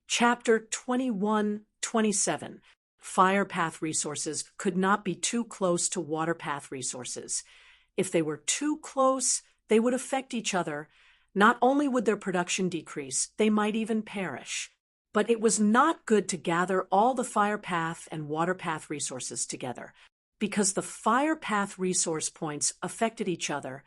Chapter 21-27. Fire path resources could not be too close to water path resources. If they were too close, they would affect each other. Not only would their production decrease, they might even perish. But it was not good to gather all the fire path and water path resources together. Because the fire path resource points affected each other,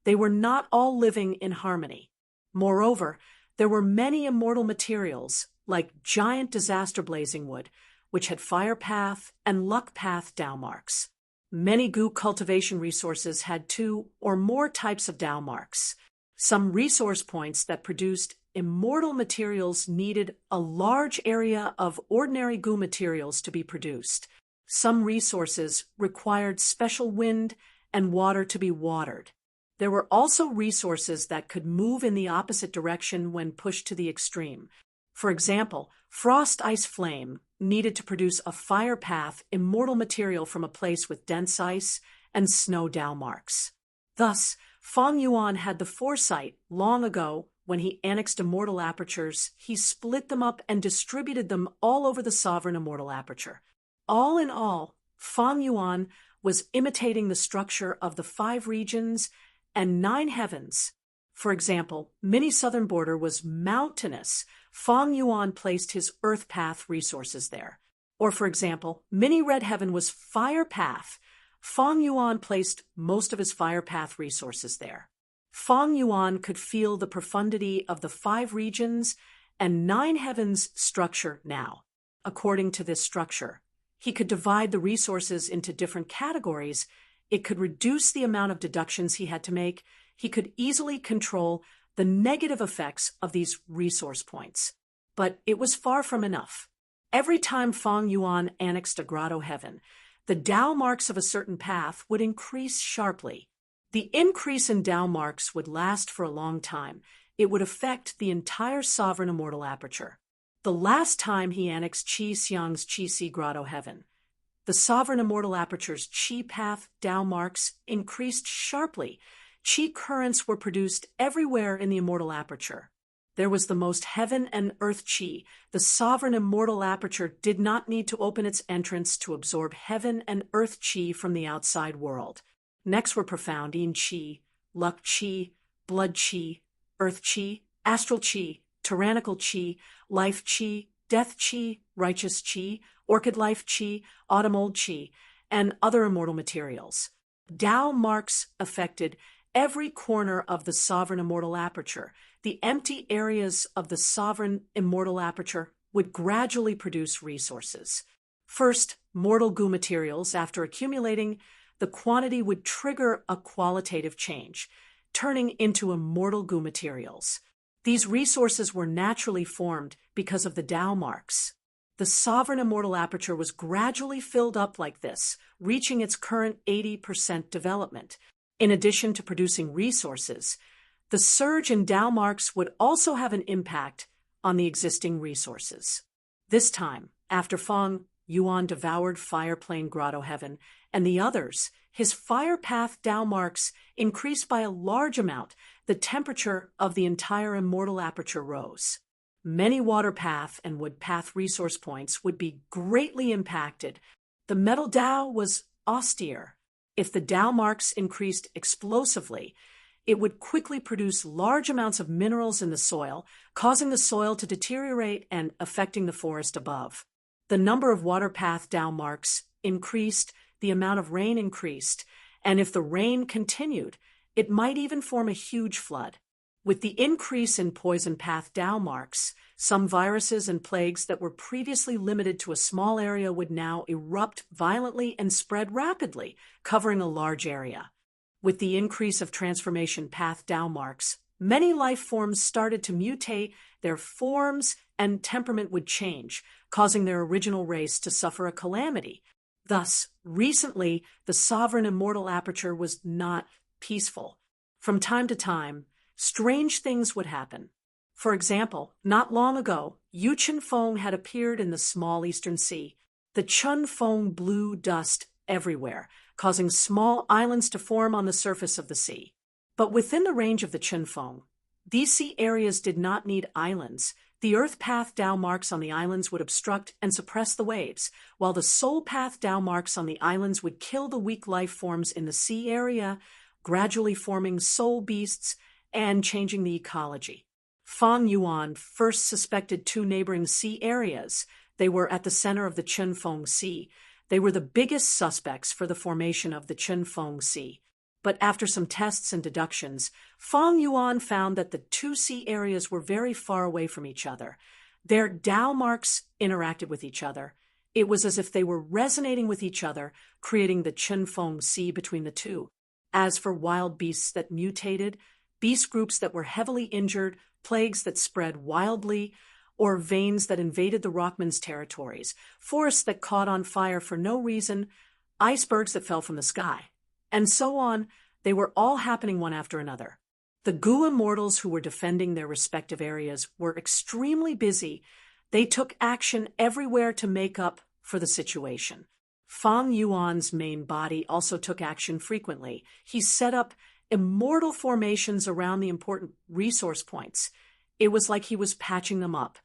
they were not all living in harmony. Moreover, there were many immortal materials, like giant disaster blazing wood, which had fire path and luck path Tao marks. Many goo cultivation resources had 2 or more types of Tao marks. Some resource points that produced immortal materials needed a large area of ordinary goo materials to be produced. Some resources required special wind and water to be watered. There were also resources that could move in the opposite direction when pushed to the extreme. For example, frost ice flame needed to produce a fire path immortal material from a place with dense ice and snow Tao marks. Thus, Feng Yuan had the foresight long ago when he annexed immortal apertures. He split them up and distributed them all over the sovereign immortal aperture. All in all, Feng Yuan was imitating the structure of the 5 regions and 9 heavens. For example, Mini Southern Border was mountainous. Feng Yuan placed his earth path resources there. Or for example, Mini Red Heaven was fire path. Feng Yuan placed most of his fire path resources there. Feng Yuan could feel the profundity of the 5 regions and 9 heavens structure now. According to this structure, he could divide the resources into different categories. It could reduce the amount of deductions he had to make. He could easily control the negative effects of these resource points. But it was far from enough. Every time Feng Yuan annexed a grotto heaven, the Tao marks of a certain path would increase sharply. The increase in Tao marks would last for a long time. It would affect the entire sovereign immortal aperture. The last time he annexed Qi Xiang's Qi Si grotto heaven, the sovereign immortal aperture's Qi path Tao marks increased sharply. Qi currents were produced everywhere in the immortal aperture. There was the most heaven and earth Qi. The sovereign immortal aperture did not need to open its entrance to absorb heaven and earth Qi from the outside world. Next were profound Yin Qi, luck Qi, blood Qi, earth Qi, astral Qi, tyrannical Qi, life Qi, death Qi, righteous Qi, orchid life Qi, autumn old Qi, and other immortal materials. Tao marks affected every corner of the sovereign immortal aperture. The empty areas of the sovereign immortal aperture would gradually produce resources. First, mortal goo materials. After accumulating, the quantity would trigger a qualitative change, turning into immortal goo materials. These resources were naturally formed because of the Tao marks. The sovereign immortal aperture was gradually filled up like this, reaching its current 80% development. In addition to producing resources, the surge in Tao marks would also have an impact on the existing resources. This time, after Feng Yuan devoured Fire Plane Grotto Heaven and the others, his fire path Tao marks increased by a large amount. The temperature of the entire immortal aperture rose. Many water path and wood path resource points would be greatly impacted. The metal Tao was austere. If the Tao marks increased explosively, it would quickly produce large amounts of minerals in the soil, causing the soil to deteriorate and affecting the forest above. The number of water path Tao marks increased, the amount of rain increased, and if the rain continued, it might even form a huge flood. With the increase in poison path Tao marks, some viruses and plagues that were previously limited to a small area would now erupt violently and spread rapidly, covering a large area. With the increase of transformation path Tao marks, many life forms started to mutate. Their forms and temperament would change, causing their original race to suffer a calamity. Thus, recently, the sovereign immortal aperture was not peaceful. From time to time, strange things would happen. For example, not long ago, Yu Chen Feng had appeared in the small eastern sea. The Chun Feng blew dust everywhere, causing small islands to form on the surface of the sea. But within the range of the Chun Feng, these sea areas did not need islands. The Earth Path Dao marks on the islands would obstruct and suppress the waves, while the Soul Path Dao marks on the islands would kill the weak life forms in the sea area, gradually forming soul beasts and changing the ecology. Fang Yuan first suspected two neighboring sea areas. They were at the center of the Qinfeng Sea. They were the biggest suspects for the formation of the Qinfeng Sea. But after some tests and deductions, Fang Yuan found that the two sea areas were very far away from each other. Their Dao marks interacted with each other. It was as if they were resonating with each other, creating the Qinfeng Sea between the two. As for wild beasts that mutated, beast groups that were heavily injured, plagues that spread wildly, or veins that invaded the Rockman's territories, forests that caught on fire for no reason, icebergs that fell from the sky, and so on, they were all happening one after another. The Gu immortals who were defending their respective areas were extremely busy. They took action everywhere to make up for the situation. Fang Yuan's main body also took action frequently. He set up immortal formations around the important resource points. It was like he was patching them up.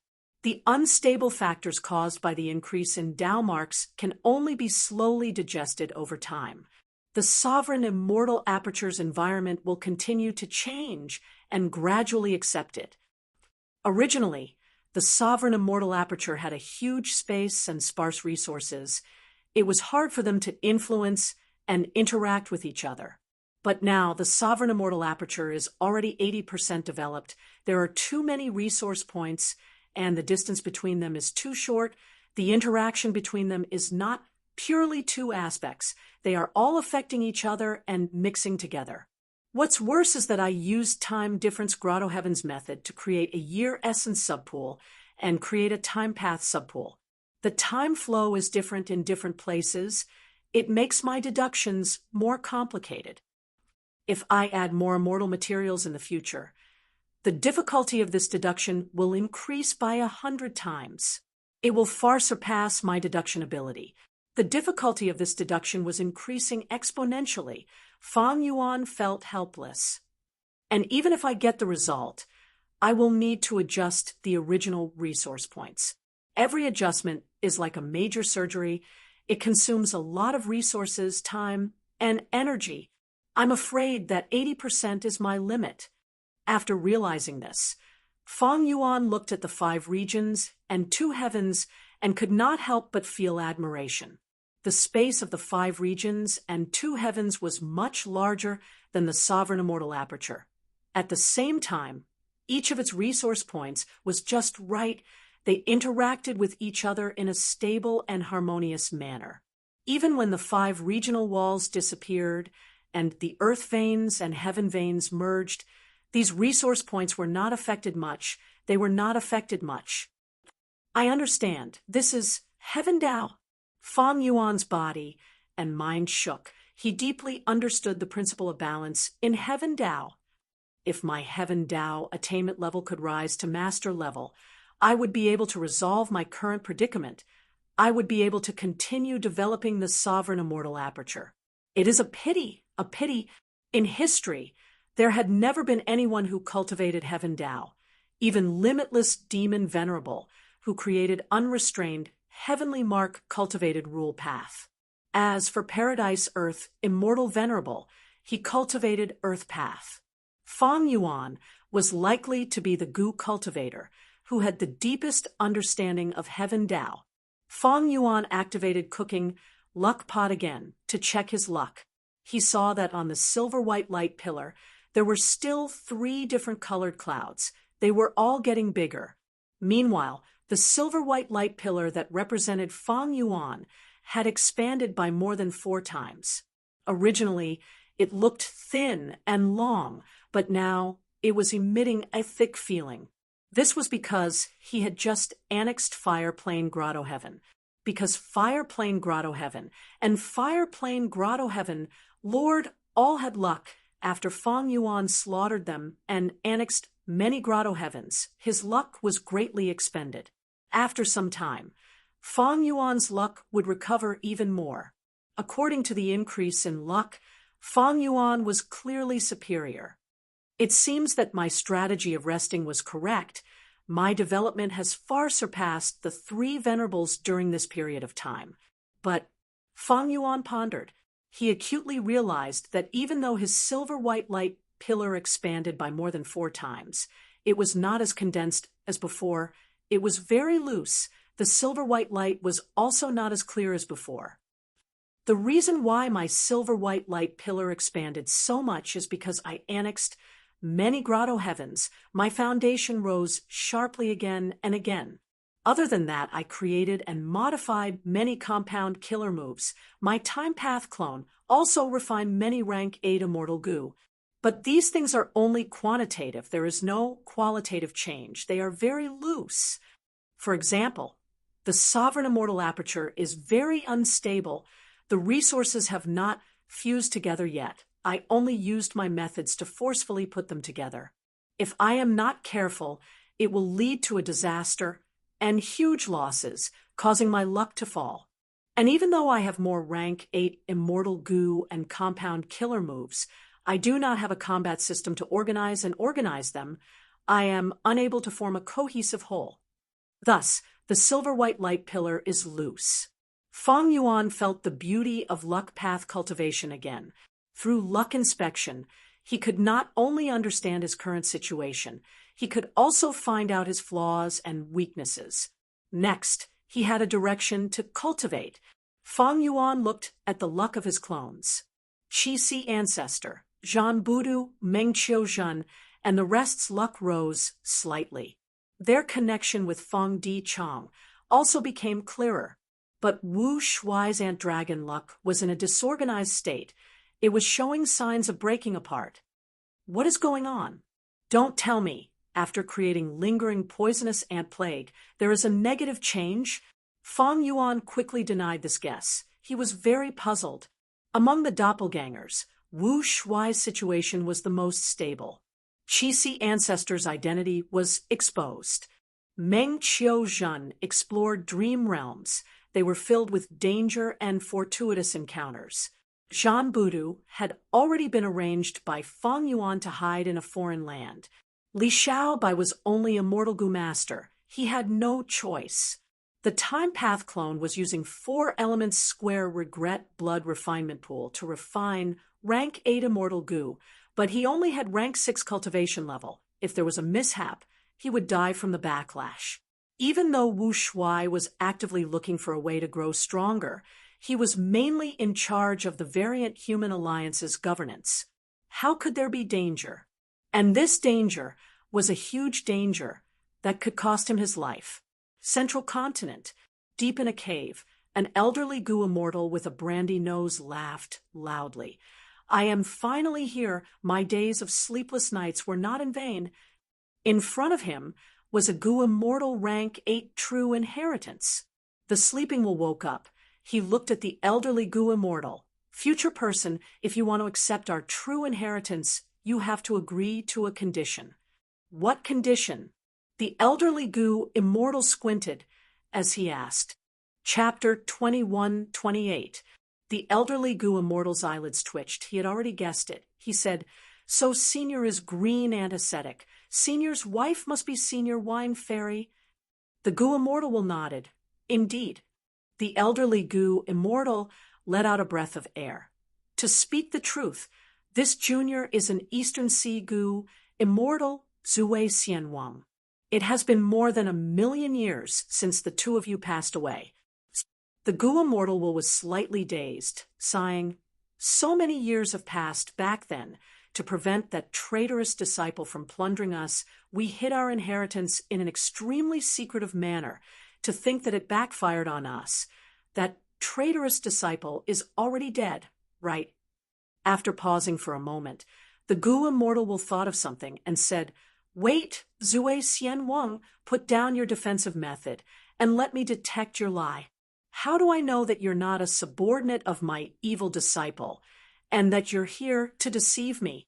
The unstable factors caused by the increase in Dao marks can only be slowly digested over time. The sovereign immortal aperture's environment will continue to change and gradually accept it. Originally, the sovereign immortal aperture had a huge space and sparse resources. It was hard for them to influence and interact with each other. But now the sovereign immortal aperture is already 80% developed. There are too many resource points, and the distance between them is too short. The interaction between them is not purely two aspects. They are all affecting each other and mixing together. What's worse is that I used time difference Grotto Heavens method to create a year essence subpool and create a time path subpool. The time flow is different in different places. It makes my deductions more complicated. If I add more immortal materials in the future, the difficulty of this deduction will increase by 100 times. It will far surpass my deduction ability. The difficulty of this deduction was increasing exponentially. Fang Yuan felt helpless. And even if I get the result, I will need to adjust the original resource points. Every adjustment is like a major surgery. It consumes a lot of resources, time, and energy. I'm afraid that 80% is my limit. After realizing this, Fang Yuan looked at the 5 regions and 2 heavens and could not help but feel admiration. The space of the 5 regions and 2 heavens was much larger than the sovereign immortal aperture. At the same time, each of its resource points was just right. They interacted with each other in a stable and harmonious manner. Even when the 5 regional walls disappeared and the earth veins and heaven veins merged, these resource points were not affected much. They were not affected much. I understand. This is Heaven Dao. Fang Yuan's body and mind shook. He deeply understood the principle of balance in Heaven Dao. If my Heaven Dao attainment level could rise to master level, I would be able to resolve my current predicament. I would be able to continue developing the sovereign immortal aperture. It is a pity. In history, there had never been anyone who cultivated Heaven Dao, even limitless demon venerable, who created unrestrained, heavenly mark cultivated rule path. As for paradise earth, immortal venerable, he cultivated earth path. Fang Yuan was likely to be the Gu cultivator, who had the deepest understanding of Heaven Dao. Fang Yuan activated cooking luck pot again to check his luck. He saw that on the silver-white light pillar, there were still 3 different colored clouds. They were all getting bigger. Meanwhile, the silver-white light pillar that represented Fang Yuan had expanded by more than 4 times. Originally, it looked thin and long, but now it was emitting a thick feeling. This was because he had just annexed Fire Plane Grotto Heaven. Because Fire Plane Grotto Heaven and Fire Plane Grotto Heaven, Lord, all had luck. After Fang Yuan slaughtered them and annexed many Grotto Heavens, his luck was greatly expended. After some time, Fang Yuan's luck would recover even more. According to the increase in luck, Fang Yuan was clearly superior. It seems that my strategy of resting was correct. My development has far surpassed the 3 venerables during this period of time. But Feng Yuan pondered. He acutely realized that even though his silver-white light pillar expanded by more than 4 times, it was not as condensed as before. It was very loose. The silver-white light was also not as clear as before. The reason why my silver-white light pillar expanded so much is because I annexed many grotto heavens. My foundation rose sharply again and again. Other than that, I created and modified many compound killer moves. My time path clone also refined many rank 8 immortal goo. But these things are only quantitative. There is no qualitative change. They are very loose. For example, the sovereign immortal aperture is very unstable. The resources have not fused together yet. I only used my methods to forcefully put them together. If I am not careful, it will lead to a disaster and huge losses, causing my luck to fall. And even though I have more rank 8 immortal goo and compound killer moves, I do not have a combat system to organize them. I am unable to form a cohesive whole. Thus, the silver-white light pillar is loose. Feng Yuan felt the beauty of luck path cultivation again. Through luck inspection, he could not only understand his current situation, he could also find out his flaws and weaknesses. Next, he had a direction to cultivate. Feng Yuan looked at the luck of his clones. Qi ancestor, Zhan Budu, Meng Qiuzhen, and the rest's luck rose slightly. Their connection with Feng Di Chang also became clearer. But Wu Shuai's ant dragon luck was in a disorganized state. It was showing signs of breaking apart. What is going on? Don't tell me, after creating lingering poisonous ant plague, there is a negative change? Feng Yuan quickly denied this guess. He was very puzzled. Among the doppelgangers, Wu Shuai's situation was the most stable. Qi ancestor's identity was exposed. Meng Qiuzhen explored dream realms. They were filled with danger and fortuitous encounters. Zhan Budu had already been arranged by Feng Yuan to hide in a foreign land. Li Xiaobai was only a mortal goo master. He had no choice. The time path clone was using 4 elements square regret blood refinement pool to refine rank 8 immortal goo, but he only had rank 6 cultivation level. If there was a mishap, he would die from the backlash. Even though Wu Shuai was actively looking for a way to grow stronger, he was mainly in charge of the Variant Human Alliance's governance. How could there be danger? And this danger was a huge danger that could cost him his life. Central continent, deep in a cave, an elderly goo immortal with a brandy nose laughed loudly. I am finally here. My days of sleepless nights were not in vain. In front of him was a goo immortal rank 8 true inheritance. The sleeping will woke up. He looked at the elderly goo immortal. Future person, if you want to accept our true inheritance, you have to agree to a condition. What condition? The elderly goo immortal squinted as he asked. Chapter 21-28. The elderly goo immortal's eyelids twitched. He had already guessed it. He said, "So Senior is green and ascetic. Senior's wife must be Senior Wine Fairy." The goo immortal nodded. Indeed. The elderly goo immortal let out a breath of air. To speak the truth, this junior is an Eastern Sea goo immortal Zui Xianwang. It has been more than 1,000,000 years since the 2 of you passed away. The goo immortal was slightly dazed, sighing, "So many years have passed back then. To prevent that traitorous disciple from plundering us, we hid our inheritance in an extremely secretive manner. To think that it backfired on us. That traitorous disciple is already dead, right?" After pausing for a moment, the goo immortal thought of something and said, "Wait, Zui Xianwang, put down your defensive method and let me detect your lie. How do I know that you're not a subordinate of my evil disciple and that you're here to deceive me?"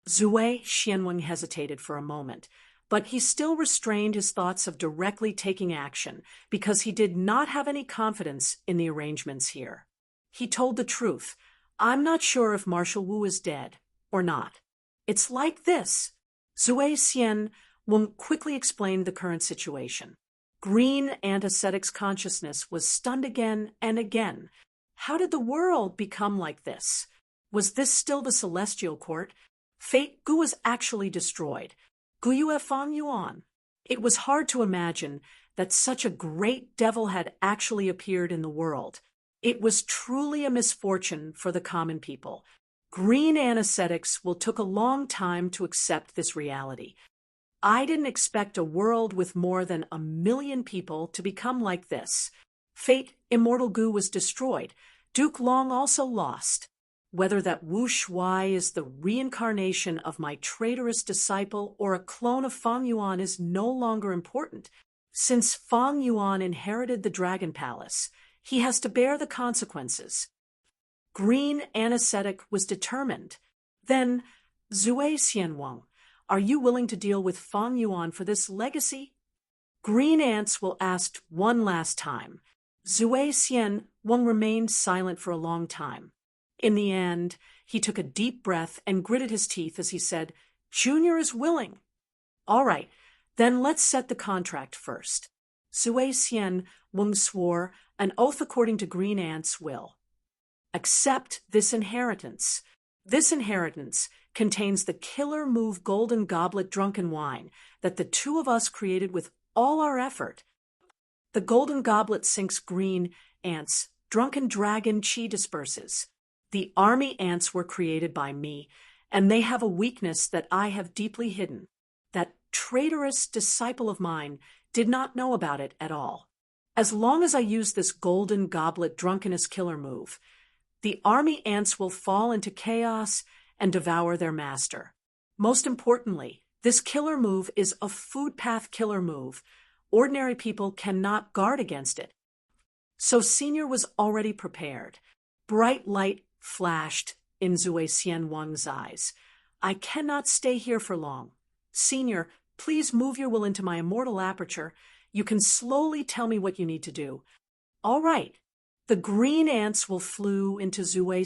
Zui Xianwang hesitated for a moment, but he still restrained his thoughts of directly taking action because he did not have any confidence in the arrangements here. He told the truth. "I'm not sure if Marshal Wu is dead or not. It's like this." Zui Xian Wang quickly explained the current situation. Green Antiseptic's consciousness was stunned again and again. How did the world become like this? Was this still the celestial court? Fate Gu was actually destroyed. Guyue Fang Yuan. It was hard to imagine that such a great devil had actually appeared in the world. It was truly a misfortune for the common people. Green anesthetics will take a long time to accept this reality. I didn't expect a world with more than 1 million people to become like this. Fate, Immortal Gu was destroyed. Duke Long also lost. Whether that Wu Shuai is the reincarnation of my traitorous disciple or a clone of Fang Yuan is no longer important. Since Fang Yuan inherited the Dragon Palace, he has to bear the consequences. Green Anesthetic was determined. Then, Zui Xianwang, are you willing to deal with Fang Yuan for this legacy? Green Ants will ask one last time. Zui Xianwang remained silent for a long time. In the end, he took a deep breath and gritted his teeth as he said, Junior is willing. All right, then let's set the contract first. Zui Xianwang swore an oath according to Green Ant's will. Accept this inheritance. This inheritance contains the killer move Golden Goblet Drunken Wine that the two of us created with all our effort. The Golden Goblet sinks Green Ants. Drunken Dragon Chi disperses. The army ants were created by me, and they have a weakness that I have deeply hidden. That traitorous disciple of mine did not know about it at all. As long as I use this Golden Goblet Drunkenness killer move, the army ants will fall into chaos and devour their master. Most importantly, this killer move is a food path killer move. Ordinary people cannot guard against it. So Senior was already prepared. Bright light flashed in Zui Xianwang's eyes. I cannot stay here for long. Senior, please move your will into my immortal aperture. You can slowly tell me what you need to do. All right. The green ants will flew into Zui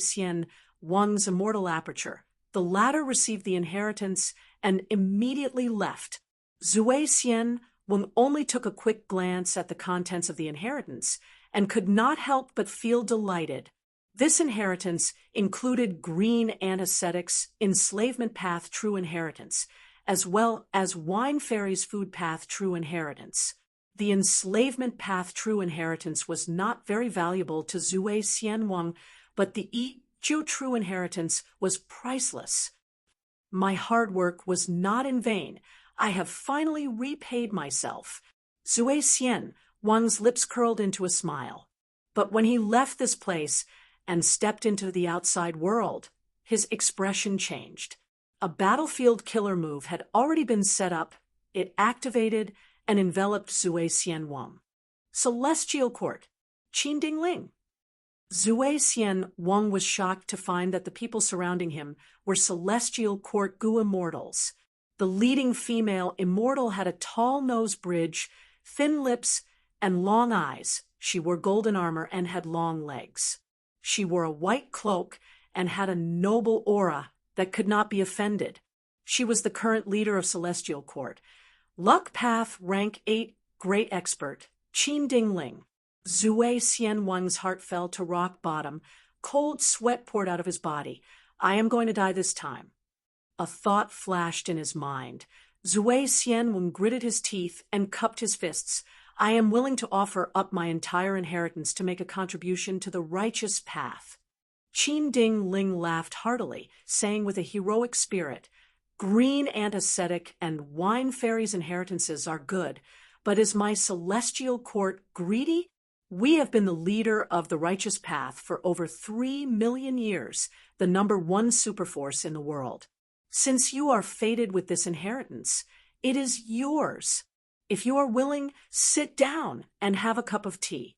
Xianwang's immortal aperture. The latter received the inheritance and immediately left. Zui Xianwang only took a quick glance at the contents of the inheritance and could not help but feel delighted. This inheritance included Green Anesthetics' Enslavement Path True Inheritance, as well as Wine Fairy's Food Path True Inheritance. The Enslavement Path True Inheritance was not very valuable to Zui Xianwang, but the Jiu True Inheritance was priceless. My hard work was not in vain. I have finally repaid myself. Zui Xianwang's lips curled into a smile. But when he left this place and stepped into the outside world, his expression changed. A battlefield killer move had already been set up. It activated and enveloped Zui Xianwang. Celestial Court, Qin Dingling. Zui Xianwang was shocked to find that the people surrounding him were Celestial Court Gu immortals. The leading female immortal had a tall nose bridge, thin lips, and long eyes. She wore golden armor and had long legs. She wore a white cloak and had a noble aura that could not be offended. She was the current leader of Celestial Court. Luck Path Rank 8 Great Expert, Qin Dingling. Zui Xianwang's heart fell to rock bottom. Cold sweat poured out of his body. I am going to die this time. A thought flashed in his mind. Zui Xianwang gritted his teeth and cupped his fists. I am willing to offer up my entire inheritance to make a contribution to the righteous path. Qin Dingling laughed heartily, saying with a heroic spirit, Green Antiseptic and Wine Fairy's inheritances are good, but is my celestial court greedy? We have been the leader of the righteous path for over 3 million years, the #1 superforce in the world. Since you are fated with this inheritance, it is yours. If you are willing, sit down and have a cup of tea.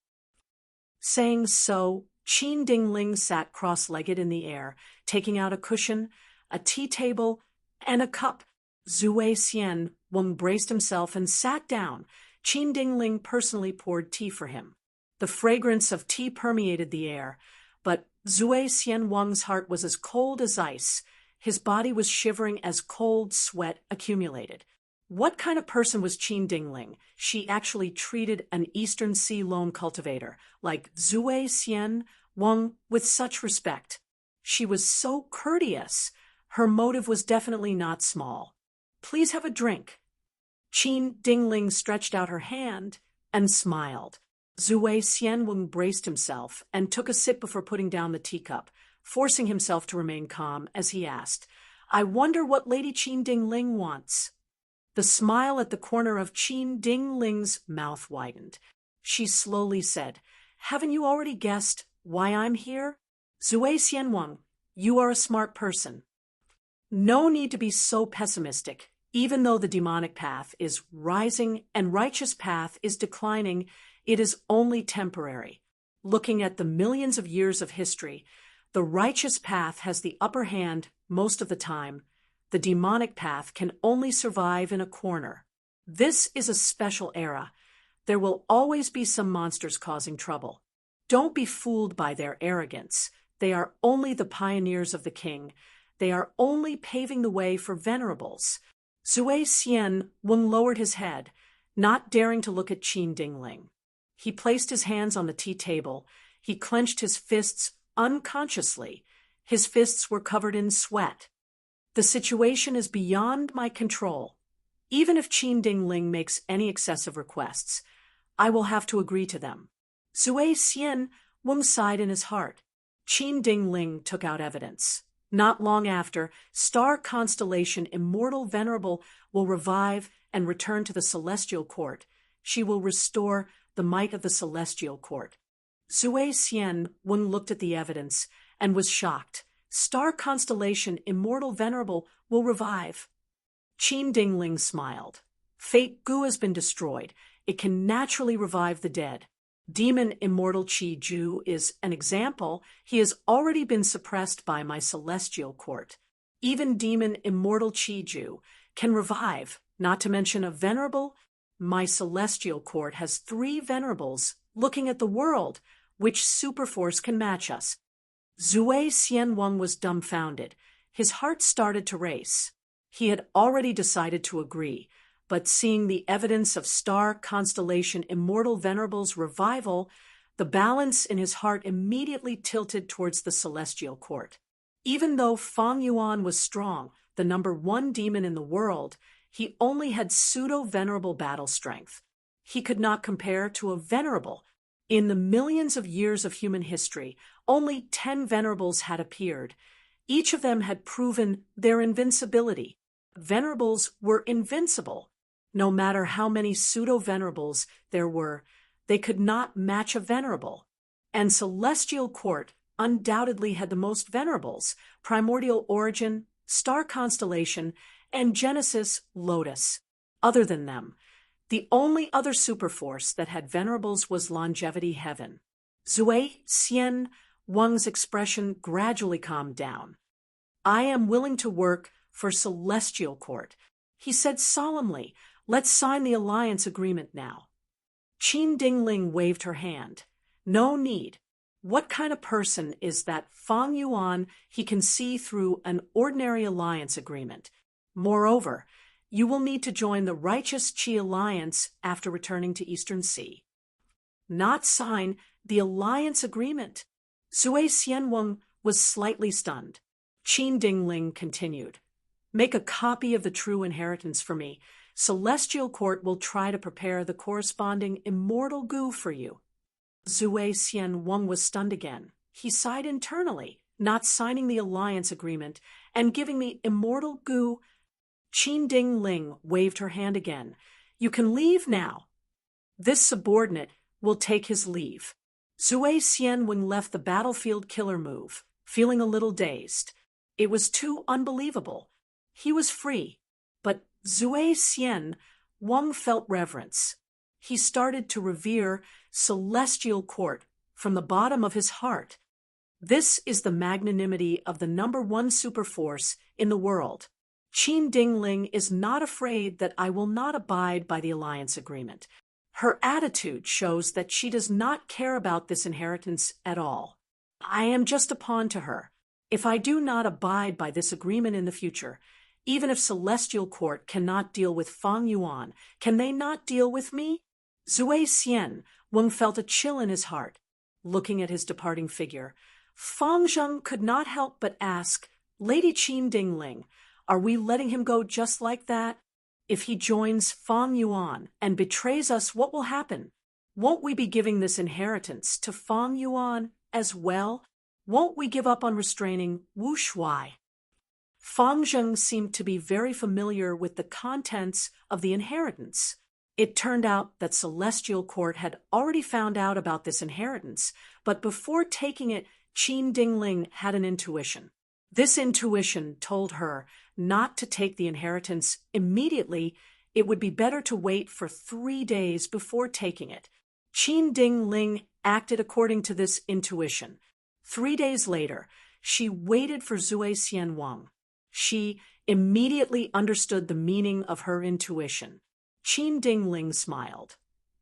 Saying so, Qin Dingling sat cross-legged in the air, taking out a cushion, a tea table, and a cup. Zui Xianwang braced himself and sat down. Qin Dingling personally poured tea for him. The fragrance of tea permeated the air, but Zui Xianwang's heart was as cold as ice. His body was shivering as cold sweat accumulated. What kind of person was Qin Dingling? She actually treated an Eastern Sea loam cultivator like Zui Xian Wang with such respect. She was so courteous. Her motive was definitely not small. Please have a drink. Qin Dingling stretched out her hand and smiled. Zui Xianweng braced himself and took a sip before putting down the teacup, forcing himself to remain calm as he asked, I wonder what Lady Qin Dingling wants. The smile at the corner of Qin Dingling's mouth widened. She slowly said, Haven't you already guessed why I'm here? Zui Xianweng, you are a smart person. No need to be so pessimistic. Even though the demonic path is rising and righteous path is declining, it is only temporary. Looking at the millions of years of history, the righteous path has the upper hand most of the time. The demonic path can only survive in a corner. This is a special era. There will always be some monsters causing trouble. Don't be fooled by their arrogance. They are only the pioneers of the king. They are only paving the way for venerables. Zui Xianweng lowered his head, not daring to look at Qin Dingling. He placed his hands on the tea table. He clenched his fists unconsciously. His fists were covered in sweat. The situation is beyond my control. Even if Qin Dingling makes any excessive requests, I will have to agree to them. Zui Xianweng sighed in his heart. Qin Dingling took out evidence. Not long after, star constellation Immortal Venerable will revive and return to the celestial court. She will restore the might of the celestial court. Zui Xianweng looked at the evidence and was shocked. Star constellation Immortal Venerable will revive. Qin Dingling smiled. Fate Gu has been destroyed. It can naturally revive the dead. Demon Immortal Qi Ju is an example. He has already been suppressed by my celestial court. Even Demon Immortal Qi Ju can revive, not to mention a venerable. My celestial court has 3 venerables looking at the world. Which superforce can match us? Zui Xianweng was dumbfounded. His heart started to race. He had already decided to agree, but seeing the evidence of star constellation Immortal Venerable's revival, the balance in his heart immediately tilted towards the celestial court. Even though Fang Yuan was strong, the number 1 demon in the world, he only had pseudo-venerable battle strength. He could not compare to a venerable. In the millions of years of human history, only 10 venerables had appeared. Each of them had proven their invincibility. Venerables were invincible. No matter how many pseudo-venerables there were, they could not match a venerable. And Celestial Court undoubtedly had the most venerables: Primordial Origin, Star Constellation, and Genesis Lotus. Other than them, the only other superforce that had venerables was Longevity Heaven. Zui Xianweng's expression gradually calmed down. I am willing to work for Celestial Court, he said solemnly. Let's sign the alliance agreement now. Qin Dingling waved her hand. No need. What kind of person is that Fang Yuan he can see through an ordinary alliance agreement? Moreover, you will need to join the Righteous Qi Alliance after returning to Eastern Sea. Not sign the alliance agreement. Zui Xianweng was slightly stunned. Qin Dingling continued. Make a copy of the true inheritance for me. Celestial Court will try to prepare the corresponding immortal goo for you. Zui Xianweng was stunned again. He sighed internally, not signing the alliance agreement and giving me immortal goo. Qin Dingling waved her hand again. You can leave now. This subordinate will take his leave. Zui Xianweng left the battlefield killer move, feeling a little dazed. It was too unbelievable. He was free, but Zui Xianweng felt reverence. He started to revere Celestial Court from the bottom of his heart. This is the magnanimity of the number 1 superforce in the world. Qin Dingling is not afraid that I will not abide by the alliance agreement. Her attitude shows that she does not care about this inheritance at all. I am just a pawn to her. If I do not abide by this agreement in the future, Even if Celestial Court cannot deal with Fang Yuan, can they not deal with me? Zui Xian, Wang felt a chill in his heart. Looking at his departing figure, Fang Zheng could not help but ask, Lady Qin Dingling, are we letting him go just like that? If he joins Fang Yuan and betrays us, what will happen? Won't we be giving this inheritance to Fang Yuan as well? Won't we give up on restraining Wu Shuai? Fang Zheng seemed to be very familiar with the contents of the inheritance. It turned out that Celestial Court had already found out about this inheritance, but before taking it, Qin Dingling had an intuition. This intuition told her not to take the inheritance immediately. It would be better to wait for 3 days before taking it. Qin Dingling acted according to this intuition. 3 days later, she waited for Zui Xian Wang. She immediately understood the meaning of her intuition. Qin Dingling smiled.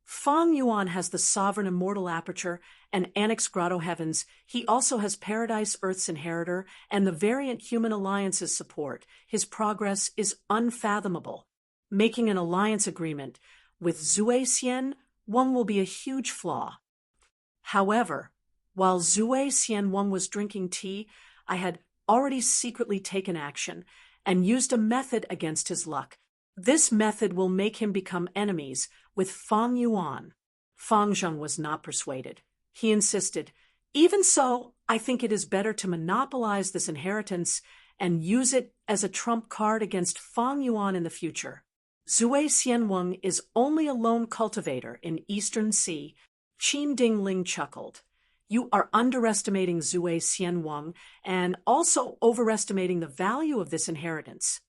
Fang Yuan has the sovereign immortal aperture and Annex Grotto Heavens. He also has Paradise Earth's inheritor and the variant human alliance's support. His progress is unfathomable. Making an alliance agreement with Zui Xian, Wang will be a huge flaw. However, while Zui Xian Wang was drinking tea, I had already secretly taken action and used a method against his luck. This method will make him become enemies with Fang Yuan. Fang Zheng was not persuaded. He insisted, even so, I think it is better to monopolize this inheritance and use it as a trump card against Fang Yuan in the future. Zui Xian Wang is only a lone cultivator in Eastern Sea. Qin Dingling chuckled. You are underestimating Zui Xian Wang and also overestimating the value of this inheritance.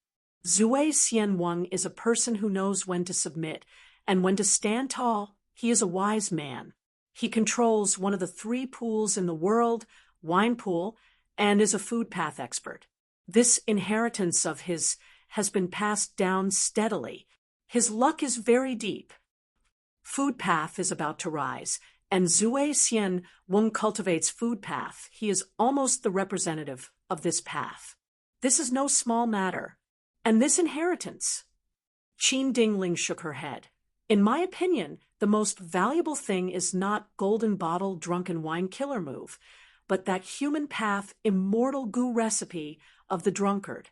Zui Xian Wang is a person who knows when to submit and when to stand tall. He is a wise man. He controls one of the 3 pools in the world, Wine Pool, and is a food path expert. This inheritance of his has been passed down steadily. His luck is very deep. Food path is about to rise, and Zui Xian Wang cultivates food path. He is almost the representative of this path. This is no small matter. And this inheritance? Qin Dingling shook her head. In my opinion, the most valuable thing is not golden bottle drunken wine killer move, but that human path immortal goo recipe of the drunkard.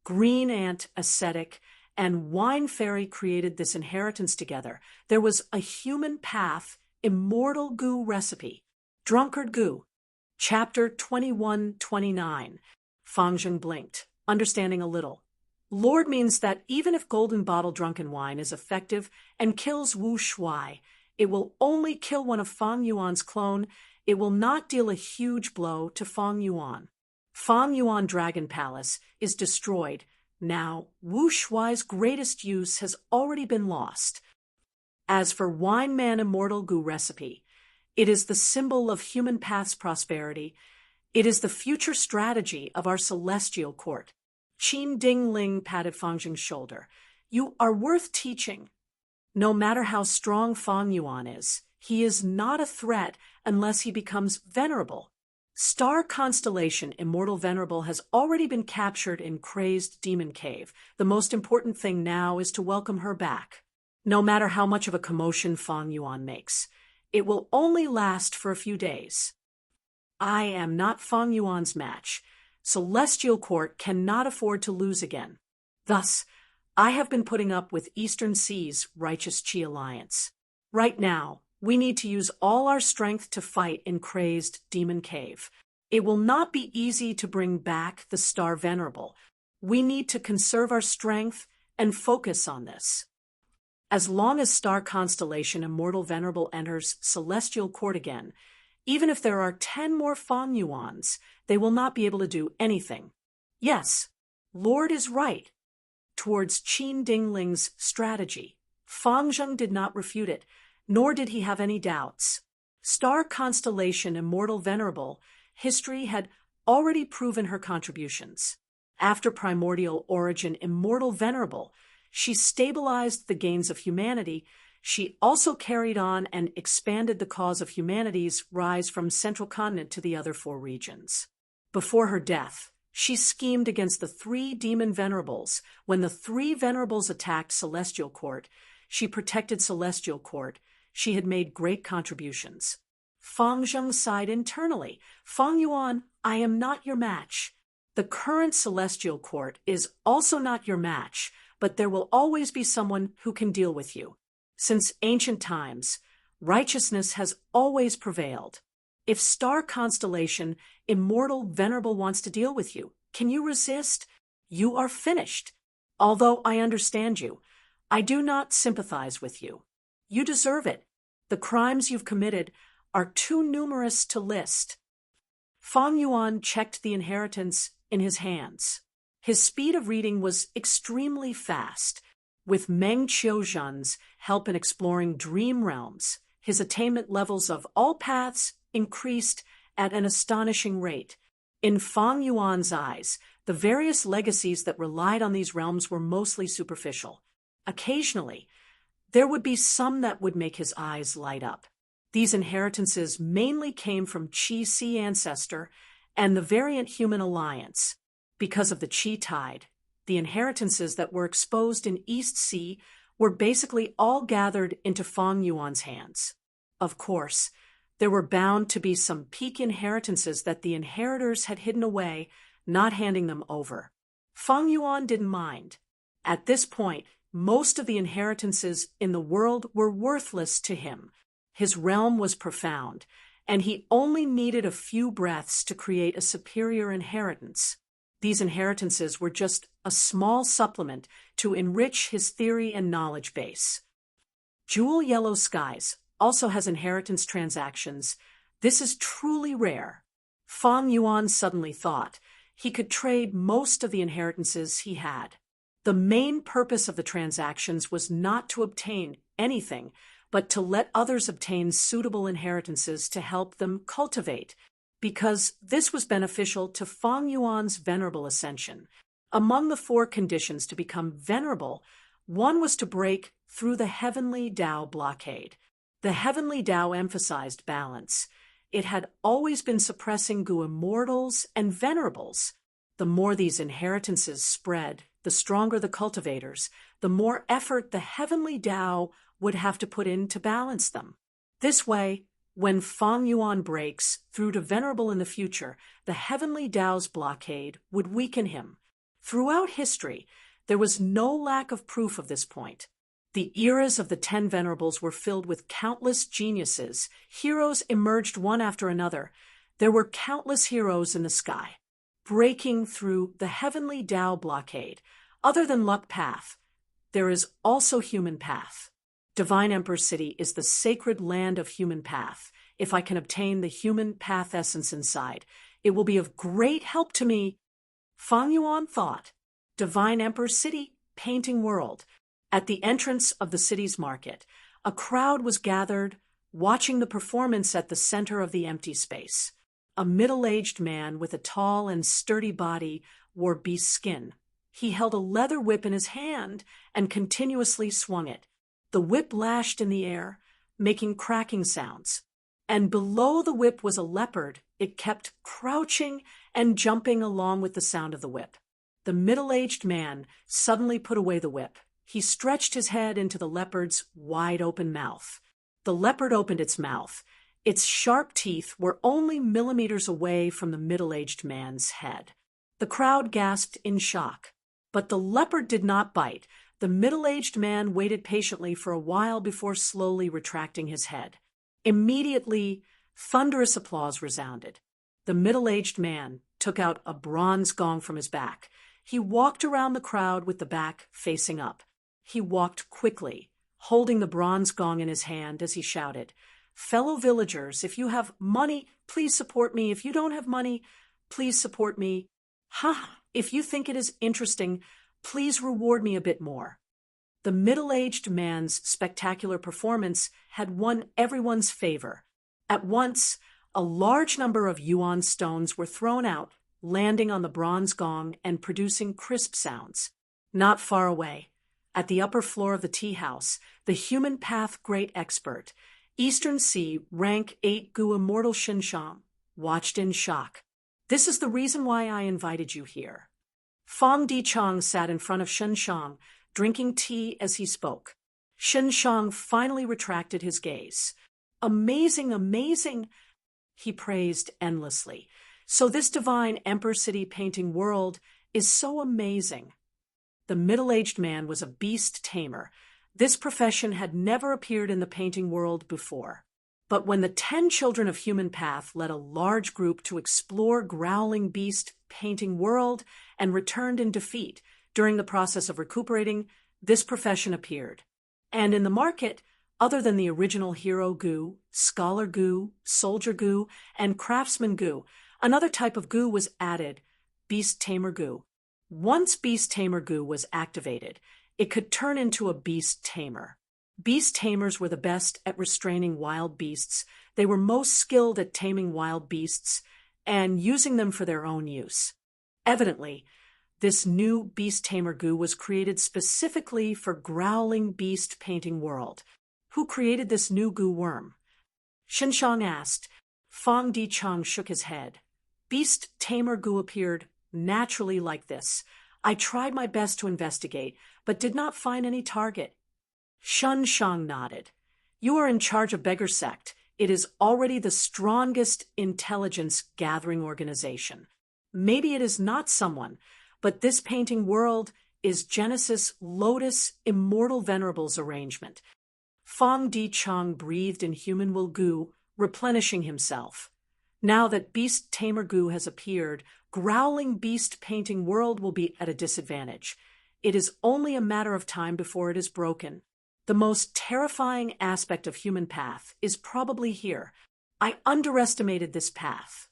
Green Ant ascetic and Wine Fairy created this inheritance together. There was a human path immortal goo recipe. Drunkard goo. Chapter 21-29. Fang Zheng blinked, understanding a little. Lord means that even if golden bottle drunken wine is effective and kills Wu Shuai, it will only kill one of Fang Yuan's clone. It will not deal a huge blow to Fang Yuan. Fang Yuan Dragon Palace is destroyed. Now, Wu Shuai's greatest use has already been lost. As for Wine Man Immortal Goo Recipe, it is the symbol of human path's prosperity. It is the future strategy of our celestial court. Qin Dingling patted Fang Zheng's shoulder. You are worth teaching. No matter how strong Fang Yuan is, he is not a threat unless he becomes venerable. Star Constellation Immortal Venerable has already been captured in Crazed Demon Cave. The most important thing now is to welcome her back. No matter how much of a commotion Fang Yuan makes, it will only last for a few days. I am not Fang Yuan's match. Celestial Court cannot afford to lose again. Thus, I have been putting up with Eastern Sea's Righteous Qi Alliance. Right now, we need to use all our strength to fight in Crazed Demon Cave. It will not be easy to bring back the Star Venerable. We need to conserve our strength and focus on this. As long as Star Constellation Immortal Venerable enters Celestial Court again, even if there are 10 more Fang Yuans, they will not be able to do anything. Yes, Lord is right. Towards Qin Dingling's strategy, Fang Zheng did not refute it, nor did he have any doubts. Star Constellation Immortal Venerable, history had already proven her contributions. After Primordial Origin Immortal Venerable, she stabilized the gains of humanity. She also carried on and expanded the cause of humanity's rise from Central Continent to the other 4 regions. Before her death, She schemed against the 3 demon venerables. When the 3 venerables attacked Celestial Court, she protected Celestial Court. She had made great contributions. Fang Zheng sighed internally. Fang Yuan, I am not your match. The current Celestial Court is also not your match, but there will always be someone who can deal with you. Since ancient times, righteousness has always prevailed. If Star Constellation, Immortal Venerable wants to deal with you, can you resist? You are finished. Although I understand you, I do not sympathize with you. You deserve it. The crimes you've committed are too numerous to list. Fang Yuan checked the inheritance in his hands. His speed of reading was extremely fast. With Meng Qiuzhan's help in exploring dream realms, his attainment levels of all paths increased at an astonishing rate. In Fang Yuan's eyes, the various legacies that relied on these realms were mostly superficial. Occasionally, there would be some that would make his eyes light up. These inheritances mainly came from Qi Sea Ancestor and the Variant Human Alliance. Because of the Qi Tide, the inheritances that were exposed in East Sea were basically all gathered into Fang Yuan's hands. Of course, there were bound to be some peak inheritances that the inheritors had hidden away, not handing them over. Fang Yuan didn't mind. At this point, most of the inheritances in the world were worthless to him. His realm was profound, and he only needed a few breaths to create a superior inheritance. These inheritances were just a small supplement to enrich his theory and knowledge base. Jewel Yellow Skies also has inheritance transactions. This is truly rare. Fang Yuan suddenly thought he could trade most of the inheritances he had. The main purpose of the transactions was not to obtain anything, but to let others obtain suitable inheritances to help them cultivate, because this was beneficial to Fang Yuan's venerable ascension. Among the 4 conditions to become venerable, one was to break through the Heavenly Tao blockade. The Heavenly Tao emphasized balance. It had always been suppressing Gu immortals and venerables. The more these inheritances spread, the stronger the cultivators, the more effort the Heavenly Tao would have to put in to balance them. This way, when Fang Yuan breaks through to venerable in the future, the Heavenly Tao's blockade would weaken him. Throughout history, there was no lack of proof of this point. The eras of the 10 venerables were filled with countless geniuses. Heroes emerged one after another. There were countless heroes in the sky, breaking through the Heavenly Tao blockade. Other than Luck Path, there is also Human Path. Divine Emperor City is the sacred land of Human Path. If I can obtain the Human Path essence inside, it will be of great help to me. Fang Yuan thought. Divine Emperor City, painting world. At the entrance of the city's market, a crowd was gathered, watching the performance at the center of the empty space. A middle-aged man with a tall and sturdy body wore beast skin. He held a leather whip in his hand and continuously swung it. The whip lashed in the air, making cracking sounds. And below the whip was a leopard. It kept crouching and jumping along with the sound of the whip. The middle-aged man suddenly put away the whip. He stretched his head into the leopard's wide-open mouth. The leopard opened its mouth. Its sharp teeth were only millimeters away from the middle-aged man's head. The crowd gasped in shock. But the leopard did not bite. The middle-aged man waited patiently for a while before slowly retracting his head. Immediately, thunderous applause resounded. The middle-aged man took out a bronze gong from his back. He walked around the crowd with the back facing up. He walked quickly, holding the bronze gong in his hand as he shouted, "Fellow villagers, if you have money, please support me. If you don't have money, please support me. If you think it is interesting, please reward me a bit more." The middle-aged man's spectacular performance had won everyone's favor. At once, a large number of yuan stones were thrown out, landing on the bronze gong and producing crisp sounds. Not far away, at the upper floor of the tea house, the Human Path Great Expert, Eastern Sea Rank 8 Gu Immortal Xinshang, watched in shock. This is the reason why I invited you here. Fong Di-chang sat in front of Shen Shang, drinking tea as he spoke. Shen Shang finally retracted his gaze. Amazing, amazing, he praised endlessly. So this divine Emperor City painting world is so amazing. The middle-aged man was a beast tamer. This profession had never appeared in the painting world before. But when the 10 children of Human Path led a large group to explore growling beast painting world and returned in defeat during the process of recuperating, this profession appeared. And in the market, other than the original hero goo, scholar goo, soldier goo, and craftsman goo, another type of goo was added, beast tamer goo. Once beast tamer goo was activated, it could turn into a beast tamer. Beast tamers were the best at restraining wild beasts. They were most skilled at taming wild beasts and using them for their own use. Evidently, this new beast tamer goo was created specifically for growling beast painting world. Who created this new goo worm? Shen Shang asked. Fong Di-chang shook his head. Beast tamer goo appeared naturally like this. I tried my best to investigate, but did not find any target. Shen Shang nodded. You are in charge of Beggar Sect. It is already the strongest intelligence-gathering organization. Maybe it is not someone, but this painting world is Genesis Lotus Immortal Venerables arrangement. Fong Di-chang breathed in human will goo, replenishing himself. Now that Beast Tamer goo has appeared, growling beast painting world will be at a disadvantage. It is only a matter of time before it is broken. The most terrifying aspect of Human Path is probably here. I underestimated this path.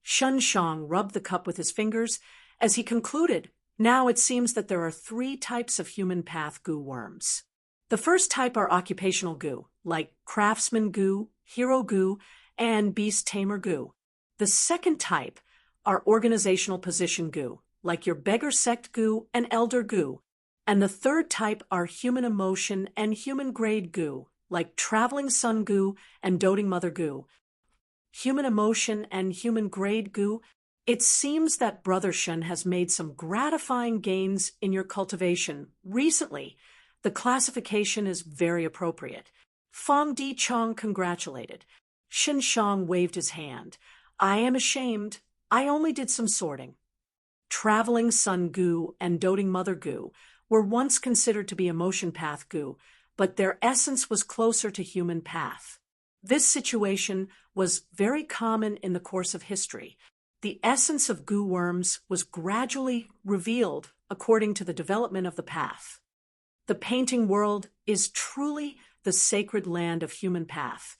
Shen Shang rubbed the cup with his fingers as he concluded. Now it seems that there are 3 types of Human Path goo worms. The first type are occupational goo, like craftsman goo, hero goo, and beast tamer goo. The second type are organizational position goo, like your beggar sect goo and elder goo. And the third type are human emotion and human grade goo, like traveling sun goo and doting mother goo. Human emotion and human grade goo. It seems that Brother Shen has made some gratifying gains in your cultivation recently. The classification is very appropriate. Fong Di-chang congratulated. Shen Shang waved his hand. I am ashamed. I only did some sorting. Traveling sun goo and doting mother goo were once considered to be emotion path goo, but their essence was closer to human path. This situation was very common in the course of history. The essence of goo worms was gradually revealed according to the development of the path. The painting world is truly the sacred land of Human Path.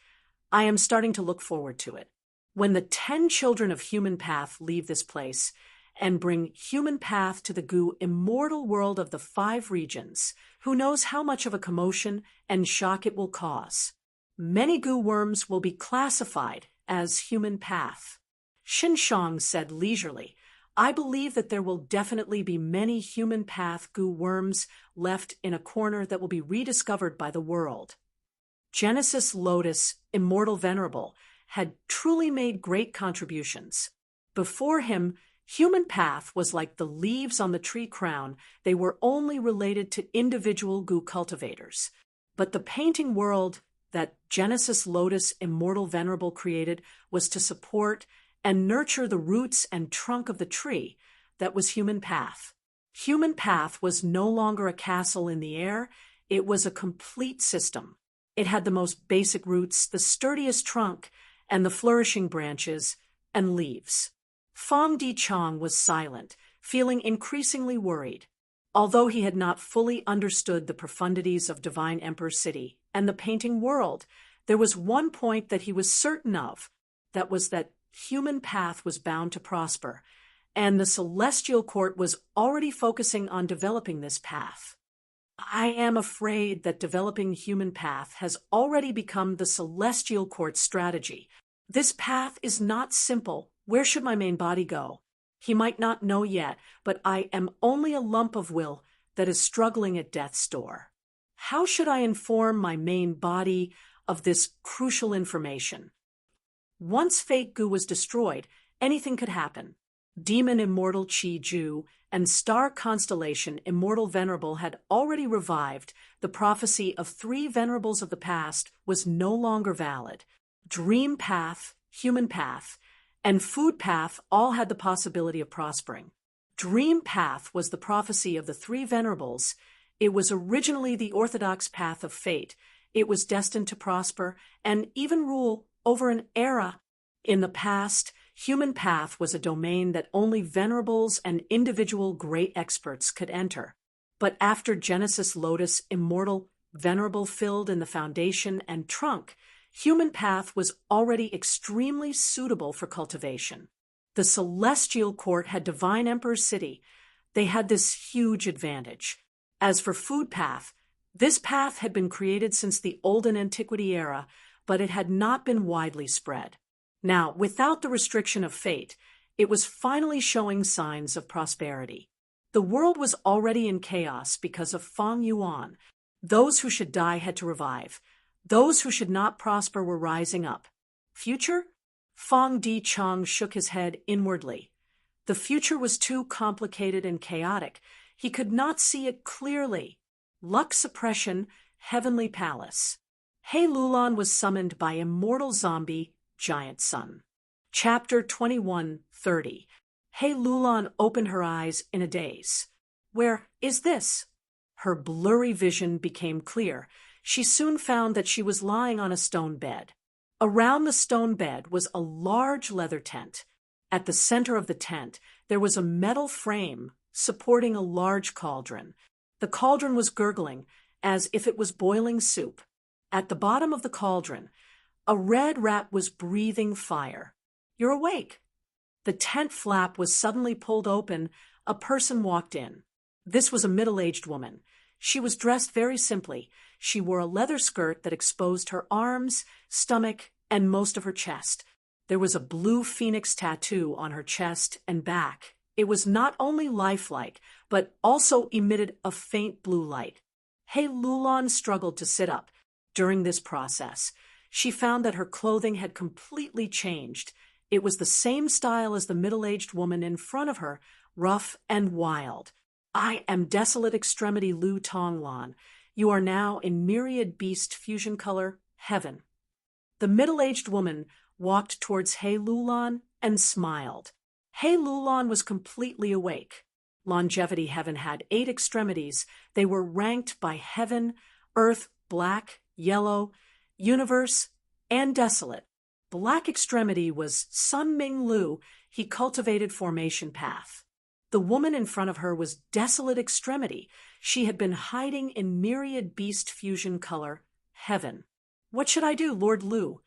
I am starting to look forward to it. When the 10 children of Human Path leave this place and bring Human Path to the goo immortal world of the 5 regions, who knows how much of a commotion and shock it will cause. Many goo worms will be classified as Human Path. Shen Shang said leisurely, I believe that there will definitely be many Human Path goo worms left in a corner that will be rediscovered by the world. Genesis Lotus, Immortal Venerable, had truly made great contributions. Before him, Human Path was like the leaves on the tree crown. They were only related to individual goo cultivators. But the painting world that Genesis Lotus Immortal Venerable created was to support and nurture the roots and trunk of the tree that was Human Path. Human Path was no longer a castle in the air. It was a complete system. It had the most basic roots, the sturdiest trunk, and the flourishing branches and leaves. Fong Di-chang was silent, feeling increasingly worried. Although he had not fully understood the profundities of Divine Emperor City and the painting world, there was one point that he was certain of, that was that Human Path was bound to prosper, and the Celestial Court was already focusing on developing this path. I am afraid that developing Human Path has already become the Celestial Court's strategy. This path is not simple. Where should my main body go? He might not know yet, but I am only a lump of will that is struggling at death's door. How should I inform my main body of this crucial information? Once fake goo was destroyed, anything could happen. Demon Immortal Chi Ju and star constellation Immortal Venerable had already revived. The prophecy of three venerables of the past was no longer valid. Dream Path, Human Path, and Food Path all had the possibility of prospering. Dream Path was the prophecy of the three venerables. It was originally the orthodox path of fate. It was destined to prosper and even rule over an era. In the past, Human Path was a domain that only venerables and individual great experts could enter. But after Genesis Lotus Immortal Venerable filled in the foundation and trunk, Human Path was already extremely suitable for cultivation. The Celestial Court had Divine Emperor's City. They had this huge advantage. As for Food Path, this path had been created since the Olden Antiquity era, but it had not been widely spread. Now, without the restriction of fate, it was finally showing signs of prosperity. The world was already in chaos because of Feng Yuan. Those who should die had to revive. Those who should not prosper were rising up. Future? Feng Di Chang shook his head inwardly. The future was too complicated and chaotic. He could not see it clearly. Luck Suppression, Heavenly Palace. He Lulan was summoned by Immortal Zombie, Giant Sun. Chapter 21:30. He Lulan opened her eyes in a daze. Where is this? Her blurry vision became clear. She soon found that she was lying on a stone bed. Around the stone bed was a large leather tent. At the center of the tent, there was a metal frame supporting a large cauldron. The cauldron was gurgling as if it was boiling soup. At the bottom of the cauldron, a red rat was breathing fire. You're awake. The tent flap was suddenly pulled open. A person walked in. This was a middle-aged woman. She was dressed very simply. She wore a leather skirt that exposed her arms, stomach, and most of her chest. There was a blue phoenix tattoo on her chest and back. It was not only lifelike, but also emitted a faint blue light. He Lulan struggled to sit up. During this process, she found that her clothing had completely changed. It was the same style as the middle-aged woman in front of her, rough and wild. I am Desolate Extremity Lu Tonglan. You are now in Myriad Beast Fusion Color, Heaven. The middle-aged woman walked towards He Lulan and smiled. He Lulan was completely awake. Longevity Heaven had 8 extremities. They were ranked by Heaven, Earth, Black, Yellow, Universe, and Desolate. Black extremity was Sun Ming Lu. He cultivated Formation Path. The woman in front of her was Desolate Extremity. She had been hiding in Myriad Beast Fusion Color, Heaven. What should I do, Lord Lu?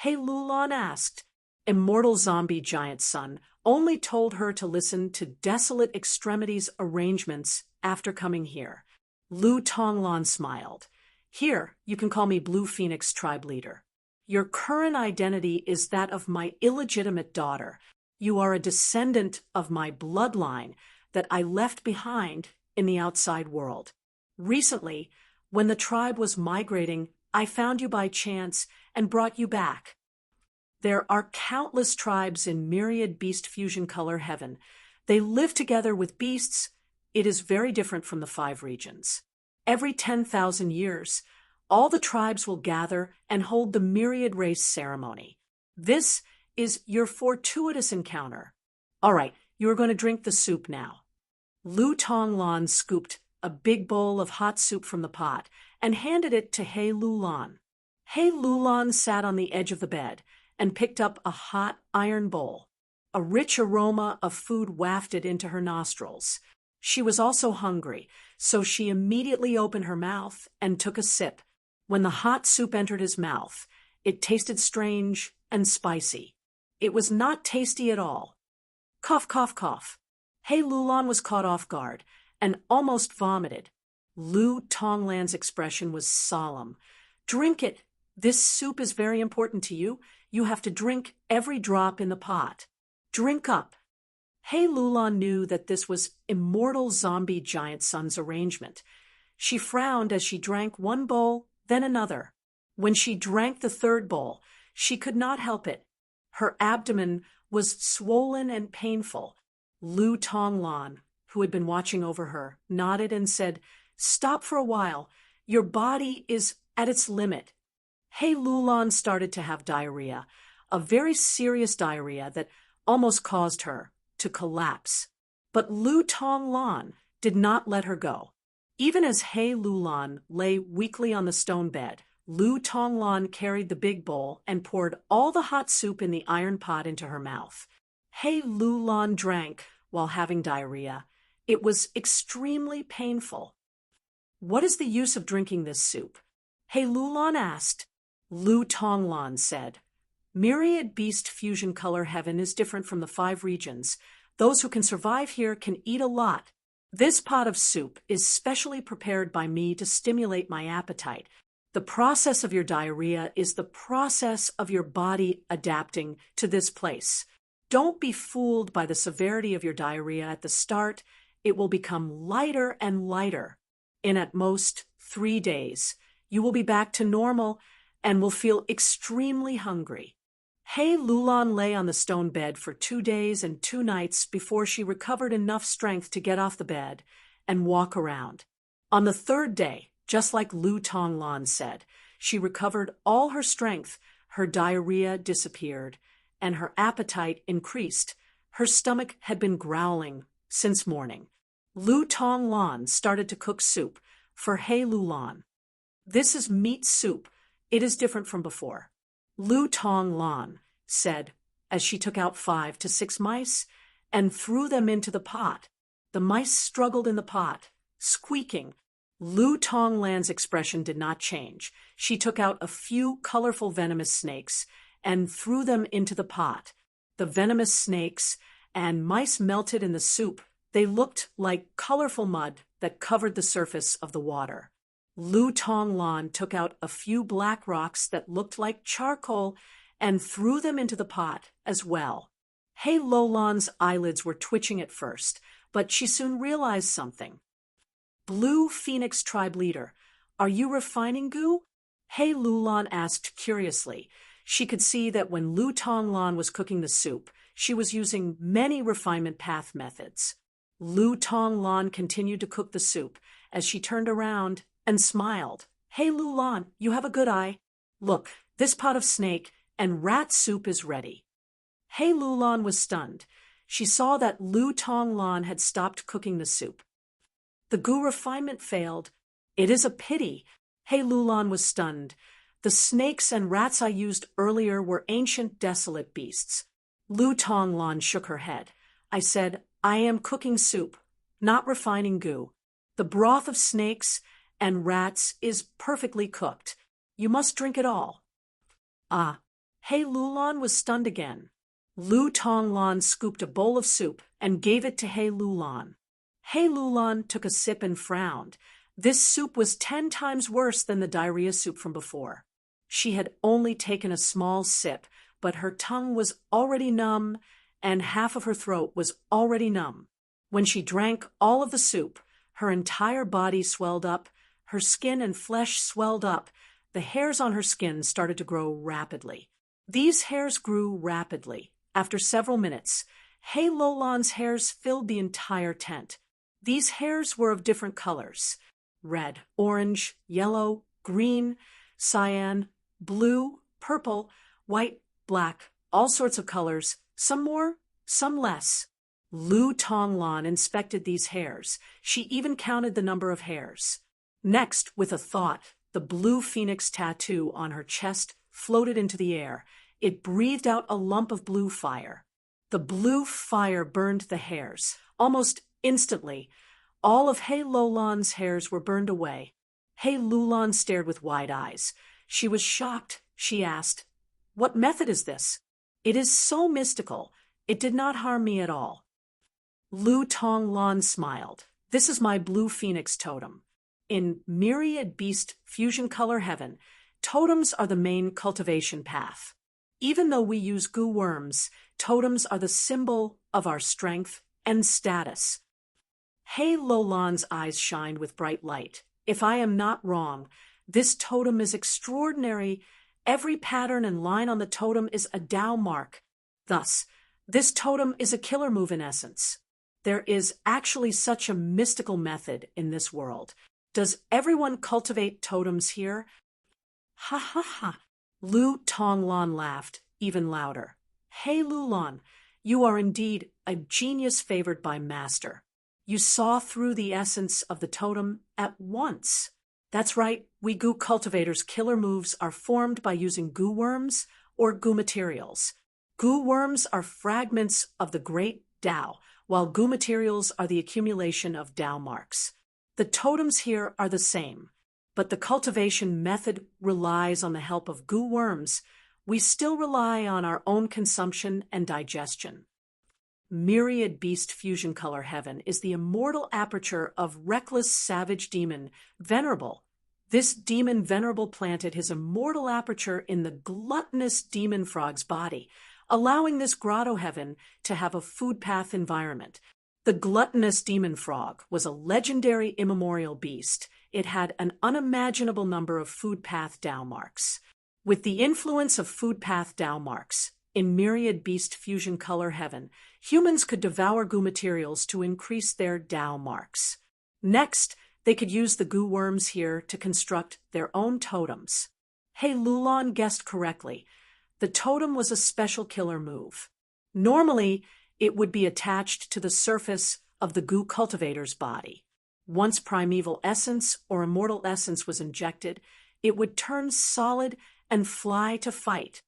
He Lulan asked. Immortal Zombie Giant Sun only told her to listen to Desolate Extremity's arrangements after coming here. Lu Tonglan smiled. Here, you can call me Blue Phoenix Tribe Leader. Your current identity is that of my illegitimate daughter. You are a descendant of my bloodline that I left behind in the outside world. Recently, when the tribe was migrating, I found you by chance and brought you back. There are countless tribes in Myriad Beast Fusion Color Heaven. They live together with beasts. It is very different from the 5 regions. Every 10,000 years, all the tribes will gather and hold the Myriad Race ceremony. This is your fortuitous encounter. All right, you are going to drink the soup now. Lu Tonglan scooped a big bowl of hot soup from the pot and handed it to He Lulan. He Lulan sat on the edge of the bed and picked up a hot iron bowl. A rich aroma of food wafted into her nostrils. She was also hungry, so she immediately opened her mouth and took a sip. When the hot soup entered his mouth, it tasted strange and spicy. It was not tasty at all. Cough, cough, cough. He Lulan was caught off guard and almost vomited. Lu Tonglan's expression was solemn. Drink it. This soup is very important to you. You have to drink every drop in the pot. Drink up. He Lulan knew that this was Immortal Zombie Giant Sun's arrangement. She frowned as she drank one bowl, then another. When she drank the third bowl, she could not help it. Her abdomen was swollen and painful. Lu Tonglan, who had been watching over her, nodded and said, "Stop for a while. Your body is at its limit." He Lulan started to have diarrhea, a very serious diarrhea that almost caused her to collapse. But Lu Tonglan did not let her go. Even as He Lulan lay weakly on the stone bed, Lu Tonglan carried the big bowl and poured all the hot soup in the iron pot into her mouth. He Lulan drank while having diarrhea. It was extremely painful. "What is the use of drinking this soup?" He Lulan asked. Lu Tonglan said, "Myriad beast fusion color heaven is different from the 5 regions. Those who can survive here can eat a lot. This pot of soup is specially prepared by me to stimulate my appetite. The process of your diarrhea is the process of your body adapting to this place. Don't be fooled by the severity of your diarrhea at the start. It will become lighter and lighter. In at most 3 days, you will be back to normal and will feel extremely hungry." He Lulan lay on the stone bed for 2 days and 2 nights before she recovered enough strength to get off the bed and walk around. On the 3rd day, just like Lu Tonglan said, she recovered all her strength, her diarrhea disappeared, and her appetite increased. Her stomach had been growling since morning. Lu Tonglan started to cook soup for He Lulan. "This is meat soup. It is different from before," Lu Tonglan said as she took out 5 to 6 mice and threw them into the pot. The mice struggled in the pot, squeaking. Lu Tonglan's expression did not change. She took out a few colorful venomous snakes and threw them into the pot. The venomous snakes and mice melted in the soup. They looked like colorful mud that covered the surface of the water. Lu Tonglan took out a few black rocks that looked like charcoal and threw them into the pot as well. He Lulan's eyelids were twitching at first, but she soon realized something. "Blue Phoenix tribe leader, are you refining goo?" He Lulan asked curiously. She could see that when Lu Tonglan was cooking the soup, she was using many refinement path methods. Lu Tonglan continued to cook the soup as she turned around and smiled. "He Lulan, you have a good eye. Look, this pot of snake and rat soup is ready." He Lulan was stunned. She saw that Lu Tonglan had stopped cooking the soup. "The goo refinement failed. It is a pity." He Lulan was stunned. "The snakes and rats I used earlier were ancient desolate beasts." Lu Tonglan shook her head. "I said, I am cooking soup, not refining goo. The broth of snakes and rats is perfectly cooked. You must drink it all." "Ah." He Lulan was stunned again. Lu Tonglan scooped a bowl of soup and gave it to He Lulan. He Lulan took a sip and frowned. This soup was 10 times worse than the diarrhea soup from before. She had only taken a small sip, but her tongue was already numb and half of her throat was already numb. When she drank all of the soup, her entire body swelled up, her skin and flesh swelled up. The hairs on her skin started to grow rapidly. These hairs grew rapidly. After several minutes, He Lulan's hairs filled the entire tent. These hairs were of different colors: red, orange, yellow, green, cyan, blue, purple, white, black, all sorts of colors, some more, some less. Lu Tonglan inspected these hairs. She even counted the number of hairs. Next, with a thought, the blue phoenix tattoo on her chest floated into the air. It breathed out a lump of blue fire. The blue fire burned the hairs. Almost instantly, all of He Lulan's hairs were burned away. He Lulan stared with wide eyes. She was shocked. She asked, "What method is this?" "It is so mystical. It did not harm me at all." Lu Tonglan smiled. "This is my blue phoenix totem. In myriad beast fusion color heaven, totems are the main cultivation path. Even though we use goo worms, totems are the symbol of our strength and status." He Lulan's eyes shined with bright light. "If I am not wrong, this totem is extraordinary Every pattern and line on the totem is a Tao mark. Thus, this totem is a killer move in essence. There is actually such a mystical method in this world. Does everyone cultivate totems here? Ha ha ha. Lu Tonglan laughed, even louder. Hey Lulan, you are indeed a genius favored by master. You saw through the essence of the totem at once. That's right, we goo cultivators' killer moves are formed by using goo worms or goo materials. Goo worms are fragments of the great Tao, while goo materials are the accumulation of Tao marks. The totems here are the same, but the cultivation method relies on the help of goo worms. We still rely on our own consumption and digestion. Myriad Beast Fusion Color Heaven is the immortal aperture of reckless savage demon Venerable. This demon Venerable planted his immortal aperture in the gluttonous demon frog's body, allowing this grotto heaven to have a food path environment. The gluttonous demon frog was a legendary immemorial beast. It had an unimaginable number of food path Tao marks. With the influence of food path Tao marks, in Myriad Beast Fusion Color Heaven, humans could devour goo materials to increase their Tao marks. Next, they could use the goo worms here to construct their own totems. Hey Lulan guessed correctly. The totem was a special killer move. Normally, it would be attached to the surface of the goo cultivator's body. Once primeval essence or immortal essence was injected, it would turn solid and fly to fight.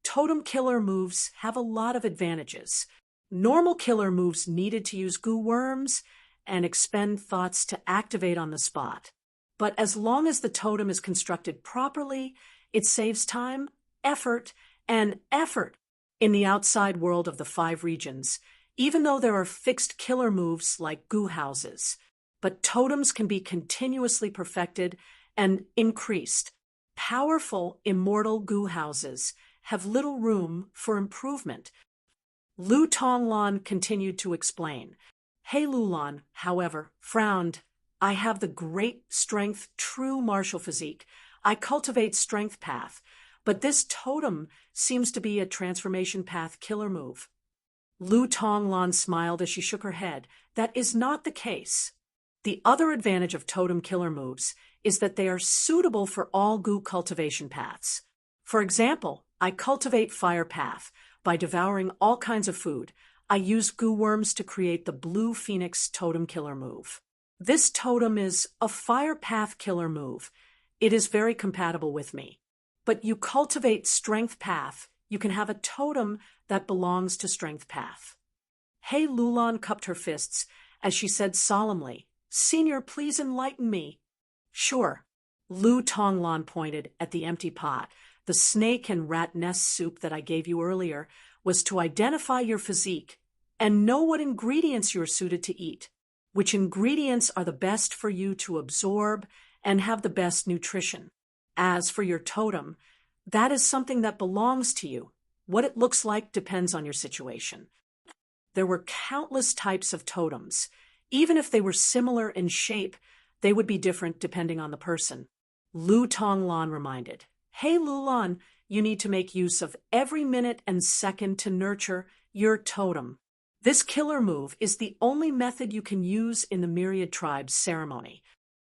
Totem killer moves have a lot of advantages. Normal killer moves needed to use goo worms and expend thoughts to activate on the spot. But as long as the totem is constructed properly, it saves time, effort, and effort. In the outside world of the 5 regions, even though there are fixed killer moves like goo houses, but totems can be continuously perfected and increased. Powerful, immortal goo houses have little room for improvement. Lu Tonglan continued to explain. Hey Lulan, however, frowned. I have the great strength, true martial physique. I cultivate strength path, but this totem seems to be a transformation path killer move. Lu Tonglan smiled as she shook her head. That is not the case. The other advantage of totem killer moves is that they are suitable for all goo cultivation paths. For example, I cultivate fire path by devouring all kinds of food. I use goo worms to create the blue phoenix totem killer move. This totem is a fire path killer move. It is very compatible with me. But you cultivate strength path, you can have a totem that belongs to strength path. Hey Lulan cupped her fists as she said solemnly, Senior, please enlighten me. Sure. Lu Tonglan pointed at the empty pot. The snake and rat nest soup that I gave you earlier was to identify your physique and know what ingredients you are suited to eat, which ingredients are the best for you to absorb and have the best nutrition. As for your totem, that is something that belongs to you. What it looks like depends on your situation. There were countless types of totems. Even if they were similar in shape, they would be different depending on the person. Lu Tonglan reminded. Hey Lulan, you need to make use of every minute and second to nurture your totem. This killer move is the only method you can use in the Myriad Tribe's ceremony.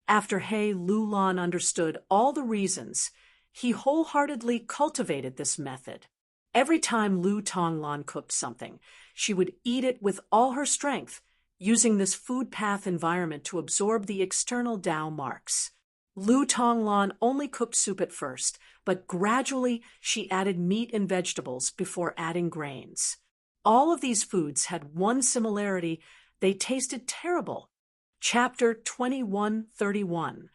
After He Lulan understood all the reasons, he wholeheartedly cultivated this method. Every time Lu Tonglan cooked something, she would eat it with all her strength, using this food path environment to absorb the external Tao marks. Lu Tonglan only cooked soup at first, but gradually she added meat and vegetables before adding grains. All of these foods had one similarity: they tasted terrible. Chapter 2131.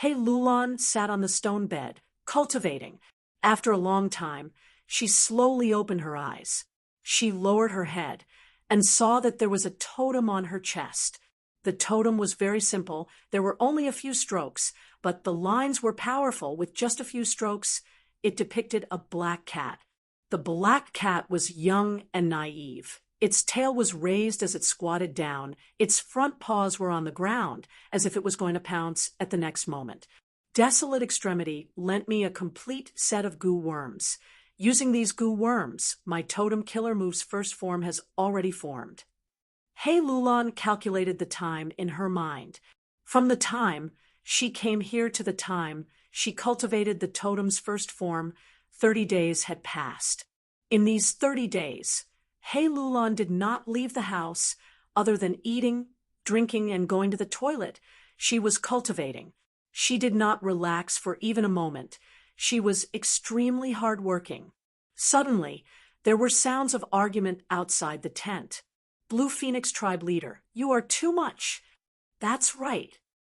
He Lulan sat on the stone bed, cultivating. After a long time, she slowly opened her eyes. She lowered her head and saw that there was a totem on her chest. The totem was very simple. There were only a few strokes, but the lines were powerful. With just a few strokes, it depicted a black cat. The black cat was young and naive. Its tail was raised as it squatted down. Its front paws were on the ground, as if it was going to pounce at the next moment. Desolate Extremity lent me a complete set of goo worms. Using these goo worms, my totem killer move's first form has already formed. Hey Lulan calculated the time in her mind. From the time she came here to the time she cultivated the totem's first form, 30 days had passed. In these 30 days, Hey Lulan did not leave the house other than eating, drinking, and going to the toilet. She was cultivating. She did not relax for even a moment. She was extremely hard-working. Suddenly, there were sounds of argument outside the tent. Blue Phoenix tribe leader, you are too much. That's right.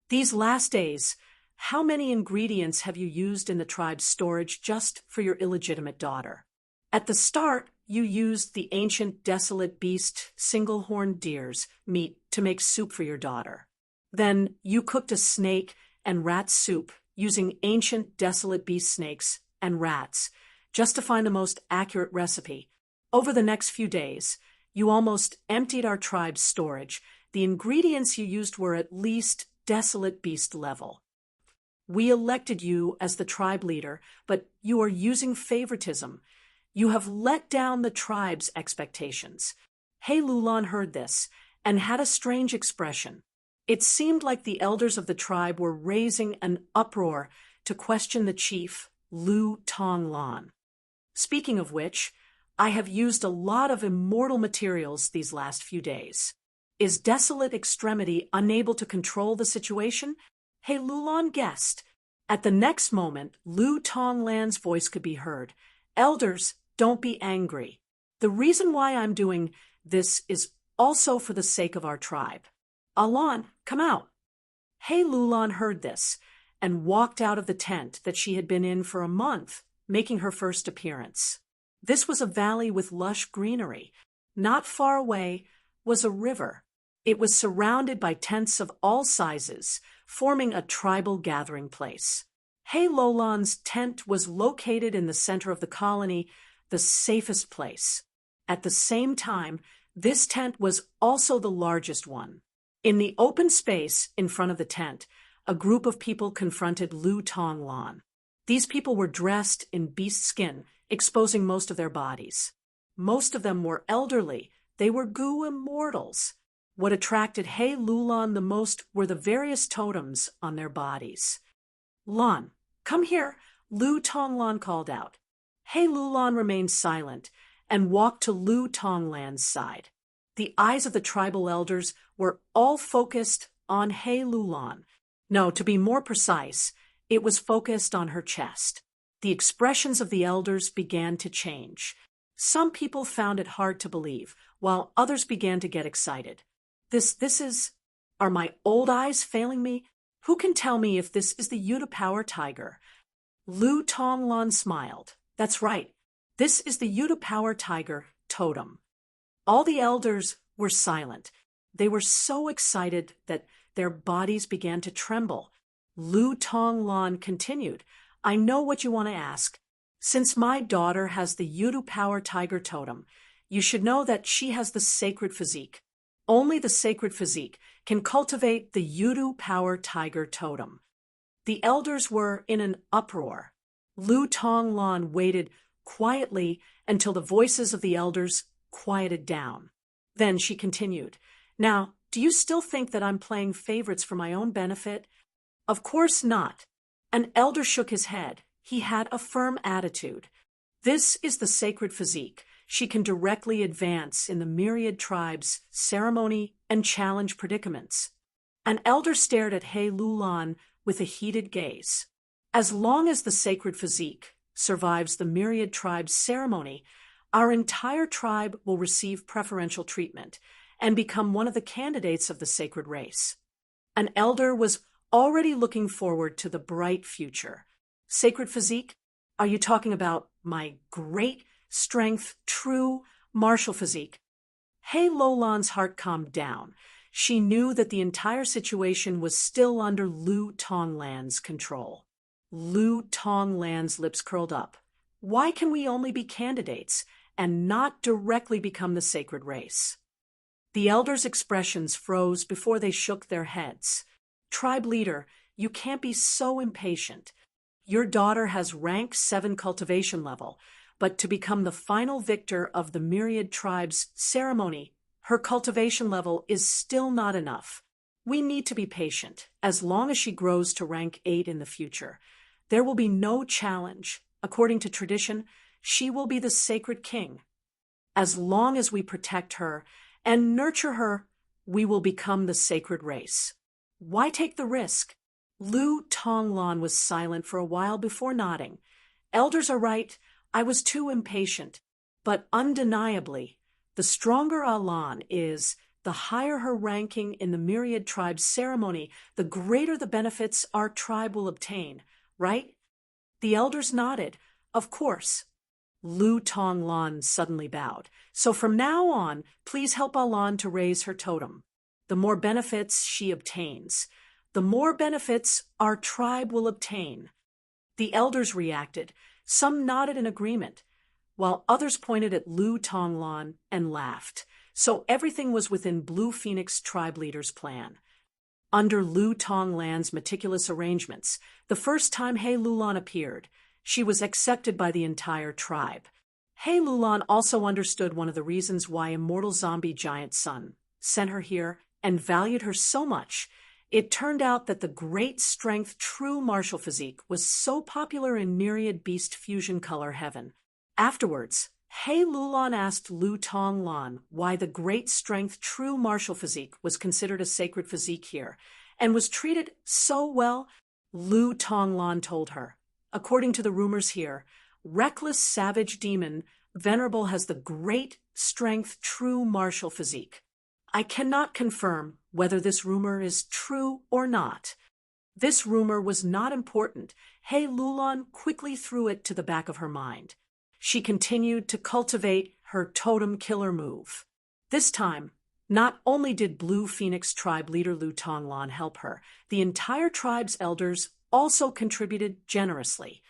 These last days, how many ingredients have you used in the tribe's storage just for your illegitimate daughter? At the start, you used the ancient desolate beast single-horned deer's meat to make soup for your daughter. Then you cooked a snake and rat soup using ancient desolate beast snakes and rats just to find the most accurate recipe. Over the next few days, you almost emptied our tribe's storage. The ingredients you used were at least desolate beast level. We elected you as the tribe leader, but you are using favoritism. You have let down the tribe's expectations. Hey Lulan heard this and had a strange expression. It seemed like the elders of the tribe were raising an uproar to question the chief, Lu Tonglan. Speaking of which, I have used a lot of immortal materials these last few days. Is Desolate Extremity unable to control the situation? Hey Lulan guessed. At the next moment, Lu Tonglan's voice could be heard. Elders, don't be angry. The reason why I'm doing this is also for the sake of our tribe. Alan, come out. Hey Lulan heard this and walked out of the tent that she had been in for a month, making her first appearance. This was a valley with lush greenery. Not far away was a river. It was surrounded by tents of all sizes, forming a tribal gathering place. Hey Lulan's tent was located in the center of the colony, the safest place. At the same time, this tent was also the largest one. In the open space in front of the tent, a group of people confronted Lu Tonglan. These people were dressed in beast skin, exposing most of their bodies. Most of them were elderly. They were goo immortals. What attracted Hey Lulan the most were the various totems on their bodies. Lan, come here, Lu Tonglan called out. Hey Lulan remained silent and walked to Lu Tonglan's side. The eyes of the tribal elders were all focused on Hey Lulan. No, to be more precise, it was focused on her chest. The expressions of the elders began to change. Some people found it hard to believe, while others began to get excited. Are my old eyes failing me? Who can tell me if this is the Yuta Power Tiger? Lu Tonglan smiled. That's right. This is the Yuta Power Tiger totem. All the elders were silent. They were so excited that their bodies began to tremble. Lu Tonglan continued, I know what you want to ask. Since my daughter has the Yuta Power Tiger totem, you should know that she has the sacred physique. Only the sacred physique can cultivate the Yuta Power Tiger totem. The elders were in an uproar. Lu Tonglan waited quietly until the voices of the elders quieted down. Then she continued, Now, do you still think that I'm playing favorites for my own benefit? Of course not. An elder shook his head. He had a firm attitude. This is the sacred physique. She can directly advance in the myriad tribes, ceremony, and challenge predicaments. An elder stared at Hey Lulan with a heated gaze. As long as the sacred physique survives the myriad tribes ceremony, our entire tribe will receive preferential treatment and become one of the candidates of the sacred race. An elder was already looking forward to the bright future. Sacred physique? Are you talking about my great strength, true martial physique? Hey Lulan's heart calmed down. She knew that the entire situation was still under Lu Tonglan's control. Lu Tonglan's lips curled up. Why can we only be candidates and not directly become the sacred race? The elders' expressions froze before they shook their heads. Tribe leader, you can't be so impatient. Your daughter has rank 7 cultivation level, but to become the final victor of the Myriad Tribe's ceremony, her cultivation level is still not enough. We need to be patient, as long as she grows to rank 8 in the future. There will be no challenge. According to tradition, she will be the sacred king. As long as we protect her and nurture her, we will become the sacred race. Why take the risk? Lu Tonglan was silent for a while before nodding. Elders are right, I was too impatient. But undeniably, the stronger Alan is, the higher her ranking in the Myriad Tribe's ceremony, the greater the benefits our tribe will obtain, right? The elders nodded. Of course. Lu Tonglan suddenly bowed. So from now on, please help Alan to raise her totem. The more benefits she obtains, the more benefits our tribe will obtain. The elders reacted. Some nodded in agreement, while others pointed at Lu Tonglan and laughed. So everything was within Blue Phoenix tribe leader's plan. Under Lu Tonglan's meticulous arrangements, the first time He Lulan appeared, she was accepted by the entire tribe. He Lulan also understood one of the reasons why immortal zombie giant Sun sent her here and valued her so much. It turned out that the great strength true martial physique was so popular in Myriad Beast Fusion Color Heaven. Afterwards, He Lulan asked Lu Tonglan why the great strength true martial physique was considered a sacred physique here, and was treated so well. Lu Tonglan told her, according to the rumors here, reckless savage demon Venerable has the great strength true martial physique. I cannot confirm whether this rumor is true or not. This rumor was not important. He Lulan quickly threw it to the back of her mind. She continued to cultivate her totem killer move. This time, not only did Blue Phoenix tribe leader Lu Tonglan help her, the entire tribe's elders also contributed generously.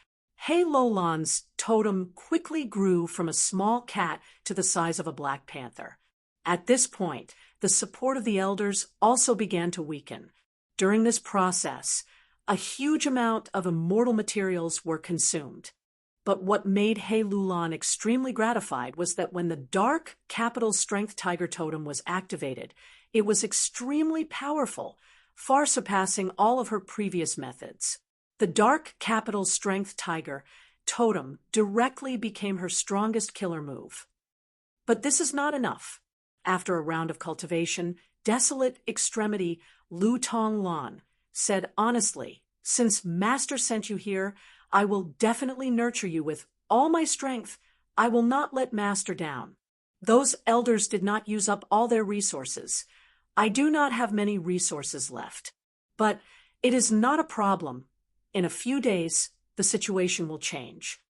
He Lulan's totem quickly grew from a small cat to the size of a black panther. At this point, the support of the elders also began to weaken. During this process, a huge amount of immortal materials were consumed. But what made He Lulan extremely gratified was that when the Dark Capital Strength Tiger Totem was activated, it was extremely powerful, far surpassing all of her previous methods. The Dark Capital Strength Tiger Totem directly became her strongest killer move. But this is not enough. After a round of cultivation, Desolate Extremity Lu Tonglan said honestly, "Since Master sent you here, I will definitely nurture you with all my strength. I will not let Master down." Those elders did not use up all their resources. I do not have many resources left. But it is not a problem. In a few days, the situation will change.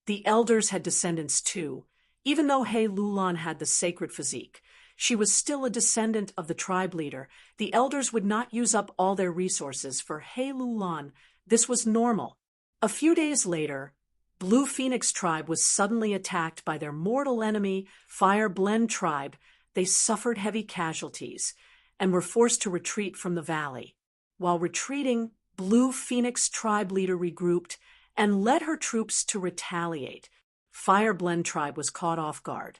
The elders had descendants too. Even though He Lulan had the sacred physique, she was still a descendant of the tribe leader. The elders would not use up all their resources for He Lulan. This was normal. A few days later, Blue Phoenix tribe was suddenly attacked by their mortal enemy, Fire Blend tribe. They suffered heavy casualties and were forced to retreat from the valley. While retreating, Blue Phoenix tribe leader regrouped and led her troops to retaliate. Fire Blend tribe was caught off guard.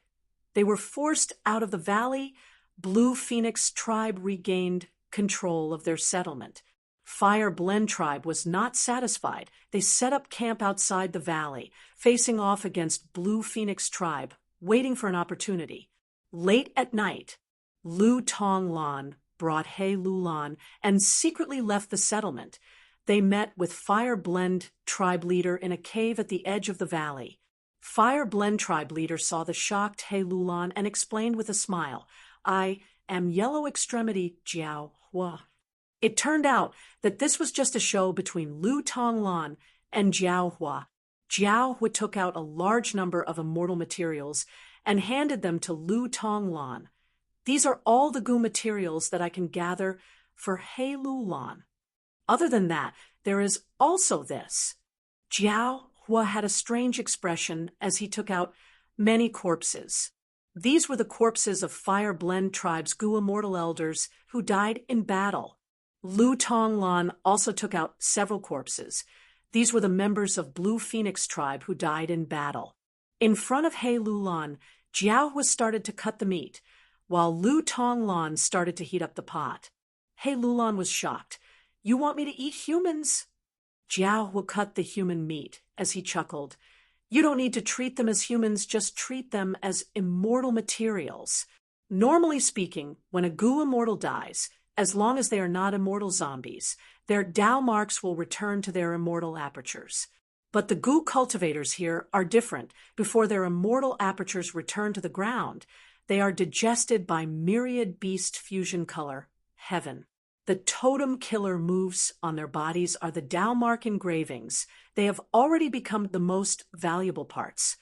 They were forced out of the valley. Blue Phoenix tribe regained control of their settlement. Fire Blend tribe was not satisfied. They set up camp outside the valley, facing off against Blue Phoenix tribe, waiting for an opportunity. Late at night, Lu Tonglan brought He Lulan and secretly left the settlement. They met with Fire Blend tribe leader in a cave at the edge of the valley. Fire Blend tribe leader saw the shocked He Lulan and explained with a smile, "I am Yellow Extremity Jiao Hua." It turned out that this was just a show between Lu Tonglan and Jiao Hua. Jiao Hua took out a large number of immortal materials and handed them to Lu Tonglan. "These are all the goo materials that I can gather for He Lulan. Other than that, there is also this." Jiao Hua had a strange expression as he took out many corpses. These were the corpses of Fire Blend tribe's goo immortal elders who died in battle. Lu Tonglan also took out several corpses. These were the members of Blue Phoenix tribe who died in battle. In front of He Lulan, Jiao was started to cut the meat, while Lu Tonglan started to heat up the pot. He Lulan was shocked. "You want me to eat humans?" Jiao will cut the human meat, as he chuckled. "You don't need to treat them as humans, just treat them as immortal materials. Normally speaking, when a Gu immortal dies, as long as they are not immortal zombies, their Dao marks will return to their immortal apertures. But the Gu cultivators here are different. Before their immortal apertures return to the ground, they are digested by myriad beast fusion color, heaven. The totem killer moves on their bodies are the Dao mark engravings. They have already become the most valuable parts."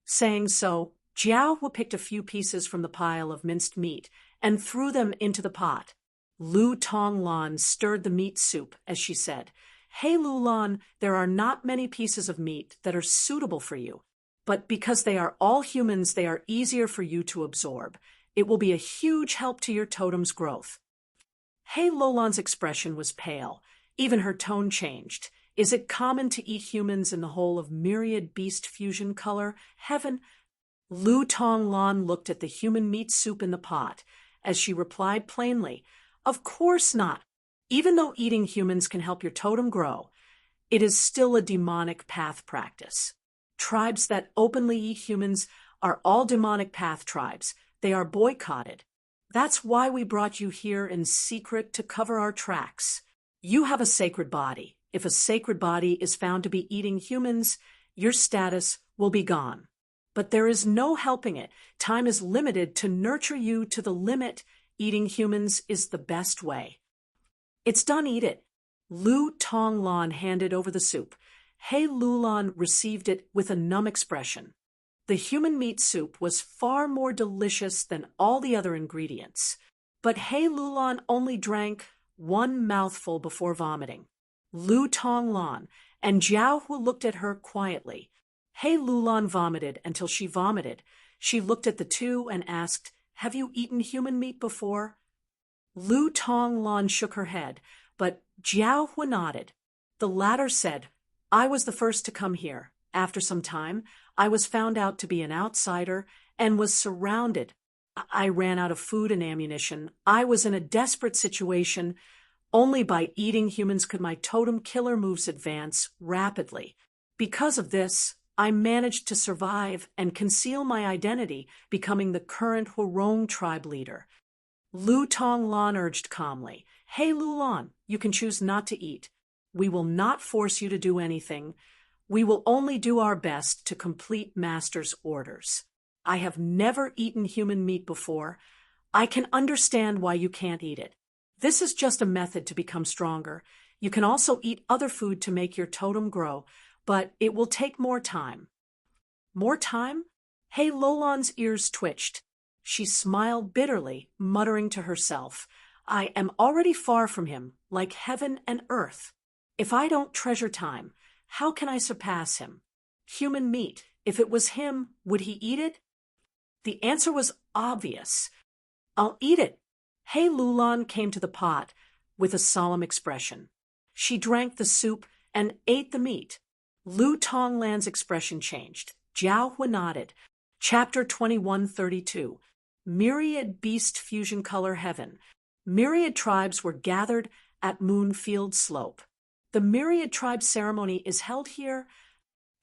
Saying so, Jiao picked a few pieces from the pile of minced meat and threw them into the pot. Lu Tonglan stirred the meat soup as she said, "Hey Lulan, there are not many pieces of meat that are suitable for you, but because they are all humans, they are easier for you to absorb. It will be a huge help to your totem's growth." He Lulan's expression was pale. Even her tone changed. "Is it common to eat humans in the whole of myriad beast fusion color, heaven?" Lu Tonglan looked at the human meat soup in the pot as she replied plainly, "Of course not. Even though eating humans can help your totem grow, it is still a demonic path practice. Tribes that openly eat humans are all demonic path tribes. They are boycotted. That's why we brought you here in secret to cover our tracks. You have a sacred body. If a sacred body is found to be eating humans, your status will be gone. But there is no helping it. Time is limited to nurture you to the limit. Eating humans is the best way." "It's done, eat it." Lu Tonglan handed over the soup. He Lulan received it with a numb expression. The human meat soup was far more delicious than all the other ingredients, but He Lulan only drank one mouthful before vomiting. Lu Tonglan and Jiao looked at her quietly. He Lulan vomited until she vomited. She looked at the two and asked, "Have you eaten human meat before?" Lu Tonglan shook her head, but Jiao nodded. The latter said, "I was the first to come here. After some time, I was found out to be an outsider and was surrounded. I ran out of food and ammunition. I was in a desperate situation. Only by eating humans could my totem killer moves advance rapidly. Because of this, I managed to survive and conceal my identity, becoming the current Hurong tribe leader." Lu Tonglan urged calmly, "Hey Lulan, you can choose not to eat. We will not force you to do anything. We will only do our best to complete Master's orders. I have never eaten human meat before. I can understand why you can't eat it. This is just a method to become stronger. You can also eat other food to make your totem grow, but it will take more time." "More time?" He Lulan's ears twitched. She smiled bitterly, muttering to herself, "I am already far from him, like heaven and earth. If I don't treasure time, how can I surpass him? Human meat, if it was him, would he eat it?" The answer was obvious. "I'll eat it." He Lulan came to the pot with a solemn expression. She drank the soup and ate the meat. Lu Tonglan's expression changed. Jiao nodded. Chapter 2132. Myriad Beast Fusion Color Heaven. Myriad tribes were gathered at Moonfield Slope. The Myriad Tribe ceremony is held here.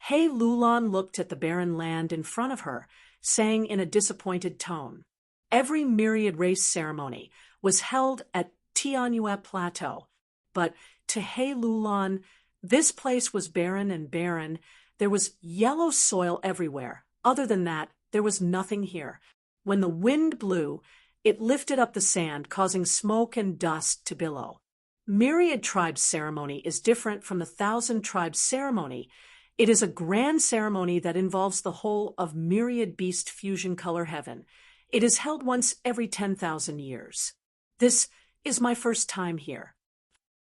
He Lulan looked at the barren land in front of her, saying in a disappointed tone, "Every Myriad race ceremony was held at Tianyue Plateau, but to He Lulan, this place was barren and barren. There was yellow soil everywhere. Other than that, there was nothing here. When the wind blew, it lifted up the sand, causing smoke and dust to billow. Myriad Tribes ceremony is different from the Thousand Tribes ceremony. It is a grand ceremony that involves the whole of Myriad Beast Fusion Color Heaven. It is held once every 10,000 years. This is my first time here."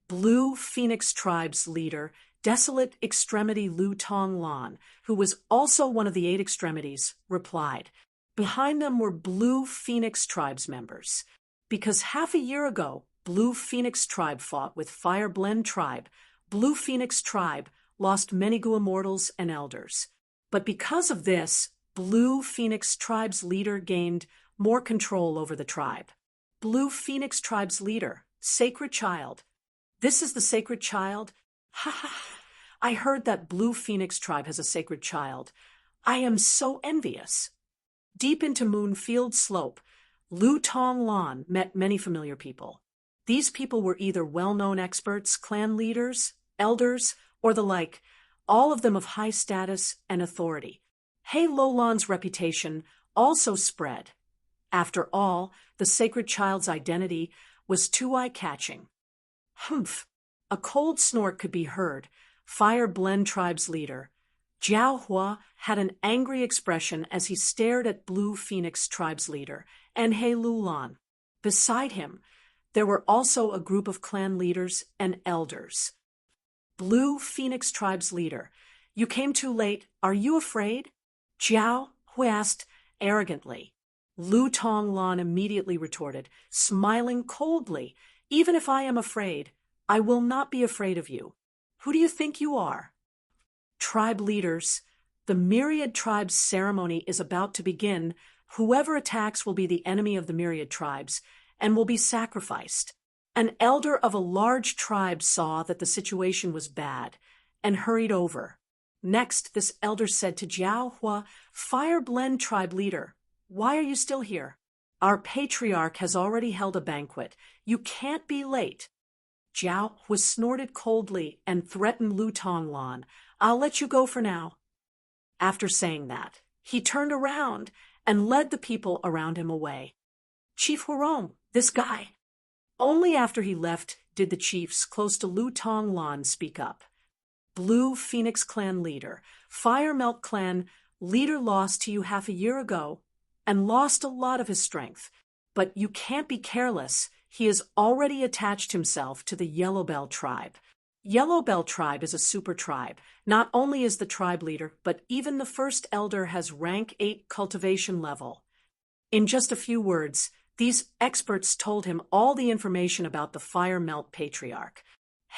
Blue Phoenix Tribe's leader, Desolate Extremity Lu Tonglan, who was also one of the 8 extremities, replied. Behind them were Blue Phoenix Tribe's members. "Because half a year ago, Blue Phoenix Tribe fought with Fire Blend Tribe. Blue Phoenix Tribe lost many Gu immortals and elders. But because of this, Blue Phoenix Tribe's leader gained more control over the tribe. Blue Phoenix Tribe's leader, Sacred Child. This is the Sacred Child? Ha ha! I heard that Blue Phoenix Tribe has a Sacred Child. I am so envious. Deep into Moonfield Slope, Lu Tong Lan met many familiar people. These people were either well-known experts, clan leaders, elders, or the like, all of them of high status and authority. He Lolan's reputation also spread. After all, the Sacred Child's identity was too eye-catching. Humph! A cold snort could be heard. Fire Blend Tribe's leader, Jiao Hua, had an angry expression as he stared at Blue Phoenix Tribe's leader, and He Lulan. Beside him, there were also a group of clan leaders and elders. Blue Phoenix Tribe's leader, you came too late. Are you afraid? Jiao Hua asked arrogantly. Lu Tonglan immediately retorted, smiling coldly, even if I am afraid, I will not be afraid of you. Who do you think you are? Tribe leaders, the Myriad Tribes ceremony is about to begin. Whoever attacks will be the enemy of the Myriad Tribes and will be sacrificed. An elder of a large tribe saw that the situation was bad and hurried over. Next, this elder said to Jiao Hua, Fire Blend Tribe leader, why are you still here? Our patriarch has already held a banquet. You can't be late. Jiao Hua snorted coldly and threatened Lu Tonglan, I'll let you go for now. After saying that, he turned around and led the people around him away. Chief Huarong, this guy. Only after he left did the chiefs close to Lu Tonglan speak up. Blue Phoenix Clan leader, Fire Melt Clan leader lost to you half a year ago and lost a lot of his strength. But you can't be careless. He has already attached himself to the Yellowbell tribe. Yellowbell tribe is a super tribe. Not only is the tribe leader, but even the first elder has rank 8 cultivation level. In just a few words, these experts told him all the information about the Fire Melt Patriarch.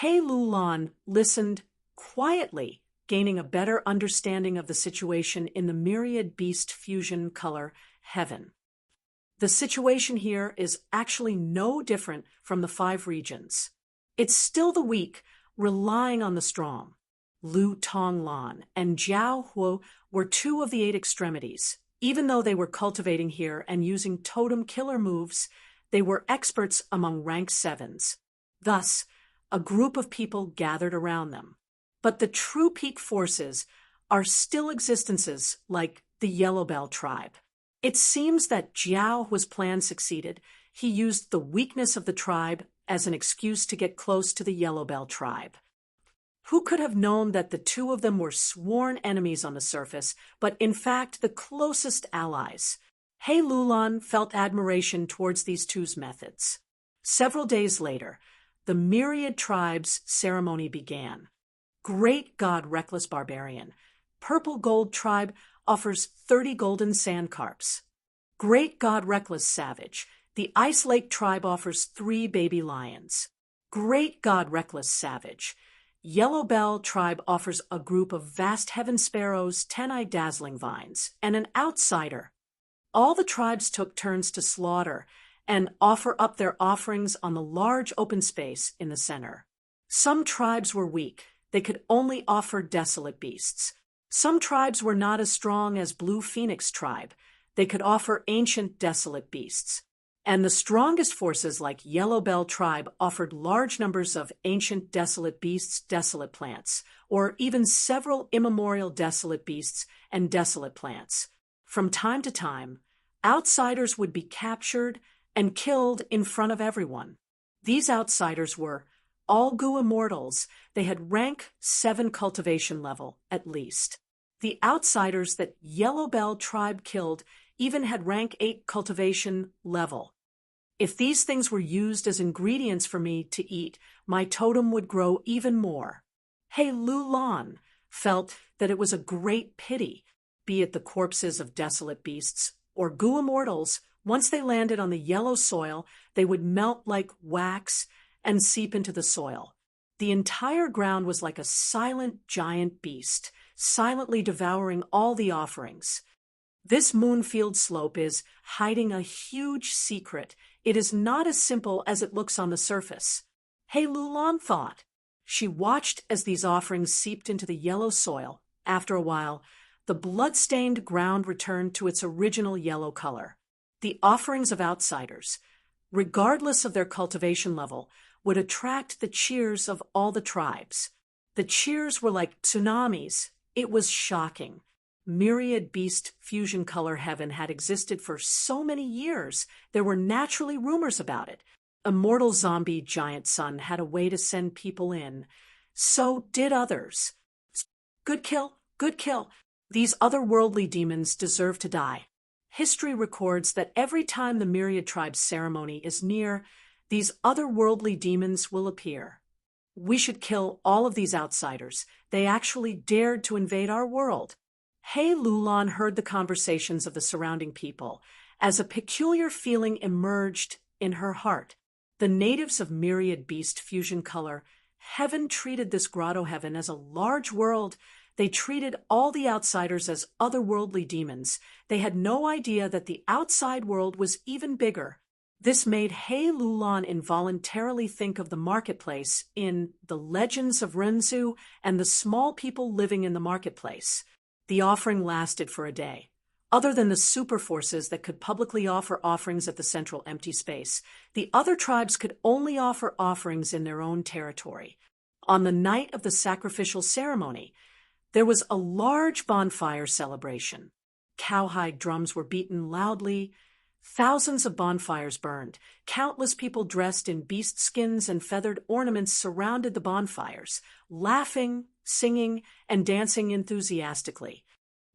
He Lulan listened quietly, gaining a better understanding of the situation in the Myriad Beast Fusion color heaven. The situation here is actually no different from the 5 regions. It's still the weak, relying on the strong. Lu Tonglan and Jiao Hua were 2 of the 8 extremities. Even though they were cultivating here and using totem killer moves, they were experts among rank 7s. Thus, a group of people gathered around them. But the true peak forces are still existences like the Yellowbell tribe. It seems that Jiao Hua's plan succeeded. He used the weakness of the tribe as an excuse to get close to the Yellowbell tribe. Who could have known that the 2 of them were sworn enemies on the surface, but in fact the closest allies? He Lulan felt admiration towards these 2's methods. Several days later, the Myriad Tribes ceremony began. Great God Reckless Barbarian, Purple Gold Tribe offers 30 golden sandcarps. Great God Reckless Savage, the Ice Lake Tribe offers 3 baby lions. Great God Reckless Savage, Yellowbell Tribe offers a group of vast heaven sparrows, 10-eyed dazzling vines, and an outsider. All the tribes took turns to slaughter and offer up their offerings on the large open space in the center. Some tribes were weak. They could only offer desolate beasts. Some tribes were not as strong as Blue Phoenix Tribe. They could offer ancient desolate beasts. And the strongest forces like Yellowbell Tribe offered large numbers of ancient desolate beasts, desolate plants, or even several immemorial desolate beasts and desolate plants. From time to time, outsiders would be captured and killed in front of everyone. These outsiders were all Gu immortals. They had rank 7 cultivation level, at least. The outsiders that Yellowbell Tribe killed even had rank 8 cultivation level. If these things were used as ingredients for me to eat, my totem would grow even more. He Lulan felt that it was a great pity, be it the corpses of desolate beasts or Gu immortals Once they landed on the yellow soil, they would melt like wax and seep into the soil. The entire ground was like a silent giant beast, silently devouring all the offerings. This moonfield slope is hiding a huge secret. It is not as simple as it looks on the surface. Hey, Lulan thought. She watched as these offerings seeped into the yellow soil. After a while, the blood-stained ground returned to its original yellow color. The offerings of outsiders, regardless of their cultivation level, would attract the cheers of all the tribes. The cheers were like tsunamis. It was shocking. Myriad beast fusion color heaven had existed for so many years. There were naturally rumors about it. Immortal zombie giant sun had a way to send people in. So did others. Good kill, good kill. These otherworldly demons deserve to die. History records that every time the Myriad Tribe's ceremony is near, these otherworldly demons will appear. We should kill all of these outsiders. They actually dared to invade our world. Hey Lulan heard the conversations of the surrounding people as a peculiar feeling emerged in her heart. The natives of Myriad Beast Fusion Color Heaven treated this grotto heaven as a large world. They treated all the outsiders as otherworldly demons. They had no idea that the outside world was even bigger. This made Hey Lulan involuntarily think of the marketplace in The Legends of Renzu and the small people living in the marketplace. The offering lasted for a day. Other than the super forces that could publicly offer offerings at the central empty space, the other tribes could only offer offerings in their own territory. On the night of the sacrificial ceremony, there was a large bonfire celebration. Cowhide drums were beaten loudly. Thousands of bonfires burned. Countless people dressed in beast skins and feathered ornaments surrounded the bonfires, laughing, singing, and dancing enthusiastically.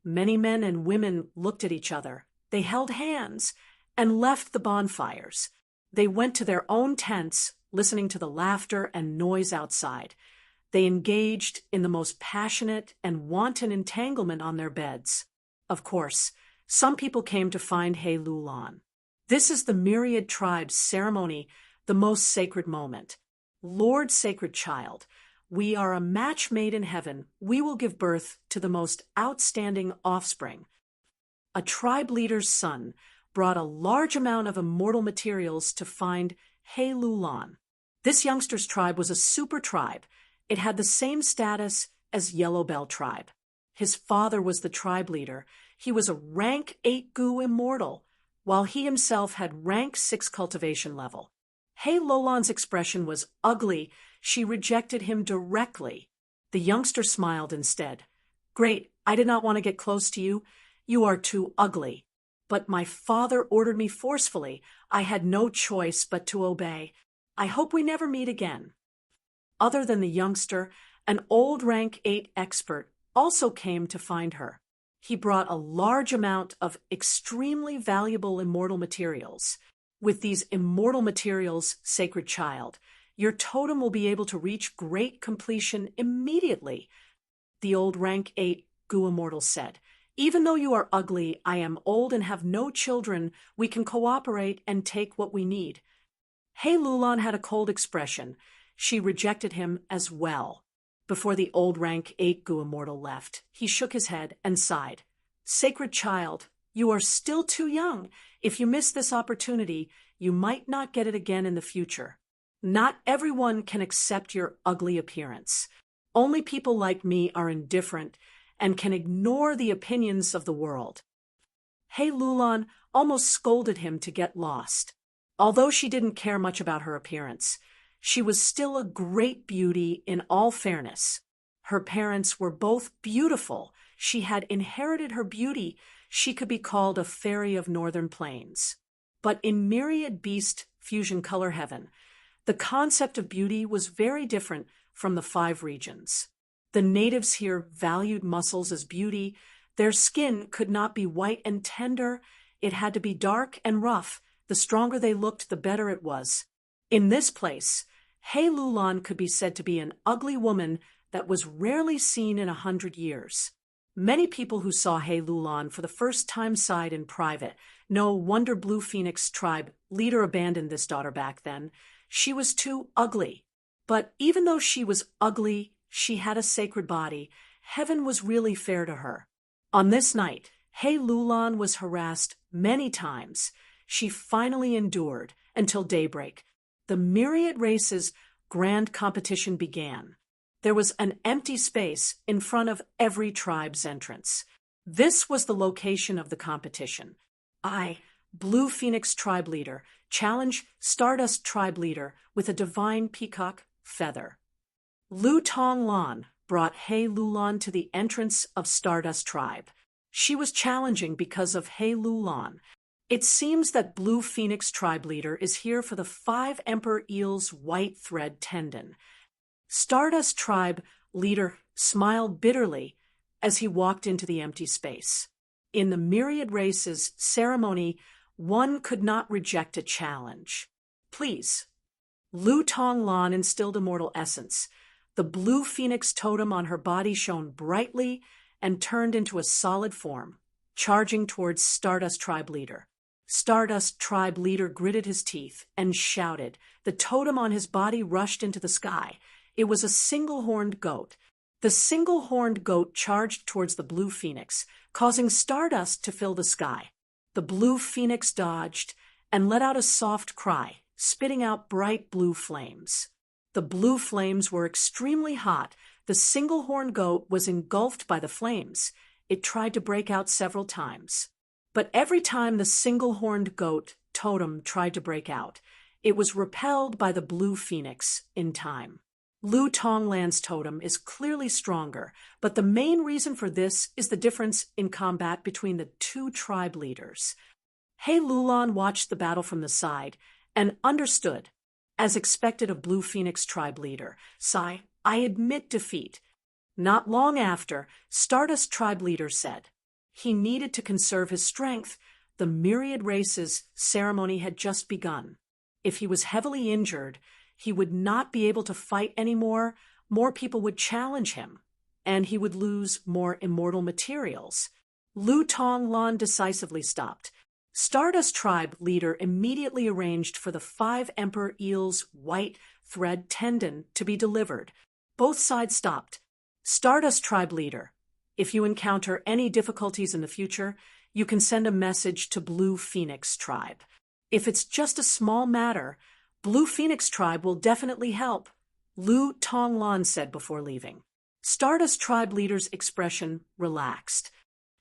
Many men and women looked at each other. They held hands and left the bonfires. They went to their own tents, listening to the laughter and noise outside. They engaged in the most passionate and wanton entanglement on their beds. Of course, some people came to find Hey Lulan. This is the Myriad Tribe's ceremony, the most sacred moment. Lord Sacred Child, we are a match made in heaven. We will give birth to the most outstanding offspring. A tribe leader's son brought a large amount of immortal materials to find Hey Lulan. This youngster's tribe was a super tribe. It had the same status as Yellow Bell tribe. His father was the tribe leader. He was a rank 8 goo immortal, while he himself had rank 6 cultivation level. Hey Lulan's expression was ugly. She rejected him directly. The youngster smiled instead. Great, I did not want to get close to you. You are too ugly. But my father ordered me forcefully. I had no choice but to obey. I hope we never meet again. Other than the youngster, an old rank 8 expert also came to find her. He brought a large amount of extremely valuable immortal materials. With these immortal materials, Sacred Child, your totem will be able to reach great completion immediately, the old rank 8 goo immortal said. Even though you are ugly, I am old and have no children. We can cooperate and take what we need. Hey Lulan had a cold expression. She rejected him as well. Before the old rank 8 goo immortal left, he shook his head and sighed. Sacred Child, you are still too young. If you miss this opportunity, you might not get it again in the future. Not everyone can accept your ugly appearance. Only people like me are indifferent and can ignore the opinions of the world. Hey Lulan almost scolded him to get lost. Although she didn't care much about her appearance, she was still a great beauty in all fairness. Her parents were both beautiful. She had inherited her beauty. She could be called a fairy of northern plains. But in Myriad Beast Fusion Color Heaven, the concept of beauty was very different from the 5 regions. The natives here valued muscles as beauty. Their skin could not be white and tender. It had to be dark and rough. The stronger they looked, the better it was. In this place, Hey Lulan could be said to be an ugly woman that was rarely seen in 100 years. Many people who saw He Lulan for the first time sighed in private. No wonder Blue Phoenix tribe leader abandoned this daughter back then. She was too ugly. But even though she was ugly, she had a sacred body. Heaven was really fair to her. On this night, He Lulan was harassed many times. She finally endured until daybreak. The myriad races' grand competition began. There was an empty space in front of every tribe's entrance. This was the location of the competition. I, Blue Phoenix tribe leader, challenge Stardust tribe leader with a divine peacock feather. Lu Tonglan brought He Lulan to the entrance of Stardust tribe. She was challenging because of He Lulan. It seems that Blue Phoenix tribe leader is here for the 5 Emperor Eel's white thread tendon. Stardust tribe leader smiled bitterly as he walked into the empty space. In the myriad races ceremony, one could not reject a challenge. Please. Lu Tonglan instilled immortal essence. The Blue Phoenix totem on her body shone brightly and turned into a solid form, charging towards Stardust tribe leader. Stardust tribe leader gritted his teeth and shouted. The totem on his body rushed into the sky. It was a single-horned goat. The single-horned goat charged towards the Blue Phoenix, causing stardust to fill the sky. The Blue Phoenix dodged and let out a soft cry, spitting out bright blue flames. The blue flames were extremely hot. The single-horned goat was engulfed by the flames. It tried to break out several times. But every time the single-horned goat totem tried to break out, it was repelled by the Blue Phoenix in time. Lu Tonglan's totem is clearly stronger, but the main reason for this is the difference in combat between the 2 tribe leaders. He Lulan watched the battle from the side and understood, as expected of Blue Phoenix tribe leader, sigh, I admit defeat. Not long after, Stardust tribe leader said, he needed to conserve his strength. The myriad races ceremony had just begun. If he was heavily injured, he would not be able to fight anymore. More people would challenge him, and he would lose more immortal materials. Lu Tonglan decisively stopped. Stardust tribe leader immediately arranged for the 5 Emperor Eel's white thread tendon to be delivered. Both sides stopped. Stardust tribe leader, if you encounter any difficulties in the future, you can send a message to Blue Phoenix tribe. If it's just a small matter, Blue Phoenix tribe will definitely help, Lu Tonglan said before leaving. Stardust tribe leader's expression relaxed.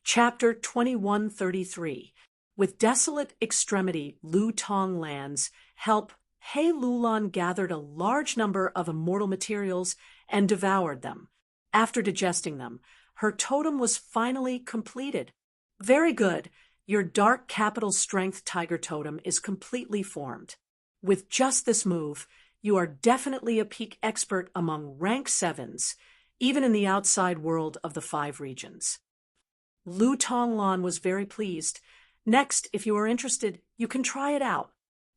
Chapter 2133. With desolate extremity Lu Tonglan's help, He Lulan gathered a large number of immortal materials and devoured them. After digesting them, her totem was finally completed. Very good. Your dark capital strength tiger totem is completely formed. With just this move, you are definitely a peak expert among rank 7s, even in the outside world of the 5 regions. Lu Tonglan was very pleased. Next, if you are interested, you can try it out.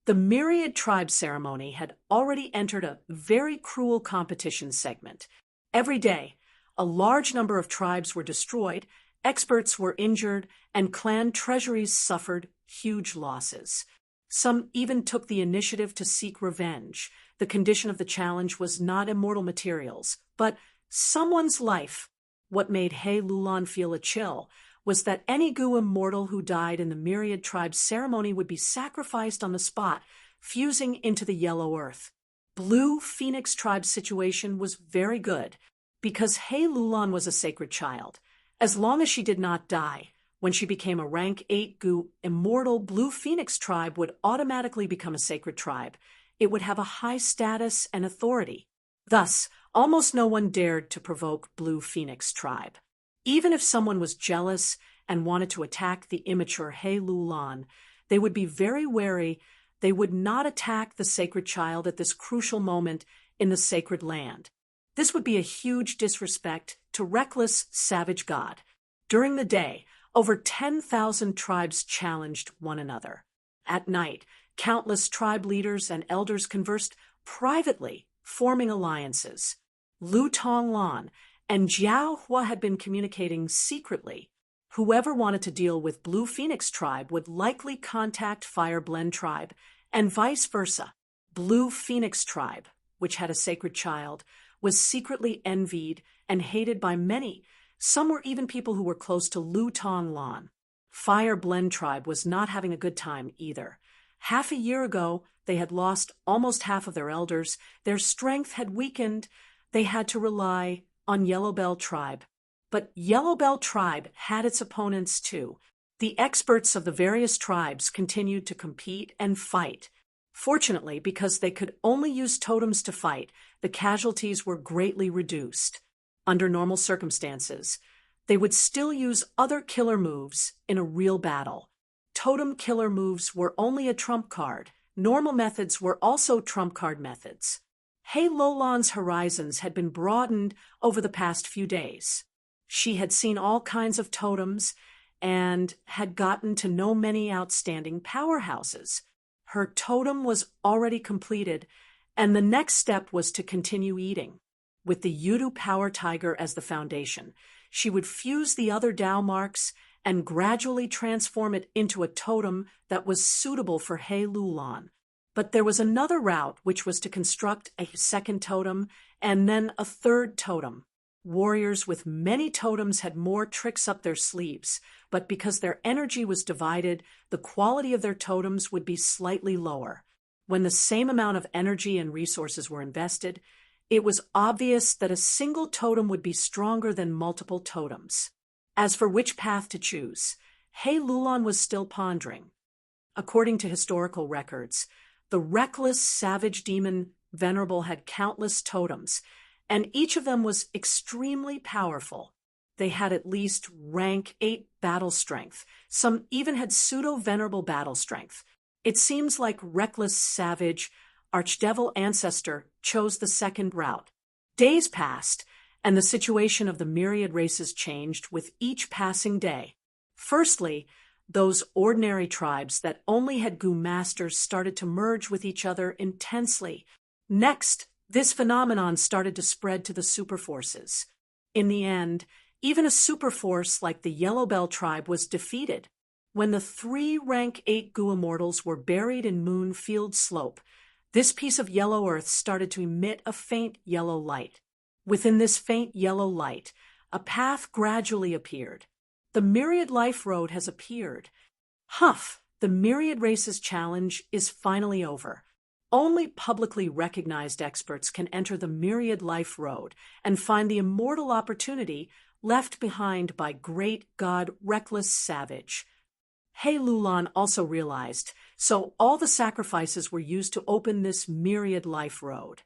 The Myriad Tribe ceremony had already entered a very cruel competition segment. Every day, a large number of tribes were destroyed, experts were injured, and clan treasuries suffered huge losses. Some even took the initiative to seek revenge. The condition of the challenge was not immortal materials, but someone's life. What made He Lulan feel a chill was that any Gu immortal who died in the Myriad Tribe ceremony would be sacrificed on the spot, fusing into the yellow earth. Blue Phoenix Tribe's situation was very good, because He Lulan was a sacred child. As long as she did not die, when she became a rank 8 Gu immortal, Blue Phoenix Tribe would automatically become a sacred tribe. It would have a high status and authority. Thus, almost no one dared to provoke Blue Phoenix Tribe. Even if someone was jealous and wanted to attack the immature He Lulan, they would be very wary. They would not attack the sacred child at this crucial moment in the sacred land. This would be a huge disrespect to reckless, savage God. During the day, over 10,000 tribes challenged one another. At night, countless tribe leaders and elders conversed privately, forming alliances. Lu Tonglan and Jiao Hua had been communicating secretly. Whoever wanted to deal with Blue Phoenix Tribe would likely contact Fire Blend Tribe, and vice versa. Blue Phoenix Tribe, which had a sacred child, was secretly envied and hated by many. Some were even people who were close to Lu Tonglan. Fire Blend Tribe was not having a good time either. Half a year ago, they had lost almost half of their elders. Their strength had weakened. They had to rely on Yellowbell Tribe. But Yellowbell Tribe had its opponents too. The experts of the various tribes continued to compete and fight. Fortunately, because they could only use totems to fight, the casualties were greatly reduced. Under normal circumstances, they would still use other killer moves in a real battle. Totem killer moves were only a trump card. Normal methods were also trump card methods. Hei Lulan's horizons had been broadened over the past few days. She had seen all kinds of totems and had gotten to know many outstanding powerhouses. Her totem was already completed, and the next step was to continue eating. With the Yudu Power Tiger as the foundation, she would fuse the other Dao marks and gradually transform it into a totem that was suitable for Hei Lulan. But there was another route, which was to construct a second totem and then a third totem. Warriors with many totems had more tricks up their sleeves, but because their energy was divided, the quality of their totems would be slightly lower. When the same amount of energy and resources were invested, it was obvious that a single totem would be stronger than multiple totems. As for which path to choose, Hei Lulan was still pondering. According to historical records, the reckless, savage demon Venerable had countless totems, and each of them was extremely powerful. They had at least rank 8 battle strength. Some even had pseudo-venerable battle strength. It seems like reckless, savage, archdevil ancestor chose the second route. Days passed, and the situation of the myriad races changed with each passing day. Firstly, those ordinary tribes that only had Gu masters started to merge with each other intensely. Next, this phenomenon started to spread to the superforces. In the end, even a superforce like the Yellowbell tribe was defeated. When the 3 rank 8 Gu immortals were buried in Moon Field Slope, this piece of yellow earth started to emit a faint yellow light. Within this faint yellow light, a path gradually appeared. The Myriad Life Road has appeared. Huff! The Myriad Races Challenge is finally over. Only publicly recognized experts can enter the Myriad Life Road and find the immortal opportunity left behind by great god Reckless Savage. Hei Lulan also realized, so all the sacrifices were used to open this Myriad Life Road.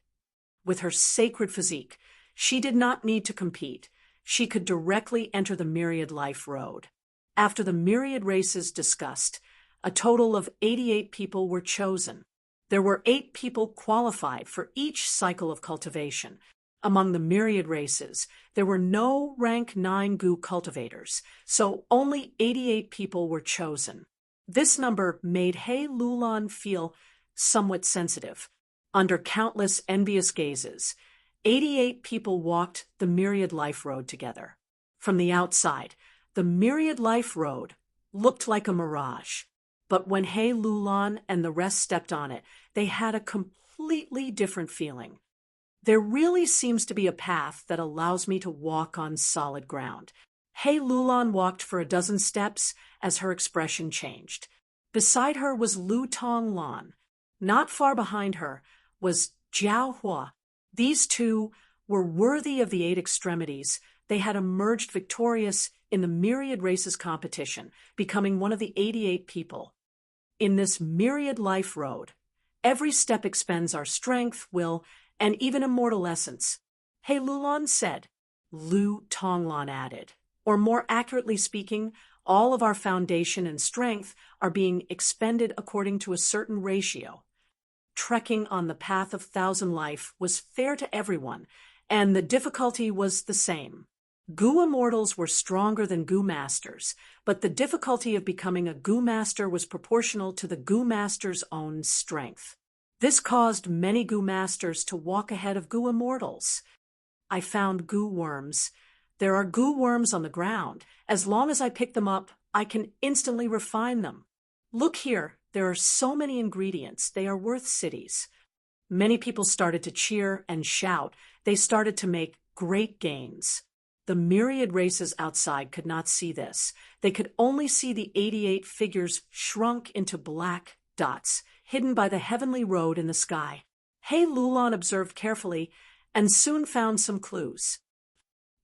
With her sacred physique, she did not need to compete. She could directly enter the Myriad Life Road. After the Myriad Races discussed, a total of 88 people were chosen. There were 8 people qualified for each cycle of cultivation. Among the Myriad Races, there were no rank 9 Gu cultivators, so only 88 people were chosen. This number made Hei Lulan feel somewhat sensitive. Under countless envious gazes, 88 people walked the Myriad Life Road together. From the outside, the Myriad Life Road looked like a mirage. But when Hei Lulan and the rest stepped on it, they had a completely different feeling. There really seems to be a path that allows me to walk on solid ground. Hei Lulan walked for a dozen steps as her expression changed. Beside her was Lu Tonglan. Not far behind her was Jiao Hua. These two were worthy of the 8 extremities. They had emerged victorious in the Myriad Races competition, becoming one of the 88 people. In this Myriad Life Road, every step expends our strength, will, and even immortal essence. Hei Lulan said. Lu Tonglan added. Or more accurately speaking, all of our foundation and strength are being expended according to a certain ratio. Trekking on the path of thousand life was fair to everyone, and the difficulty was the same. Gu immortals were stronger than Gu masters, but the difficulty of becoming a Gu master was proportional to the Gu master's own strength. This caused many Gu masters to walk ahead of Gu immortals. I found goo worms. There are goo worms on the ground. As long as I pick them up, I can instantly refine them. Look here, there are so many ingredients. They are worth cities. Many people started to cheer and shout. They started to make great gains. The myriad races outside could not see this. They could only see the 88 figures shrunk into black dots, hidden by the heavenly road in the sky. Hey Lulon observed carefully and soon found some clues.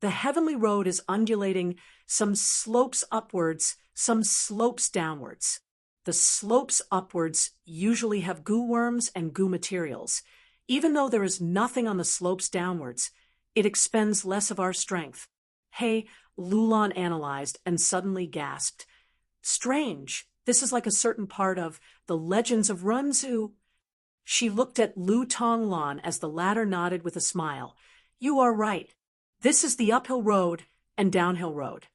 The heavenly road is undulating, some slopes upwards, some slopes downwards. The slopes upwards usually have goo worms and goo materials. Even though there is nothing on the slopes downwards, it expends less of our strength. Hey, Lulon analyzed and suddenly gasped. Strange, this is like a certain part of the legends of Runzu. She looked at Lu Tonglan as the latter nodded with a smile. You are right. This is the uphill road and downhill road.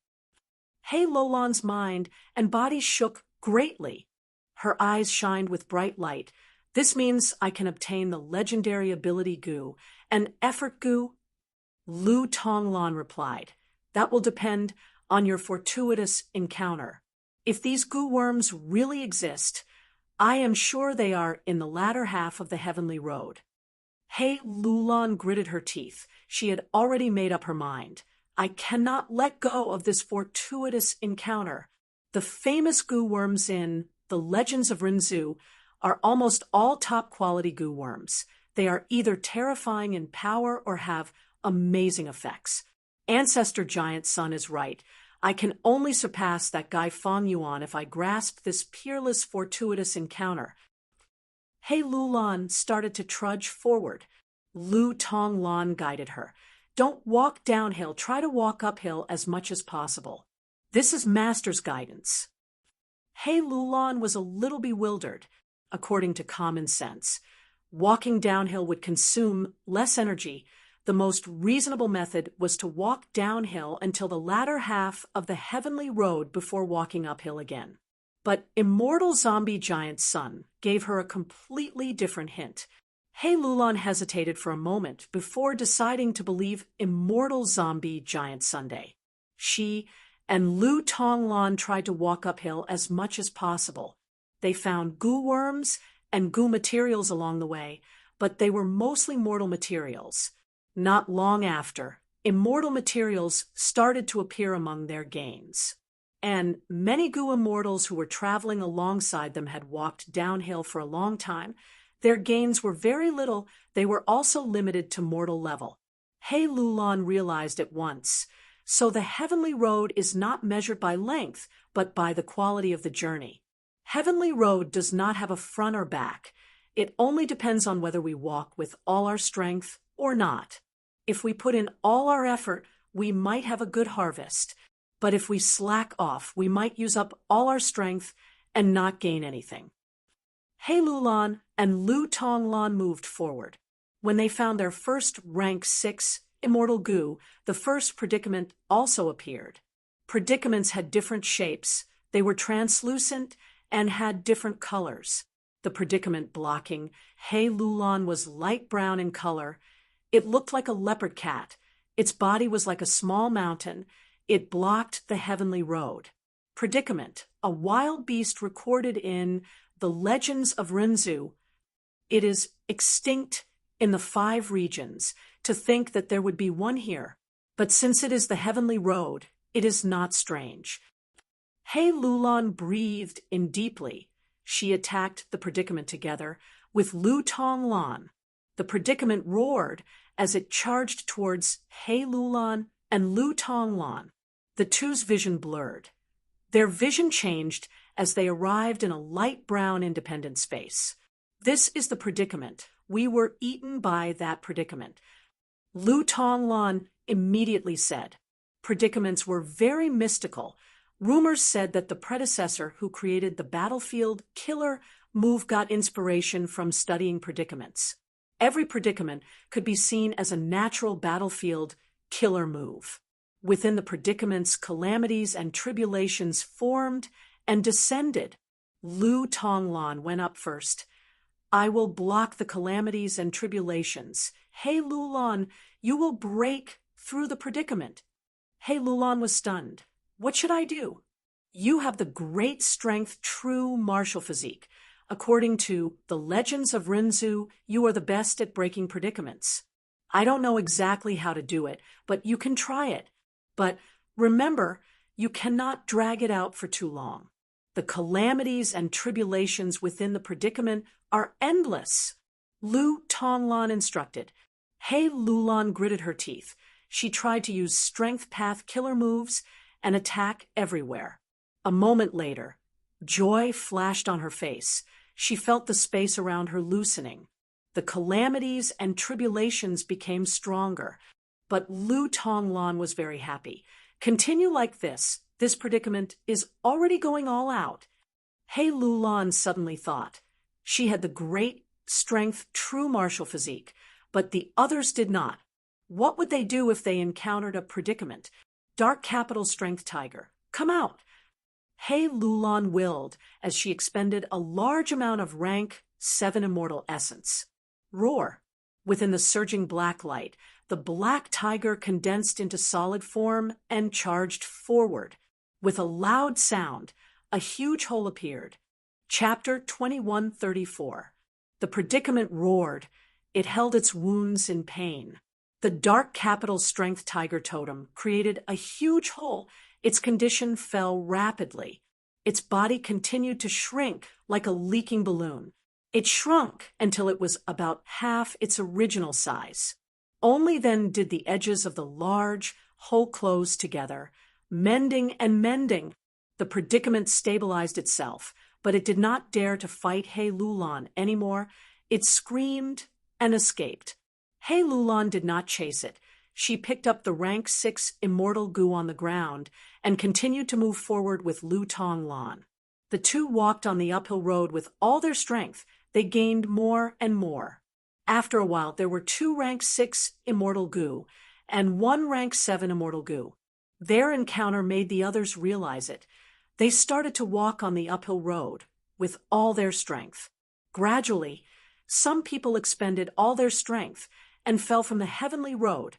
Hey Lulon's mind and body shook greatly. Her eyes shined with bright light. This means I can obtain the legendary ability goo, an effort goo. Lu Tonglan replied, that will depend on your fortuitous encounter. If these goo worms really exist, I am sure they are in the latter half of the heavenly road. Hey Lulon gritted her teeth. She had already made up her mind. I cannot let go of this fortuitous encounter. The famous goo worms in the Legends of Rinzu are almost all top-quality goo worms. They are either terrifying in power or have amazing effects. Ancestor Giant Sun is right. I can only surpass that guy Fong Yuan if I grasp this peerless, fortuitous encounter. Hey Lulon started to trudge forward. Lu Tonglan guided her. Don't walk downhill, try to walk uphill as much as possible. This is Master's guidance. Hey Lulon was a little bewildered. According to common sense, walking downhill would consume less energy. The most reasonable method was to walk downhill until the latter half of the heavenly road before walking uphill again. But Immortal Zombie Giant Sun gave her a completely different hint. Hey Lulon hesitated for a moment before deciding to believe Immortal Zombie Giant Sunday. She and Lu Tonglan tried to walk uphill as much as possible. They found goo worms and goo materials along the way, but they were mostly mortal materials. Not long after, immortal materials started to appear among their gains. And many goo immortals who were traveling alongside them had walked downhill for a long time. Their gains were very little. They were also limited to mortal level. Hey Lulon realized at once. So the heavenly road is not measured by length, but by the quality of the journey. Heavenly road does not have a front or back. It only depends on whether we walk with all our strength or not. If we put in all our effort, we might have a good harvest. But if we slack off, we might use up all our strength and not gain anything. Hey Lulon and Lu Tonglan moved forward. When they found their first rank 6 immortal goo, the first predicament also appeared. Predicaments had different shapes. They were translucent and had different colors. The predicament blocking Hey Lulon was light brown in color. It looked like a leopard cat. Its body was like a small mountain. It blocked the heavenly road. Predicament, a wild beast recorded in the Legends of Rinzu. It is extinct in the 5 regions. To think that there would be one here. But since it is the heavenly road, it is not strange. Hey Lulon breathed in deeply. She attacked the predicament together with Lu Tonglan. The predicament roared as it charged towards Hey Lulon and Lu Tonglan. The two's vision blurred. Their vision changed as they arrived in a light brown independent space. This is the predicament. We were eaten by that predicament. Lu Tonglan immediately said. Predicaments were very mystical. Rumors said that the predecessor who created the battlefield killer move got inspiration from studying predicaments. Every predicament could be seen as a natural battlefield killer move. Within the predicaments, calamities and tribulations formed and descended. Lu Tonglan went up first. I will block the calamities and tribulations. He Lulan, you will break through the predicament. He Lulan was stunned. What should I do? You have the great strength, true martial physique. According to the legends of Rinzu, you are the best at breaking predicaments. I don't know exactly how to do it, but you can try it. But remember, you cannot drag it out for too long. The calamities and tribulations within the predicament are endless. Lu Tonglan instructed. He Lulan gritted her teeth. She tried to use strength path killer moves and attack everywhere. A moment later, joy flashed on her face. She felt the space around her loosening. The calamities and tribulations became stronger. But Lu Tonglan was very happy. Continue like this. This predicament is already going all out. He Lulan suddenly thought. She had the great strength, true martial physique, but the others did not. What would they do if they encountered a predicament? Dark capital strength tiger, come out. He Lulan willed as she expended a large amount of rank 7 immortal essence. Roar. Within the surging black light, the black tiger condensed into solid form and charged forward. With a loud sound, a huge hole appeared. Chapter 2134. The predicament roared. It held its wounds in pain. The dark capital strength tiger totem created a huge hole. Its condition fell rapidly. Its body continued to shrink like a leaking balloon. It shrunk until it was about half its original size. Only then did the edges of the large hole close together. Mending and mending. The predicament stabilized itself, but it did not dare to fight He Lulan anymore. It screamed and escaped. He Lulan did not chase it. She picked up the rank 6 immortal goo on the ground and continued to move forward with Lu Tonglan. The two walked on the uphill road with all their strength. They gained more and more. After a while, there were 2 rank 6 immortal goo and 1 rank 7 immortal goo. Their encounter made the others realize it. They started to walk on the uphill road with all their strength. Gradually, some people expended all their strength and fell from the heavenly road,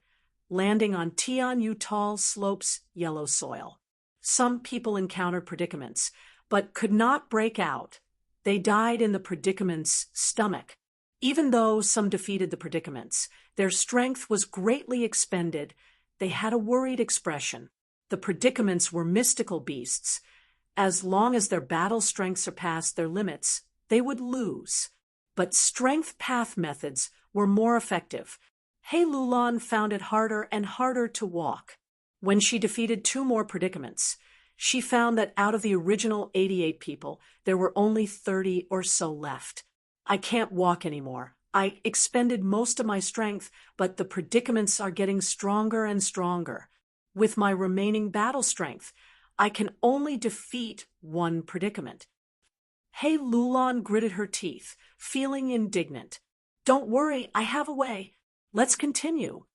landing on Tian Yu Tall Slope's yellow soil. Some people encountered predicaments, but could not break out. They died in the predicament's stomach. Even though some defeated the predicaments, their strength was greatly expended. They had a worried expression. The predicaments were mystical beasts. As long as their battle strength surpassed their limits, they would lose. But strength path methods were more effective. He Lulan found it harder and harder to walk. When she defeated 2 more predicaments, she found that out of the original 88 people, there were only 30 or so left. I can't walk anymore. I expended most of my strength, but the predicaments are getting stronger and stronger. With my remaining battle strength, I can only defeat 1 predicament. He Lulan gritted her teeth, feeling indignant. Don't worry, I have a way. Let's continue.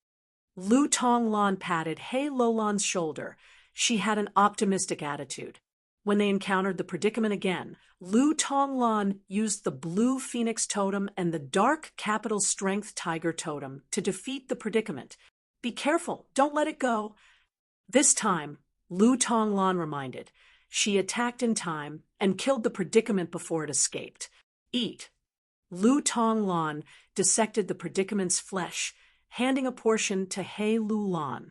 Lu Tonglan patted He Lulan's shoulder. She had an optimistic attitude. When they encountered the predicament again, Lu Tonglan used the blue phoenix totem and the dark capital strength tiger totem to defeat the predicament. Be careful, don't let it go. This time, Lu Tonglan reminded. She attacked in time and killed the predicament before it escaped. Eat. Lu Tonglan dissected the predicament's flesh, handing a portion to He Lulan.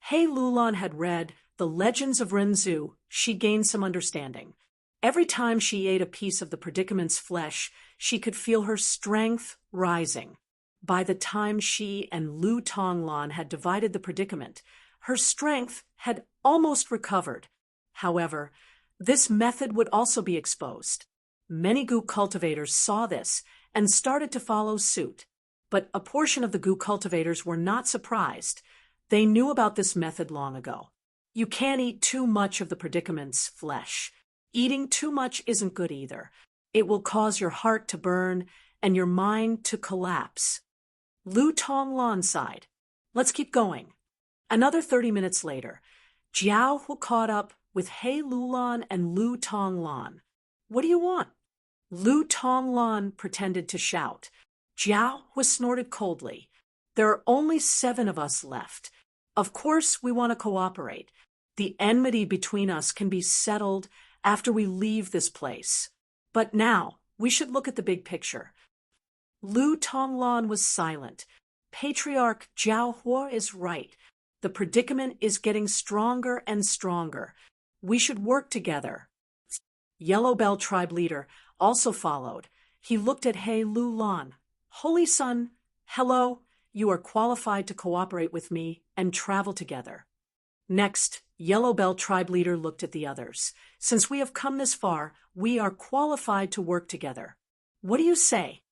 He Lulan had read The Legends of Rinzu. She gained some understanding. Every time she ate a piece of the predicament's flesh, she could feel her strength rising. By the time she and Lu Tonglan had divided the predicament, her strength had almost recovered. However, this method would also be exposed. Many goo cultivators saw this and started to follow suit. But a portion of the goo cultivators were not surprised. They knew about this method long ago. You can't eat too much of the predicament's flesh. Eating too much isn't good either. It will cause your heart to burn and your mind to collapse. Lu Tonglan sighed. Let's keep going. Another 30 minutes later, Jiao caught up with He Lulan and Lu Tonglan. What do you want? Lu Tonglan pretended to shout. Jiao was snorted coldly. There are only 7 of us left. Of course we want to cooperate. The enmity between us can be settled after we leave this place. But now, we should look at the big picture. Lu Tonglan was silent. Patriarch Jiao Hua is right. The predicament is getting stronger and stronger. We should work together. Yellow Bell tribe leader also followed. He looked at He Lulan. Holy Son, hello, you are qualified to cooperate with me and travel together. Next, Yellow Bell tribe leader looked at the others. Since we have come this far, we are qualified to work together. What do you say?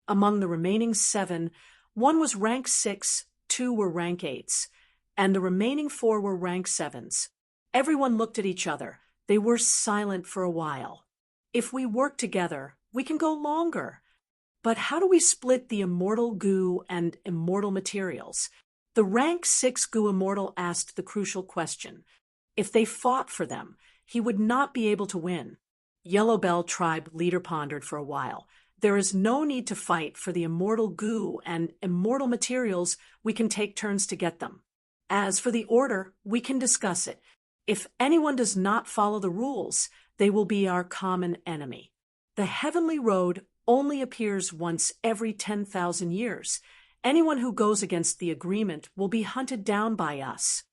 Among the remaining 7, 1 was rank 6, 2 were rank 8s, and the remaining 4 were rank 7s. Everyone looked at each other. They were silent for a while. If we work together, we can go longer. But how do we split the immortal goo and immortal materials? The rank 6 goo immortal asked the crucial question. If they fought for them, he would not be able to win. Yellow Bell tribe leader pondered for a while. There is no need to fight for the immortal goo and immortal materials. We can take turns to get them. As for the order, we can discuss it. If anyone does not follow the rules, they will be our common enemy. The heavenly road only appears once every 10,000 years. Anyone who goes against the agreement will be hunted down by us.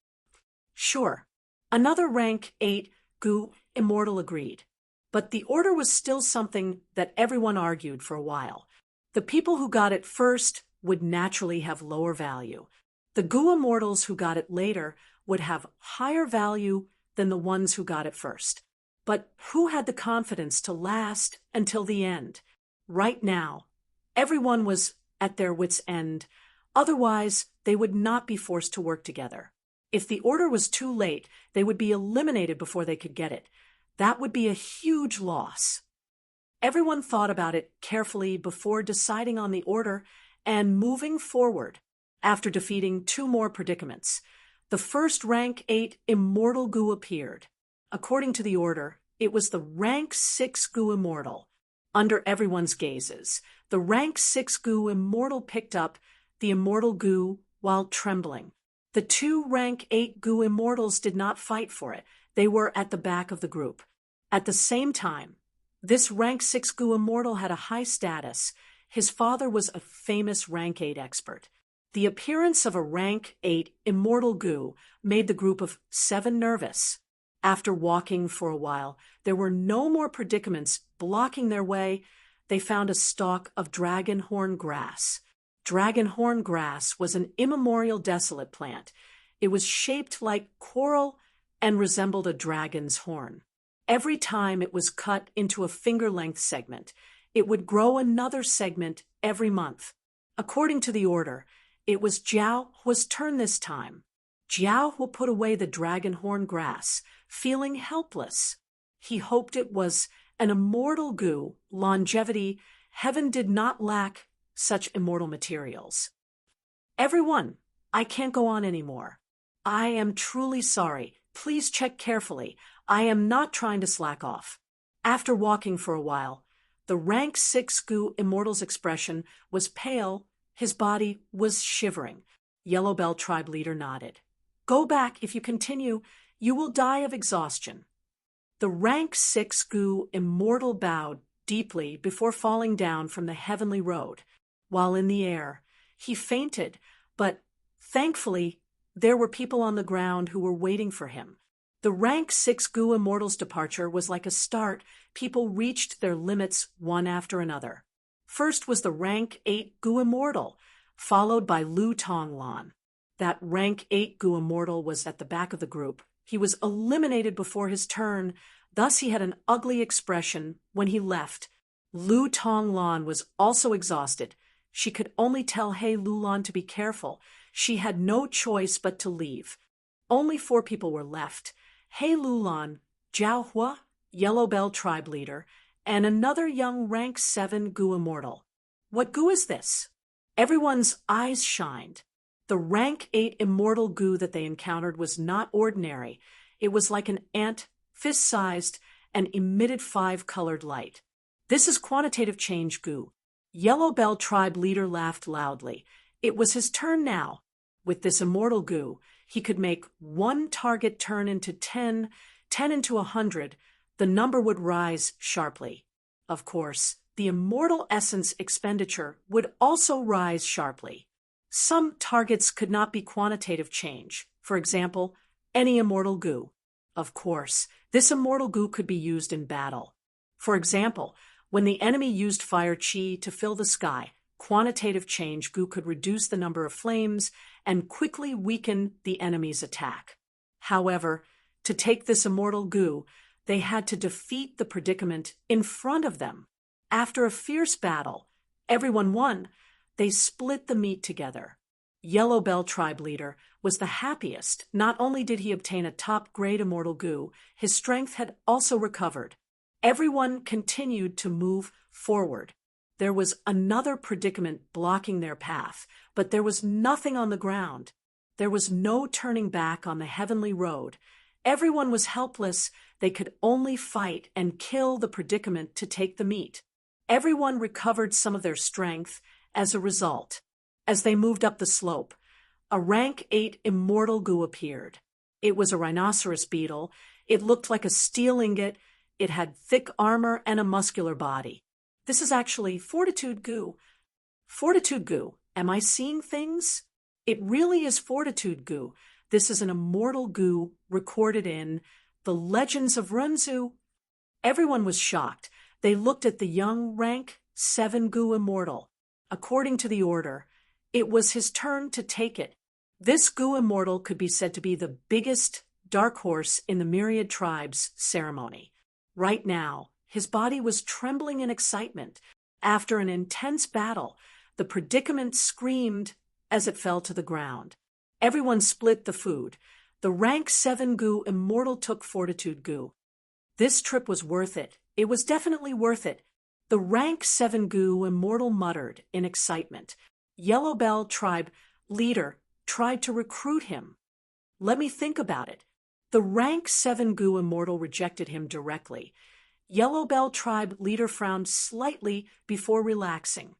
Sure, another rank 8 goo immortal agreed. But the order was still something that everyone argued for a while. The people who got it first would naturally have lower value. The goo immortals who got it later would have higher value than the ones who got it first. But who had the confidence to last until the end? Right now, everyone was at their wits' end. Otherwise, they would not be forced to work together. If the order was too late, they would be eliminated before they could get it. That would be a huge loss. Everyone thought about it carefully before deciding on the order and moving forward. After defeating 2 more predicaments, the first rank 8 immortal goo appeared. According to the order, it was the rank 6 goo immortal. Under everyone's gazes, the rank 6 goo immortal picked up the immortal goo while trembling. The 2 rank 8 goo immortals did not fight for it. They were at the back of the group. At the same time, this rank 6 goo immortal had a high status. His father was a famous rank 8 expert. The appearance of a rank 8 immortal goo made the group of 7 nervous. After walking for a while, there were no more predicaments blocking their way. They found a stalk of dragon horn grass. Dragon horn grass was an immemorial desolate plant. It was shaped like coral and resembled a dragon's horn. Every time it was cut into a finger-length segment, it would grow another segment every month. According to the order, it was Jiao Hua's turn this time. Jiao Hua put away the dragon horn grass, feeling helpless. He hoped it was an immortal goo, longevity. Heaven did not lack such immortal materials. Everyone, I can't go on anymore. I am truly sorry. Please check carefully. I am not trying to slack off. After walking for a while, the rank 6 goo immortal's expression was pale. His body was shivering. Yellow Bell tribe leader nodded. Go back. If you continue, you will die of exhaustion. The rank 6 goo immortal bowed deeply before falling down from the heavenly road. While in the air, he fainted, but thankfully, there were people on the ground who were waiting for him. The rank 6 goo immortal's departure was like a start. People reached their limits one after another. First was the rank 8 goo immortal, followed by Lu Tonglan. That rank 8 goo immortal was at the back of the group. He was eliminated before his turn, thus he had an ugly expression when he left. Lu Tonglan was also exhausted. She could only tell He Lulan to be careful. She had no choice but to leave. Only 4 people were left. He Lulan, Jiao Hua, Yellow Bell tribe leader, and another young rank 7 goo immortal. What goo is this? Everyone's eyes shined. The rank 8 immortal goo that they encountered was not ordinary. It was like an ant, fist-sized, and emitted 5-colored light. This is quantitative change goo. Yellow Bell tribe leader laughed loudly. It was his turn now. With this immortal goo, he could make one target turn into 10, 10 into 100. The number would rise sharply. Of course, the immortal essence expenditure would also rise sharply. Some targets could not be quantitative change. For example, any immortal goo. Of course, this immortal goo could be used in battle. For example, when the enemy used fire chi to fill the sky, quantitative change goo could reduce the number of flames and quickly weaken the enemy's attack. However, to take this immortal goo, they had to defeat the predicament in front of them. After a fierce battle, everyone won. They split the meat together. Yellow Bell tribe leader was the happiest. Not only did he obtain a top-grade immortal goo, his strength had also recovered. Everyone continued to move forward. There was another predicament blocking their path, but there was nothing on the ground. There was no turning back on the heavenly road. Everyone was helpless. They could only fight and kill the predicament to take the meat. Everyone recovered some of their strength as a result. As they moved up the slope, a rank 8 immortal goo appeared. It was a rhinoceros beetle. It looked like a steel ingot. It had thick armor and a muscular body. This is actually fortitude goo. Fortitude goo. Am I seeing things? It really is fortitude goo. This is an immortal goo recorded in the Legends of Runzu. Everyone was shocked. They looked at the young rank 7 goo immortal. According to the order, it was his turn to take it. This goo immortal could be said to be the biggest dark horse in the myriad tribes ceremony. Right now, his body was trembling in excitement. After an intense battle, the predicament screamed as it fell to the ground. Everyone split the food. The rank 7 goo immortal took fortitude goo. This trip was worth it. It was definitely worth it. The rank 7 goo immortal muttered in excitement. Yellow Bell tribe leader tried to recruit him. Let me think about it. The rank 7 goo immortal rejected him directly. Yellow Bell tribe leader frowned slightly before relaxing.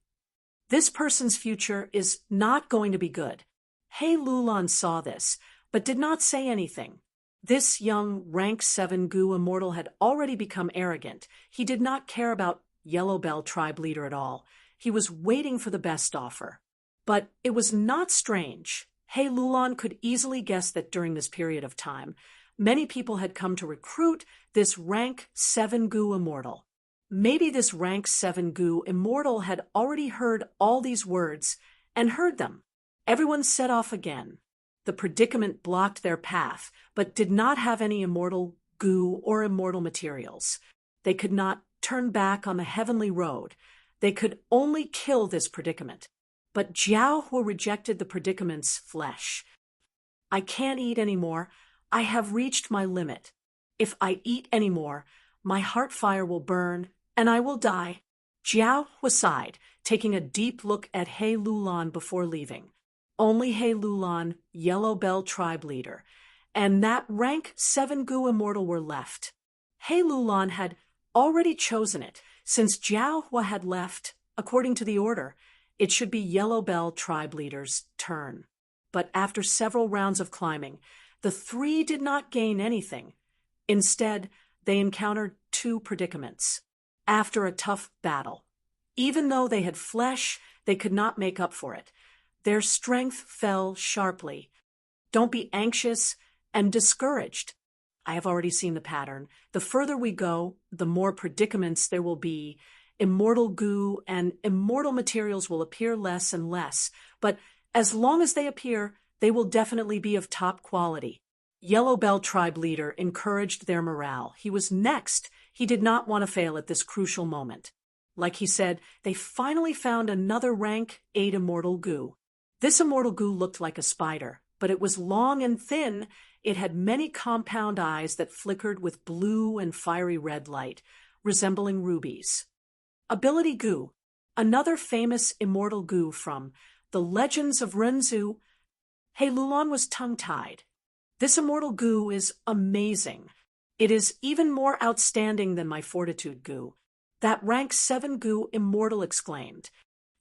This person's future is not going to be good. Hey Lulan saw this, but did not say anything. This young rank 7 goo immortal had already become arrogant. He did not care about Yellow Bell tribe leader at all. He was waiting for the best offer. But it was not strange. Hey Lulan could easily guess that during this period of time, many people had come to recruit this rank 7 goo immortal. Maybe this rank 7 goo immortal had already heard all these words and heard them. Everyone set off again. The predicament blocked their path, but did not have any immortal goo or immortal materials. They could not turn back on the heavenly road. They could only kill this predicament. But Jiao rejected the predicament's flesh. I can't eat anymore. I have reached my limit. If I eat anymore, my heart fire will burn, and I will die. Jiao sighed, taking a deep look at He Lulan before leaving. Only He Lulan, Yellow Bell tribe leader, and that rank 7 goo immortal were left. He Lulan had already chosen it. Since Jiao had left, according to the order, it should be Yellow Bell tribe leader's turn. But after several rounds of climbing, the 3 did not gain anything. Instead, they encountered 2 predicaments. After a tough battle, even though they had flesh, they could not make up for it. Their strength fell sharply. Don't be anxious and discouraged. I have already seen the pattern. The further we go, the more predicaments there will be. Immortal goo and immortal materials will appear less and less, but as long as they appear, they will definitely be of top quality. Yellow Bell tribe leader encouraged their morale. He was next. He did not want to fail at this crucial moment. Like he said, they finally found another rank 8 immortal goo. This immortal goo looked like a spider, but it was long and thin. It had many compound eyes that flickered with blue and fiery red light, resembling rubies. Ability goo, another famous immortal goo from the Legends of Runzu. He Lulan was tongue-tied. This immortal goo is amazing. It is even more outstanding than my fortitude goo. That rank 7 Gu immortal exclaimed.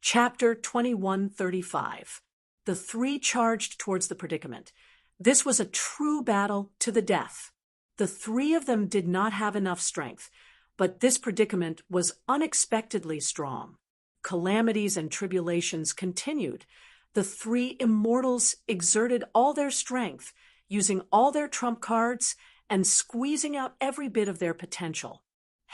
Chapter 2135. The three charged towards the predicament. This was a true battle to the death. The three of them did not have enough strength, but this predicament was unexpectedly strong. Calamities and tribulations continued. The three immortals exerted all their strength, using all their trump cards and squeezing out every bit of their potential.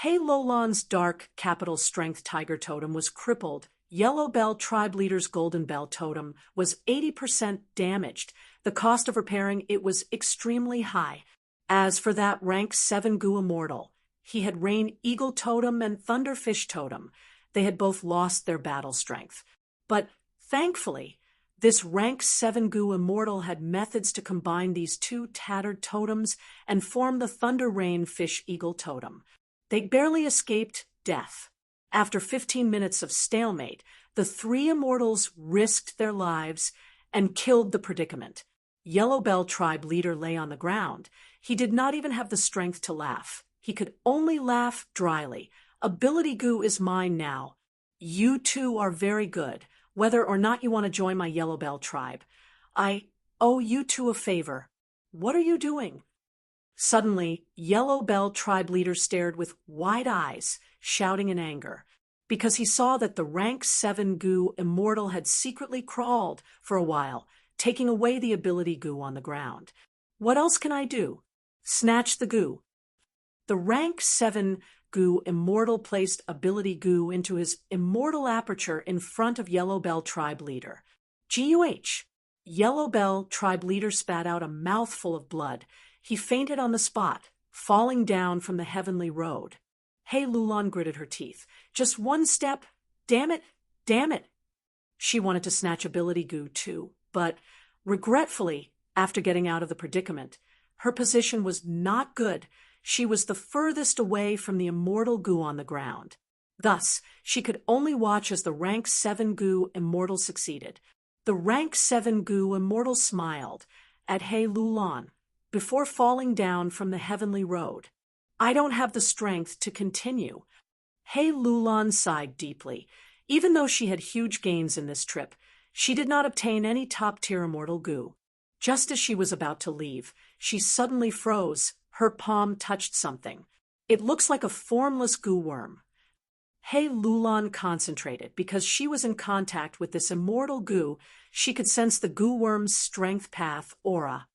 He Lolan's dark capital strength tiger totem was crippled. Yellow Bell tribe leader's golden bell totem was 80% damaged. The cost of repairing it was extremely high. As for that rank 7 Gu immortal, he had rain eagle totem and thunderfish totem. They had both lost their battle strength. But thankfully, this rank 7 Gu immortal had methods to combine these two tattered totems and form the thunder rain fish eagle totem. They barely escaped death. After 15 minutes of stalemate, the three immortals risked their lives and killed the predicament. Yellow Bell tribe leader lay on the ground. He did not even have the strength to laugh. He could only laugh dryly. Ability Gu is mine now. You two are very good, whether or not you want to join my Yellow Bell tribe. I owe you two a favor. What are you doing? Suddenly, Yellow Bell tribe leader stared with wide eyes, shouting in anger, because he saw that the rank 7 Gu immortal had secretly crawled for a while, taking away the ability Gu on the ground. What else can I do? Snatch the Gu. The rank 7 Gu immortal placed ability Gu into his immortal aperture in front of Yellow Bell tribe leader. GUH. Yellow Bell tribe leader spat out a mouthful of blood. He fainted on the spot, falling down from the heavenly road. He Lulan gritted her teeth. Just one step. Damn it, damn it. She wanted to snatch ability Gu too, but regretfully, after getting out of the predicament, her position was not good. She was the furthest away from the immortal Gu on the ground. Thus, she could only watch as the rank 7 Gu immortal succeeded. The rank 7 Gu immortal smiled at He Lulan before falling down from the heavenly road. I don't have the strength to continue. He Lulan sighed deeply. Even though she had huge gains in this trip, she did not obtain any top-tier immortal Gu. Just as she was about to leave, she suddenly froze. Her palm touched something. It looks like a formless Gu worm. He Lulan concentrated. Because she was in contact with this immortal Gu, she could sense the Gu worm's strength path aura.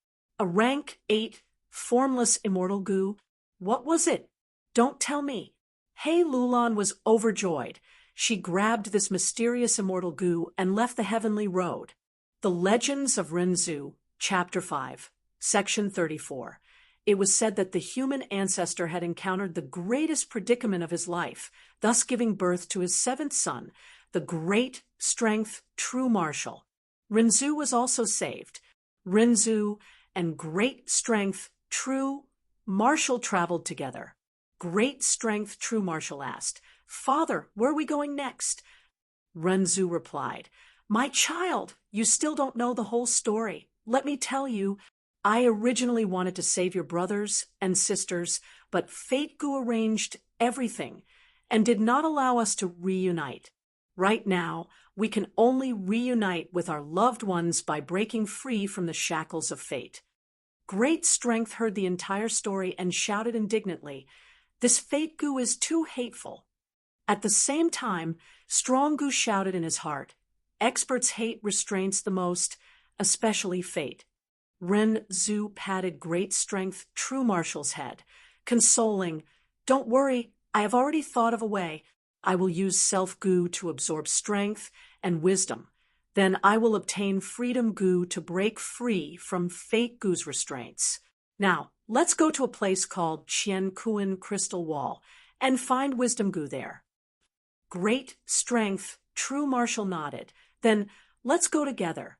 A rank 8 formless immortal Gu. What was it? Don't tell me. He Lulan was overjoyed. She grabbed this mysterious immortal Gu and left the heavenly road. The Legends of Renzu, Chapter 5, Section 34. It was said that the human ancestor had encountered the greatest predicament of his life, thus giving birth to his seventh son, the great strength true martial. Renzu was also saved. Renzu and great strength true martial traveled together. Great strength true martial asked, Father, where are we going next? Renzu replied, My child, you still don't know the whole story. Let me tell you, I originally wanted to save your brothers and sisters, but Fate Gu arranged everything and did not allow us to reunite. Right now, we can only reunite with our loved ones by breaking free from the shackles of fate. Great Strength heard the entire story and shouted indignantly, This Fate Gu is too hateful. At the same time, Strong Gu shouted in his heart, Experts hate restraints the most, especially fate. Renzu patted Great Strength True Marshal's head, consoling, Don't worry, I have already thought of a way. I will use Self-Gu to absorb strength and wisdom. Then I will obtain Freedom Gu to break free from Fate Gu's restraints. Now, let's go to a place called Qian Kuan Crystal Wall and find Wisdom Gu there. Great Strength True Marshal nodded. Then let's go together.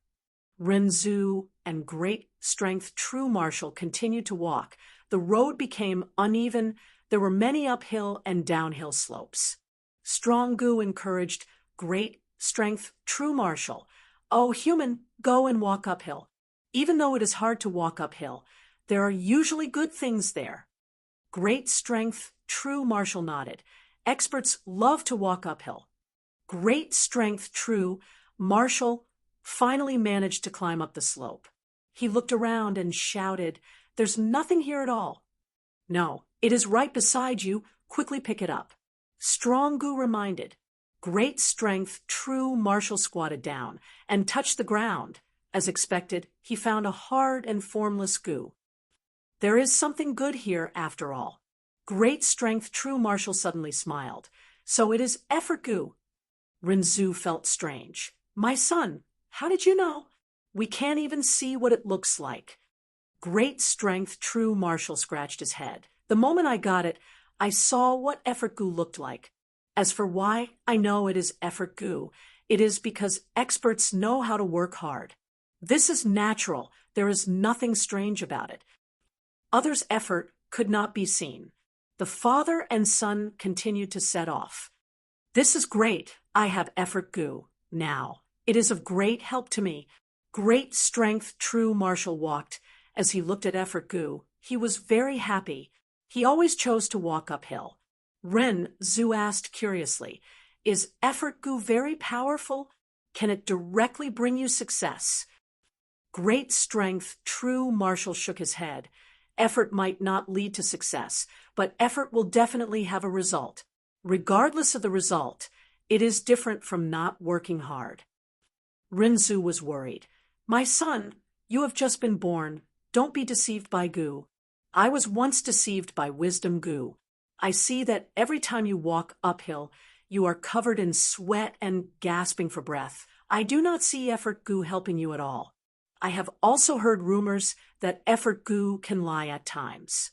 Renzu and Great Strength True Marshal continued to walk. The road became uneven. There were many uphill and downhill slopes. Strong Gu encouraged Great Strength True Marshal. Oh, human, go and walk uphill. Even though it is hard to walk uphill, there are usually good things there. Great Strength True Marshal nodded. Experts love to walk uphill. Great strength, true, Marshall finally managed to climb up the slope. He looked around and shouted, "There's nothing here at all." "No, it is right beside you. Quickly pick it up." Strong Goo reminded. Great strength, true, Marshall squatted down and touched the ground. As expected, he found a hard and formless goo. There is something good here, after all. Great strength, true, Marshall suddenly smiled. So it is effort goo. Rinzhu felt strange. "My son, how did you know?" "We can't even see what it looks like." Great strength, true, Marshall scratched his head. "The moment I got it, I saw what effort goo looked like. As for why I know it is effort goo, it is because experts know how to work hard. This is natural. There is nothing strange about it." Others' effort could not be seen. The father and son continued to set off. "This is great. I have effort goo now. It is of great help to me." Great strength, true, Marshall walked. As he looked at effort goo, he was very happy. He always chose to walk uphill. Rinzhu asked curiously, "Is effort goo very powerful? Can it directly bring you success?" Great strength, true, Marshall shook his head. Effort might not lead to success, but effort will definitely have a result. Regardless of the result, it is different from not working hard. Rinzhu was worried. "My son, you have just been born. Don't be deceived by goo. I was once deceived by wisdom goo. I see that every time you walk uphill, you are covered in sweat and gasping for breath. I do not see effort goo helping you at all. I have also heard rumors that effort goo can lie at times."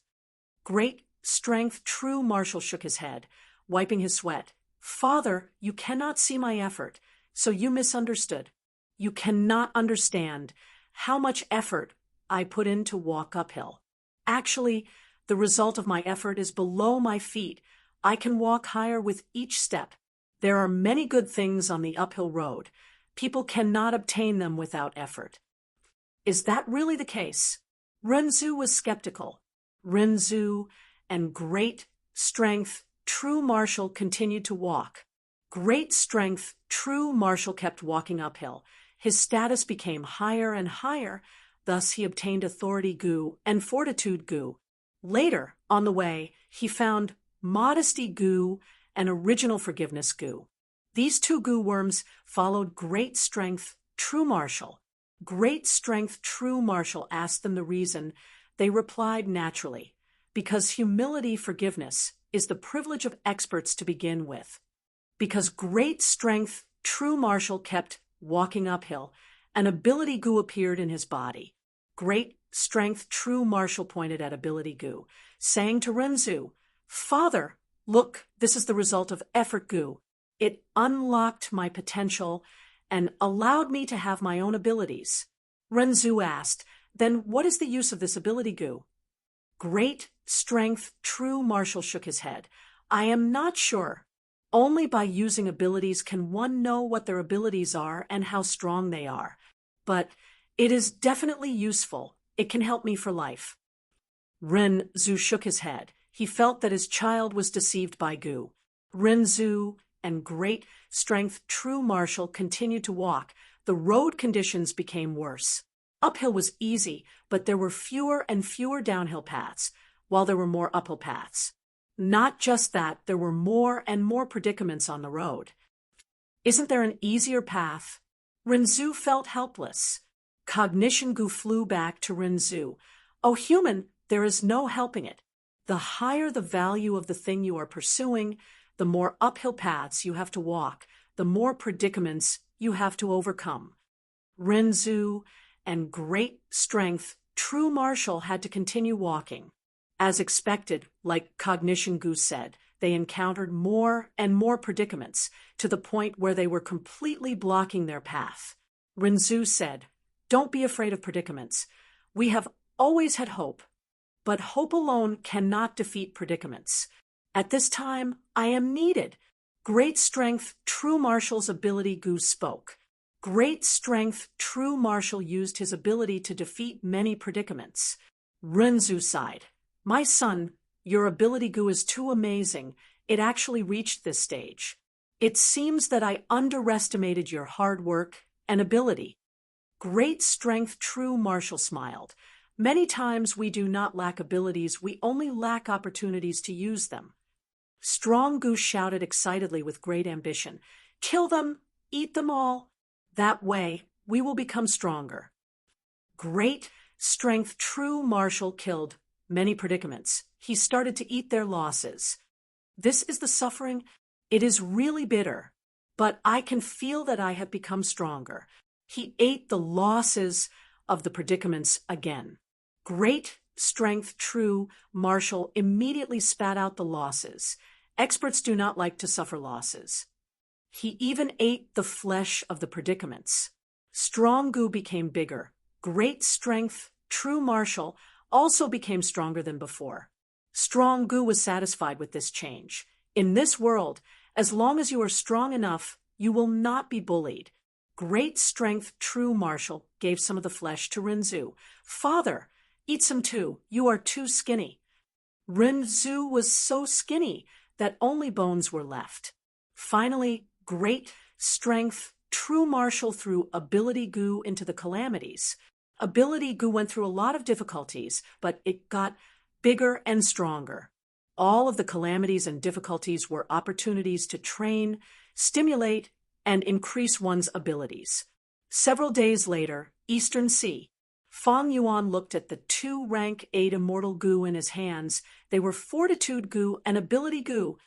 Great strength, true, Marshall shook his head, wiping his sweat. "Father, you cannot see my effort, so you misunderstood. You cannot understand how much effort I put in to walk uphill. Actually, the result of my effort is below my feet. I can walk higher with each step. There are many good things on the uphill road. People cannot obtain them without effort." "Is that really the case?" Rinzhu was skeptical. Rinzhu and great strength, true, Marshall continued to walk. Great strength, true, Marshall kept walking uphill. His status became higher and higher. Thus he obtained authority goo and fortitude goo. Later, on the way, he found modesty goo and original forgiveness goo. These two goo worms followed great strength, true, Marshall. Great strength, true, Marshall asked them the reason. They replied naturally, "Because humility, forgiveness, is the privilege of experts to begin with." Because great strength, true, Marshall kept walking uphill, an ability goo appeared in his body. Great strength, true, Marshall pointed at ability goo, saying to Rinzhu, "Father, look, this is the result of effort goo. It unlocked my potential and allowed me to have my own abilities." Rinzhu asked, "Then what is the use of this ability goo?" Great strength, true, Marshall shook his head. "I am not sure. Only by using abilities can one know what their abilities are and how strong they are. But it is definitely useful. It can help me for life." Rinzhu shook his head. He felt that his child was deceived by goo. Rinzhu and great strength, true, Marshall continued to walk. The road conditions became worse. Uphill was easy, but there were fewer and fewer downhill paths, while there were more uphill paths. Not just that, there were more and more predicaments on the road. "Isn't there an easier path?" Rinzhu felt helpless. Cognition goo flew back to Rinzhu. "Oh, human, there is no helping it. The higher the value of the thing you are pursuing, the more uphill paths you have to walk, the more predicaments you have to overcome." Rinzhu and great strength, true, Marshall had to continue walking. As expected, like Cognition goo said, they encountered more and more predicaments, to the point where they were completely blocking their path. Rinzhu said, "Don't be afraid of predicaments. We have always had hope, but hope alone cannot defeat predicaments. At this time, I am needed." Great strength, true, Marshall's ability goo spoke. Great strength, true, Marshall used his ability to defeat many predicaments. Rinzhu sighed. "My son, your ability goo is too amazing. it actually reached this stage. It seems that I underestimated your hard work and ability. Great strength, true Marshall smiled. Many times we do not lack abilities, we only lack opportunities to use them. Strong Goose shouted excitedly with great ambition. Kill them, eat them all. That way, we will become stronger. Great strength, true Marshall killed many predicaments. He started to eat their losses. This is the suffering. It is really bitter, but I can feel that I have become stronger. He ate the losses of the predicaments again. Great strength, true Marshall immediately spat out the losses. Experts do not like to suffer losses. He even ate the flesh of the predicaments. Strong Goo became bigger. Great strength, true Marshall also became stronger than before. Strong Goo was satisfied with this change. In this world, as long as you are strong enough, you will not be bullied. Great strength, true Marshall gave some of the flesh to Rinzu. Father, eat some too. You are too skinny. Rinzu was so skinny that only bones were left. Finally, great strength, true Marshall threw Ability Goo into the calamities. Ability Goo went through a lot of difficulties, but it got bigger and stronger. All of the calamities and difficulties were opportunities to train, stimulate, and increase one's abilities. Several days later, Eastern Sea. Fang Yuan looked at the 2 rank 8 immortal Goo in his hands. They were Fortitude Goo and Ability Goo.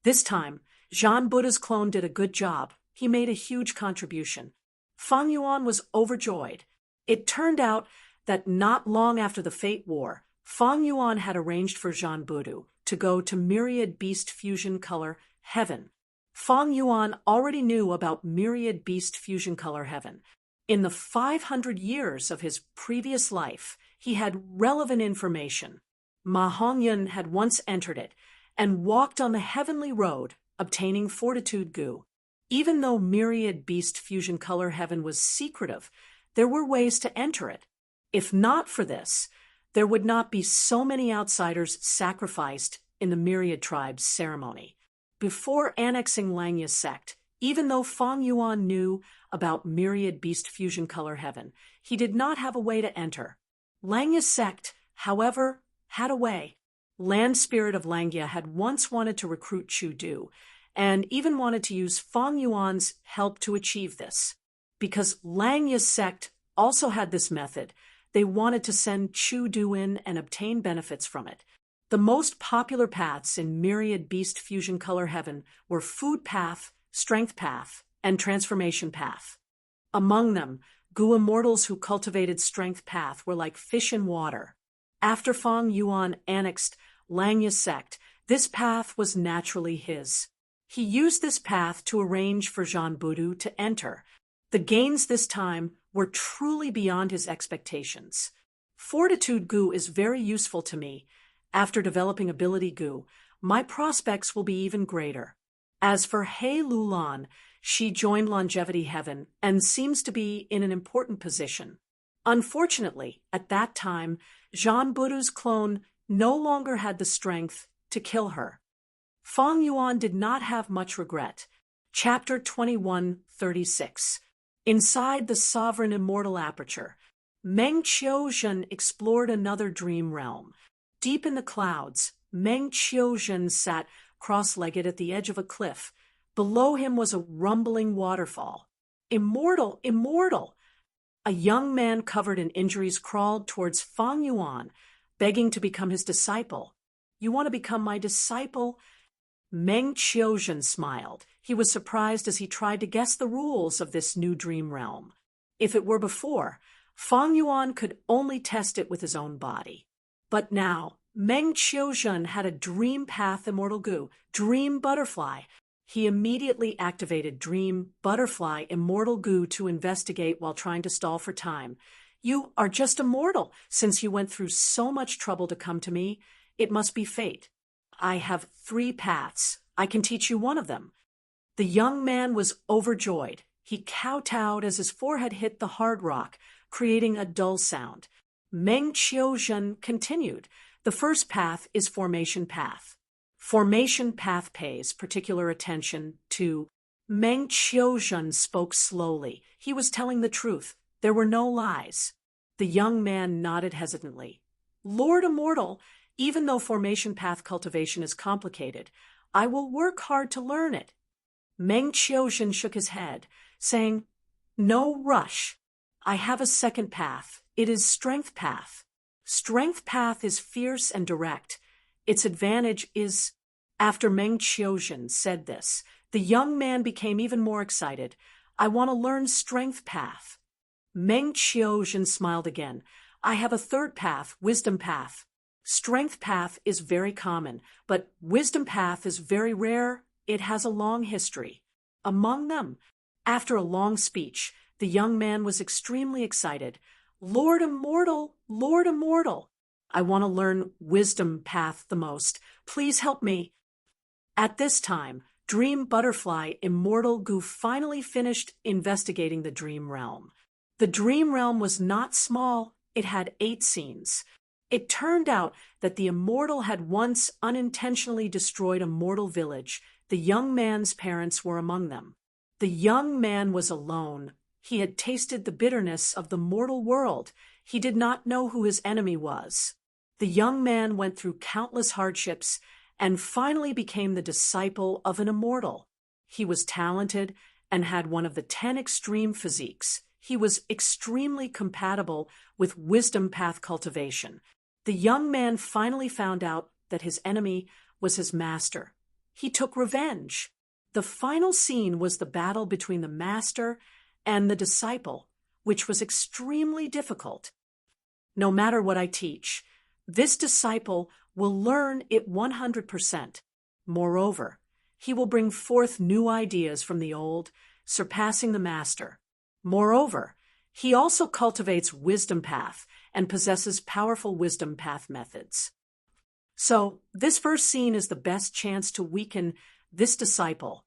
This time, Zhan Buddha's clone did a good job. He made a huge contribution. Fang Yuan was overjoyed. It turned out that not long after the Fate War, Fang Yuan had arranged for Zhan Budu to go to Myriad Beast Fusion Color Heaven. Fang Yuan already knew about Myriad Beast Fusion Color Heaven. In the 500 years of his previous life, he had relevant information. Ma Hongyun had once entered it and walked on the heavenly road, obtaining Fortitude Goo. Even though Myriad Beast Fusion Color Heaven was secretive, there were ways to enter it. If not for this, there would not be so many outsiders sacrificed in the Myriad Tribe's ceremony. Before annexing Langya's sect, even though Fang Yuan knew about Myriad Beast Fusion Color Heaven, he did not have a way to enter. Langya's sect, however, had a way. Land Spirit of Langya had once wanted to recruit Chu Du, and even wanted to use Fang Yuan's help to achieve this. Because Langya's sect also had this method, they wanted to send Chu Du in and obtain benefits from it. The most popular paths in Myriad Beast Fusion Color Heaven were Food Path, Strength Path, and Transformation Path. Among them, Goo Immortals who cultivated Strength Path were like fish in water. After Fang Yuan annexed Langya's sect, this path was naturally his. He used this path to arrange for Zhan Budu to enter. The gains this time were truly beyond his expectations. Fortitude Goo is very useful to me. After developing Ability Goo, my prospects will be even greater. As for He Lulan, she joined Longevity Heaven and seems to be in an important position. Unfortunately, at that time, Zhan Budu's clone no longer had the strength to kill her. Fang Yuan did not have much regret. Chapter 21:36. Inside the Sovereign Immortal Aperture, Meng Qiuzhen explored another dream realm. Deep in the clouds, Meng Qiuzhen sat cross-legged at the edge of a cliff. Below him was a rumbling waterfall. Immortal, immortal! A young man covered in injuries crawled towards Fang Yuan, begging to become his disciple. You want to become my disciple? Meng Qiuzhen smiled. He was surprised as he tried to guess the rules of this new dream realm. If it were before, Fang Yuan could only test it with his own body. But now, Meng Qiuzhen had a Dream Path Immortal Goo, Dream Butterfly. He immediately activated Dream Butterfly Immortal Goo to investigate while trying to stall for time. You are just immortal. Since you went through so much trouble to come to me, it must be fate. I have 3 paths. I can teach you one of them. The young man was overjoyed. He kowtowed as his forehead hit the hard rock, creating a dull sound. Meng Qiuzhen continued. The first path is Formation Path. Formation path pays particular attention to Meng Qiuzhen spoke slowly. He was telling the truth. There were no lies. The young man nodded hesitantly. Lord Immortal, even though formation path cultivation is complicated, I will work hard to learn it. Meng Qiuzhen shook his head, saying, No rush. I have a second path. It is strength path. Strength path is fierce and direct. Its advantage is... After Meng Qiuzhen said this, the young man became even more excited. I want to learn strength path. Meng Qiuzhen smiled again. I have a third path, wisdom path. Strength path is very common, but wisdom path is very rare. It has a long history. Among them, after a long speech, the young man was extremely excited. Lord Immortal, Lord Immortal, I want to learn wisdom path the most. Please help me. At this time, Dream Butterfly Immortal Gu finally finished investigating the dream realm. The dream realm was not small. It had 8 scenes. It turned out that the immortal had once unintentionally destroyed a mortal village. The young man's parents were among them. The young man was alone. He had tasted the bitterness of the mortal world. He did not know who his enemy was. The young man went through countless hardships and finally became the disciple of an immortal. He was talented and had one of the 10 extreme physiques. He was extremely compatible with wisdom path cultivation. The young man finally found out that his enemy was his master. He took revenge. The final scene was the battle between the master and the disciple, which was extremely difficult. No matter what I teach, this disciple will learn it 100%. Moreover, he will bring forth new ideas from the old, surpassing the master. Moreover, he also cultivates wisdom path and possesses powerful wisdom path methods. So, this first scene is the best chance to weaken this disciple.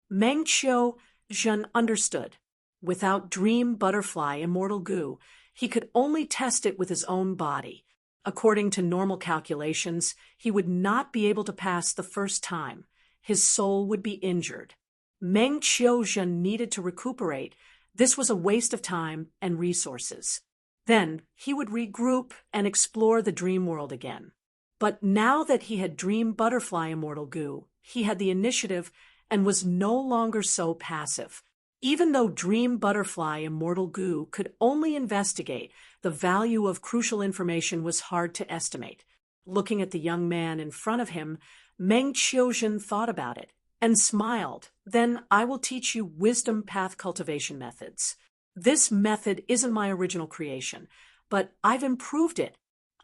Meng Qiuzhen understood. Without Dream Butterfly Immortal Gu, he could only test it with his own body. According to normal calculations, he would not be able to pass the first time. His soul would be injured. Meng Qiuzhen needed to recuperate. This was a waste of time and resources. Then he would regroup and explore the dream world again. But now that he had Dream Butterfly Immortal Gu, he had the initiative and was no longer so passive. Even though Dream Butterfly Immortal Gu could only investigate, the value of crucial information was hard to estimate. Looking at the young man in front of him, Meng Qiuzhen thought about it and smiled. Then I will teach you wisdom path cultivation methods. This method isn't my original creation, but I've improved it.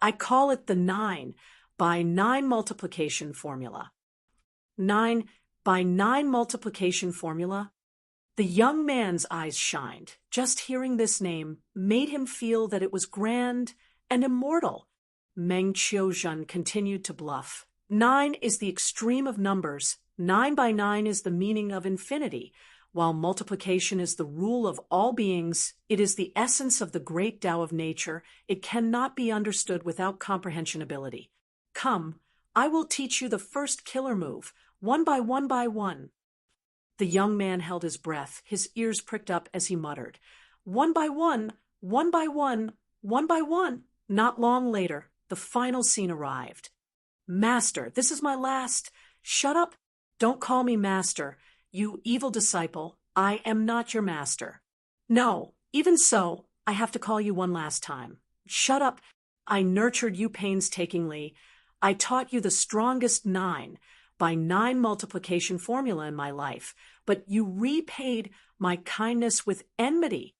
I call it the 9 by 9 multiplication formula. 9 by 9 multiplication formula? The young man's eyes shined. Just hearing this name made him feel that it was grand and immortal. Meng Qiuzhen continued to bluff. 9 is the extreme of numbers. 9 by 9 is the meaning of infinity. While multiplication is the rule of all beings, it is the essence of the great Tao of nature. It cannot be understood without comprehension ability. Come, I will teach you the first killer move, 1 by 1 by 1. The young man held his breath, his ears pricked up as he muttered, 1 by 1, 1 by 1, 1 by 1. Not long later, the final scene arrived. Master, this is my last. Shut up. Don't call me master. You evil disciple, I am not your master. No, even so, I have to call you one last time. Shut up. I nurtured you painstakingly. I taught you the strongest 9 by 9 multiplication formula in my life, but you repaid my kindness with enmity.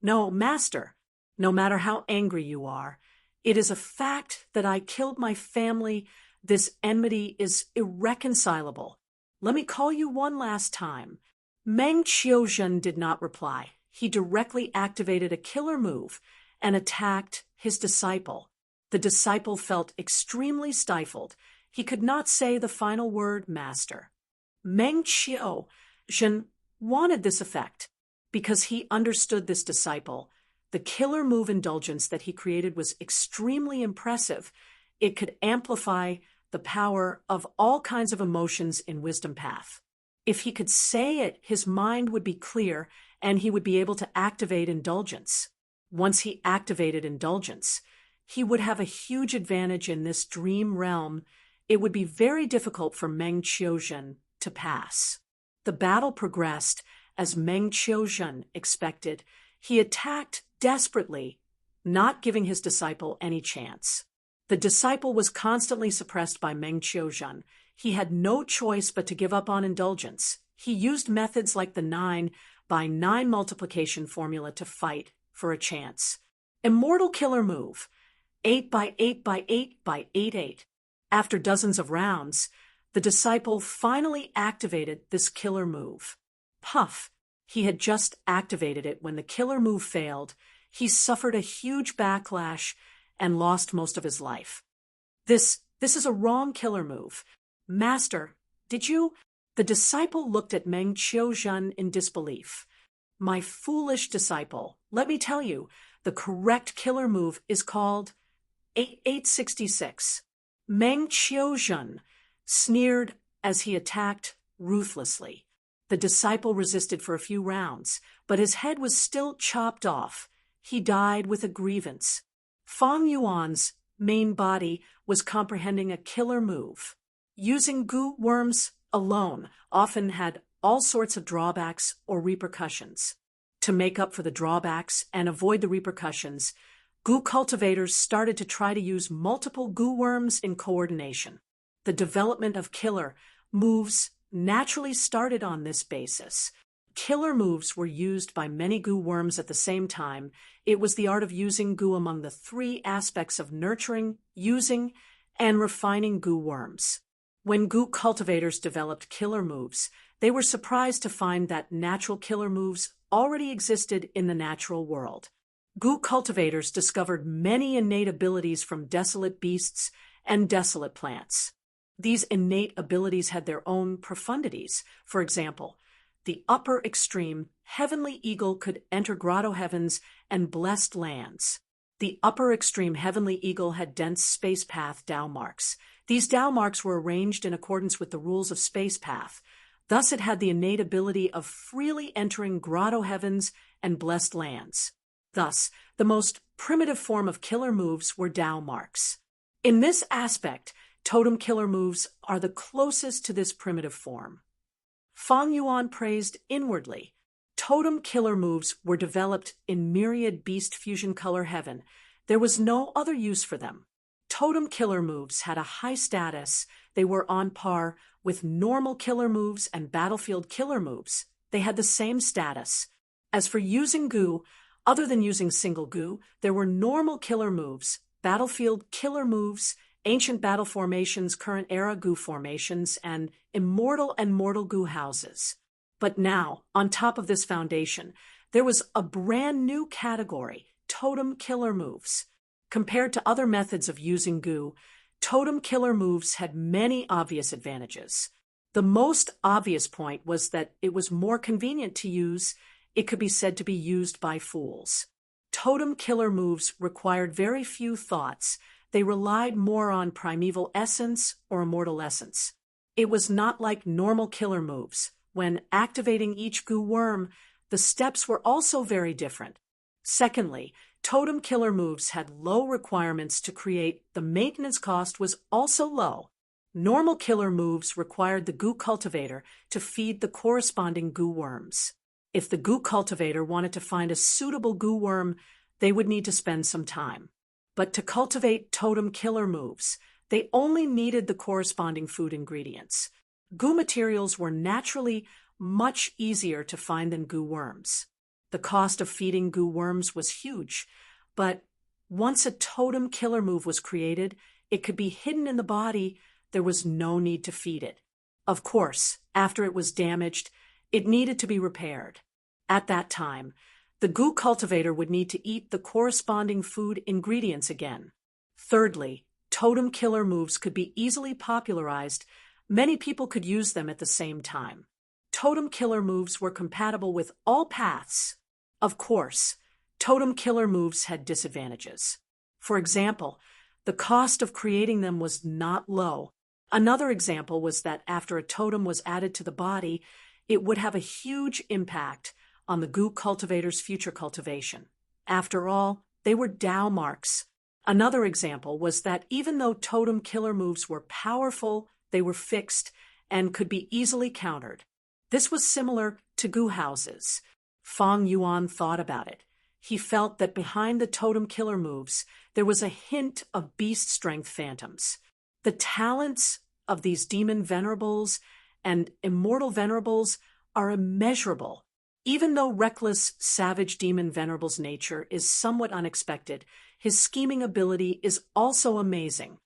No, master, no matter how angry you are, it is a fact that I killed my family. This enmity is irreconcilable. Let me call you one last time. Meng Qiuzhen did not reply. He directly activated a killer move and attacked his disciple. The disciple felt extremely stifled. He could not say the final word, master. Meng Qiuzhen wanted this effect because he understood this disciple. The killer move indulgence that he created was extremely impressive. It could amplify the power of all kinds of emotions in Wisdom Path. If he could say it, his mind would be clear and he would be able to activate indulgence. Once he activated indulgence, he would have a huge advantage in this dream realm. It would be very difficult for Meng Qiuzhen to pass. The battle progressed as Meng Qiuzhen expected. He attacked desperately, not giving his disciple any chance. The disciple was constantly suppressed by Meng Qiuzhen. He had no choice but to give up on indulgence. He used methods like the 9x9 multiplication formula to fight for a chance. Immortal killer move, 8x8x8x88. After dozens of rounds, the disciple finally activated this killer move. Puff! He had just activated it when the killer move failed. He suffered a huge backlash and lost most of his life. This is a wrong killer move. Master, did you? The disciple looked at Meng Qiuzhen in disbelief. My foolish disciple, let me tell you, the correct killer move is called 8866. Meng Qiuzhen sneered as he attacked ruthlessly. The disciple resisted for a few rounds, but his head was still chopped off. He died with a grievance. Fang Yuan's main body was comprehending a killer move. Using goo worms alone often had all sorts of drawbacks or repercussions. To make up for the drawbacks and avoid the repercussions, goo cultivators started to try to use multiple goo worms in coordination. The development of killer moves naturally started on this basis. Killer moves were used by many goo worms at the same time. It was the art of using goo among the three aspects of nurturing, using, and refining goo worms. When goo cultivators developed killer moves, they were surprised to find that natural killer moves already existed in the natural world. Goo cultivators discovered many innate abilities from desolate beasts and desolate plants. These innate abilities had their own profundities. For example, the upper extreme heavenly eagle could enter grotto heavens and blessed lands. The upper extreme heavenly eagle had dense space path Tao marks. These Tao marks were arranged in accordance with the rules of space path. Thus it had the innate ability of freely entering grotto heavens and blessed lands. Thus, the most primitive form of killer moves were Tao marks. In this aspect, totem killer moves are the closest to this primitive form. Fang Yuan praised inwardly. Totem killer moves were developed in myriad beast fusion color heaven. There was no other use for them. Totem killer moves had a high status. They were on par with normal killer moves and battlefield killer moves. They had the same status. As for using goo, other than using single goo, there were normal killer moves, battlefield killer moves, ancient battle formations, current era goo formations, and immortal and mortal goo houses. But now, on top of this foundation, there was a brand new category, totem killer moves. Compared to other methods of using goo, totem killer moves had many obvious advantages. The most obvious point was that it was more convenient to use. It could be said to be used by fools. Totem killer moves required very few thoughts. They relied more on primeval essence or immortal essence. It was not like normal killer moves. When activating each goo worm, the steps were also very different. Secondly, totem killer moves had low requirements to create. The maintenance cost was also low. Normal killer moves required the goo cultivator to feed the corresponding goo worms. If the goo cultivator wanted to find a suitable goo worm, they would need to spend some time. But to cultivate totem killer moves, they only needed the corresponding food ingredients. Goo materials were naturally much easier to find than goo worms. The cost of feeding goo worms was huge, but once a totem killer move was created, it could be hidden in the body. There was no need to feed it. Of course, after it was damaged, it needed to be repaired. At that time, the goo cultivator would need to eat the corresponding food ingredients again. Thirdly, totem killer moves could be easily popularized. Many people could use them at the same time. Totem killer moves were compatible with all paths. Of course, totem killer moves had disadvantages. For example, the cost of creating them was not low. Another example was that after a totem was added to the body, it would have a huge impact on the goo cultivator's future cultivation. After all, they were Tao marks. Another example was that even though totem killer moves were powerful, they were fixed and could be easily countered. This was similar to goo houses. Fang Yuan thought about it. He felt that behind the totem killer moves, there was a hint of beast strength phantoms. The talents of these demon venerables and immortal venerables are immeasurable. Even though reckless, savage demon venerable's nature is somewhat unexpected, his scheming ability is also amazing.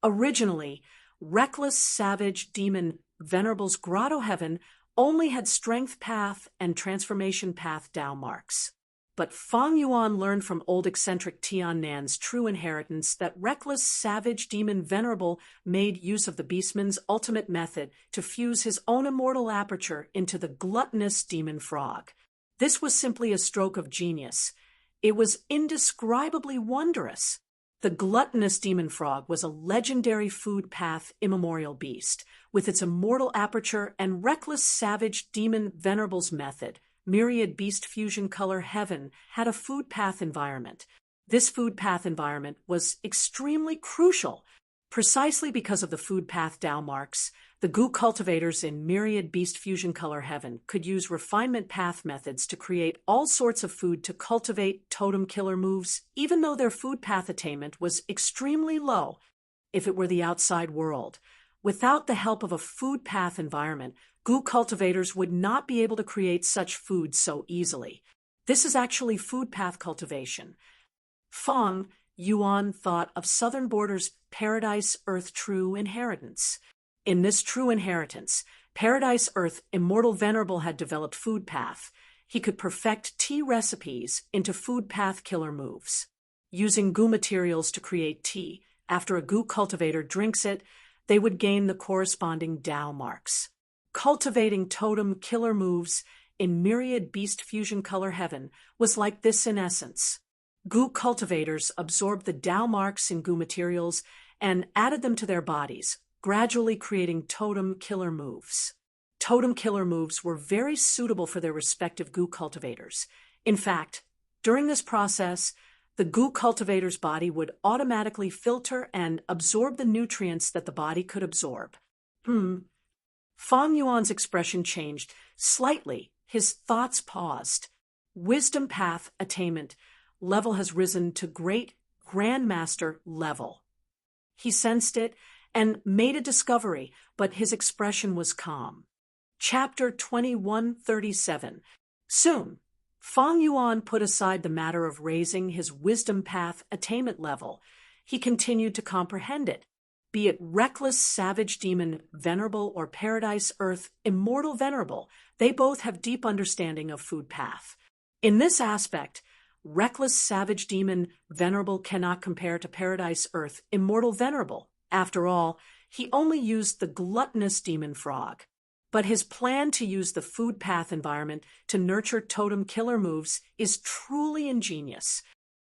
Originally, reckless, savage demon venerable's grotto heaven only had strength path and transformation path Tao marks. But Fang Yuan learned from old eccentric Tian Nan's true inheritance that reckless, savage demon venerable made use of the beastman's ultimate method to fuse his own immortal aperture into the gluttonous demon frog. This was simply a stroke of genius. It was indescribably wondrous. The gluttonous demon frog was a legendary food path immemorial beast. With its immortal aperture and reckless, savage demon venerable's method, Myriad Beast Fusion Color Heaven had a food path environment. This food path environment was extremely crucial. Precisely because of the food path Tao marks, the goo cultivators in Myriad Beast Fusion Color Heaven could use refinement path methods to create all sorts of food to cultivate totem killer moves, even though their food path attainment was extremely low if it were the outside world. Without the help of a food path environment, goo cultivators would not be able to create such food so easily. This is actually food path cultivation. Fang Yuan thought of Southern Border's Paradise Earth True Inheritance. In this true inheritance, Paradise Earth Immortal Venerable had developed food path. He could perfect tea recipes into food path killer moves. Using goo materials to create tea, after a goo cultivator drinks it, they would gain the corresponding Tao marks. Cultivating totem killer moves in Myriad Beast Fusion Color Heaven was like this in essence. Goo cultivators absorbed the Tao marks in goo materials and added them to their bodies, gradually creating totem killer moves. Totem killer moves were very suitable for their respective goo cultivators. In fact, during this process, the goo cultivator's body would automatically filter and absorb the nutrients that the body could absorb. Fang Yuan's expression changed slightly. His thoughts paused. Wisdom path attainment level has risen to great grandmaster level. He sensed it and made a discovery, but his expression was calm. Chapter 2137. Soon, Fang Yuan put aside the matter of raising his wisdom path attainment level. He continued to comprehend it. Be it reckless, savage demon venerable or Paradise Earth immortal venerable, they both have deep understanding of food path. In this aspect, reckless, savage demon venerable cannot compare to Paradise Earth immortal venerable. After all, he only used the gluttonous demon frog. But his plan to use the food path environment to nurture totem killer moves is truly ingenious.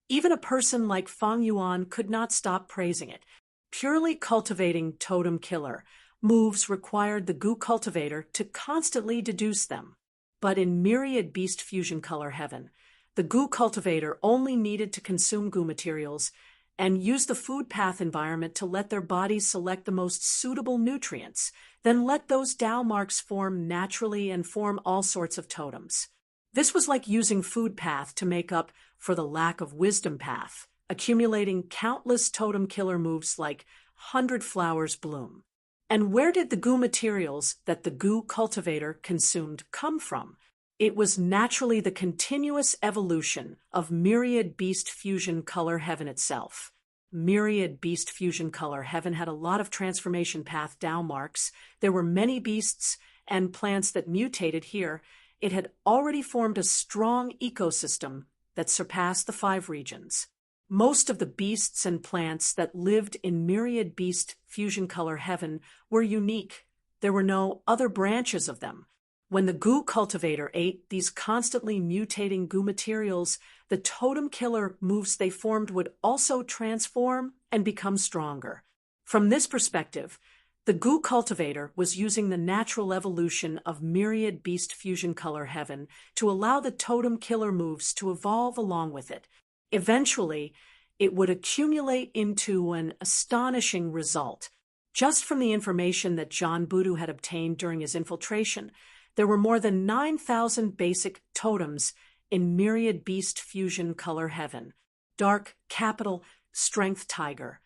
Even a person like Fang Yuan could not stop praising it. Purely cultivating totem killer moves required the goo cultivator to constantly deduce them. But in Myriad Beast Fusion Color Heaven, the goo cultivator only needed to consume goo materials and use the food path environment to let their bodies select the most suitable nutrients, then let those Tao marks form naturally and form all sorts of totems. This was like using food path to make up for the lack of wisdom path, accumulating countless totem killer moves like 100 flowers bloom. And where did the goo materials that the goo cultivator consumed come from? It was naturally the continuous evolution of Myriad Beast Fusion Color Heaven itself. Myriad Beast Fusion Color Heaven had a lot of transformation path Tao marks. There were many beasts and plants that mutated here. It had already formed a strong ecosystem that surpassed the 5 regions. Most of the beasts and plants that lived in Myriad Beast Fusion Color Heaven were unique. There were no other branches of them. When the goo cultivator ate these constantly mutating goo materials, the totem killer moves they formed would also transform and become stronger. From this perspective, the goo cultivator was using the natural evolution of myriad beast fusion color heaven to allow the totem killer moves to evolve along with it. Eventually, it would accumulate into an astonishing result. Just from the information that John Boodoo had obtained during his infiltration, there were more than 9,000 basic totems in myriad beast fusion color heaven. Dark capital strength tiger,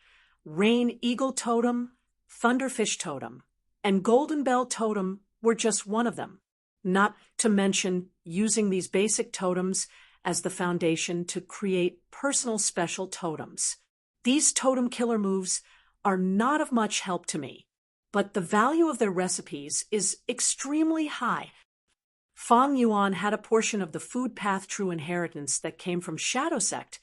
rain eagle totem, thunderfish totem, and golden bell totem were just one of them. Not to mention using these basic totems as the foundation to create personal special totems. These totem killer moves are not of much help to me, but the value of their recipes is extremely high. Fang Yuan had a portion of the food path true inheritance that came from Shadow Sect.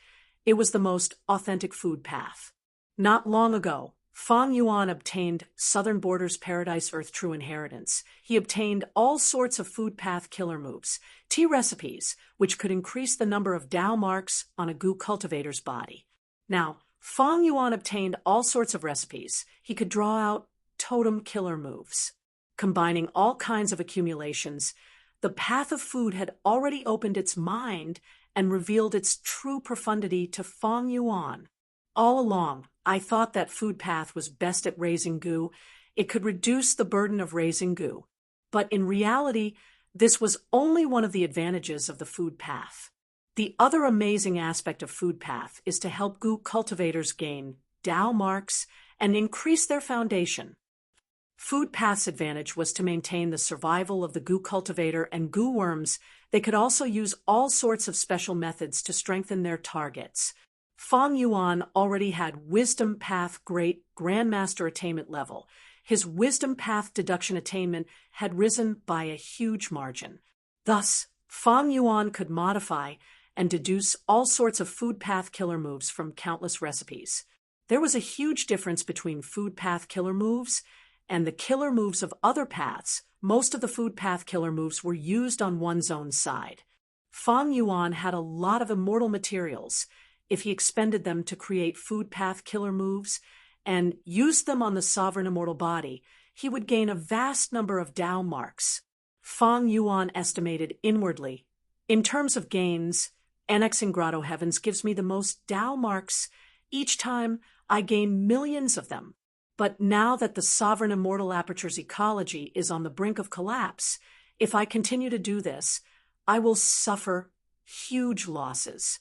It was the most authentic food path. Not long ago, Fang Yuan obtained Southern Borders Paradise Earth True Inheritance. He obtained all sorts of food path killer moves, tea recipes, which could increase the number of Dao marks on a goo cultivator's body. Now, Fang Yuan obtained all sorts of recipes. He could draw out totem killer moves. Combining all kinds of accumulations, the path of food had already opened its mind and revealed its true profundity to Fang Yuan. All along, I thought that food path was best at raising goo. It could reduce the burden of raising goo. But in reality, this was only one of the advantages of the food path. The other amazing aspect of food path is to help goo cultivators gain Dao marks and increase their foundation. Food path's advantage was to maintain the survival of the goo cultivator and goo worms. They could also use all sorts of special methods to strengthen their targets. Fang Yuan already had Wisdom Path Great Grandmaster attainment level. His Wisdom Path deduction attainment had risen by a huge margin. Thus, Fang Yuan could modify and deduce all sorts of food path killer moves from countless recipes. There was a huge difference between food path killer moves and the killer moves of other paths. Most of the food path killer moves were used on one's own side. Fang Yuan had a lot of immortal materials. If he expended them to create food path killer moves and used them on the sovereign immortal body, he would gain a vast number of Dao marks. Fang Yuan estimated inwardly. In terms of gains, annexing Grotto Heavens gives me the most Dao marks. Each time I gain millions of them. But now that the sovereign immortal aperture's ecology is on the brink of collapse, if I continue to do this, I will suffer huge losses.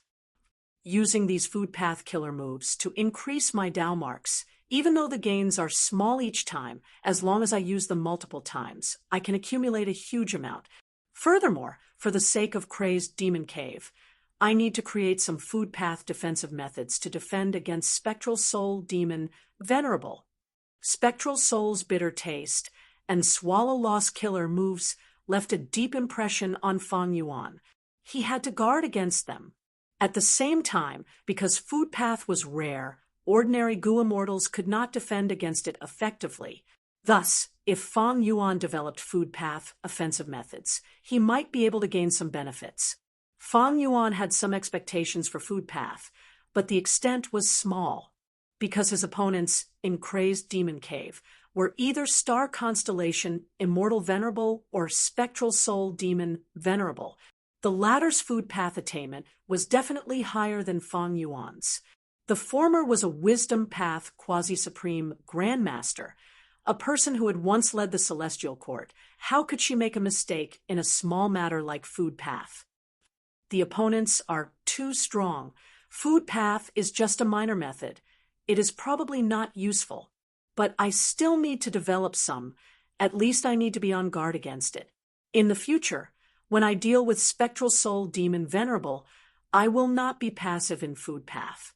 Using these food path killer moves to increase my Dao marks, even though the gains are small each time, as long as I use them multiple times, I can accumulate a huge amount. Furthermore, for the sake of Crazed Demon Cave, I need to create some food path defensive methods to defend against Spectral Soul Demon Venerable. Spectral Soul's bitter taste and Swallow Loss Killer moves left a deep impression on Fang Yuan. He had to guard against them. At the same time, because food path was rare, ordinary goo immortals could not defend against it effectively. Thus, if Fang Yuan developed food path offensive methods, he might be able to gain some benefits. Fang Yuan had some expectations for food path, but the extent was small, because his opponents in Crazed Demon Cave were either Star Constellation Immortal Venerable or Spectral Soul Demon Venerable. The latter's food path attainment was definitely higher than Fang Yuan's. The former was a Wisdom Path Quasi-Supreme Grandmaster, a person who had once led the Celestial Court. How could she make a mistake in a small matter like food path? The opponents are too strong. Food path is just a minor method. It is probably not useful, but I still need to develop some. At least I need to be on guard against it. In the future, when I deal with Spectral Soul Demon Venerable, I will not be passive in food path.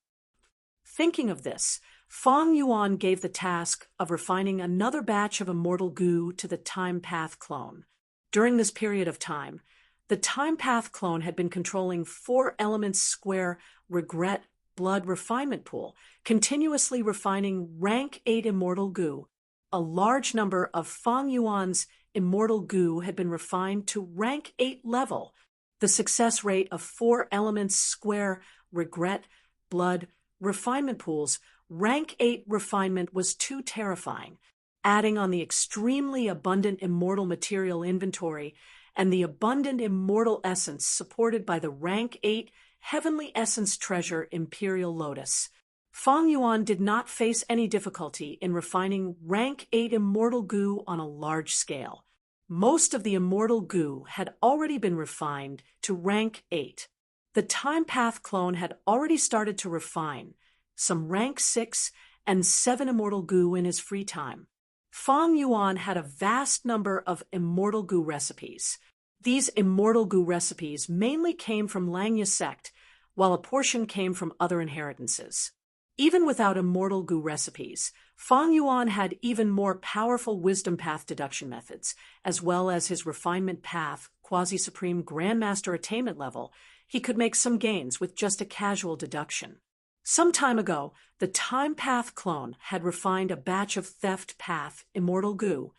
Thinking of this, Fang Yuan gave the task of refining another batch of immortal goo to the Time Path clone. During this period of time, the Time Path clone had been controlling 4 elements square regret blood refinement pool, continuously refining rank 8 immortal goo. A large number of Fang Yuan's immortal goo had been refined to rank 8 level. The success rate of 4 elements square regret blood refinement pools rank 8 refinement was too terrifying. Adding on the extremely abundant immortal material inventory and the abundant immortal essence supported by the rank 8 heavenly essence treasure Imperial Lotus, Fang Yuan did not face any difficulty in refining rank 8 immortal goo on a large scale. Most of the immortal goo had already been refined to rank 8. The Time Path clone had already started to refine some rank 6 and 7 immortal goo in his free time. Fang Yuan had a vast number of immortal goo recipes. These immortal goo recipes mainly came from Langya sect, while a portion came from other inheritances. Even without immortal goo recipes, Fang Yuan had even more powerful wisdom path deduction methods, as well as his refinement path, quasi-supreme grandmaster attainment level. He could make some gains with just a casual deduction. Some time ago, the Time Path clone had refined a batch of Theft Path immortal goo.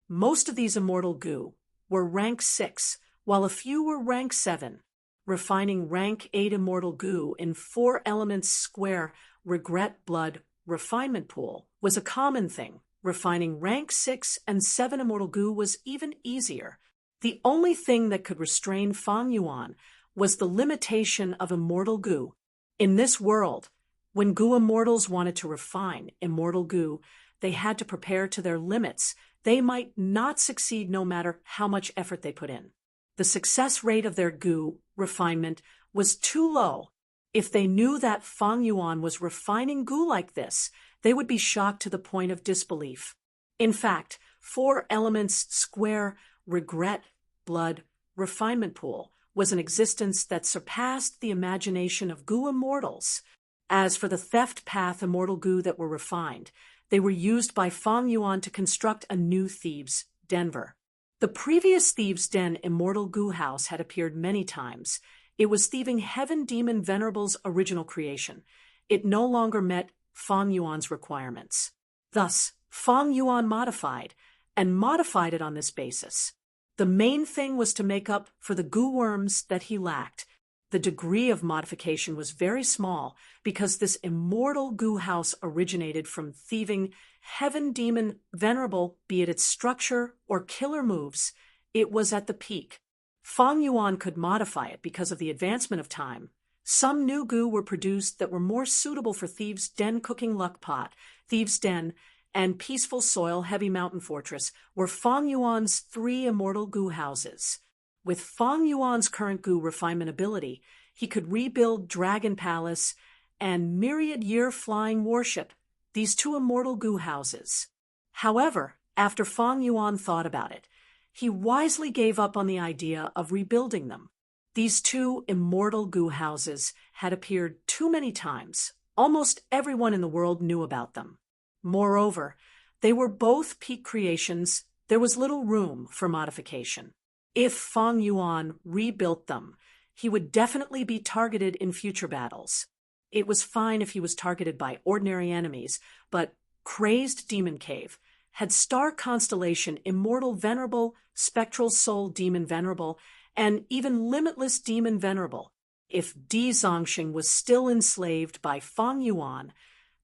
Most of these immortal goo were rank 6, while a few were rank 7. Refining rank 8 immortal goo in 4 elements square regret blood refinement pool was a common thing. Refining rank 6 and 7 immortal goo was even easier. The only thing that could restrain Fang Yuan was the limitation of immortal goo. In this world, when goo immortals wanted to refine immortal goo, they had to prepare to their limits. They might not succeed no matter how much effort they put in. The success rate of their goo refinement was too low. If they knew that Fang Yuan was refining goo like this, they would be shocked to the point of disbelief. In fact, 4 elements square regret blood refinement pool was an existence that surpassed the imagination of goo immortals. As for the Theft Path immortal goo that were refined, they were used by Fang Yuan to construct a new Thieves' Denver. The previous Thieves' Den immortal goo house had appeared many times. It was Thieving Heaven Demon Venerable's original creation. It no longer met Fang Yuan's requirements. Thus, Fang Yuan modified it on this basis. The main thing was to make up for the goo worms that he lacked. The degree of modification was very small because this immortal goo house originated from Thieving Heaven Demon Venerable, be it its structure or killer moves. It was at the peak. Fang Yuan could modify it because of the advancement of time. Some new goo were produced that were more suitable for Thieves' Den Cooking Luck Pot, Thieves' Den, and Peaceful Soil Heavy Mountain Fortress were Fang Yuan's 3 immortal goo houses. With Fang Yuan's current goo refinement ability, he could rebuild Dragon Palace and Myriad Year Flying Warship, these 2 immortal goo houses. However, after Fang Yuan thought about it, he wisely gave up on the idea of rebuilding them. These 2 immortal goo houses had appeared too many times. Almost everyone in the world knew about them. Moreover, they were both peak creations. There was little room for modification. If Fang Yuan rebuilt them, he would definitely be targeted in future battles. It was fine if he was targeted by ordinary enemies, but Crazed Demon Cave had Star Constellation Immortal Venerable, Spectral Soul Demon Venerable, and even Limitless Demon Venerable. If Di Zongxing was still enslaved by Fang Yuan,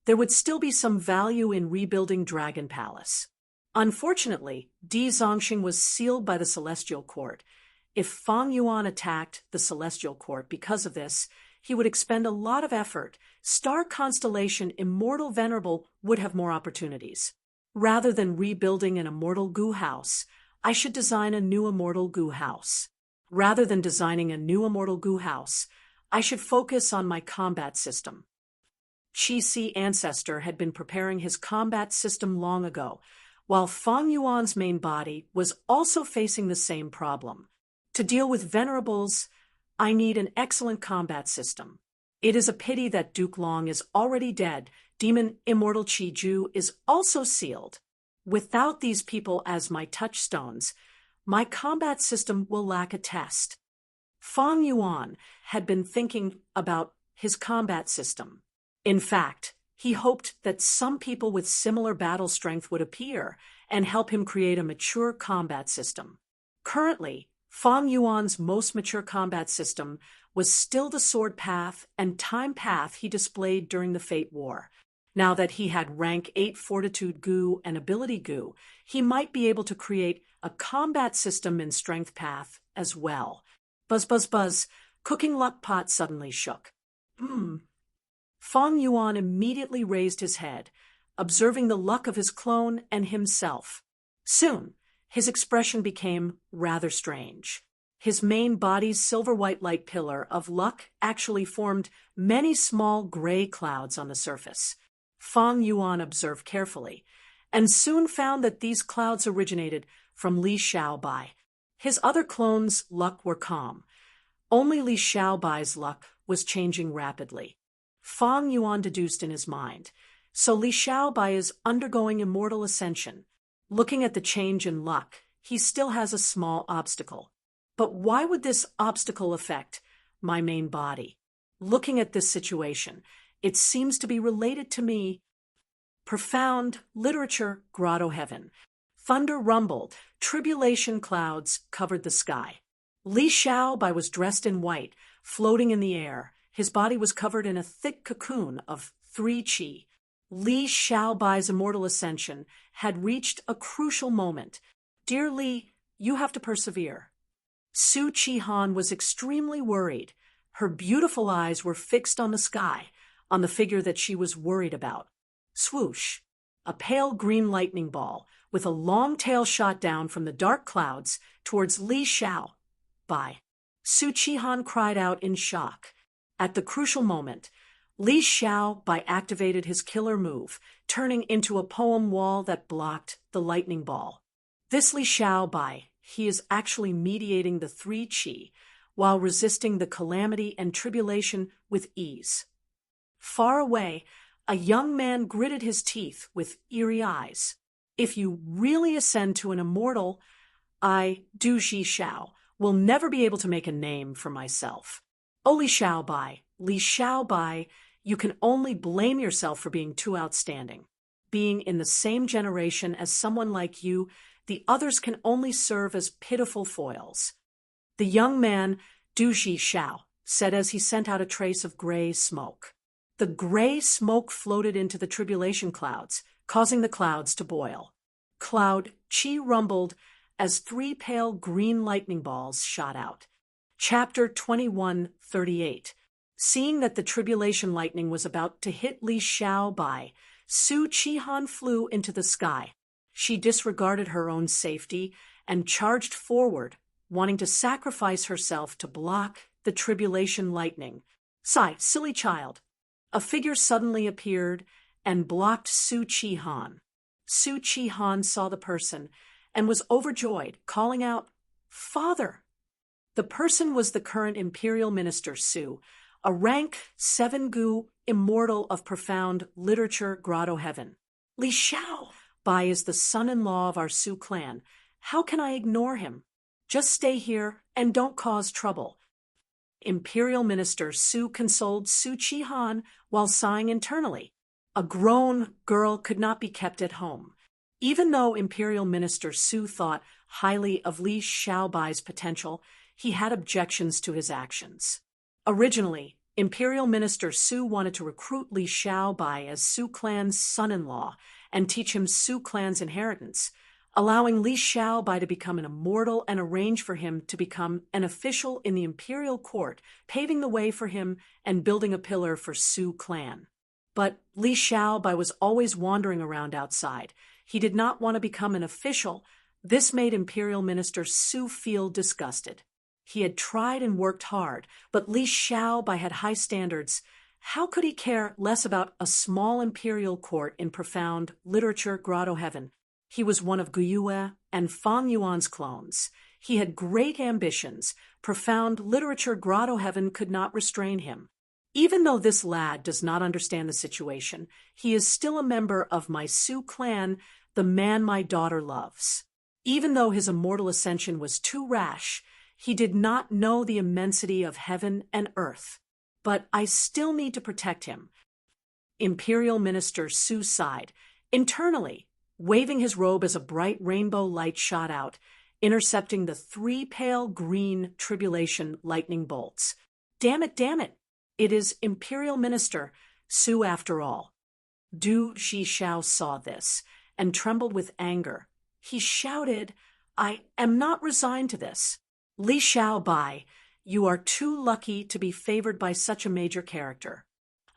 there would still be some value in rebuilding Dragon Palace. Unfortunately, Di Zongxing was sealed by the Celestial Court. If Fang Yuan attacked the Celestial Court because of this, he would expend a lot of effort. Star Constellation Immortal Venerable would have more opportunities. Rather than rebuilding an immortal goo house, I should design a new immortal goo house. Rather than designing a new immortal goo house, I should focus on my combat system. Qi Ancestor had been preparing his combat system long ago, while Fang Yuan's main body was also facing the same problem. To deal with venerables, I need an excellent combat system. It is a pity that Duke Long is already dead. Demon Immortal Qi Ju is also sealed. Without these people as my touchstones, my combat system will lack a test. Fang Yuan had been thinking about his combat system. In fact, he hoped that some people with similar battle strength would appear and help him create a mature combat system. Currently, Fang Yuan's most mature combat system was still the sword path and time path he displayed during the Fate War. Now that he had rank 8 fortitude goo and ability goo, he might be able to create a combat system in strength path as well. Buzz, buzz, buzz. Cooking luck pot suddenly shook. Feng Yuan immediately raised his head, observing the luck of his clone and himself. Soon, his expression became rather strange. His main body's silver-white light pillar of luck actually formed many small gray clouds on the surface. Feng Yuan observed carefully, and soon found that these clouds originated from Li Xiaobai. His other clones' luck were calm. Only Li Xiaobai's luck was changing rapidly. Feng Yuan deduced in his mind, so Li Xiaobai is undergoing immortal ascension. Looking at the change in luck, he still has a small obstacle. But why would this obstacle affect my main body? Looking at this situation, it seems to be related to me. Profound literature, grotto heaven. Thunder rumbled, tribulation clouds covered the sky. Li Xiaobai was dressed in white, floating in the air. His body was covered in a thick cocoon of 3 qi. Li Xiaobai's immortal ascension had reached a crucial moment. Dear Li, you have to persevere. Su Qihan was extremely worried. Her beautiful eyes were fixed on the sky, on the figure that she was worried about. Swoosh! A pale green lightning ball, with a long tail shot down from the dark clouds towards Li Xiaobai. Su Qihan cried out in shock. At the crucial moment, Li Xiaobai activated his killer move, turning into a poem wall that blocked the lightning ball. This Li Xiaobai, he is actually mediating the 3 qi, while resisting the calamity and tribulation with ease. Far away, a young man gritted his teeth with eerie eyes. If you really ascend to an immortal, I, Du Ji Xiao, will never be able to make a name for myself. Oh, Li Xiaobai, you can only blame yourself for being too outstanding. Being in the same generation as someone like you, the others can only serve as pitiful foils. The young man, Du Ji Xiao, said as he sent out a trace of gray smoke. The gray smoke floated into the tribulation clouds, causing the clouds to boil. Cloud Qi rumbled as 3 pale green lightning balls shot out. Chapter 21:38. Seeing that the tribulation lightning was about to hit Li Xiaobai, Su Qihan flew into the sky. She disregarded her own safety and charged forward, wanting to sacrifice herself to block the tribulation lightning. Sigh, silly child. A figure suddenly appeared and blocked Su Qihan. Su Qihan saw the person and was overjoyed, calling out, "Father!" The person was the current imperial minister Su, a rank 7 gu immortal of profound literature grotto heaven. Li Xiaobai is the son-in-law of our Su clan. How can I ignore him? Just stay here and don't cause trouble. Imperial Minister Su consoled Su Qihan while sighing internally. A grown girl could not be kept at home. Even though Imperial Minister Su thought highly of Li Xiaobai's potential, he had objections to his actions. Originally, Imperial Minister Su wanted to recruit Li Xiaobai as Su clan's son-in-law and teach him Su clan's inheritance, allowing Li Xiaobai to become an immortal and arrange for him to become an official in the imperial court, paving the way for him and building a pillar for Su clan. But Li Xiaobai was always wandering around outside. He did not want to become an official. This made Imperial Minister Su feel disgusted. He had tried and worked hard, but Li Xiaobai had high standards. How could he care less about a small imperial court in profound literature grotto heaven? He was one of Guyue and Feng Yuan's clones. He had great ambitions. Profound literature grotto heaven could not restrain him. Even though this lad does not understand the situation, he is still a member of my Su clan, the man my daughter loves. Even though his immortal ascension was too rash, he did not know the immensity of heaven and earth. But I still need to protect him. Imperial Minister Su sighed. Internally, waving his robe as a bright rainbow light shot out, intercepting the 3 pale green tribulation lightning bolts. Damn it, damn it. It is Imperial Minister Su after all. Du Zhixiao saw this and trembled with anger. He shouted, "I am not resigned to this. Li Xiaobai, you are too lucky to be favored by such a major character.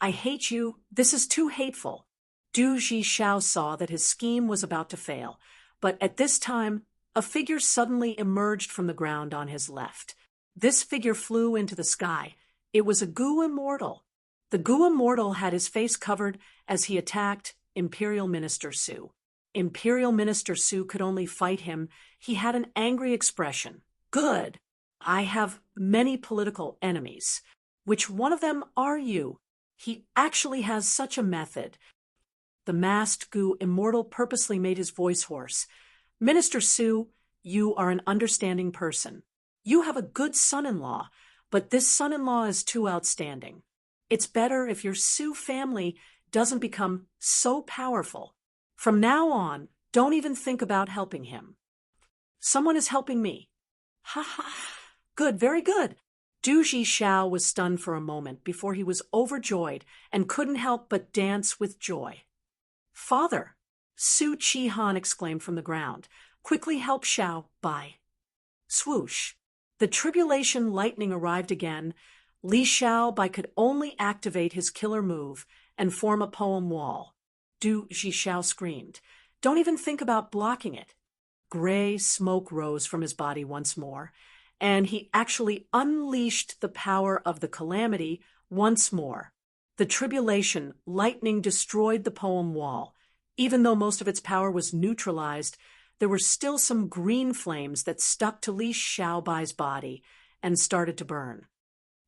I hate you. This is too hateful." Du Zhixiao saw that his scheme was about to fail, but at this time, a figure suddenly emerged from the ground on his left. This figure flew into the sky. It was a Gu Immortal. The Gu Immortal had his face covered as he attacked Imperial Minister Su. Imperial Minister Su could only fight him. He had an angry expression. "Good. I have many political enemies. Which one of them are you? He actually has such a method." The masked Gu Immortal purposely made his voice hoarse. "Minister Su, you are an understanding person. You have a good son-in-law, but this son-in-law is too outstanding. It's better if your Su family doesn't become so powerful. From now on, don't even think about helping him." "Someone is helping me." "Ha ha. Good, very good." Du Zhixiao was stunned for a moment before he was overjoyed and couldn't help but dance with joy. "Father," Su Qihan exclaimed from the ground, "quickly help Xiao Bai." Swoosh. The tribulation lightning arrived again. Li Xiao Bai could only activate his killer move and form a poem wall. Du Zhixiao screamed, "Don't even think about blocking it." Gray smoke rose from his body once more, and he actually unleashed the power of the calamity once more. The tribulation lightning destroyed the poem wall. Even though most of its power was neutralized, there were still some green flames that stuck to Li Xiaobai's body and started to burn.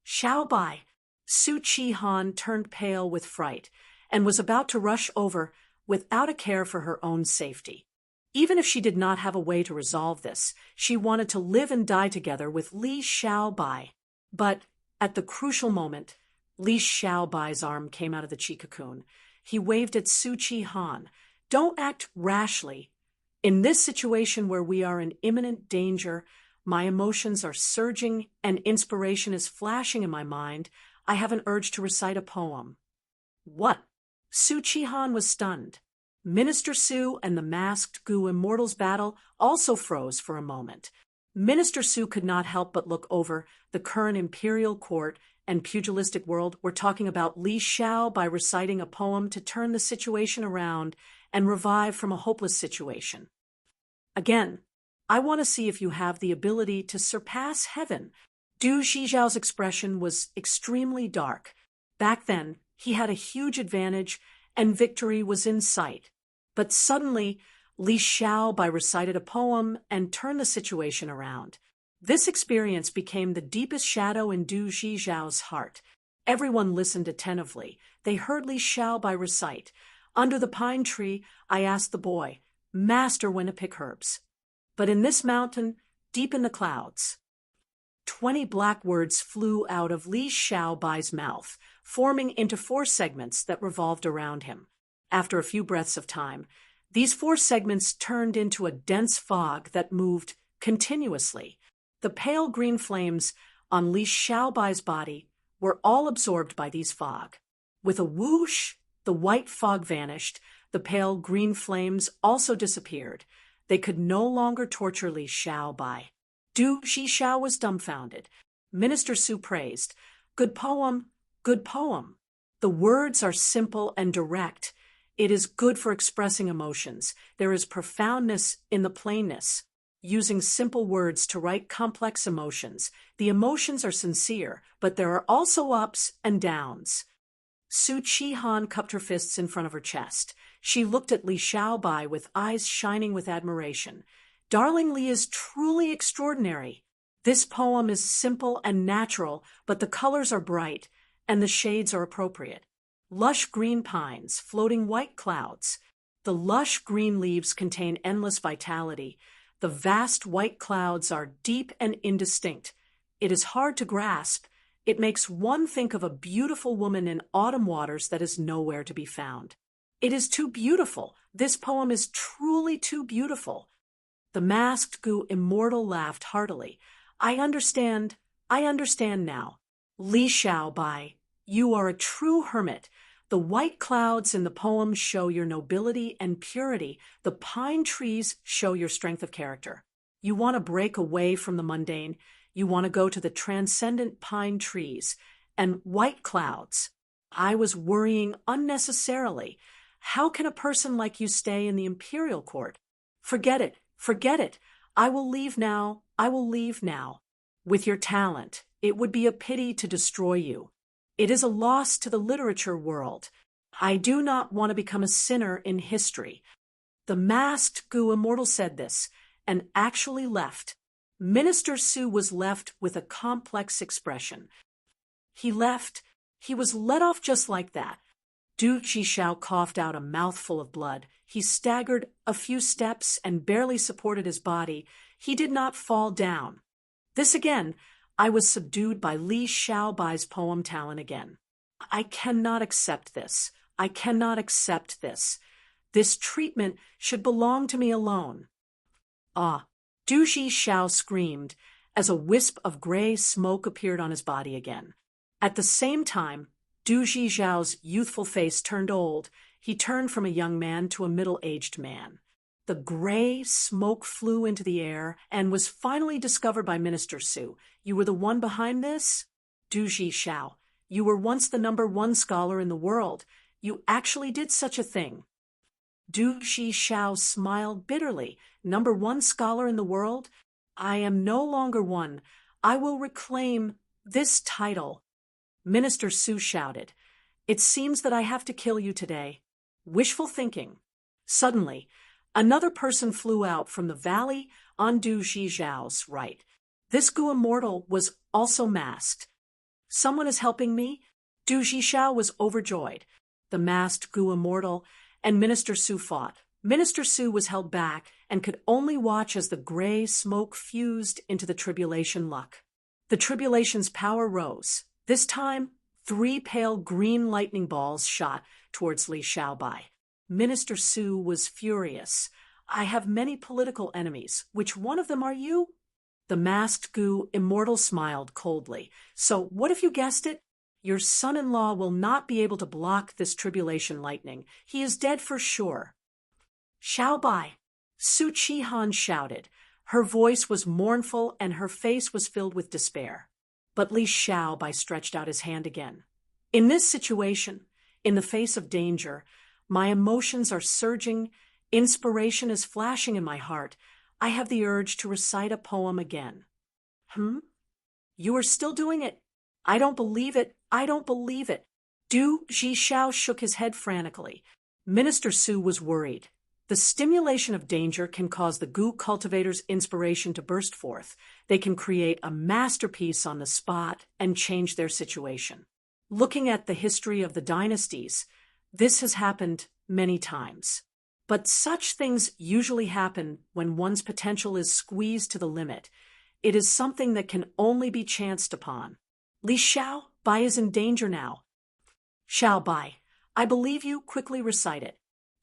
"Xiaobai!" Su Qihan turned pale with fright and was about to rush over without a care for her own safety. Even if she did not have a way to resolve this, she wanted to live and die together with Li Xiaobai. But at the crucial moment, Li Xiaobai's arm came out of the chi cocoon. He waved at Su Qihan. "Don't act rashly. In this situation where we are in imminent danger, my emotions are surging and inspiration is flashing in my mind. I have an urge to recite a poem." "What?" Su Qihan was stunned. Minister Su and the masked Gu Immortal's battle also froze for a moment. Minister Su could not help but look over. The current imperial court and pugilistic world were talking about Li Xiao by reciting a poem to turn the situation around and revive from a hopeless situation. "Again, I want to see if you have the ability to surpass heaven." Du Zhixiao's expression was extremely dark. Back then, he had a huge advantage and victory was in sight. But suddenly, Li Xiaobai recited a poem and turned the situation around. This experience became the deepest shadow in Du Zhixiao's heart. Everyone listened attentively. They heard Li Xiaobai recite, "Under the pine tree, I asked the boy, Master, when to pick herbs. But in this mountain, deep in the clouds." 20 black words flew out of Li Xiaobai's mouth, forming into 4 segments that revolved around him. After a few breaths of time, these 4 segments turned into a dense fog that moved continuously. The pale green flames on Li Xiaobai's body were all absorbed by these fog. With a whoosh, the white fog vanished. The pale green flames also disappeared. They could no longer torture Li Xiaobai. Du Zhixiao was dumbfounded. Minister Su praised, "Good poem, good poem. The words are simple and direct. It is good for expressing emotions. There is profoundness in the plainness. Using simple words to write complex emotions. The emotions are sincere, but there are also ups and downs." Su Qihan cupped her fists in front of her chest. She looked at Li Xiaobai with eyes shining with admiration. "Darling Li is truly extraordinary. This poem is simple and natural, but the colors are bright, and the shades are appropriate. Lush green pines, floating white clouds. The lush green leaves contain endless vitality. The vast white clouds are deep and indistinct. It is hard to grasp. It makes one think of a beautiful woman in autumn waters that is nowhere to be found. It is too beautiful. This poem is truly too beautiful." The masked Gu Immortal laughed heartily. I understand now. Li Xiaobai, you are a true hermit, The white clouds in the poem show your nobility and purity. The pine trees show your strength of character. You want to break away from the mundane. You want to go to the transcendent pine trees and white clouds. I was worrying unnecessarily. How can a person like you stay in the imperial court? Forget it. Forget it. I will leave now. I will leave now. With your talent, it would be a pity to destroy you. It is a loss to the literature world. I do not want to become a sinner in history. The masked goo immortal said this, and actually left. Minister Su was left with a complex expression. He left. He was let off just like that. Du Jishao coughed out a mouthful of blood. He staggered a few steps and barely supported his body. He did not fall down. This again, I was subdued by Li Xiaobai's poem talent again. I cannot accept this. I cannot accept this. This treatment should belong to me alone. Ah, Du Jishao screamed as a wisp of gray smoke appeared on his body again. At the same time, Du Zhijiao's youthful face turned old. He turned from a young man to a middle-aged man. The gray smoke flew into the air and was finally discovered by Minister Su. You were the one behind this? Du Zhishao, you were once the #1 scholar in the world. You actually did such a thing. Du Zhishao smiled bitterly. #1 scholar in the world? I am no longer one. I will reclaim this title. Minister Su shouted, It seems that I have to kill you today. Wishful thinking. Suddenly, another person flew out from the valley on Du Zhijiao's right. This goo immortal was also masked. Someone is helping me? Du Zhijiao was overjoyed. The masked goo immortal and Minister Su fought. Minister Su was held back and could only watch as the gray smoke fused into the tribulation luck. The tribulation's power rose. This time, 3 pale green lightning balls shot towards Li Xiaobai. Minister Su was furious. I have many political enemies. Which one of them are you? The masked goo immortal smiled coldly. So what if you guessed it? Your son-in-law will not be able to block this tribulation lightning. He is dead for sure. Xiaobai, Su Qihan shouted. Her voice was mournful and her face was filled with despair. But Li Xiaobai stretched out his hand again. In this situation, in the face of danger, my emotions are surging, inspiration is flashing in my heart. I have the urge to recite a poem again. You are still doing it. I don't believe it. I don't believe it. Du Zhishao shook his head frantically. Minister Su was worried. The stimulation of danger can cause the goo cultivator's inspiration to burst forth. They can create a masterpiece on the spot and change their situation. Looking at the history of the dynasties, this has happened many times. But such things usually happen when one's potential is squeezed to the limit. It is something that can only be chanced upon. Li Xiaobai is in danger now. Xiaobai, I believe you. Quickly recite it.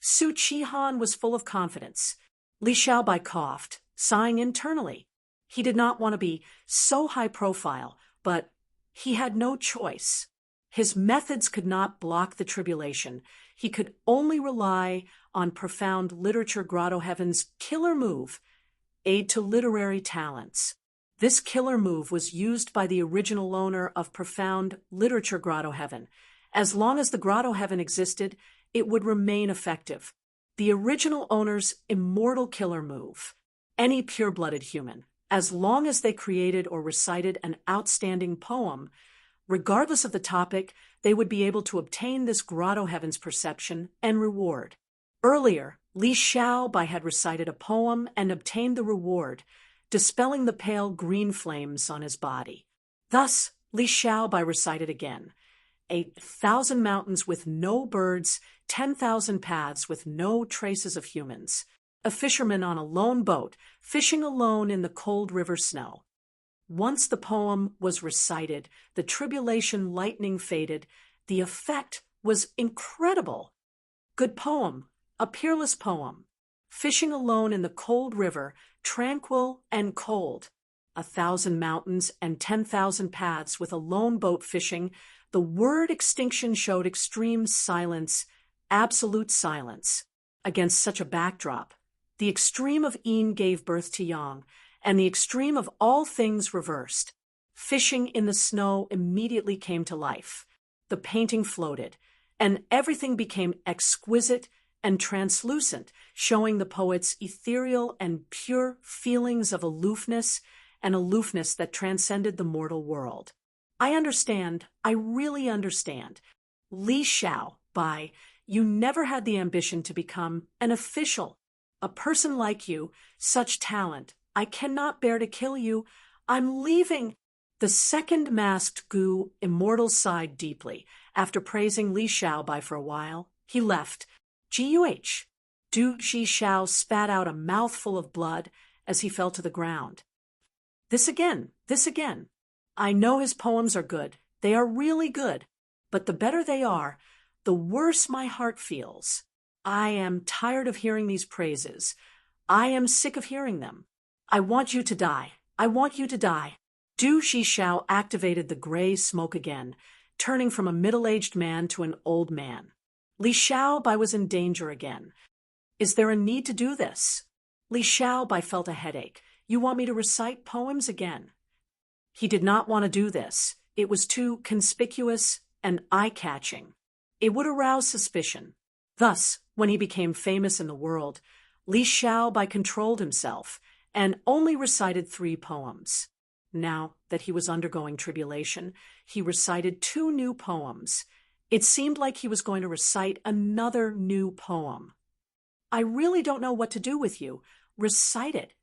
Su Qihan was full of confidence. Li Xiaobai coughed, sighing internally. He did not want to be so high profile, but he had no choice. His methods could not block the tribulation. He could only rely on profound literature Grotto Heaven's killer move, aid to literary talents. This killer move was used by the original owner of profound literature Grotto Heaven. As long as the Grotto Heaven existed, it would remain effective. The original owner's immortal killer move. Any pure-blooded human, as long as they created or recited an outstanding poem, regardless of the topic, they would be able to obtain this Grotto Heaven's perception and reward. Earlier, Li Xiaobai had recited a poem and obtained the reward, dispelling the pale green flames on his body. Thus, Li Xiaobai recited again. 8,000 mountains with no birds, 10,000 paths with no traces of humans. A fisherman on a lone boat, fishing alone in the cold river snow. Once the poem was recited, the tribulation lightning faded. The effect was incredible. Good poem, a peerless poem. Fishing alone in the cold river, tranquil and cold. 1,000 mountains, and 10,000 paths with a lone boat fishing, the word extinction showed extreme silence, absolute silence. Against such a backdrop, the extreme of Een gave birth to Yang, and the extreme of all things reversed. Fishing in the snow immediately came to life. The painting floated, and everything became exquisite and translucent, showing the poet's ethereal and pure feelings of aloofness, an aloofness that transcended the mortal world. I understand, I really understand. Li Xiao, by You never had the ambition to become an official. A person like you, such talent, I cannot bear to kill you. I'm leaving. The second masked Gu immortal sighed deeply. After praising Li Xiaobai for a while, he left. Guh. Du Xiao spat out a mouthful of blood as he fell to the ground. This again. I know his poems are good. They are really good. But the better they are, the worse my heart feels. I am tired of hearing these praises. I am sick of hearing them. I want you to die. I want you to die. Du Xiao activated the gray smoke again, turning from a middle-aged man to an old man. Li Xiaobai was in danger again. Is there a need to do this? Li Xiaobai felt a headache. You want me to recite poems again? He did not want to do this. It was too conspicuous and eye-catching. It would arouse suspicion. Thus, when he became famous in the world, Li Xiaobai controlled himself and only recited 3 poems. Now that he was undergoing tribulation, he recited 2 new poems. It seemed like he was going to recite another new poem. I really don't know what to do with you. Recite it.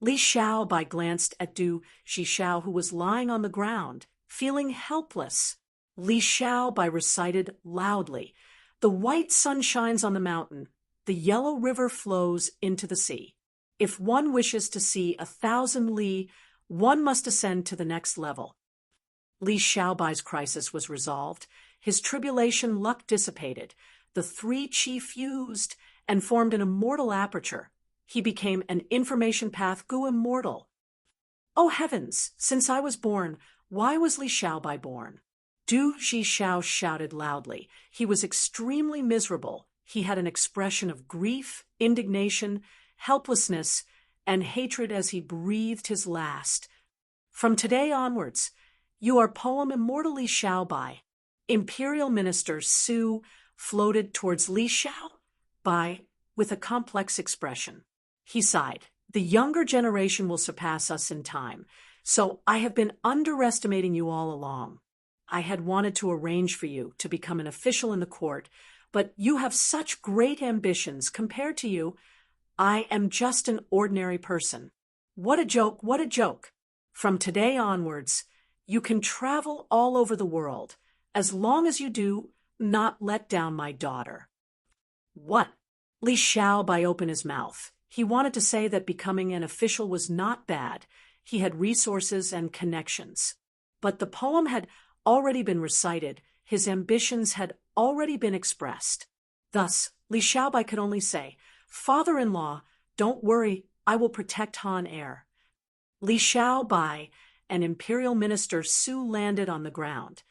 Li Xiaobai glanced at Du Xiao, who was lying on the ground, feeling helpless. Li Xiaobai recited loudly. The white sun shines on the mountain. The yellow river flows into the sea. If one wishes to see 1,000 li, one must ascend to the next level. Li Xiaobai's crisis was resolved. His tribulation luck dissipated. The 3 chi fused and formed an immortal aperture. He became an information path Gu immortal. Oh heavens, since I was born, why was Li Xiaobai born? Du Xiao shouted loudly. He was extremely miserable. He had an expression of grief, indignation, helplessness, and hatred as he breathed his last. From today onwards, you are poem immortal Li Xiaobai. Imperial Minister Su floated towards Li Xiaobai with a complex expression. He sighed. The younger generation will surpass us in time, so I have been underestimating you all along. I had wanted to arrange for you to become an official in the court, but you have such great ambitions. Compared to you, I am just an ordinary person. What a joke, what a joke. From today onwards, you can travel all over the world, as long as you do not let down my daughter. What? Li Xiaobai opened his mouth. He wanted to say that becoming an official was not bad. He had resources and connections. But the poem had already been recited. His ambitions had already been expressed. Thus, Li Xiaobai could only say, Father-in-law, don't worry, I will protect Han heir. Li Xiaobai and Imperial Minister Su landed on the ground.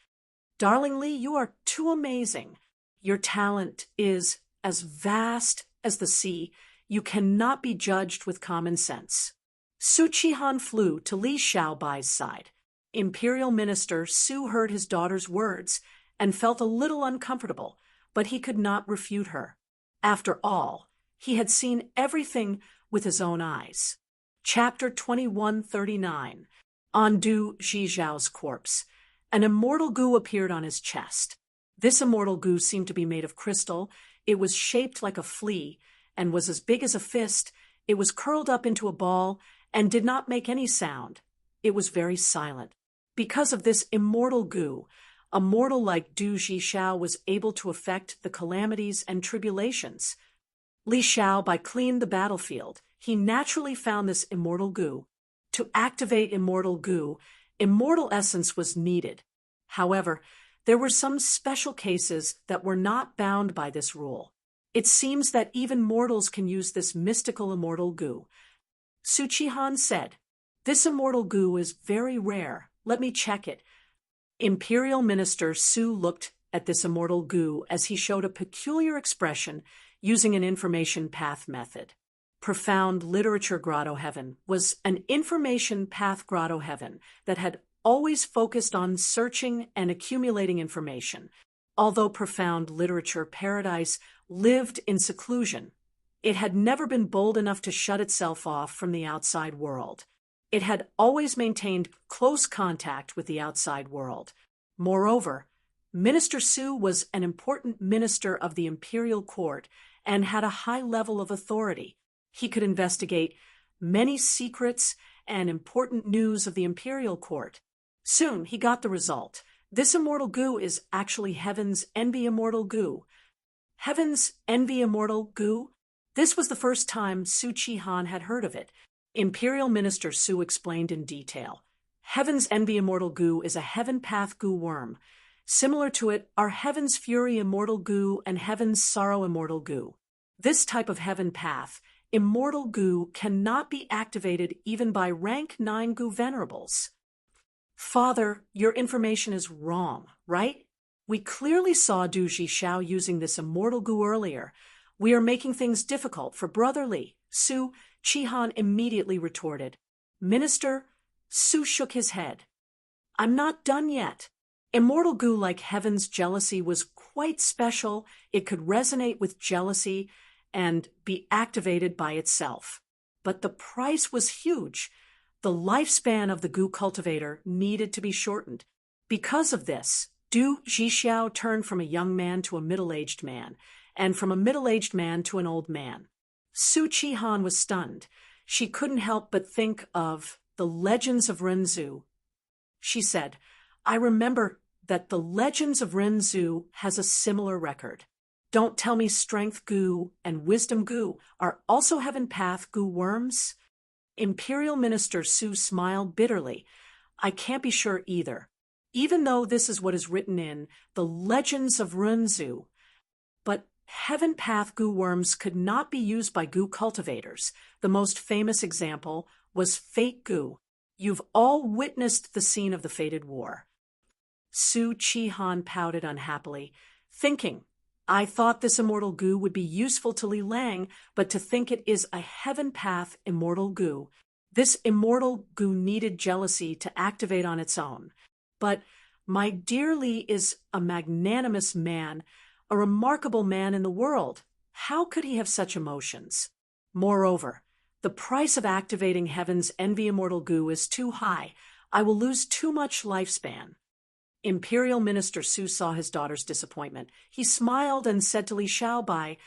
Darling Li, you are too amazing. Your talent is as vast as the sea. You cannot be judged with common sense. Su Qihan flew to Li Xiaobai's side. Imperial Minister Su heard his daughter's words and felt a little uncomfortable, but he could not refute her. After all, he had seen everything with his own eyes. Chapter 2139. On Du Xiao's corpse, an immortal Gu appeared on his chest. This immortal Gu seemed to be made of crystal. It was shaped like a flea and was as big as a fist. It was curled up into a ball and did not make any sound. It was very silent. Because of this immortal Gu, a mortal like Du Xiao was able to affect the calamities and tribulations. Li Xiaobai cleaned the battlefield. He naturally found this immortal Gu. To activate immortal Gu, immortal essence was needed. However, there were some special cases that were not bound by this rule. It seems that even mortals can use this mystical immortal Gu. Su Qihan said, This immortal goo is very rare. Let me check it. Imperial Minister Su looked at this immortal goo as he showed a peculiar expression using an information path method. Profound Literature Grotto Heaven was an information path grotto heaven that had always focused on searching and accumulating information. Although Profound Literature Paradise lived in seclusion, it had never been bold enough to shut itself off from the outside world. It had always maintained close contact with the outside world. Moreover, Minister Su was an important minister of the imperial court and had a high level of authority. He could investigate many secrets and important news of the imperial court. Soon he got the result. This immortal goo is actually Heaven's Envy Immortal Goo. Heaven's Envy Immortal Goo? This was the first time Su Chi-han had heard of it. Imperial Minister Su explained in detail. Heaven's Envy Immortal Goo is a Heaven Path Goo worm. Similar to it are Heaven's Fury Immortal Goo and Heaven's Sorrow Immortal Goo. This type of Heaven Path, Immortal Goo, cannot be activated even by rank 9 Goo Venerables. Father, your information is wrong, right? We clearly saw Du Xiao using this immortal goo earlier. We are making things difficult for Brother Li. Su Chi-han immediately retorted. Minister Su shook his head. I'm not done yet. Immortal goo like Heaven's jealousy was quite special. It could resonate with jealousy and be activated by itself. But the price was huge. The lifespan of the goo cultivator needed to be shortened. Because of this, Du Xiao turned from a young man to a middle-aged man, and from a middle-aged man to an old man. Su Chi-han was stunned. She couldn't help but think of the Legends of Renzu. She said, I remember that the Legends of Renzu has a similar record. Don't tell me Strength Goo and Wisdom Goo are also Heaven Path Goo worms? Imperial Minister Su smiled bitterly. I can't be sure either, even though this is what is written in the Legends of Renzu. But Heaven Path Goo worms could not be used by goo cultivators. The most famous example was Fate Goo. You've all witnessed the scene of the fated war. Su Chi-han pouted unhappily, thinking, I thought this immortal goo would be useful to Li Lang, but to think it is a Heaven Path immortal goo. This immortal goo needed jealousy to activate on its own. But my dear Li is a magnanimous man, a remarkable man in the world. How could he have such emotions? Moreover, the price of activating Heaven's Envy Immortal Goo is too high. I will lose too much lifespan. Imperial Minister Su saw his daughter's disappointment. He smiled and said to Li Xiaobai,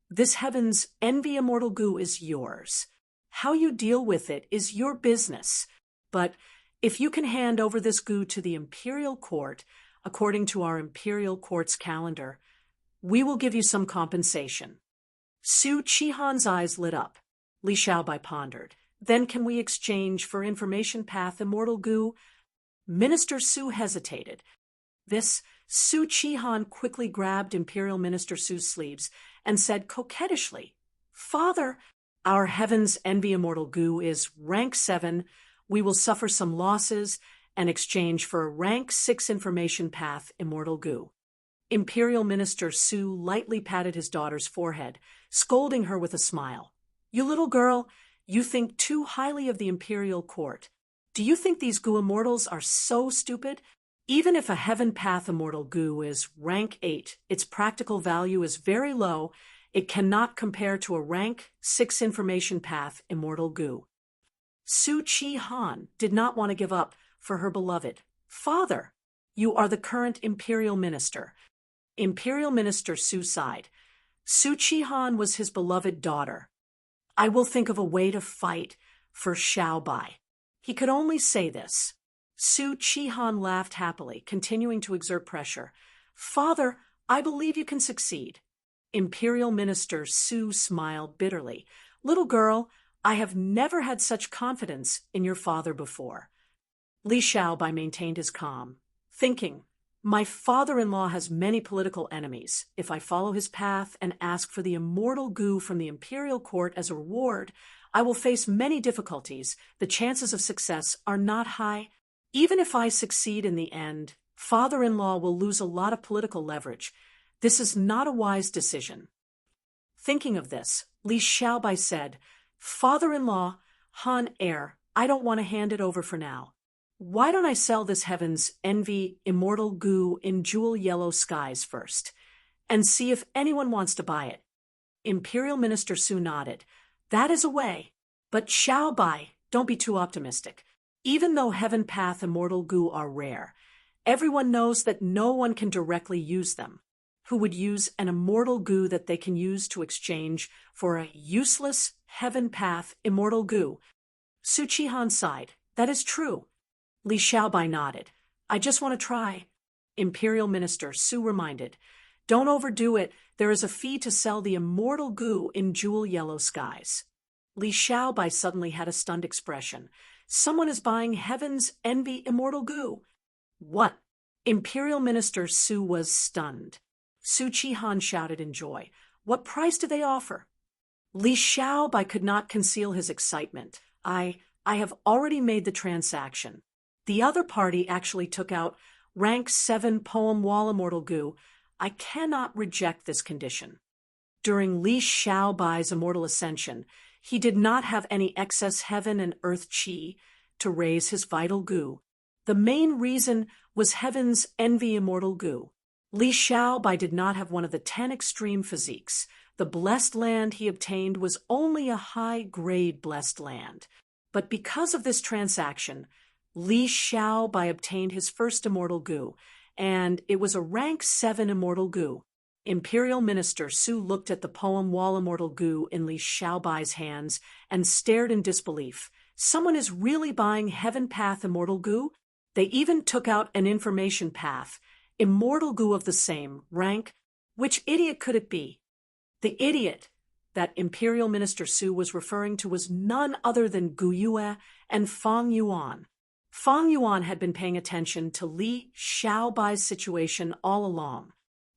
this Heaven's Envy Immortal Goo is yours. How you deal with it is your business. But if you can hand over this goo to the Imperial Court, according to our Imperial Court's calendar, we will give you some compensation. Su Chi-han's eyes lit up. Li Xiaobai pondered. Then can we exchange for Information Path Immortal Goo? Minister Su hesitated. This Su Chi-han quickly grabbed Imperial Minister Su's sleeves and said coquettishly, Father, our Heaven's Envy Immortal Goo is rank 7. We will suffer some losses and exchange for a rank 6 Information Path Immortal Goo. Imperial Minister Su lightly patted his daughter's forehead, scolding her with a smile. You little girl, you think too highly of the Imperial Court. Do you think these goo immortals are so stupid? Even if a Heaven Path Immortal Goo is rank 8, its practical value is very low. It cannot compare to a rank 6 Information Path Immortal Goo. Su Chi-han did not want to give up for her beloved. Father, you are the current Imperial Minister. Imperial Minister Su sighed. Su Chi-han was his beloved daughter. I will think of a way to fight for Xiaobai. He could only say this. Su Chi-han laughed happily, continuing to exert pressure. Father, I believe you can succeed. Imperial Minister Su smiled bitterly. Little girl, I have never had such confidence in your father before. Li Xiaobai maintained his calm, thinking, My father-in-law has many political enemies. If I follow his path and ask for the immortal goo from the imperial court as a reward, I will face many difficulties. The chances of success are not high. Even if I succeed in the end, father-in-law will lose a lot of political leverage. This is not a wise decision. Thinking of this, Li Xiaobai said, Father-in-law, Han heir, I don't want to hand it over for now. Why don't I sell this heaven's envy immortal goo in jewel yellow skies first, and see if anyone wants to buy it? Imperial Minister Su nodded. That is a way. But Xiaobai, don't be too optimistic. Even though heaven path immortal goo are rare, everyone knows that no one can directly use them. Who would use an immortal goo that they can use to exchange for a useless heaven path immortal goo? Su Qihan sighed. That is true. Li Xiaobai nodded. I just want to try. Imperial Minister Su reminded. Don't overdo it. There is a fee to sell the immortal goo in jewel yellow skies. Li Xiaobai suddenly had a stunned expression. Someone is buying heaven's envy immortal goo. What? Imperial Minister Su was stunned. Su Qihan shouted in joy. What price do they offer? Li Xiaobai could not conceal his excitement. I have already made the transaction. The other party actually took out rank 7 poem wall immortal goo. I cannot reject this condition. During Li Xiaobai's immortal ascension, he did not have any excess heaven and earth qi to raise his vital goo. The main reason was heaven's envy immortal goo. Li Xiaobai did not have one of the 10 extreme physiques. The blessed land he obtained was only a high-grade blessed land. But because of this transaction, Li Xiaobai obtained his first immortal goo, and it was a rank 7 immortal goo. Imperial Minister Su looked at the poem wall immortal goo in Li Xiaobai's hands and stared in disbelief. Someone is really buying heaven path immortal goo? They even took out an information path. Immortal goo of the same rank. Which idiot could it be? The idiot that Imperial Minister Su was referring to was none other than Gu Yue and Fang Yuan. Fang Yuan had been paying attention to Li Xiaobai's situation all along.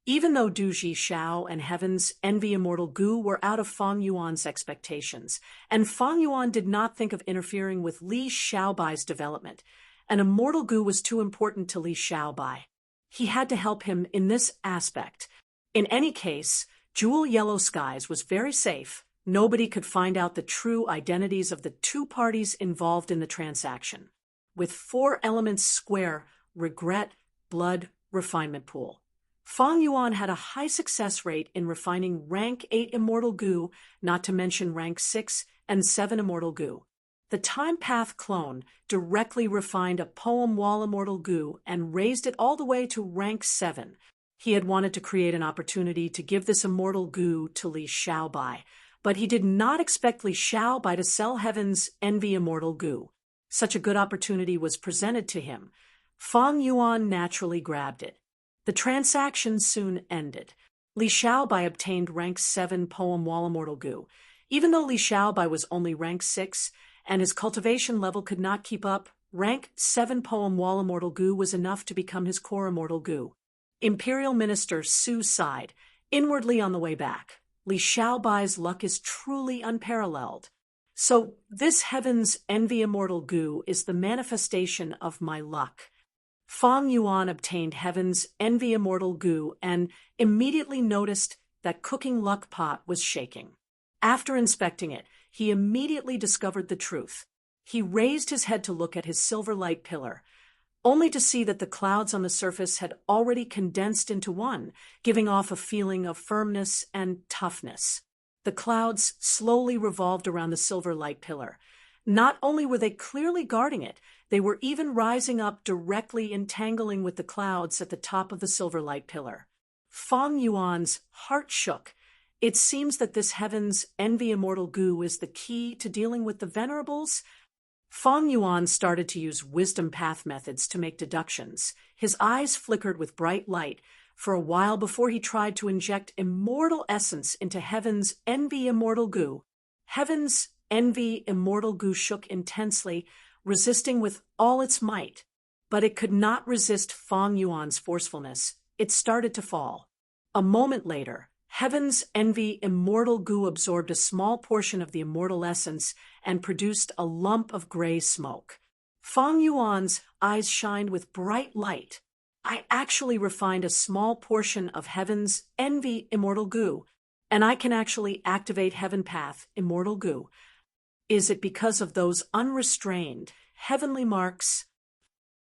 Even though Du Ji Xiao and Heaven's envy immortal goo were out of Fang Yuan's expectations, and Fang Yuan did not think of interfering with Li Xiaobai's development, an immortal goo was too important to Li Xiaobai. He had to help him in this aspect. In any case, Jewel Yellow Skies was very safe. Nobody could find out the true identities of the two parties involved in the transaction. With 4 elements square, regret, blood, refinement pool. Fang Yuan had a high success rate in refining rank 8 immortal goo, not to mention rank 6 and 7 immortal goo. The Time Path clone directly refined a poem wall immortal goo and raised it all the way to rank 7. He had wanted to create an opportunity to give this immortal goo to Li Xiaobai, but he did not expect Li Xiaobai to sell Heaven's envy immortal goo. Such a good opportunity was presented to him. Fang Yuan naturally grabbed it. The transaction soon ended. Li Xiaobai obtained rank 7 poem wall immortal goo. Even though Li Xiaobai was only rank 6 and his cultivation level could not keep up, rank 7 poem wall immortal goo was enough to become his core immortal goo. Imperial Minister Su sighed, inwardly on the way back. Li Xiaobai's luck is truly unparalleled. So this Heaven's envy immortal goo is the manifestation of my luck. Fang Yuan obtained Heaven's envy immortal goo and immediately noticed that cooking luck pot was shaking. After inspecting it, he immediately discovered the truth. He raised his head to look at his silver light pillar, only to see that the clouds on the surface had already condensed into one, giving off a feeling of firmness and toughness. The clouds slowly revolved around the silver light pillar. Not only were they clearly guarding it, they were even rising up directly entangling with the clouds at the top of the silver light pillar. Fang Yuan's heart shook. It seems that this Heaven's envy immortal goo is the key to dealing with the venerables. Fang Yuan started to use wisdom path methods to make deductions. His eyes flickered with bright light for a while before he tried to inject immortal essence into Heaven's envy immortal goo. Heaven's envy immortal goo shook intensely, resisting with all its might. but it could not resist Fang Yuan's forcefulness. It started to fall. A moment later, Heaven's envy immortal goo absorbed a small portion of the immortal essence and produced a lump of gray smoke. Fang Yuan's eyes shined with bright light. I actually refined a small portion of Heaven's envy immortal goo, and I can actually activate Heaven Path immortal goo. Is it because of those unrestrained heavenly marks?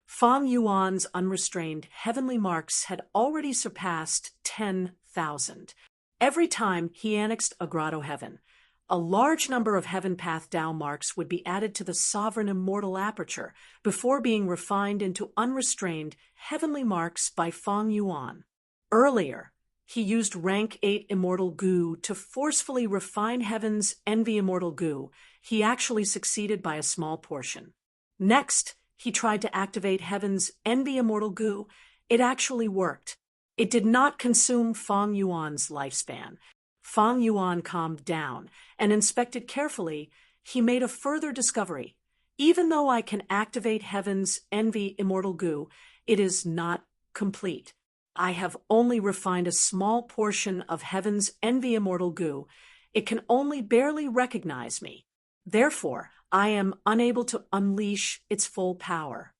Fang Yuan's unrestrained heavenly marks had already surpassed 10,000. Every time he annexed a grotto heaven, a large number of Heaven Path Tao marks would be added to the sovereign immortal aperture before being refined into unrestrained heavenly marks by Fang Yuan. Earlier, he used rank 8 immortal goo to forcefully refine Heaven's envy immortal goo. He actually succeeded by a small portion. Next, he tried to activate Heaven's envy immortal goo. It actually worked. It did not consume Fang Yuan's lifespan. Fang Yuan calmed down and inspected carefully. He made a further discovery. Even though I can activate Heaven's envy immortal goo, it is not complete. I have only refined a small portion of Heaven's envy immortal goo. It can only barely recognize me. Therefore, I am unable to unleash its full power.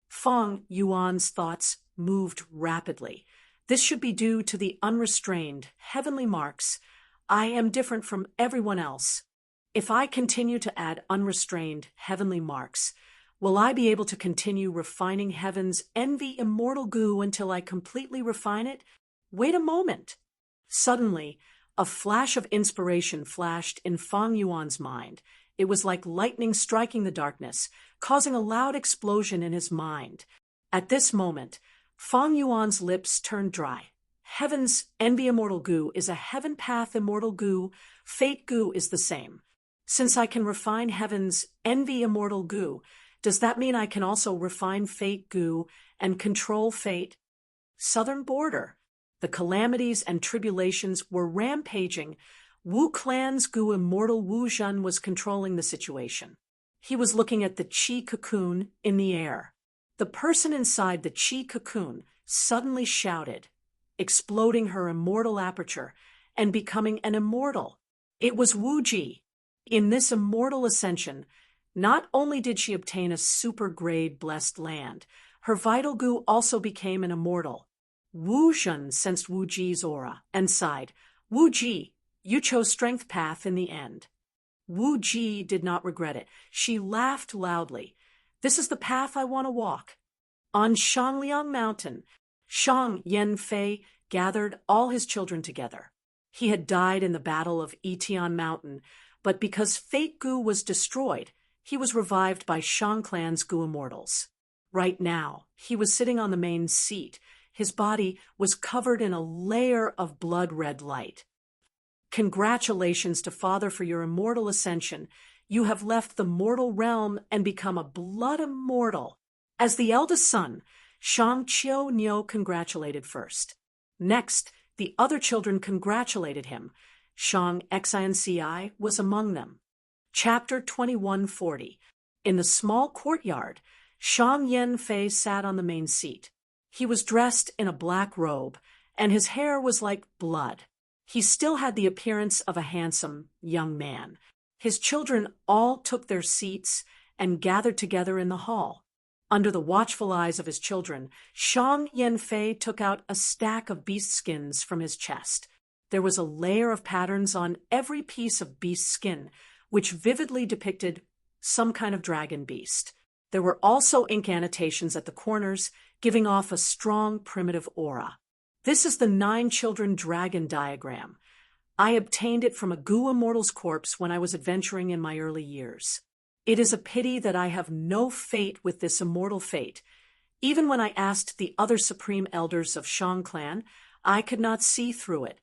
Fang Yuan's thoughts moved rapidly. This should be due to the unrestrained heavenly marks. I am different from everyone else. If I continue to add unrestrained heavenly marks, will I be able to continue refining Heaven's envy immortal goo until I completely refine it? Wait a moment. Suddenly, a flash of inspiration flashed in Fang Yuan's mind. It was like lightning striking the darkness, causing a loud explosion in his mind. At this moment, Fang Yuan's lips turned dry. Heaven's envy immortal goo is a Heaven Path immortal goo. Fate goo is the same. Since I can refine Heaven's envy immortal goo, does that mean I can also refine fate goo and control fate? Southern border. The calamities and tribulations were rampaging. Wu Clan's goo immortal Wu Zhen was controlling the situation. He was looking at the Qi cocoon in the air. The person inside the Qi cocoon suddenly shouted, exploding her immortal aperture and becoming an immortal. It was Wu Ji. In this immortal ascension, not only did she obtain a super-grade blessed land, her vital goo also became an immortal. Wu Zhen sensed Wu Ji's aura and sighed, Wu Ji, you chose strength path in the end. Wu Ji did not regret it. She laughed loudly. This is the path I want to walk. On Shangliang Mountain, Shang Yanfei gathered all his children together. He had died in the battle of Yitian Mountain, but because Fate Goo was destroyed, he was revived by Shang Clan's Goo Immortals. Right now, he was sitting on the main seat. His body was covered in a layer of blood-red light. Congratulations to Father for your immortal ascension. You have left the mortal realm and become a blood immortal. As the eldest son, Shang Qiu Niu congratulated first. Next, the other children congratulated him. Shang Xinci was among them. Chapter 2140. In the small courtyard, Shang Yanfei sat on the main seat. He was dressed in a black robe, and his hair was like blood. He still had the appearance of a handsome young man. His children all took their seats and gathered together in the hall. Under the watchful eyes of his children, Shang Yanfei took out a stack of beast skins from his chest. There was a layer of patterns on every piece of beast skin, which vividly depicted some kind of dragon beast. There were also ink annotations at the corners, giving off a strong primitive aura. This is the 9 children dragon diagram. I obtained it from a Goo Immortal's corpse when I was adventuring in my early years. It is a pity that I have no fate with this immortal fate. Even when I asked the other supreme elders of Shang Clan, I could not see through it.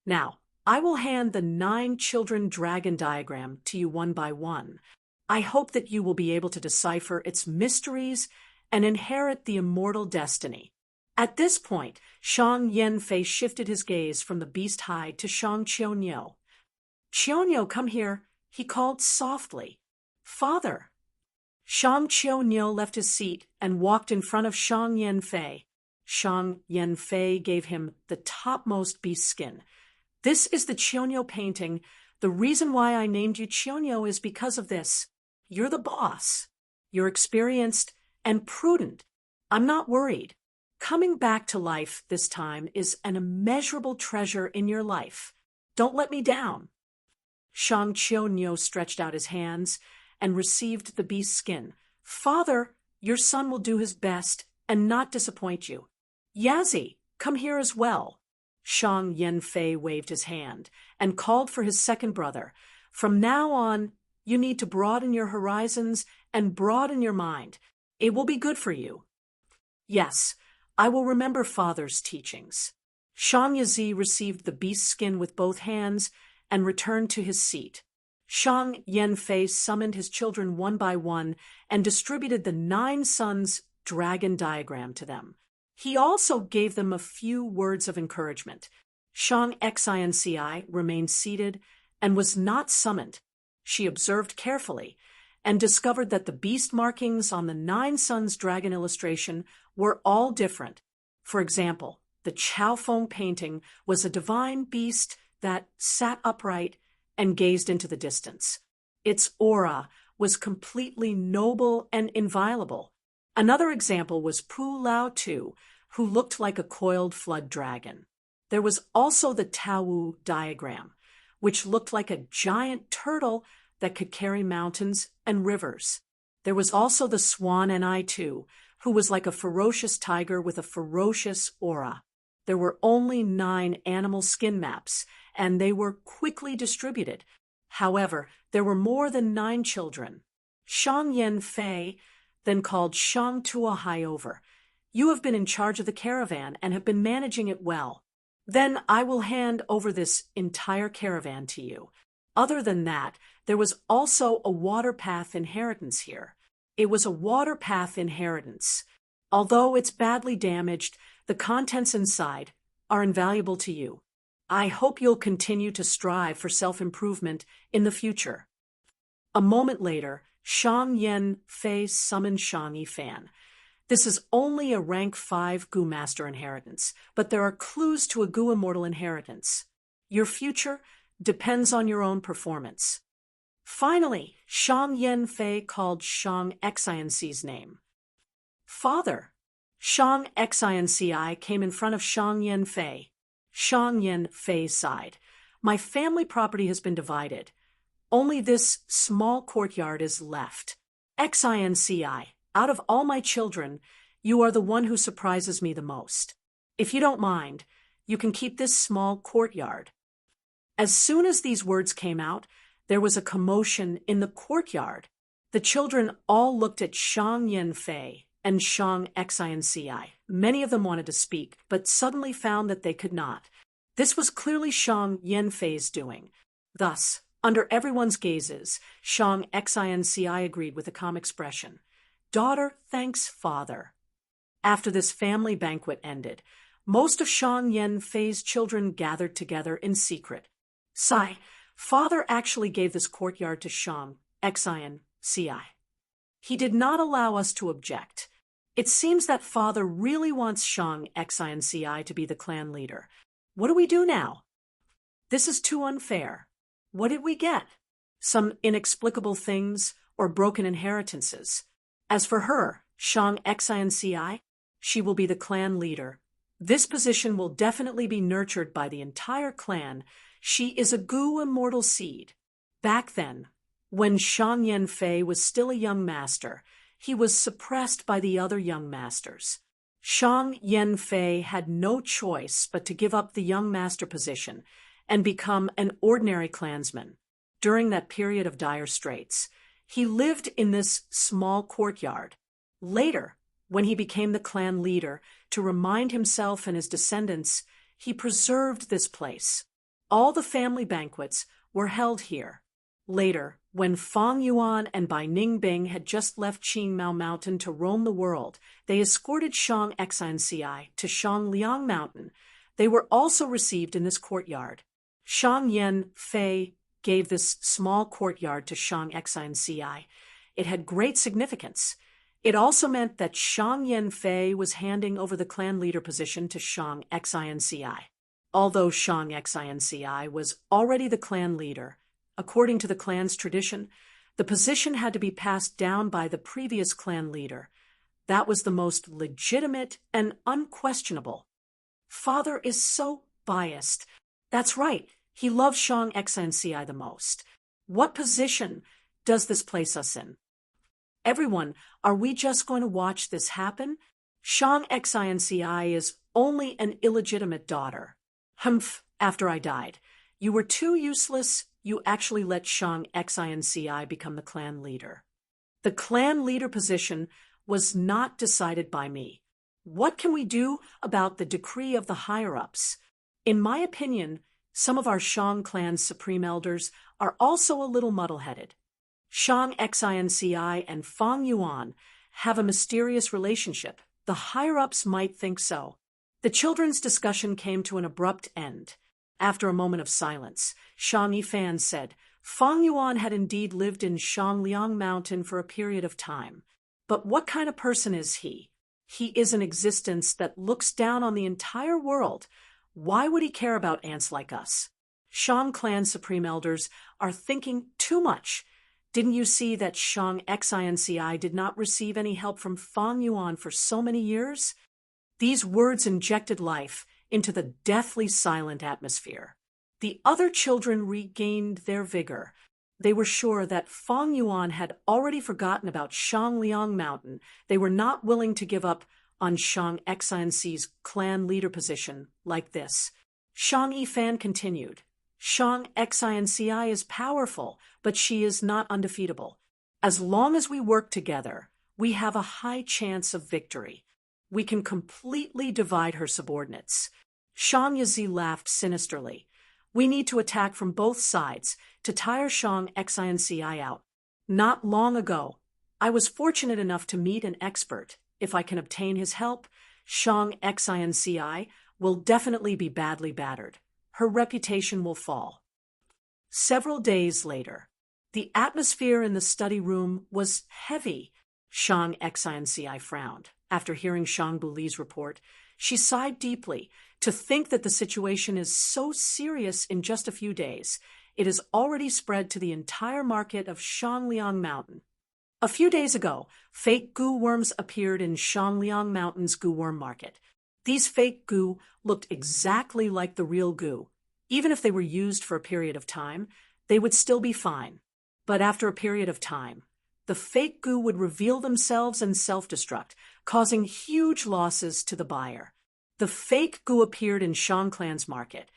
Now, I will hand the 9 children dragon diagram to you one by one. I hope that you will be able to decipher its mysteries and inherit the immortal destiny. At this point, Shang Yanfei shifted his gaze from the beast hide to Shang Qiu. Qiu, come here, he called softly. Father. Shang Qiu left his seat and walked in front of Shang Yanfei. Shang Yanfei gave him the topmost beast skin. This is the Qiu painting. The reason why I named you Qiu is because of this. You're the boss. You're experienced and prudent. I'm not worried. Coming back to life this time is an immeasurable treasure in your life. Don't let me down. Shang Qiu stretched out his hands and received the beast skin. Father, your son will do his best and not disappoint you. Yazi, come here as well. Shang Yanfei waved his hand and called for his second brother. From now on, you need to broaden your horizons and broaden your mind. It will be good for you. Yes, I will remember father's teachings. Shang Yazi received the beast skin with both hands and returned to his seat. Shang Yanfei summoned his children one by one and distributed the 9 suns dragon diagram to them. He also gave them a few words of encouragement. Shang Xinci remained seated and was not summoned. She observed carefully and discovered that the beast markings on the 9 suns dragon illustration were all different. For example, the Chaofeng painting was a divine beast that sat upright and gazed into the distance. Its aura was completely noble and inviolable. Another example was Pu Lao Tu, who looked like a coiled flood dragon. There was also the Tao diagram, which looked like a giant turtle that could carry mountains and rivers. There was also the Swan Ni Tu, who was like a ferocious tiger with a ferocious aura. There were only 9 animal skin maps, and they were quickly distributed. However, there were more than 9 children. Shang Yanfei then called Shang Tuohai over. You have been in charge of the caravan and have been managing it well. Then I will hand over this entire caravan to you. Other than that, there was also a water path inheritance here. It was a water path inheritance. Although it's badly damaged, the contents inside are invaluable to you. I hope you'll continue to strive for self-improvement in the future. A moment later, Shang Yanfei summoned Shang Yifan. This is only a rank 5 Gu Master inheritance, but there are clues to a Gu Immortal inheritance. Your future depends on your own performance. Finally, Shang Yanfei called Shang Xinci's name. Father. Shang Xinci came in front of Shang Yanfei. Shang Yanfei sighed. My family property has been divided. Only this small courtyard is left. Xinci, out of all my children, you are the one who surprises me the most. If you don't mind, you can keep this small courtyard. As soon as these words came out, there was a commotion in the courtyard. The children all looked at Shang Yanfei and Shang Xinci. Many of them wanted to speak, but suddenly found that they could not. This was clearly Shang Yanfei's doing. Thus, under everyone's gazes, Shang Xinci agreed with a calm expression. Daughter thanks father. After this family banquet ended, most of Shang Yanfei's children gathered together in secret. Sai, father actually gave this courtyard to Shang Xinci. He did not allow us to object. It seems that father really wants Shang Xinci to be the clan leader. What do we do now? This is too unfair. What did we get? Some inexplicable things or broken inheritances. As for her, Shang Xinci, she will be the clan leader. This position will definitely be nurtured by the entire clan. She is a Gu Immortal seed. Back then, when Shang Yanfei was still a young master, he was suppressed by the other young masters. Shang Yanfei had no choice but to give up the young master position and become an ordinary clansman. During that period of dire straits, he lived in this small courtyard. Later, when he became the clan leader, to remind himself and his descendants, he preserved this place. All the family banquets were held here. Later, when Fang Yuan and Bai Ningbing had just left Qingmao Mountain to roam the world, they escorted Shang Xinci to Shangliang Mountain. They were also received in this courtyard. Shang Yanfei gave this small courtyard to Shang Xinci. it had great significance. It also meant that Shang Yanfei was handing over the clan leader position to Shang Xinci. Although Shang Xinci was already the clan leader, according to the clan's tradition, the position had to be passed down by the previous clan leader. That was the most legitimate and unquestionable. Father is so biased. That's right, he loves Shang Xinci the most. What position does this place us in? Everyone, are we just going to watch this happen? Shang Xinci is only an illegitimate daughter. Humph, after I died. You were too useless, you actually let Shang Xinci become the clan leader. The clan leader position was not decided by me. What can we do about the decree of the higher-ups? In my opinion, some of our Shang clan's supreme elders are also a little muddle-headed. Shang Xinci and Fang Yuan have a mysterious relationship. The higher-ups might think so. The children's discussion came to an abrupt end. After a moment of silence, Shang Yifan said, Fang Yuan had indeed lived in Shangliang Mountain for a period of time. But what kind of person is he? He is an existence that looks down on the entire world. Why would he care about ants like us? Shang clan supreme elders are thinking too much. Didn't you see that Shang Xinci did not receive any help from Fang Yuan for so many years? These words injected life into the deathly silent atmosphere. The other children regained their vigor. They were sure that Fang Yuan had already forgotten about Shangliang Mountain. They were not willing to give up on Shang Xinci's clan leader position like this. Shang Yifan continued, Shang Xinci is powerful, but she is not undefeatable. As long as we work together, we have a high chance of victory. We can completely divide her subordinates. Shang Yazi laughed sinisterly. We need to attack from both sides to tire Shang Xinci out. Not long ago, I was fortunate enough to meet an expert. If I can obtain his help, Shang Xinci will definitely be badly battered. Her reputation will fall. Several days later, the atmosphere in the study room was heavy. Shang Xinci frowned. After hearing Shang Buli's report, she sighed deeply. To think that the situation is so serious in just a few days. It has already spread to the entire market of Shangliang Mountain. A few days ago, fake goo worms appeared in Shangliang Mountain's goo worm market. These fake goo looked exactly like the real goo. Even if they were used for a period of time, they would still be fine. But after a period of time, the fake goo would reveal themselves and self-destruct, causing huge losses to the buyer. The fake goo appeared in Shang Clan's market.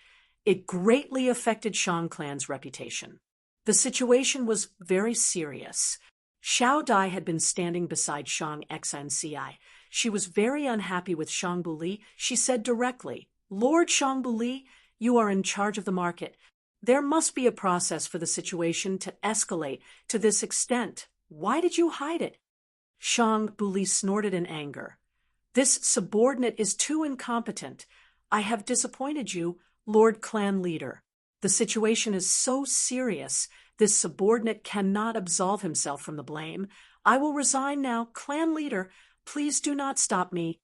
It greatly affected Shang Clan's reputation. The situation was very serious. Xiao Dai had been standing beside Shang Xinci. She was very unhappy with Shang Buli. She said directly, Lord Shang Buli, you are in charge of the market. There must be a process for the situation to escalate to this extent. Why did you hide it? Shang Buli snorted in anger. This subordinate is too incompetent. I have disappointed you, Lord Clan Leader. The situation is so serious, this subordinate cannot absolve himself from the blame. I will resign now, Clan Leader. Please do not stop me.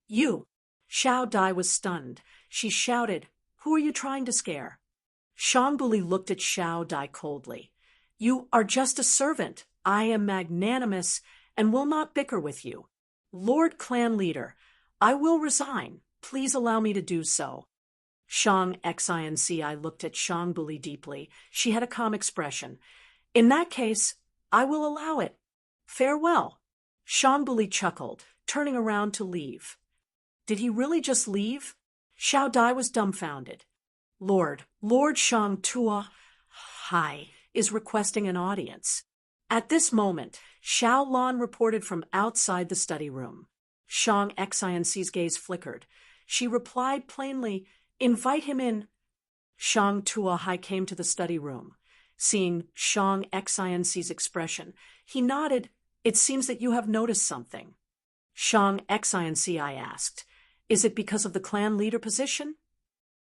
You. Xiao Dai was stunned. She shouted, Who are you trying to scare? Shang Buli looked at Xiao Dai coldly. You are just a servant. I am magnanimous and will not bicker with you. Lord Clan Leader, I will resign. Please allow me to do so. Shang Xinci looked at Shang Buli deeply. She had a calm expression. In that case, I will allow it. Farewell. Shang Buli chuckled, turning around to leave. Did he really just leave? Xiao Dai was dumbfounded. Lord Shang Tua Hai is requesting an audience. At this moment, Xiao Lan reported from outside the study room. Shang Xinci's gaze flickered. She replied plainly, Invite him in. Shang Tuahai came to the study room. Seeing Shang Xinci's expression, he nodded. It seems that you have noticed something. Shang Xinci asked, Is it because of the clan leader position?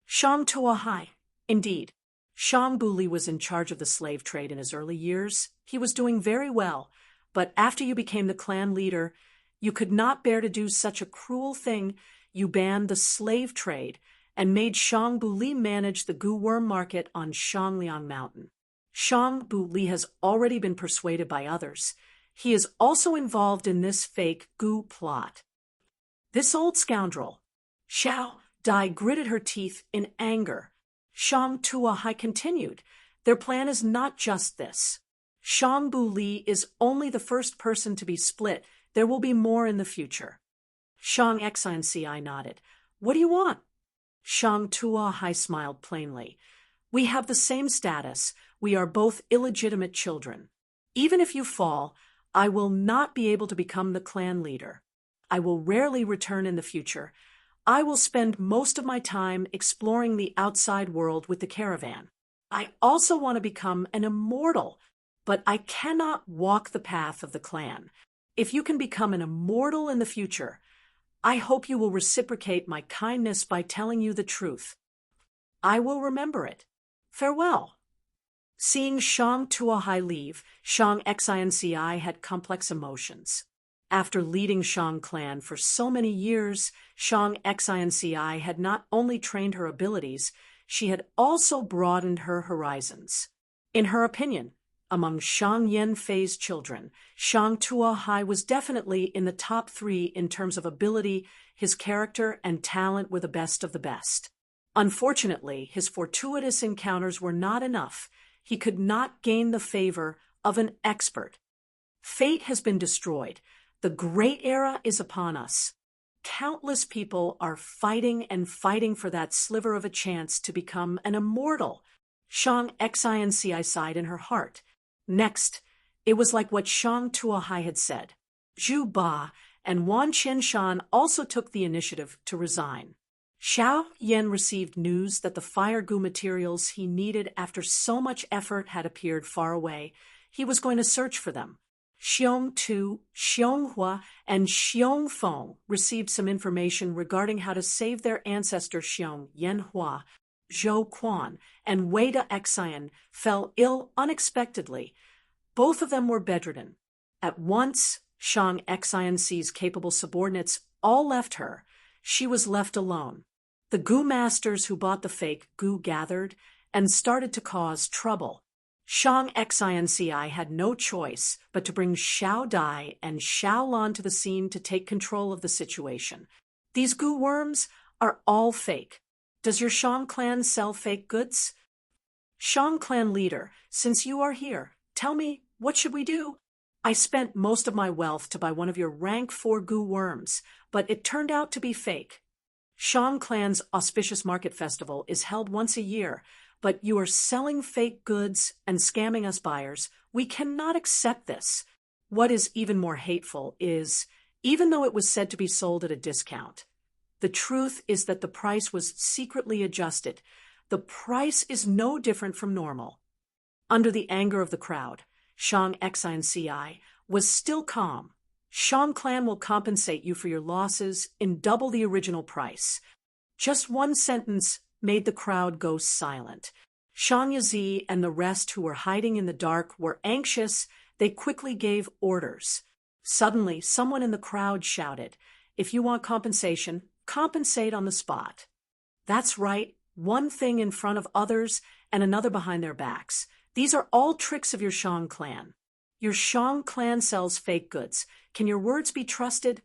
Shang Tuahai, indeed. Shang Buli was in charge of the slave trade in his early years. He was doing very well. but after you became the clan leader, you could not bear to do such a cruel thing. You banned the slave trade and made Shang Bu manage the gu worm market on Shangliang Mountain. Shang Bu has already been persuaded by others. He is also involved in this fake gu plot. This old scoundrel, Xiao Dai, gritted her teeth in anger. Shang Tuahai continued, their plan is not just this. Shang Bu is only the first person to be split. There will be more in the future. Shang Xinci nodded. What do you want? Shang Tuahai smiled plainly. We have the same status. We are both illegitimate children. Even if you fall, I will not be able to become the clan leader. I will rarely return in the future. I will spend most of my time exploring the outside world with the caravan. I also want to become an immortal, but I cannot walk the path of the clan. If you can become an immortal in the future, I hope you will reciprocate my kindness by telling you the truth. I will remember it. Farewell. Seeing Shang Tuahai leave, Shang Xinci had complex emotions. After leading Shang clan for so many years, Shang Xinci had not only trained her abilities, she had also broadened her horizons. In her opinion, among Shang Yanfei's children, Shang Tuahai was definitely in the top 3 in terms of ability. His character and talent were the best of the best. Unfortunately, his fortuitous encounters were not enough. He could not gain the favor of an expert. Fate has been destroyed. The Great Era is upon us. Countless people are fighting and fighting for that sliver of a chance to become an immortal. Shang Xinci sighed in her heart. Next, it was like what Shang Tuahai had said. Zhu Ba and Wan Qianshan also took the initiative to resign. Xiao Yan received news that the fire gu materials he needed after so much effort had appeared far away. He was going to search for them. Xiong Tu, Xiong Hua, and Xiong Feng received some information regarding how to save their ancestor Xiong Yanhua. Zhou Quan and Wei De Xian fell ill unexpectedly. Both of them were bedridden. At once, Shang Xinci's capable subordinates all left her. She was left alone. The gu masters who bought the fake gu gathered and started to cause trouble. Shang Xinci had no choice but to bring Xiao Dai and Xiao Lan to the scene to take control of the situation. These gu worms are all fake. Does your Shang clan sell fake goods? Shang clan leader, since you are here, tell me, what should we do? I spent most of my wealth to buy one of your rank 4 gu worms, but it turned out to be fake. Shang clan's auspicious market festival is held once a year, but you are selling fake goods and scamming us buyers. We cannot accept this. What is even more hateful is, even though it was said to be sold at a discount, the truth is that the price was secretly adjusted. The price is no different from normal. Under the anger of the crowd, Shang Xinci was still calm. Shang clan will compensate you for your losses in double the original price. Just one sentence made the crowd go silent. Shang Yazi and the rest who were hiding in the dark were anxious. They quickly gave orders. Suddenly, someone in the crowd shouted, "If you want compensation, compensate on the spot." That's right, one thing in front of others and another behind their backs. These are all tricks of your Shang clan. Your Shang clan sells fake goods. Can your words be trusted?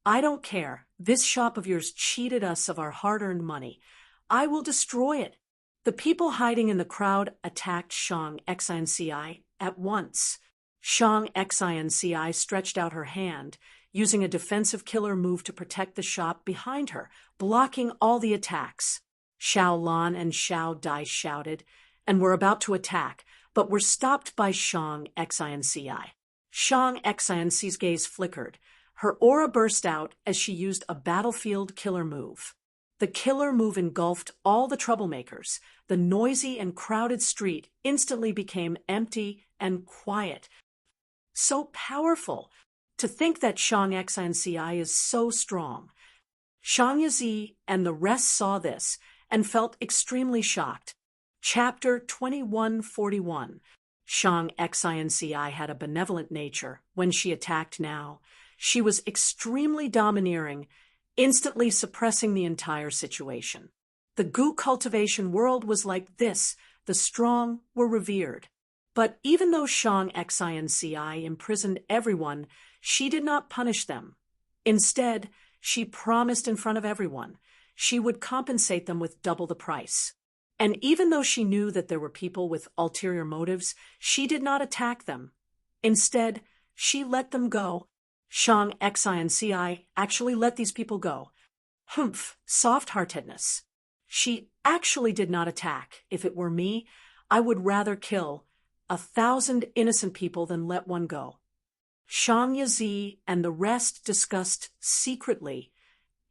I don't care. This shop of yours cheated us of our hard-earned money. I will destroy it. The people hiding in the crowd attacked Shang Xinci at once. Shang Xinci stretched out her hand, using a defensive killer move to protect the shop behind her, blocking all the attacks. Xiao Lan and Xiao Dai shouted and were about to attack, but were stopped by Shang Xinci. Shang Xinci's gaze flickered. Her aura burst out as she used a battlefield killer move. The killer move engulfed all the troublemakers. The noisy and crowded street instantly became empty and quiet. So powerful! To think that Shang Xinci is so strong. Shang Yazi and the rest saw this and felt extremely shocked. Chapter 2141. Shang Xinci had a benevolent nature when she attacked now. She was extremely domineering, instantly suppressing the entire situation. The goo cultivation world was like this. The strong were revered. But even though Shang Xinci imprisoned everyone, she did not punish them. Instead, she promised in front of everyone she would compensate them with double the price. And even though she knew that there were people with ulterior motives, she did not attack them. Instead, she let them go. Shang Xinci actually let these people go. Humph, soft-heartedness. She actually did not attack. If it were me, I would rather kill 1,000 innocent people than let one go. Shang Yazi and the rest discussed secretly,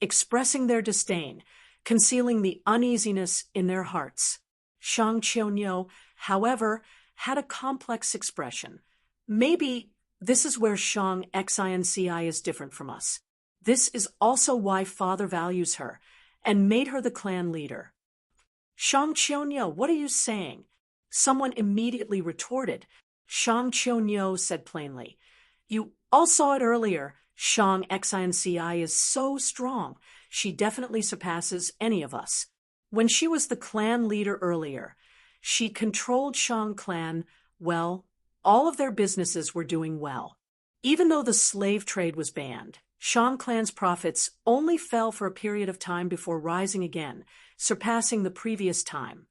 expressing their disdain, concealing the uneasiness in their hearts. Shang Qianyo, however, had a complex expression. Maybe this is where Shang Xinci is different from us. This is also why Father values her and made her the clan leader. Shang Qianyo, what are you saying? Someone immediately retorted. Shang Qianyo said plainly, "You all saw it earlier. Shang Xinci is so strong. She definitely surpasses any of us. When she was the clan leader earlier, she controlled Shang clan well. All of their businesses were doing well. Even though the slave trade was banned, Shang clan's profits only fell for a period of time before rising again, surpassing the previous time.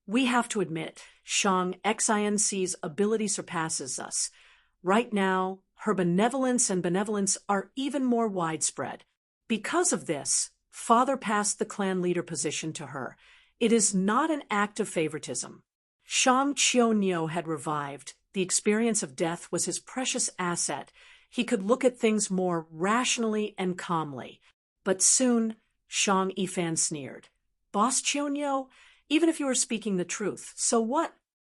We have to admit, Shang Xinci's ability surpasses us. Right now, her benevolence are even more widespread. Because of this, Father passed the clan leader position to her. It is not an act of favoritism. Shang Qianyo had revived. The experience of death was his precious asset. He could look at things more rationally and calmly. But soon, Shang Yifan sneered. "Boss Qianyo, even if you are speaking the truth, so what?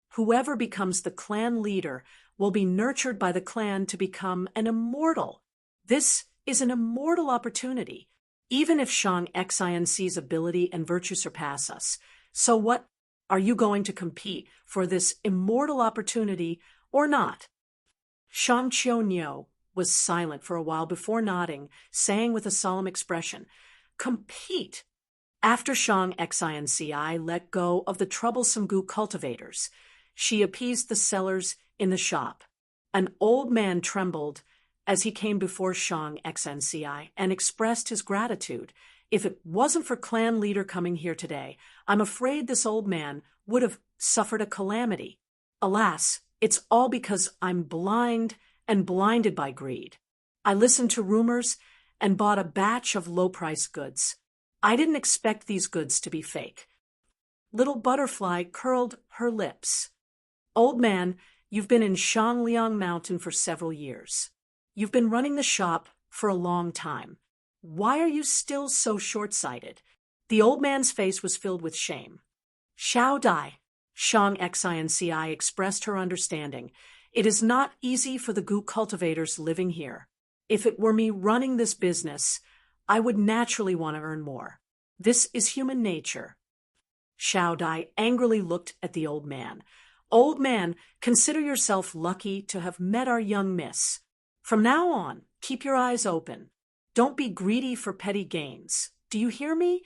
Whoever becomes the clan leader will be nurtured by the clan to become an immortal. This is an immortal opportunity, even if Shang Xinci's ability and virtue surpass us. So what? Are you going to compete for this immortal opportunity or not?" Shang Qianyo was silent for a while before nodding, saying with a solemn expression, "Compete." After Shang Xinci let go of the troublesome goo cultivators, she appeased the sellers in the shop. An old man trembled as he came before Shang Xinci and expressed his gratitude. If it wasn't for clan leader coming here today, I'm afraid this old man would have suffered a calamity. Alas, it's all because I'm blind and blinded by greed. I listened to rumors and bought a batch of low-priced goods. I didn't expect these goods to be fake. Little Butterfly curled her lips. "Old man, you've been in Shangliang Mountain for several years. You've been running the shop for a long time. Why are you still so short-sighted?" The old man's face was filled with shame. "Xiao Dai," Shang Xinci expressed her understanding. "It is not easy for the goo cultivators living here. If it were me running this business, I would naturally want to earn more. This is human nature." Xiao Dai angrily looked at the old man. "Old man, consider yourself lucky to have met our young miss. From now on, keep your eyes open. Don't be greedy for petty gains. Do you hear me?"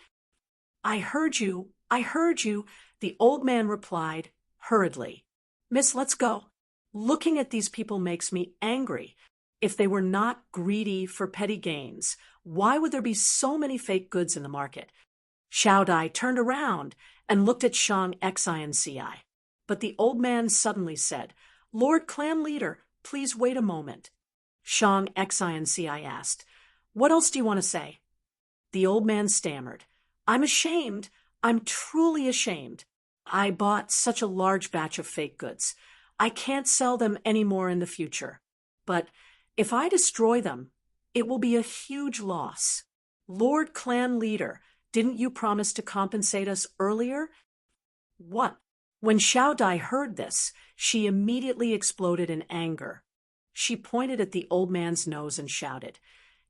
I heard you, the old man replied hurriedly. "Miss, let's go. Looking at these people makes me angry. If they were not greedy for petty gains, why would there be so many fake goods in the market?" Xiao Dai turned around and looked at Shang Xinci. But the old man suddenly said, "Lord Clan Leader, please wait a moment." Shang Xinci asked, "What else do you want to say?" The old man stammered, "I'm ashamed. I'm truly ashamed. I bought such a large batch of fake goods. I can't sell them anymore in the future. But if I destroy them, it will be a huge loss. Lord Clan Leader, didn't you promise to compensate us earlier?" "What?" When Xiao Dai heard this, she immediately exploded in anger. She pointed at the old man's nose and shouted,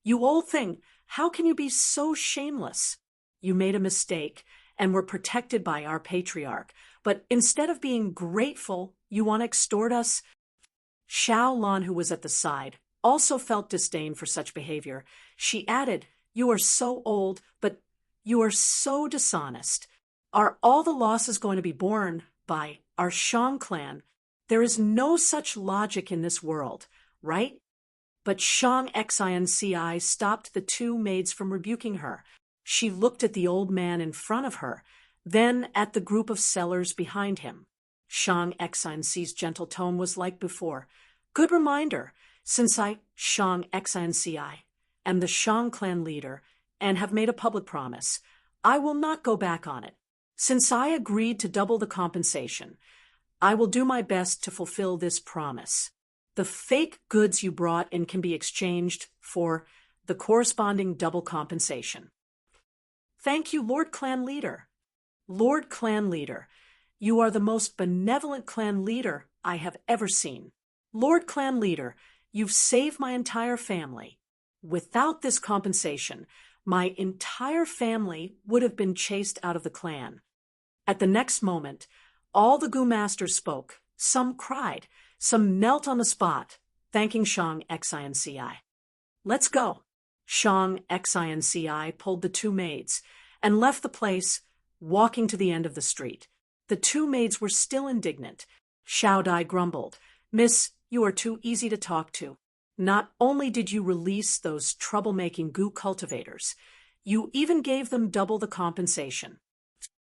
"You old thing, how can you be so shameless? You made a mistake and were protected by our patriarch. but instead of being grateful, you want to extort us? Xiao Lan, who was at the side, also felt disdain for such behavior. She added, "You are so old, but you are so dishonest. Are all the losses going to be borne by our Shang clan? There is no such logic in this world, right?" But Shang Xinci stopped the two maids from rebuking her. She looked at the old man in front of her, then at the group of sellers behind him. Shang Xinci's gentle tone was like before. "Good reminder, since I, Shang Xinci, am the Shang clan leader and have made a public promise, I will not go back on it. Since I agreed to double the compensation, I will do my best to fulfill this promise. The fake goods you brought in can be exchanged for the corresponding double compensation." "Thank you, Lord Clan Leader." "Lord Clan Leader, you are the most benevolent clan leader I have ever seen. Lord Clan Leader, you've saved my entire family. Without this compensation, my entire family would have been chased out of the clan." At the next moment, all the Gu masters spoke. Some cried, some knelt on the spot, thanking Shang Xinci. "Let's go." Shang Xinci pulled the two maids and left the place, walking to the end of the street. The two maids were still indignant. Xiao Dai grumbled, "Miss, you are too easy to talk to. Not only did you release those troublemaking Gu cultivators, you even gave them double the compensation."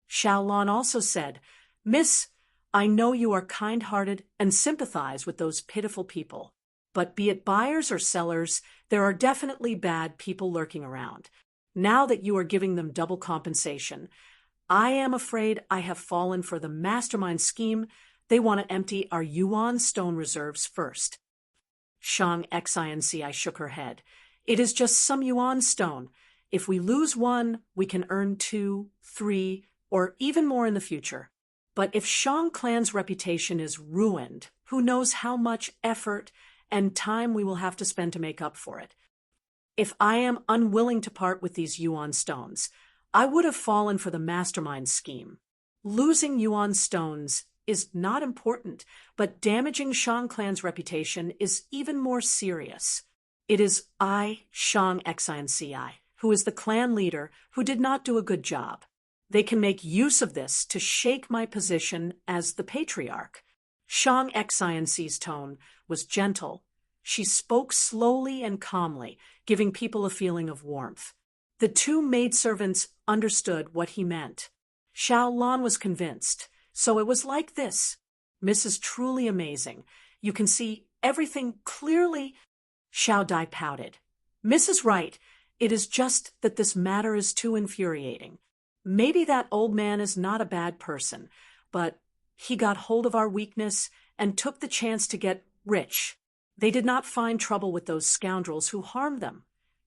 Xiao Lan also said, "Miss, I know you are kind-hearted and sympathize with those pitiful people. But be it buyers or sellers, there are definitely bad people lurking around. Now that you are giving them double compensation, I am afraid I have fallen for the mastermind scheme. They want to empty our yuan stone reserves first." Shang Xinci shook her head. "It is just some yuan stone. If we lose one, we can earn 2, 3, or even more in the future. But if Shang clan's reputation is ruined, who knows how much effort and time we will have to spend to make up for it. If I am unwilling to part with these yuan stones, I would have fallen for the mastermind scheme. Losing yuan stones is not important, but damaging Shang clan's reputation is even more serious. It is I, Shang Xinci, who is the clan leader, who did not do a good job. They can make use of this to shake my position as the patriarch." Shang Xinci's tone was gentle. She spoke slowly and calmly, giving people a feeling of warmth. The two maidservants understood what he meant. Xiao Lan was convinced. "So it was like this. Mrs. Truly amazing. You can see everything clearly." Xiao Dai pouted. "Mrs. Right, it is just that this matter is too infuriating. Maybe that old man is not a bad person, but he got hold of our weakness and took the chance to get rich. They did not find trouble with those scoundrels who harmed them.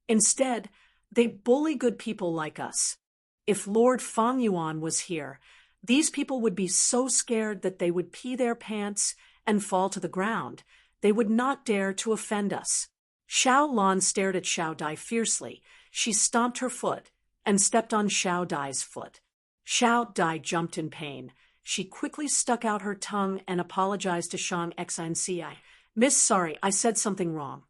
Instead, they bully good people like us. If Lord Fang Yuan was here, these people would be so scared that they would pee their pants and fall to the ground. They would not dare to offend us." Xiao Lan stared at Xiao Dai fiercely. She stomped her foot and stepped on Xiao Dai's foot. Xiao Dai jumped in pain. She quickly stuck out her tongue and apologized to Shang Xinci. "Miss, sorry, I said something wrong.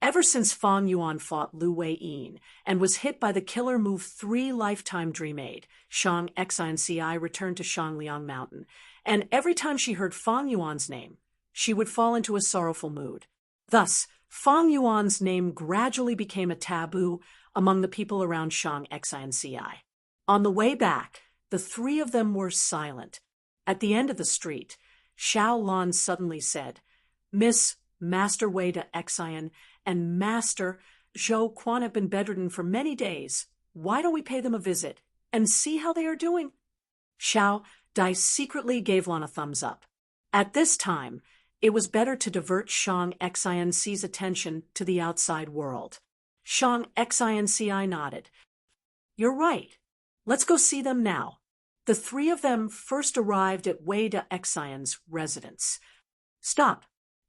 Ever since Fang Yuan fought Lu Wei-yin and was hit by the killer move 3 lifetime dream aid, Shang Xinci returned to Shangliang Mountain, and every time she heard Fang Yuan's name, she would fall into a sorrowful mood. Thus, Fang Yuan's name gradually became a taboo among the people around Shang Xinci. On the way back, the three of them were silent. At the end of the street, Xiao Lan suddenly said, "Miss, Master Wei de Xian and Master Zhou Quan have been bedridden for many days. Why don't we pay them a visit and see how they are doing?" Xiao Dai secretly gave Lan a thumbs up. At this time, it was better to divert Shang Xinci's attention to the outside world. Shang Xinci nodded. "You're right. Let's go see them now." The three of them first arrived at Wei de Xian's residence. "Stop.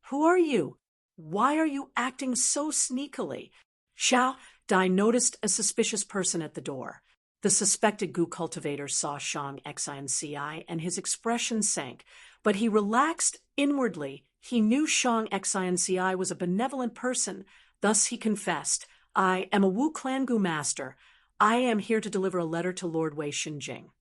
Who are you? Why are you acting so sneakily?" Xiao Dai noticed a suspicious person at the door. The suspected goo cultivator saw Shang Xianci and his expression sank, but he relaxed inwardly. He knew Shang Xianci was a benevolent person, thus he confessed, "I am a Wu Clan Gu master. I am here to deliver a letter to Lord Wei Xinjing."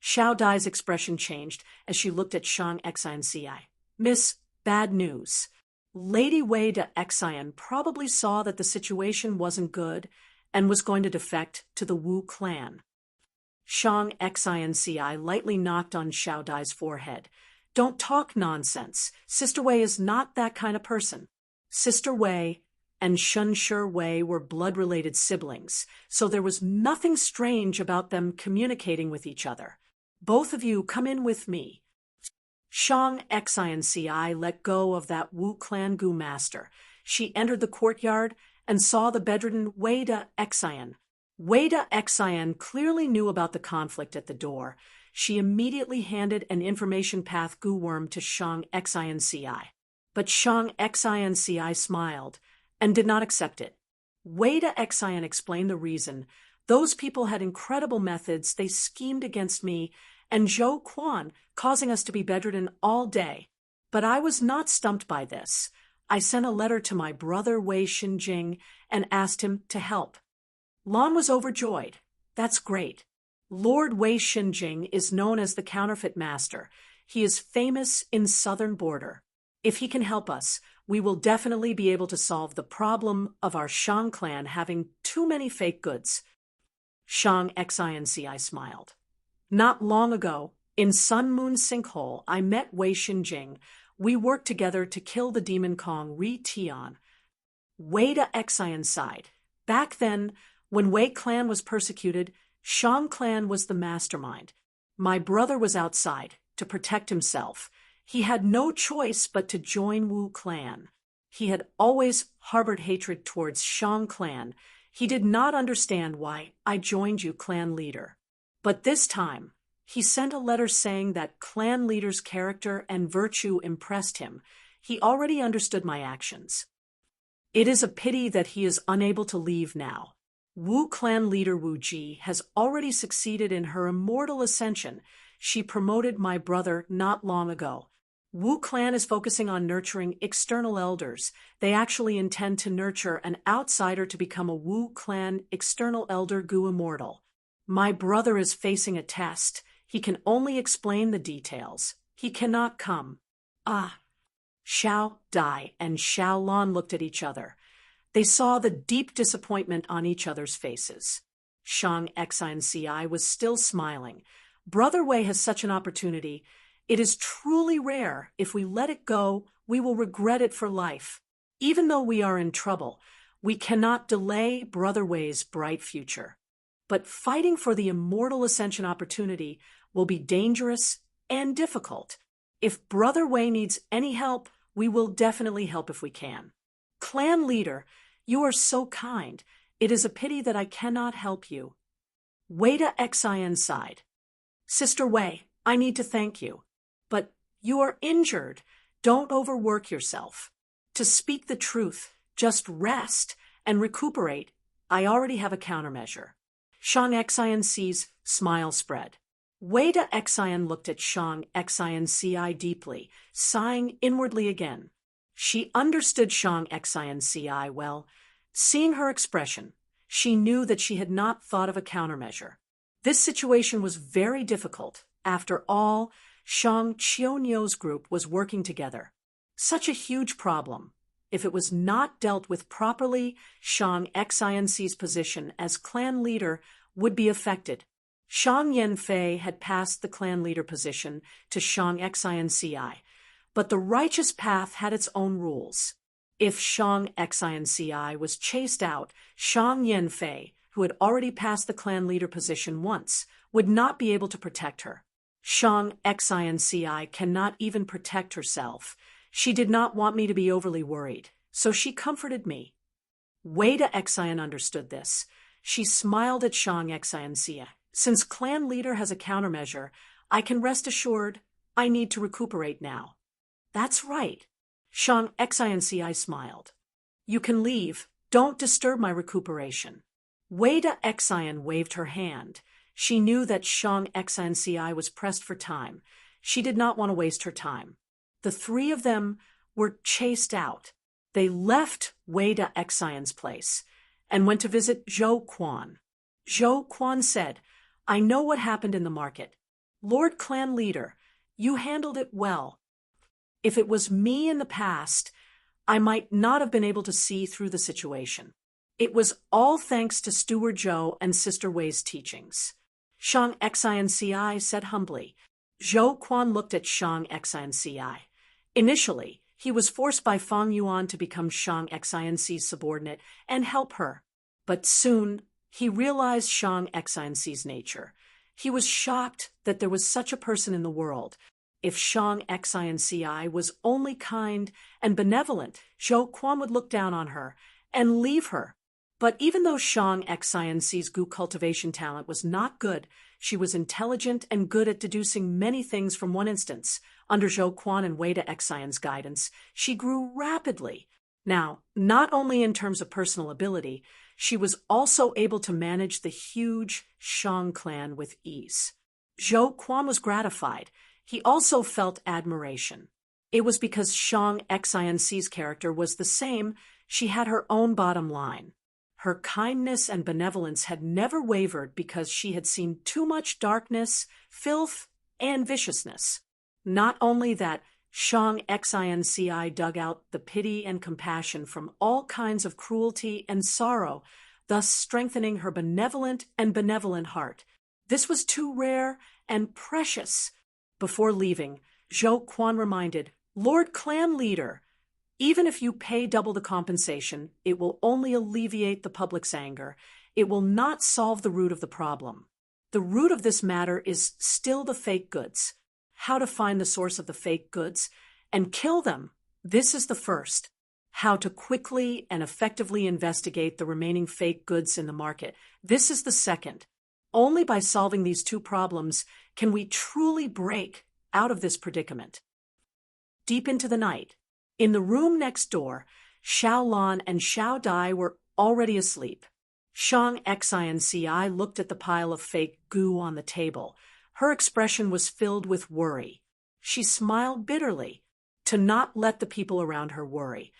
Xiao Dai's expression changed as she looked at Shang Xianci. "Miss, bad news. Lady Wei de Xian probably saw that the situation wasn't good and was going to defect to the Wu clan." Shang Xianci lightly knocked on Xiao Dai's forehead. "Don't talk nonsense. Sister Wei is not that kind of person." Sister Wei and Shun Shi Wei were blood-related siblings, so there was nothing strange about them communicating with each other. "Both of you come in with me." Shang Xianci let go of that Wu Clan Gu master. She entered the courtyard and saw the bedridden Wei de Xian. Wei de Xian clearly knew about the conflict at the door. She immediately handed an information path Gu worm to Shang Xianci. But Shang Xianci smiled and did not accept it. Wei de Xian explained the reason. "Those people had incredible methods. They schemed against me and Zhou Quan, causing us to be bedridden all day. But I was not stumped by this. I sent a letter to my brother Wei Xinjing and asked him to help." Lan was overjoyed. "That's great. Lord Wei Xinjing is known as the counterfeit master. He is famous in southern border. If he can help us, we will definitely be able to solve the problem of our Shang clan having too many fake goods." Shang Xianci smiled. "Not long ago, in Sun Moon Sinkhole, I met Wei Xinjing. We worked together to kill the demon Kong Ri Tian." Wei de Xian sighed. "Back then, when Wei clan was persecuted, Shang clan was the mastermind. My brother was outside to protect himself. He had no choice but to join Wu clan. He had always harbored hatred towards Shang clan. He did not understand why I joined you clan leader. But this time, he sent a letter saying that clan leader's character and virtue impressed him. He already understood my actions. It is a pity that he is unable to leave now. Wu clan leader Wu Ji has already succeeded in her immortal ascension. She promoted my brother not long ago. Wu clan is focusing on nurturing external elders. They actually intend to nurture an outsider to become a Wu clan external elder Gu immortal. My brother is facing a test. He can only explain the details. He cannot come." "Ah." Xiao Dai and Xiao Lan looked at each other. They saw the deep disappointment on each other's faces. Shang Xianci was still smiling. "Brother Wei has such an opportunity. It is truly rare. If we let it go, we will regret it for life. Even though we are in trouble, we cannot delay Brother Wei's bright future. But fighting for the immortal ascension opportunity will be dangerous and difficult. If Brother Wei needs any help, we will definitely help if we can. Clan leader, you are so kind. It is a pity that I cannot help you." Wei de Xian sighed. "Sister Wei, I need to thank you. But you are injured. Don't overwork yourself. To speak the truth, just rest and recuperate. I already have a countermeasure." Shang Xianci's smile spread. Wei de Xian looked at Shang Xianci deeply, sighing inwardly again. She understood Shang Xianci well. Seeing her expression, she knew that she had not thought of a countermeasure. This situation was very difficult. After all, Shang Qiunyou's group was working together. Such a huge problem. If it was not dealt with properly, Shang Xianci's position as clan leader would be affected. Shang Yanfei had passed the clan leader position to Shang Xianci, but the righteous path had its own rules. If Shang Xianci was chased out, Shang Yanfei, who had already passed the clan leader position once, would not be able to protect her. Shang Xianci cannot even protect herself. She did not want me to be overly worried, so she comforted me. Wei de Xian understood this. She smiled at Shang Xianci. "Since clan leader has a countermeasure, I can rest assured I need to recuperate now." "That's right." Shang Xianci smiled. "You can leave. Don't disturb my recuperation." Wei-da Xian waved her hand. She knew that Shang Xianci was pressed for time. She did not want to waste her time. The three of them were chased out. They left Wei-da Xian's place and went to visit Zhou Quan. Zhou Quan said, "I know what happened in the market. Lord Clan Leader, you handled it well. If it was me in the past, I might not have been able to see through the situation. It was all thanks to Steward Zhou and Sister Wei's teachings." Shang Xianci said humbly. Zhou Quan looked at Shang Xianci. Initially, he was forced by Fang Yuan to become Shang Xianci's subordinate and help her. But soon, he realized Shang Xianci's nature. He was shocked that there was such a person in the world. If Shang Xianci was only kind and benevolent, Zhou Quan would look down on her and leave her. But even though Shang Xianci's gu cultivation talent was not good, she was intelligent and good at deducing many things from one instance. Under Zhou Quan and Wei-da Xian's guidance, she grew rapidly. Now, not only in terms of personal ability, she was also able to manage the huge Shang clan with ease. Zhou Quan was gratified. He also felt admiration. It was because Shang Xianci's character was the same. She had her own bottom line. Her kindness and benevolence had never wavered because she had seen too much darkness, filth, and viciousness. Not only that, Shang Xianci dug out the pity and compassion from all kinds of cruelty and sorrow, thus strengthening her benevolent heart. This was too rare and precious. Before leaving, Zhou Quan reminded, "Lord Clan Leader, even if you pay double the compensation, it will only alleviate the public's anger. It will not solve the root of the problem. The root of this matter is still the fake goods. How to find the source of the fake goods and kill them. This is the first. How to quickly and effectively investigate the remaining fake goods in the market. This is the second. Only by solving these two problems can we truly break out of this predicament." Deep into the night, in the room next door, Xiao Lan and Xiao Dai were already asleep. Shang Xianci looked at the pile of fake goo on the table. Her expression was filled with worry. She smiled bitterly to not let the people around her worry.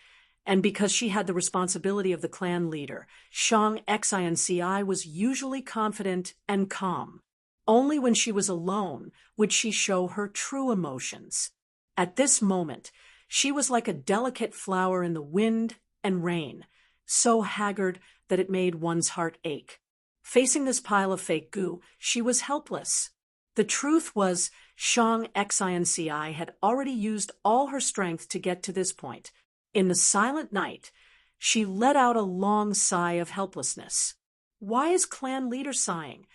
And because she had the responsibility of the clan leader, Shang Xianci was usually confident and calm. Only when she was alone would she show her true emotions. At this moment, she was like a delicate flower in the wind and rain, so haggard that it made one's heart ache. Facing this pile of fake goo, she was helpless. The truth was, Shang Xianci had already used all her strength to get to this point. In the silent night, she let out a long sigh of helplessness. Why is clan leader sighing?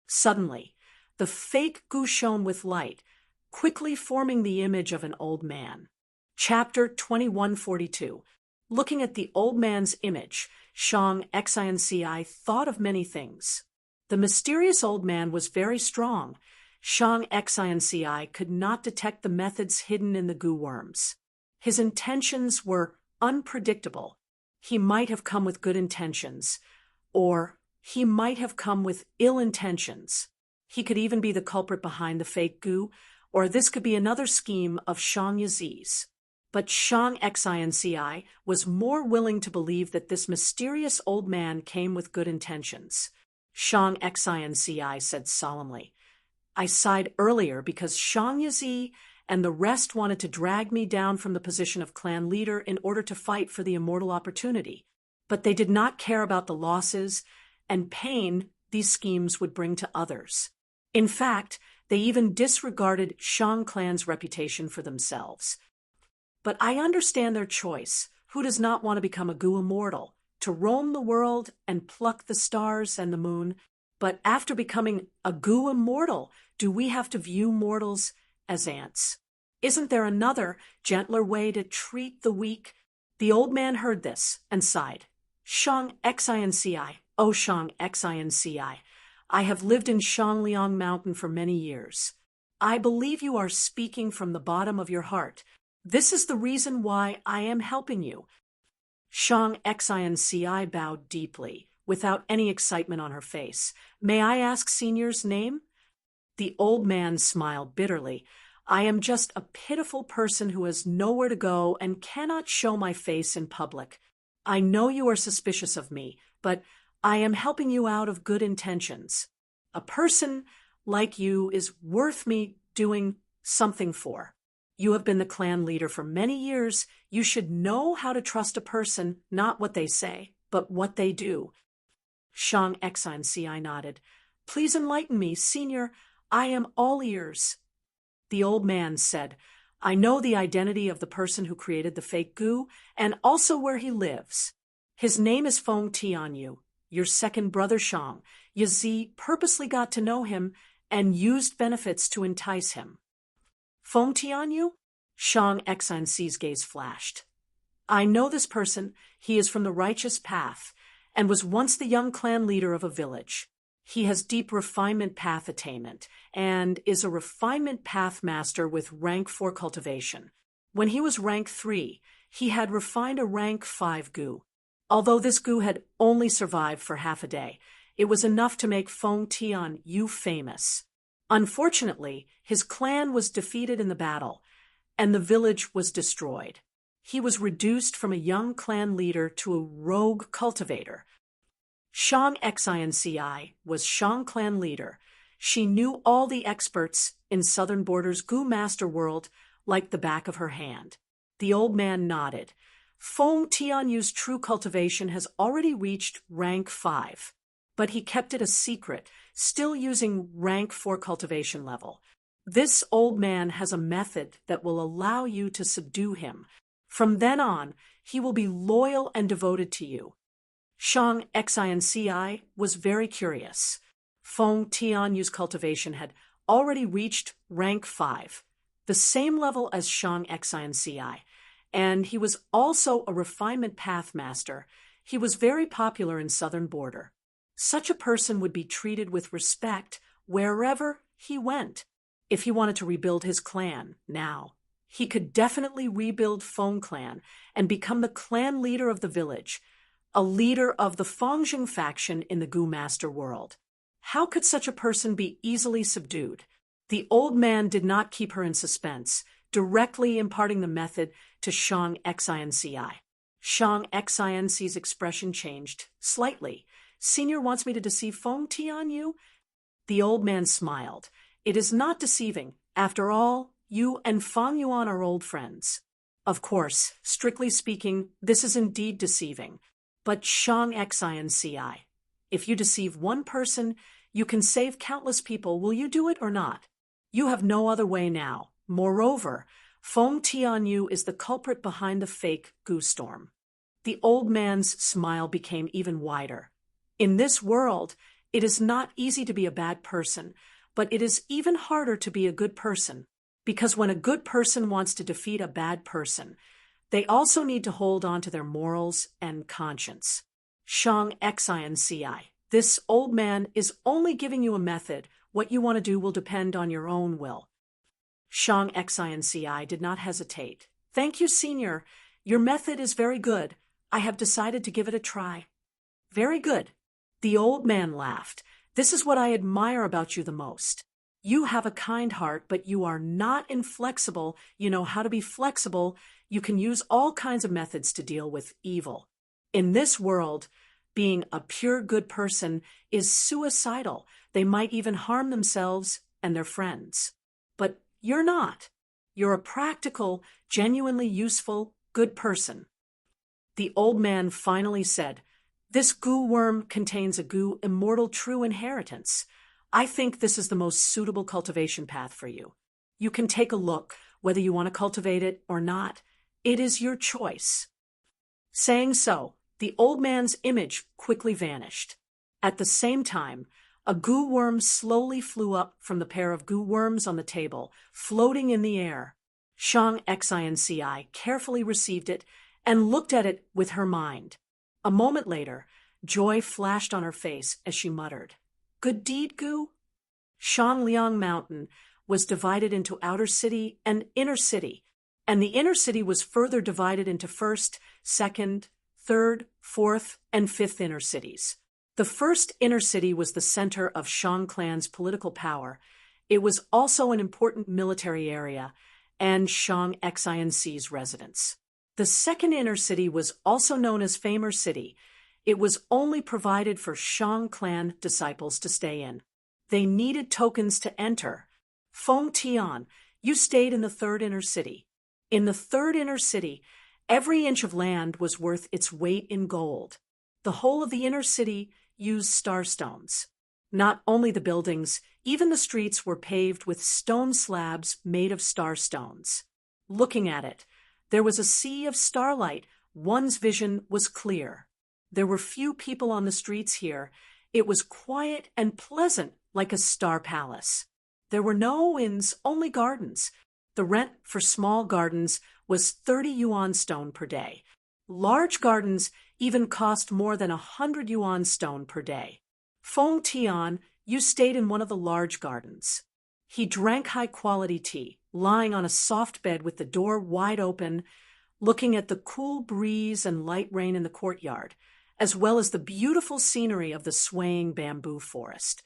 Suddenly, the fake goo shone with light, quickly forming the image of an old man. Chapter 2142. Looking at the old man's image, Shang Xianci thought of many things. The mysterious old man was very strong. Shang Xianci could not detect the methods hidden in the goo worms. His intentions were unpredictable. He might have come with good intentions, or he might have come with ill intentions. He could even be the culprit behind the fake goo, or this could be another scheme of Shang Yizi's. But Shang Xianci was more willing to believe that this mysterious old man came with good intentions. Shang Xianci said solemnly, "I sighed earlier because Shang Yizi and the rest wanted to drag me down from the position of clan leader in order to fight for the immortal opportunity. But they did not care about the losses and pain these schemes would bring to others. In fact, they even disregarded Shang clan's reputation for themselves. But I understand their choice. Who does not want to become a goo immortal, to roam the world and pluck the stars and the moon? But after becoming a goo immortal, do we have to view mortals as ants? Isn't there another, gentler way to treat the weak?" The old man heard this and sighed. "Shang Xianci, oh Shang Xianci, I have lived in Shangliang Mountain for many years. I believe you are speaking from the bottom of your heart. This is the reason why I am helping you." Shang Xianci bowed deeply. without any excitement on her face. "May I ask Senior's name?" The old man smiled bitterly. "I am just a pitiful person who has nowhere to go and cannot show my face in public. I know you are suspicious of me, but I am helping you out of good intentions. A person like you is worth me doing something for. You have been the clan leader for many years. You should know how to trust a person, not what they say, but what they do." Shang Xinci nodded. "Please enlighten me, Senior. I am all ears." The old man said, "I know the identity of the person who created the fake goo and also where he lives. His name is Feng Tianyu, your second brother Shang. Yazi purposely got to know him and used benefits to entice him." "Feng Tianyu?" Shang Xinci's gaze flashed. "I know this person. He is from the righteous path and was once the young clan leader of a village. He has deep refinement path attainment and is a refinement path master with rank 4 cultivation. When he was rank 3, he had refined a rank 5 goo. Although this goo had only survived for half a day, it was enough to make Feng Tianyu famous. Unfortunately, his clan was defeated in the battle, and the village was destroyed. He was reduced from a young clan leader to a rogue cultivator. Shang Xinci was Shang clan leader. She knew all the experts in Southern Border's Goo Master world like the back of her hand. The old man nodded. Feng Tianyu's true cultivation has already reached rank 5, but he kept it a secret, still using rank 4 cultivation level. This old man has a method that will allow you to subdue him. From then on, he will be loyal and devoted to you. Shang Xinci was very curious. Feng Tianyu's cultivation had already reached rank 5, the same level as Shang Xinci, and he was also a refinement path master. He was very popular in Southern Border. Such a person would be treated with respect wherever he went. If he wanted to rebuild his clan now, he could definitely rebuild Feng clan and become the clan leader of the village, a leader of the Fangjing faction in the Goo Master world. How could such a person be easily subdued? The old man did not keep her in suspense, directly imparting the method to Shang Xinci. Shang Xinci's expression changed slightly. "Senior wants me to deceive Feng Tianyu?" The old man smiled. "It is not deceiving. After all, you and Fang Yuan are old friends. Of course, strictly speaking, this is indeed deceiving. But Shang Xinci, if you deceive one person, you can save countless people. Will you do it or not? You have no other way now. Moreover, Feng Tianyu is the culprit behind the fake goo storm." The old man's smile became even wider. "In this world, it is not easy to be a bad person, but it is even harder to be a good person. Because when a good person wants to defeat a bad person, they also need to hold on to their morals and conscience. Shang Xinci, this old man is only giving you a method. What you want to do will depend on your own will." Shang Xinci did not hesitate. "Thank you, Senior. Your method is very good. I have decided to give it a try." "Very good." The old man laughed. "This is what I admire about you the most. You have a kind heart, but you are not inflexible. You know how to be flexible. You can use all kinds of methods to deal with evil. In this world, being a pure good person is suicidal. They might even harm themselves and their friends. But you're not. You're a practical, genuinely useful, good person." The old man finally said, "This goo worm contains a goo immortal true inheritance. I think this is the most suitable cultivation path for you. You can take a look, whether you want to cultivate it or not. It is your choice." Saying so, the old man's image quickly vanished. At the same time, a goo worm slowly flew up from the pair of goo worms on the table, floating in the air. Shang Xinci carefully received it and looked at it with her mind. A moment later, joy flashed on her face as she muttered, "Good deed, Goo?" Shanliang Mountain was divided into outer city and inner city, and the inner city was further divided into first, second, third, fourth, and fifth inner cities. The first inner city was the center of Shang clan's political power. It was also an important military area and Shang Xinc's residence. The second inner city was also known as Famer City. It was only provided for Shang clan disciples to stay in. They needed tokens to enter. Feng Tian, you stayed in the third inner city. In the third inner city, every inch of land was worth its weight in gold. The whole of the inner city used starstones. Not only the buildings, even the streets were paved with stone slabs made of starstones. Looking at it, there was a sea of starlight. One's vision was clear. There were few people on the streets here. It was quiet and pleasant, like a star palace. There were no inns, only gardens. The rent for small gardens was 30 yuan stone per day. Large gardens even cost more than 100 yuan stone per day. Feng Tian, you stayed in one of the large gardens. He drank high-quality tea, lying on a soft bed with the door wide open, looking at the cool breeze and light rain in the courtyard, as well as the beautiful scenery of the swaying bamboo forest.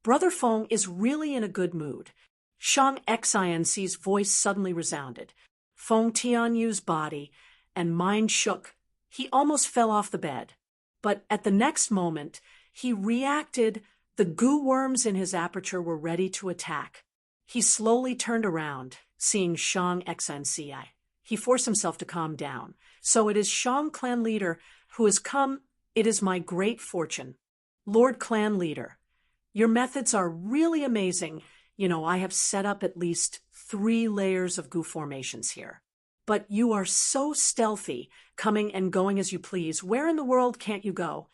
Brother Feng is really in a good mood. Shang Xinc's voice suddenly resounded. Feng Tianyu's body and mind shook. He almost fell off the bed. But at the next moment, he reacted. The goo worms in his aperture were ready to attack. He slowly turned around, seeing Shang Xinci. He forced himself to calm down. So it is Shang clan leader who has come. It is my great fortune. Lord clan leader, your methods are really amazing. I have set up at least 3 layers of goo formations here. But you are so stealthy, coming and going as you please. Where in the world can't you go?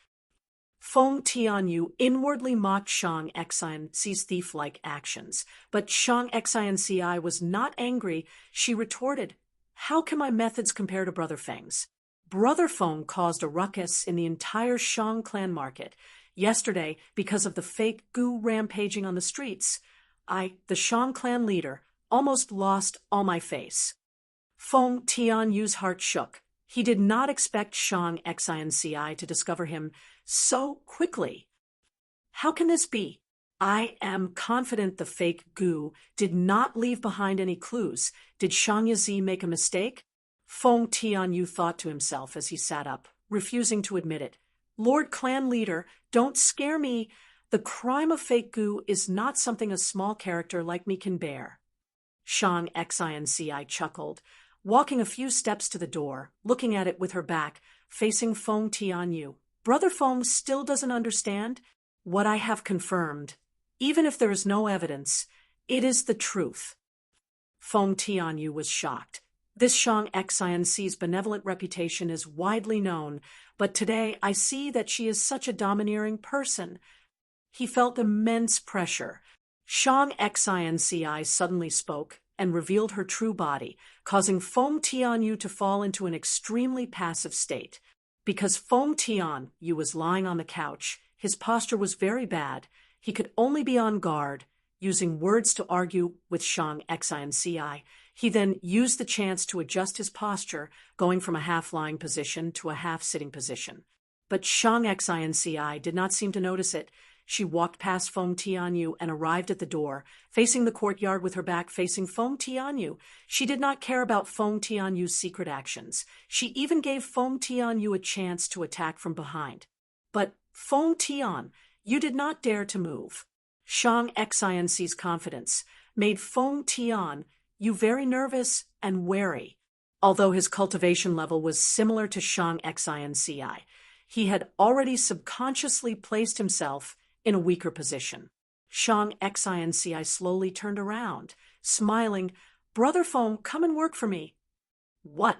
Feng Tianyu inwardly mocked Shang Xinci's thief-like actions, but Shang Xinc'i was not angry. She retorted, "How can my methods compare to Brother Feng's?" Brother Feng caused a ruckus in the entire Shang clan market yesterday because of the fake goo rampaging on the streets. The Shang clan leader, almost lost all my face. Feng Tianyu's heart shook. He did not expect Shang Xinci to discover him so quickly. How can this be? I am confident the fake goo did not leave behind any clues. Did Shang Yizi make a mistake? Feng Tianyu thought to himself as he sat up, refusing to admit it. Lord clan leader, don't scare me. The crime of fake goo is not something a small character like me can bear. Shang Xinci chuckled, walking a few steps to the door, looking at it with her back, facing Feng Tianyu. Brother Feng still doesn't understand what I have confirmed. Even if there is no evidence, it is the truth. Feng Tianyu was shocked. This Shang Xinci's benevolent reputation is widely known, but today I see that she is such a domineering person. He felt immense pressure. Shang Xinci suddenly spoke and revealed her true body, causing Feng Tianyu to fall into an extremely passive state. Because Feng Tianyu was lying on the couch, his posture was very bad. He could only be on guard, using words to argue with Shang Xinci. He then used the chance to adjust his posture, going from a half-lying position to a half-sitting position. But Shang Xinci did not seem to notice it. She walked past Feng Tianyu and arrived at the door, facing the courtyard with her back facing Feng Tianyu. She did not care about Feng Tianyu's secret actions. She even gave Feng Tianyu a chance to attack from behind. But Feng Tian, you did not dare to move. Shang Xinci's confidence made Feng Tian you very nervous and wary. Although his cultivation level was similar to Shang Xinci, he had already subconsciously placed himself in a weaker position. Shang Xinci slowly turned around, smiling. Brother Feng, come and work for me. What?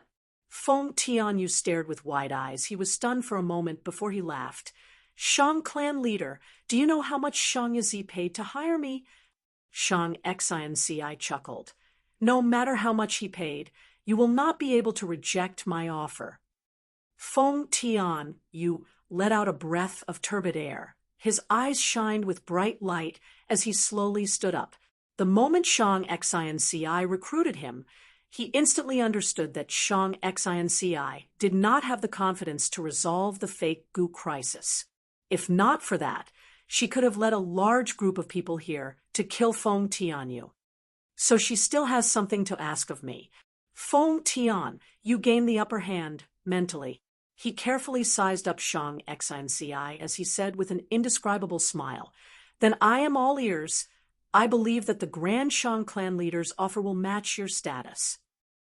Feng Tianyu stared with wide eyes. He was stunned for a moment before he laughed. Shang clan leader, do you know how much Shang Yizi paid to hire me? Shang Xinci chuckled. No matter how much he paid, you will not be able to reject my offer. Feng Tian, you let out a breath of turbid air. His eyes shined with bright light as he slowly stood up. The moment Shang Xinci recruited him, he instantly understood that Shang Xinci did not have the confidence to resolve the fake goo crisis. If not for that, she could have led a large group of people here to kill Feng Tianyu. So she still has something to ask of me. Feng Tian, you gain the upper hand, mentally. He carefully sized up Shang Xinci as he said with an indescribable smile. Then I am all ears. I believe that the Grand Shang clan leader's offer will match your status.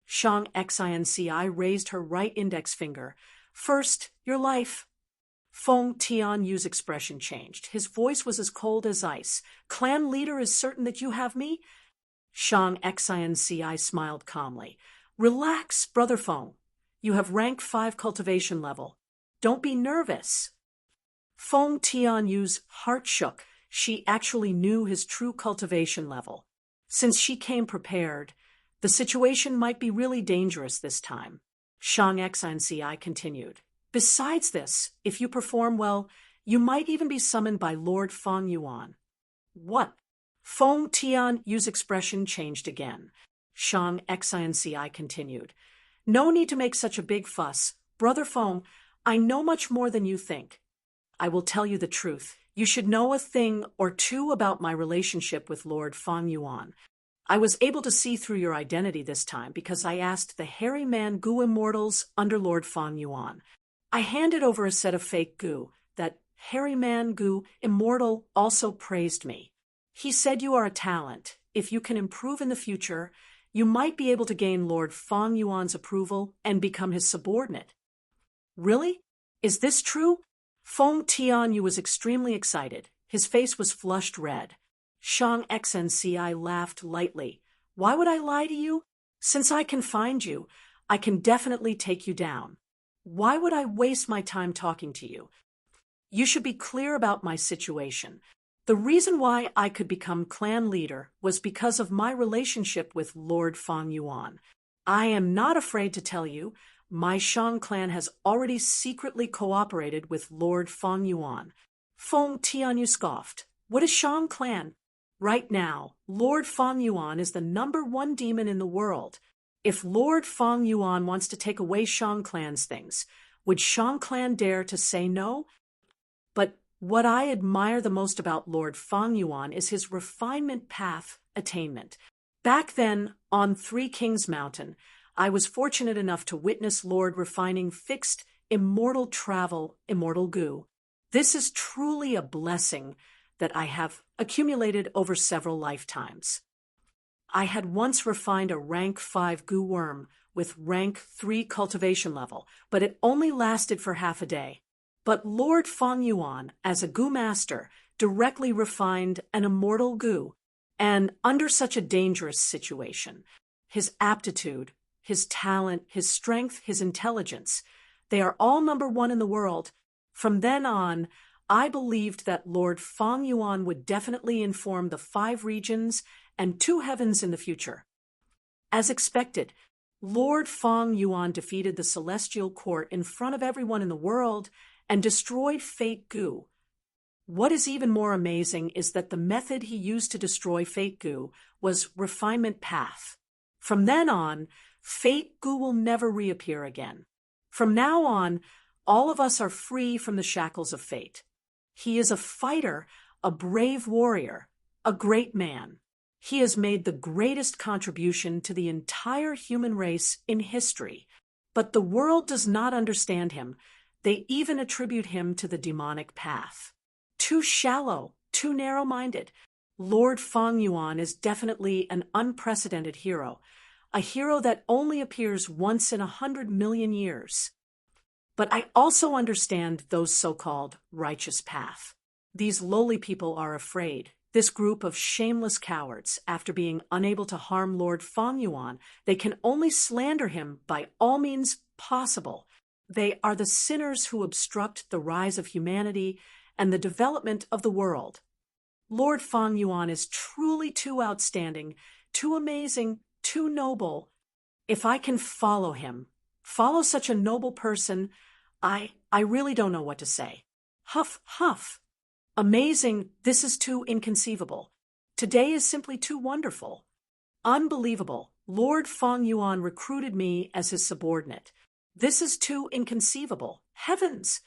Shang Xinci raised her right index finger. First, your life. Feng Tianyu's expression changed. His voice was as cold as ice. Clan leader is certain that you have me? Shang Xinci smiled calmly. Relax, Brother Feng. You have rank 5 cultivation level. Don't be nervous. Feng Tianyu's heart shook. She actually knew his true cultivation level. Since she came prepared, the situation might be really dangerous this time. Shang Xinci continued. Besides this, if you perform well, you might even be summoned by Lord Feng Yuan. What? Feng Tianyu's expression changed again. Shang Xinci continued. No need to make such a big fuss. Brother Feng, I know much more than you think. I will tell you the truth. You should know a thing or two about my relationship with Lord Feng Yuan. I was able to see through your identity this time because I asked the hairy man Gu immortals under Lord Feng Yuan. I handed over a set of fake Gu. That hairy man Gu immortal also praised me. He said you are a talent. If you can improve in the future, you might be able to gain Lord Feng Yuan's approval and become his subordinate. Really? Is this true? Feng Tianyu was extremely excited. His face was flushed red. Shang Xinci laughed lightly. Why would I lie to you? Since I can find you, I can definitely take you down. Why would I waste my time talking to you? You should be clear about my situation. The reason why I could become clan leader was because of my relationship with Lord Feng Yuan. I am not afraid to tell you, my Shang clan has already secretly cooperated with Lord Feng Yuan. Feng Tianyu scoffed. What is Shang clan? Right now, Lord Feng Yuan is the #1 demon in the world. If Lord Feng Yuan wants to take away Shang clan's things, would Shang clan dare to say no? But what I admire the most about Lord Feng Yuan is his refinement path attainment. Back then, on Three Kings Mountain, I was fortunate enough to witness Lord refining fixed, immortal travel, immortal Gu. This is truly a blessing that I have accumulated over several lifetimes. I had once refined a rank 5 Gu worm with rank 3 cultivation level, but it only lasted for half a day. But Lord Feng Yuan, as a Gu master, directly refined an immortal Gu, and under such a dangerous situation, his aptitude, his talent, his strength, his intelligence, they are all #1 in the world. From then on, I believed that Lord Feng Yuan would definitely inform the 5 regions and 2 heavens in the future. As expected, Lord Feng Yuan defeated the Celestial Court in front of everyone in the world and destroyed Fate Gu. What is even more amazing is that the method he used to destroy Fate Gu was refinement path. From then on, Fate Gu will never reappear again. From now on, all of us are free from the shackles of fate. He is a fighter, a brave warrior, a great man. He has made the greatest contribution to the entire human race in history. But the world does not understand him. They even attribute him to the demonic path. Too shallow, too narrow-minded. Lord Feng Yuan is definitely an unprecedented hero, a hero that only appears once in 100 million years. But I also understand those so-called righteous path. These lowly people are afraid. This group of shameless cowards, after being unable to harm Lord Feng Yuan, they can only slander him by all means possible. They are the sinners who obstruct the rise of humanity and the development of the world. Lord Feng Yuan is truly too outstanding, too amazing, too noble. If I can follow him, follow such a noble person, I really don't know what to say. Huff, huff. Amazing, this is too inconceivable. Today is simply too wonderful. Unbelievable, Lord Feng Yuan recruited me as his subordinate. This is too inconceivable. Heavens!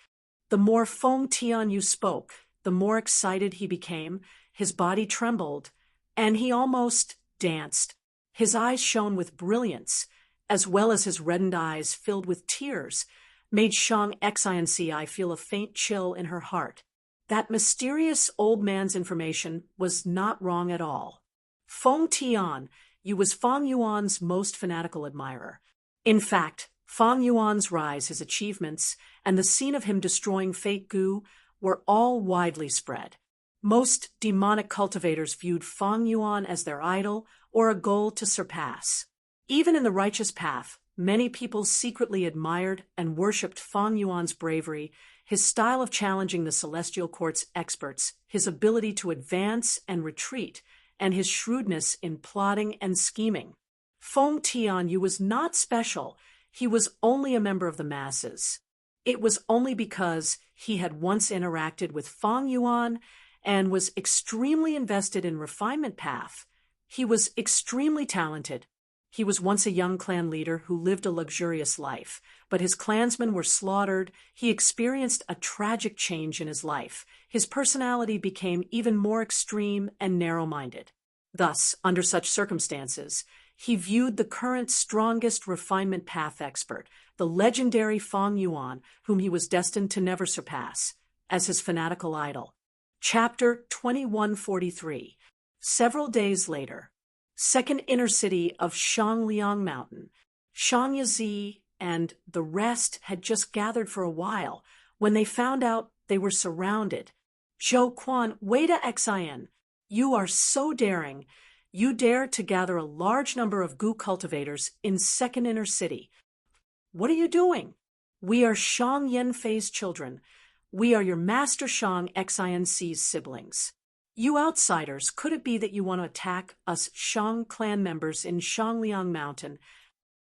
The more Feng Tianyu spoke, the more excited he became. His body trembled, and he almost danced. His eyes shone with brilliance, as well as his reddened eyes filled with tears, made Shang Xinci feel a faint chill in her heart. That mysterious old man's information was not wrong at all. Feng Tian was Fang Yuan's most fanatical admirer. In fact, Fang Yuan's rise, his achievements, and the scene of him destroying Fate Gu were all widely spread. Most demonic cultivators viewed Fang Yuan as their idol or a goal to surpass. Even in the righteous path, many people secretly admired and worshipped Fang Yuan's bravery, his style of challenging the Celestial Court's experts, his ability to advance and retreat, and his shrewdness in plotting and scheming. Feng Tianyu was not special. He was only a member of the masses. It was only because he had once interacted with Fang Yuan and was extremely invested in refinement path. He was extremely talented. He was once a young clan leader who lived a luxurious life, but his clansmen were slaughtered. He experienced a tragic change in his life. His personality became even more extreme and narrow-minded. Thus, under such circumstances, he viewed the current strongest refinement path expert, the legendary Fang Yuan, whom he was destined to never surpass, as his fanatical idol. Chapter 2143. Several days later, second inner city of Shangliang Mountain, Shang Yazi and the rest had just gathered for a while when they found out they were surrounded. Zhou Quan, wait a Xin. You are so daring. You dare to gather a large number of Gu cultivators in second inner city. What are you doing? We are Shang Yanfei's children. We are your master Shang Xinc's siblings. You outsiders, could it be that you want to attack us Shang clan members in Shangliang Mountain?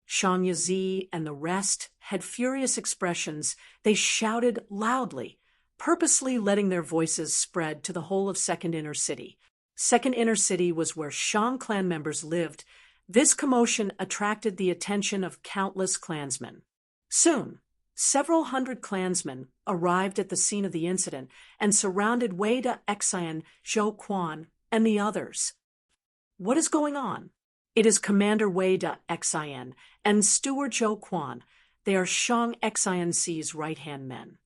Shang Yazi and the rest had furious expressions. They shouted loudly, purposely letting their voices spread to the whole of second inner city. Second inner city was where Shang clan members lived. This commotion attracted the attention of countless clansmen. Soon, several hundred clansmen arrived at the scene of the incident and surrounded Wei de Xian, Zhou Quan, and the others. What is going on? It is Commander Wei de Xian and Steward Zhou Quan. They are Shang Xinc's right-hand men.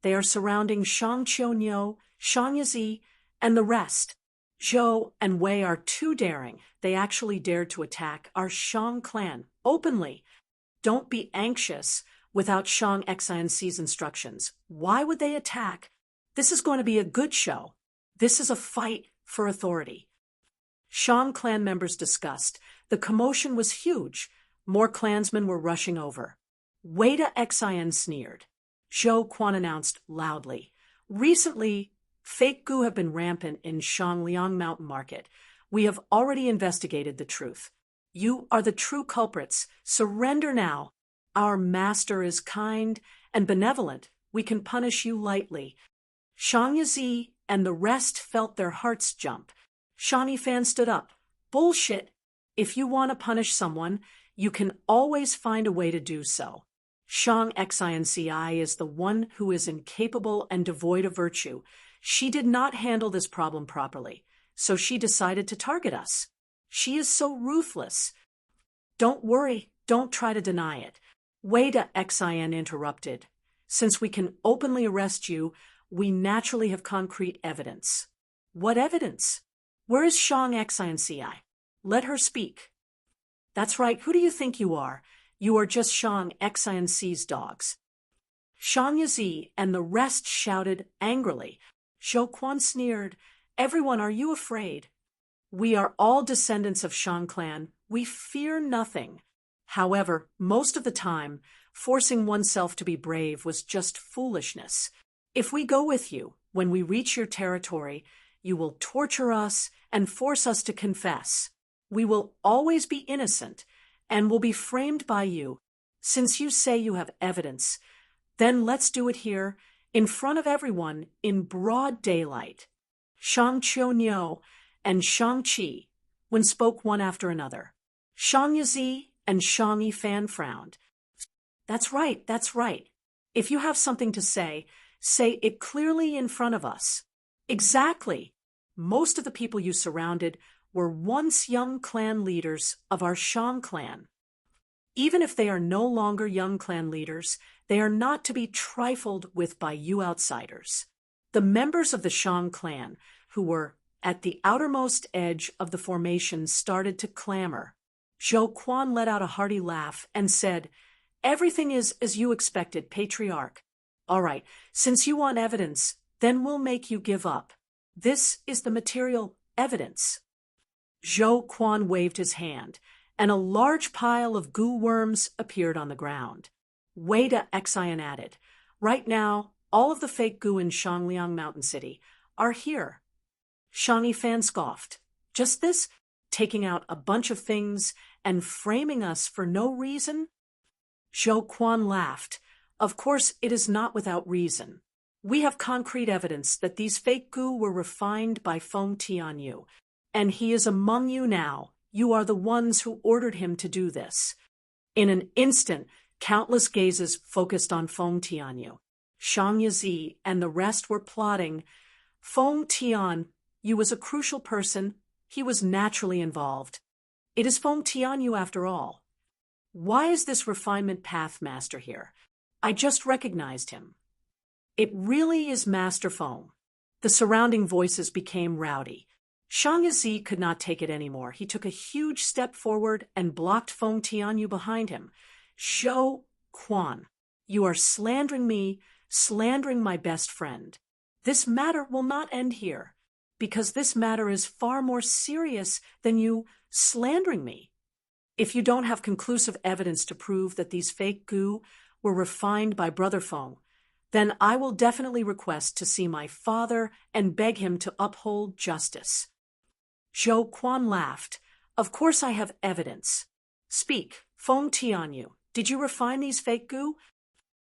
They are surrounding Shang Qiunyou, Shang Yazi, and the rest. Zhou and Wei are too daring. They actually dared to attack our Shang clan openly. Don't be anxious without Shang Xinc's instructions. Why would they attack? This is going to be a good show. This is a fight for authority. Shang clan members discussed. The commotion was huge. More clansmen were rushing over. Wei de Xian sneered. Zhou Quan announced loudly. Recently, fake Gu have been rampant in Shangliang Mountain Market. We have already investigated the truth. You are the true culprits. Surrender now. Our master is kind and benevolent. We can punish you lightly. Shang Yazi and the rest felt their hearts jump. Shang Yifan stood up. Bullshit. If you want to punish someone, you can always find a way to do so. Shang Xinci is the one who is incapable and devoid of virtue. She did not handle this problem properly, so she decided to target us. She is so ruthless. Don't worry, don't try to deny it. Wei de Xian interrupted. Since we can openly arrest you, we naturally have concrete evidence. What evidence? Where is Shang Xinci? Let her speak. That's right, who do you think you are? You are just Shang Xinc's dogs. Shang Yazi and the rest shouted angrily. Zhou Quan sneered. Everyone, are you afraid? We are all descendants of Shang clan. We fear nothing. However, most of the time, forcing oneself to be brave was just foolishness. If we go with you, when we reach your territory, you will torture us and force us to confess. We will always be innocent and will be framed by you. Since you say you have evidence, then let's do it here, in front of everyone, in broad daylight. Shang Qiunyou and Shang Qi, when spoke one after another. Shang Yazi and Shang Yifan frowned. That's right, that's right. If you have something to say, Say it clearly in front of us. Exactly. Most of the people you surrounded were once young clan leaders of our Shang clan. Even if they are no longer young clan leaders, they are not to be trifled with by you outsiders. The members of the Shang clan, who were at the outermost edge of the formation, started to clamor. Zhou Quan let out a hearty laugh and said, "Everything is as you expected, patriarch. All right, since you want evidence, then we'll make you give up. This is the material evidence." Zhou Quan waved his hand, and a large pile of goo worms appeared on the ground. Wada Xian added, "Right now, all of the fake goo in Shangliang Mountain City are here." Shang Yifan scoffed. "Just this? Taking out a bunch of things and framing us for no reason?" Zhou Quan laughed. "Of course, it is not without reason. We have concrete evidence that these fake goo were refined by Feng Tianyu, and he is among you now. You are the ones who ordered him to do this." In an instant, countless gazes focused on Feng Tianyu. Shang Yizi and the rest were plotting. "Feng Tian, you was a crucial person. He was naturally involved. It is Feng Tianyu after all. Why is this refinement path master here? I just recognized him. It really is Master Feng." The surrounding voices became rowdy. Shang Yizi could not take it anymore. He took a huge step forward and blocked Feng Tianyu behind him. "Zhou Quan, you are slandering me, slandering my best friend. This matter will not end here, because this matter is far more serious than you slandering me. If you don't have conclusive evidence to prove that these fake goo were refined by Brother Feng, then I will definitely request to see my father and beg him to uphold justice." Zhou Quan laughed. "Of course I have evidence. Speak, Feng Tianyu, did you refine these fake goo?"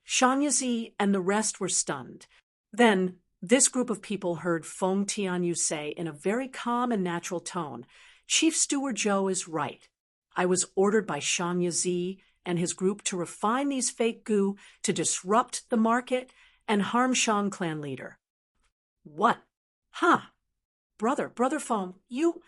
Shang Yizi and the rest were stunned. Then this group of people heard Feng Tianyu say in a very calm and natural tone, "Chief Steward Zhou is right. I was ordered by Shang Yizi and his group to refine these fake goo to disrupt the market and harm Shang clan leader." "What? Huh? Brother Feng, you—"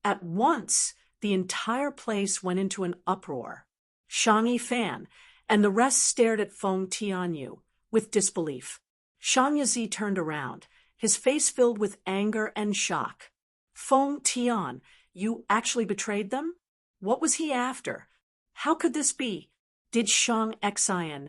At once, the entire place went into an uproar. Shang Yifan and the rest stared at Feng Tianyu with disbelief. Shang Yizi turned around, his face filled with anger and shock. "Feng Tian, you actually betrayed them? What was he after? How could this be? Did Shang Xian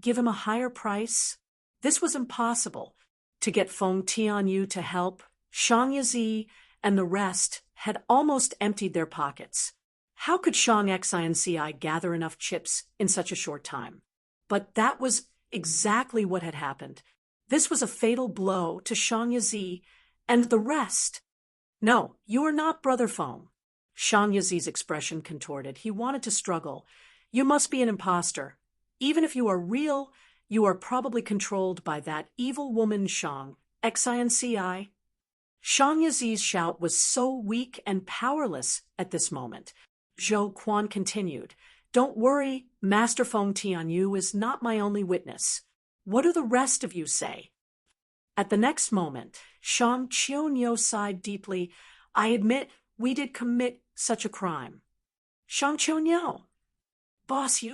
give him a higher price? This was impossible. To get Feng Tianyu to help, Shang Yizi and the rest had almost emptied their pockets. How could Shang Xian gather enough chips in such a short time? But that was exactly what had happened. This was a fatal blow to Shang Yizi and the rest. "No, you are not Brother Feng." Shang Yizi's expression contorted. He wanted to struggle. "You must be an imposter. Even if you are real, you are probably controlled by that evil woman Shang Xian." Shang Yizi's shout was so weak and powerless at this moment. Zhou Quan continued, "Don't worry, Master Feng Tianyu is not my only witness. What do the rest of you say?" At the next moment, Shang Qiunyou sighed deeply. "I admit we did commit such a crime." "Shang Qiunyou, boss,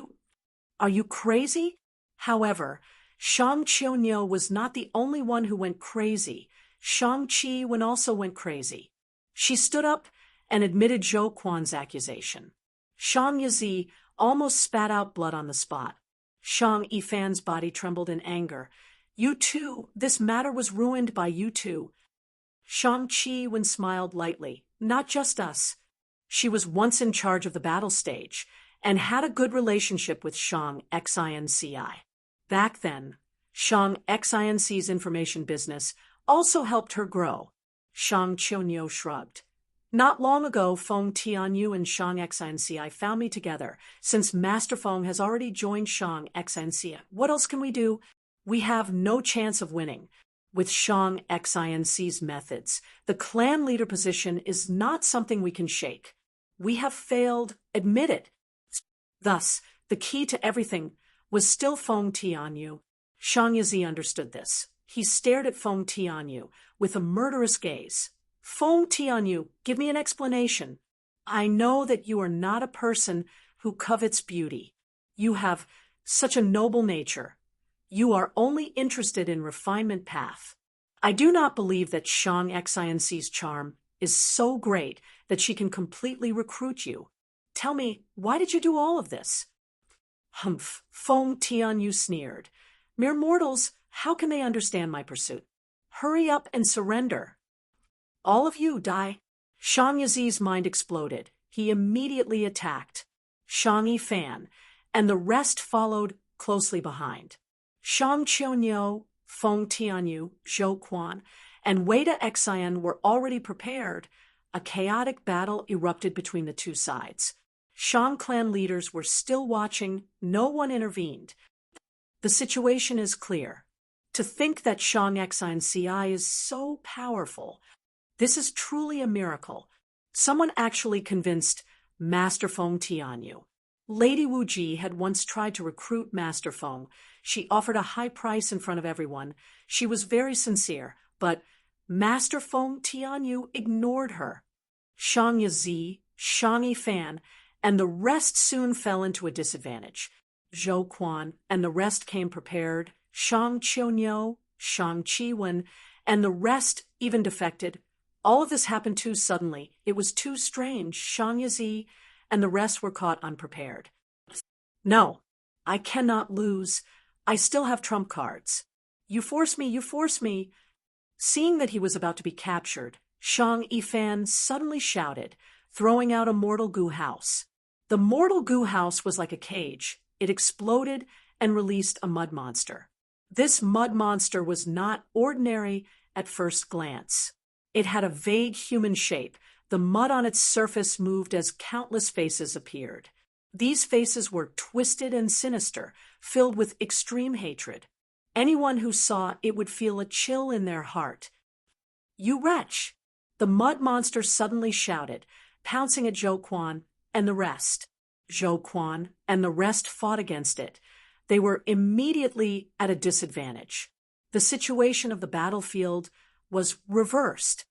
are you crazy?" However, Shang Qiunyou was not the only one who went crazy. Shang Chi also went crazy. She stood up and admitted Zhou Quan's accusation. Shang Yizi almost spat out blood on the spot. Shang Yifan's body trembled in anger. "You too, this matter was ruined by you two." Shang Chi smiled lightly. "Not just us. She was once in charge of the battle stage and had a good relationship with Shang Xian. Back then, Shang Xian's information business also helped her grow." Shang Qiunyou shrugged. "Not long ago, Feng Tianyu and Shang Xian found me together. Since Master Feng has already joined Shang Xian, what else can we do? We have no chance of winning. With Shang Xian's methods, the clan leader position is not something we can shake. We have failed, admit it. Thus, the key to everything was still Feng Tianyu." Shang Yizi understood this. He stared at Feng Tianyu with a murderous gaze. Feng Tianyu, give me an explanation. I know that you are not a person who covets beauty. You have such a noble nature. You are only interested in refinement path. I do not believe that Shang Xianxi's charm is so great that she can completely recruit you. Tell me, why did you do all of this? Humph, Feng Tianyu sneered. Mere mortals, how can they understand my pursuit? Hurry up and surrender. All of you die. Shang Yizi's mind exploded. He immediately attacked Shang Yifan, and the rest followed closely behind. Shang Qianyu, Feng Tianyu, Zhou Quan, and Wei de Xian were already prepared. A chaotic battle erupted between the two sides. Shang clan leaders were still watching. No one intervened. The situation is clear. To think that Shang Xianci is so powerful, this is truly a miracle. Someone actually convinced Master Feng Tianyu. Lady Wu Ji had once tried to recruit Master Feng. She offered a high price in front of everyone. She was very sincere, but Master Feng Tianyu ignored her. Shang Yizi, Shang Yifan, and the rest soon fell into a disadvantage. Zhou Quan and the rest came prepared. Shang Qianyu, Shang Qiwen, and the rest even defected. All of this happened too suddenly. It was too strange. Shang Yizi and the rest were caught unprepared. No, I cannot lose. I still have trump cards. You force me, you force me. Seeing that he was about to be captured, Shang Yifan suddenly shouted, throwing out a mortal goo house. The mortal goo house was like a cage. It exploded and released a mud monster. This mud monster was not ordinary at first glance. It had a vague human shape. The mud on its surface moved as countless faces appeared. These faces were twisted and sinister, filled with extreme hatred. Anyone who saw it would feel a chill in their heart. You wretch! The mud monster suddenly shouted, pouncing at Zhou Quan and the rest. Zhou Quan and the rest fought against it. They were immediately at a disadvantage. The situation of the battlefield was reversed.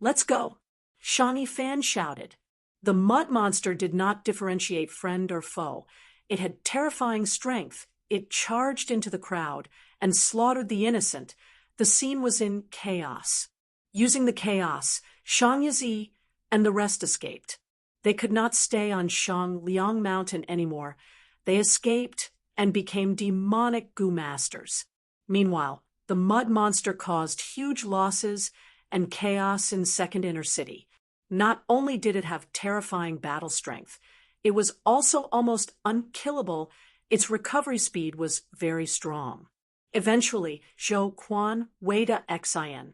Let's go! Shang Yifan shouted. The mud monster did not differentiate friend or foe. It had terrifying strength. It charged into the crowd and slaughtered the innocent. The scene was in chaos. Using the chaos, Shang Yizi and the rest escaped. They could not stay on Shangliang Mountain anymore. They escaped and became demonic goo masters. Meanwhile, the mud monster caused huge losses and chaos in Second Inner City. Not only did it have terrifying battle strength, it was also almost unkillable. Its recovery speed was very strong. Eventually, Zhou Quan, Wei de Xian,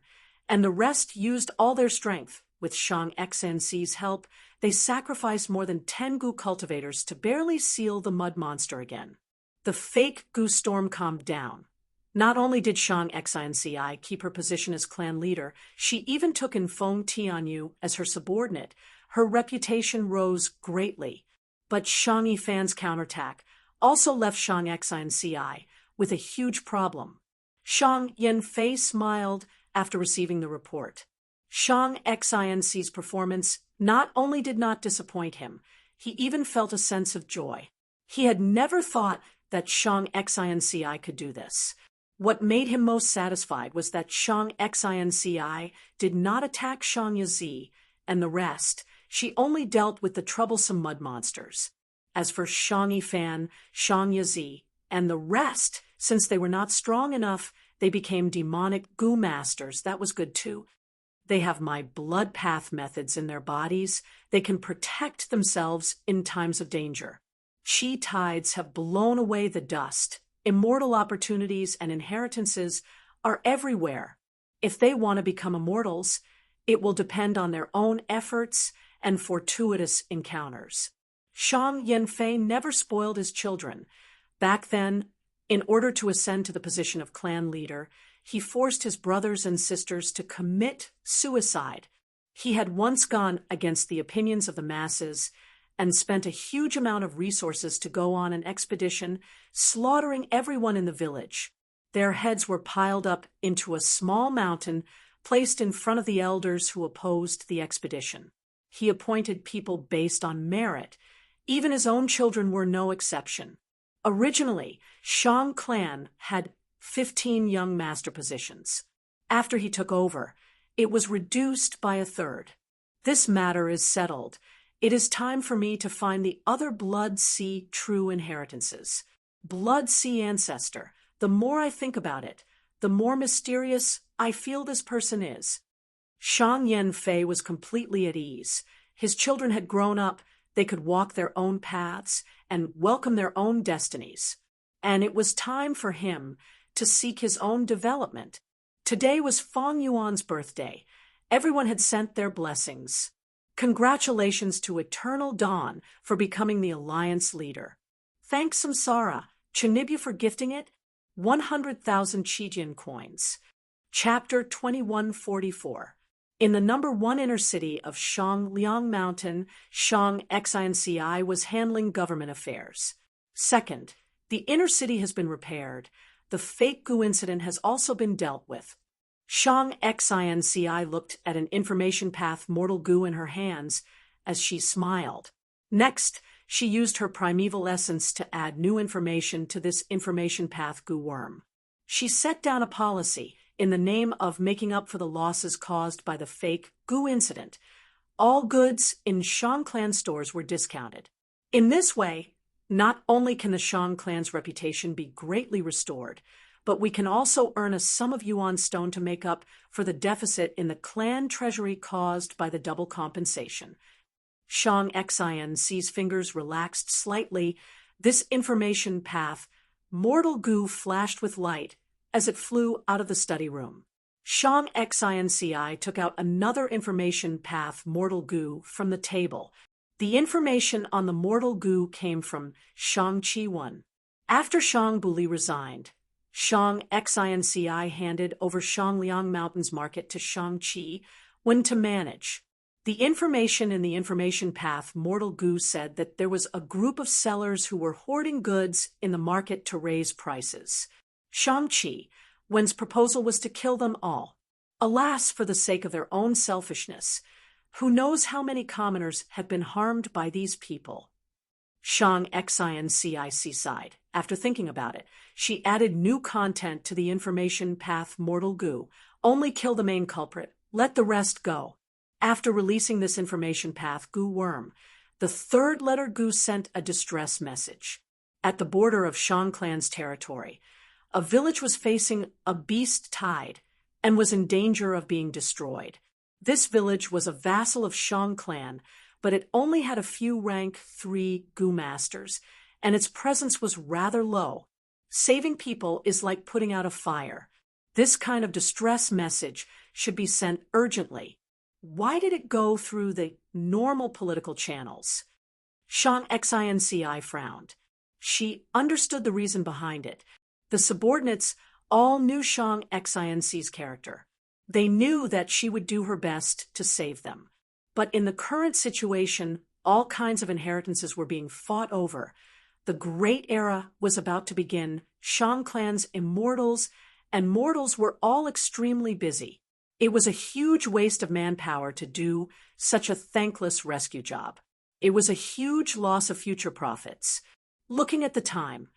and the rest used all their strength. With Shang Xianxi's help, they sacrificed more than 10 goo cultivators to barely seal the mud monster again. The fake goo storm calmed down. Not only did Shang Xianci keep her position as clan leader, she even took in Feng Tianyu as her subordinate. Her reputation rose greatly. But Shang Yifan's counterattack also left Shang Xianci with a huge problem. Shang Yanfei smiled after receiving the report. Shang Xianci's performance not only did not disappoint him, he even felt a sense of joy. He had never thought that Shang Xianci could do this. What made him most satisfied was that Shang Xianci did not attack Shang Yizi and the rest. She only dealt with the troublesome mud monsters. As for Shang Yifan, Shang Yizi, and the rest, since they were not strong enough, they became demonic goo masters. That was good too. They have my blood path methods in their bodies. They can protect themselves in times of danger. Chi tides have blown away the dust. Immortal opportunities and inheritances are everywhere. If they want to become immortals, it will depend on their own efforts and fortuitous encounters. Shang Yanfei never spoiled his children. Back then, in order to ascend to the position of clan leader, he forced his brothers and sisters to commit suicide. He had once gone against the opinions of the masses and spent a huge amount of resources to go on an expedition, slaughtering everyone in the village. Their heads were piled up into a small mountain placed in front of the elders who opposed the expedition. He appointed people based on merit. Even his own children were no exception. Originally, Shang clan had 15 young master positions. After he took over, it was reduced by a third. This matter is settled. It is time for me to find the other Blood Sea true inheritances. Blood Sea ancestor. The more I think about it, the more mysterious I feel this person is. Shang Yanfei was completely at ease. His children had grown up, they could walk their own paths and welcome their own destinies. And it was time for him to seek his own development. Today was Feng Yuan's birthday. Everyone had sent their blessings. Congratulations to Eternal Dawn for becoming the Alliance leader. Thanks Samsara, Chunibyu for gifting it 100,000 Chijian coins. Chapter 2144. In the number 1 inner city of Shangliang Mountain, Shang Xinci was handling government affairs. Second, the inner city has been repaired. The fake goo incident has also been dealt with. Shang Xinci looked at an information path mortal goo in her hands as she smiled. Next, she used her primeval essence to add new information to this information path goo worm. She set down a policy in the name of making up for the losses caused by the fake goo incident. All goods in Shang clan stores were discounted. In this way, not only can the Shang clan's reputation be greatly restored, but we can also earn a sum of yuan stone to make up for the deficit in the clan treasury caused by the double compensation. Shang Xinci's fingers relaxed slightly. This information path, mortal goo, flashed with light as it flew out of the study room. Shang Xinci took out another information path mortal goo from the table. The information on the mortal goo came from Shang Qiwan. After Shang Buli resigned, Shang Xinci handed over Shangliang Mountains Market to Shang Qi when to manage. The information in the information path mortal goo said that there was a group of sellers who were hoarding goods in the market to raise prices. Shang Qi, when's proposal was to kill them all. Alas, for the sake of their own selfishness. Who knows how many commoners have been harmed by these people? Shang Xinci sighed. After thinking about it, she added new content to the information path mortal goo. Only kill the main culprit. Let the rest go. After releasing this information path goo worm, the third letter goo sent a distress message. At the border of Shang clan's territory, a village was facing a beast tide and was in danger of being destroyed. This village was a vassal of Shang clan, but it only had a few rank 3 goo masters, and its presence was rather low. Saving people is like putting out a fire. This kind of distress message should be sent urgently. Why did it go through the normal political channels? Shang Xinci frowned. She understood the reason behind it. The subordinates all knew Shang Xinci's character. They knew that she would do her best to save them. But in the current situation, all kinds of inheritances were being fought over. The great era was about to begin. Shang clan's immortals and mortals were all extremely busy. It was a huge waste of manpower to do such a thankless rescue job. It was a huge loss of future profits. Looking at the time,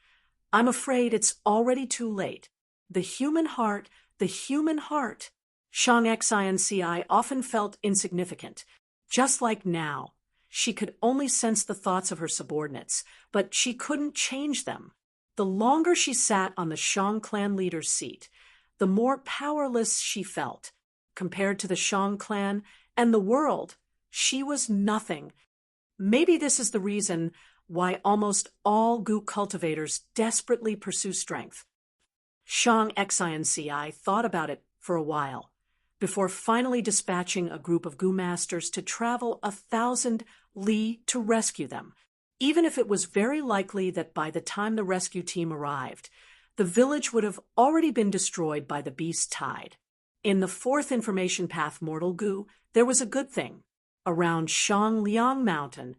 I'm afraid it's already too late. The human heart. Shang Xinci often felt insignificant. Just like now, she could only sense the thoughts of her subordinates, but she couldn't change them. The longer she sat on the Shang clan leader's seat, the more powerless she felt. Compared to the Shang clan and the world, she was nothing. Maybe this is the reason why almost all goo cultivators desperately pursue strength. Shang Xinci thought about it for a while, before finally dispatching a group of goo masters to travel 1,000 li to rescue them. Even if it was very likely that by the time the rescue team arrived, the village would have already been destroyed by the beast tide. In the fourth information path mortal goo, there was a good thing. Around Shangliang Mountain,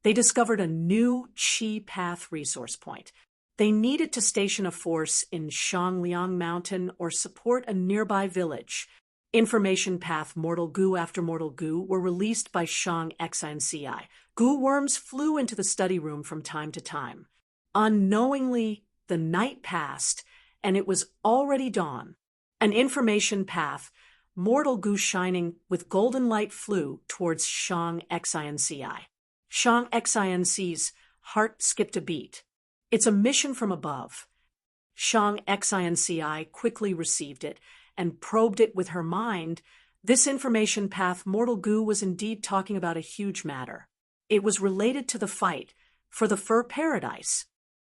they discovered a new Qi path resource point. They needed to station a force in Shangliang Mountain or support a nearby village. Information path Mortal Goo after Mortal Goo were released by Shang XINCI. Goo worms flew into the study room from time to time. Unknowingly, the night passed, and it was already dawn. An information path, Mortal Goo shining with golden light, flew towards Shang XINCI. Shang XINC's heart skipped a beat. It's a mission from above. Shang XINCI quickly received it and probed it with her mind. This information path, Mortal Goo, was indeed talking about a huge matter. It was related to the fight for the Fur Paradise.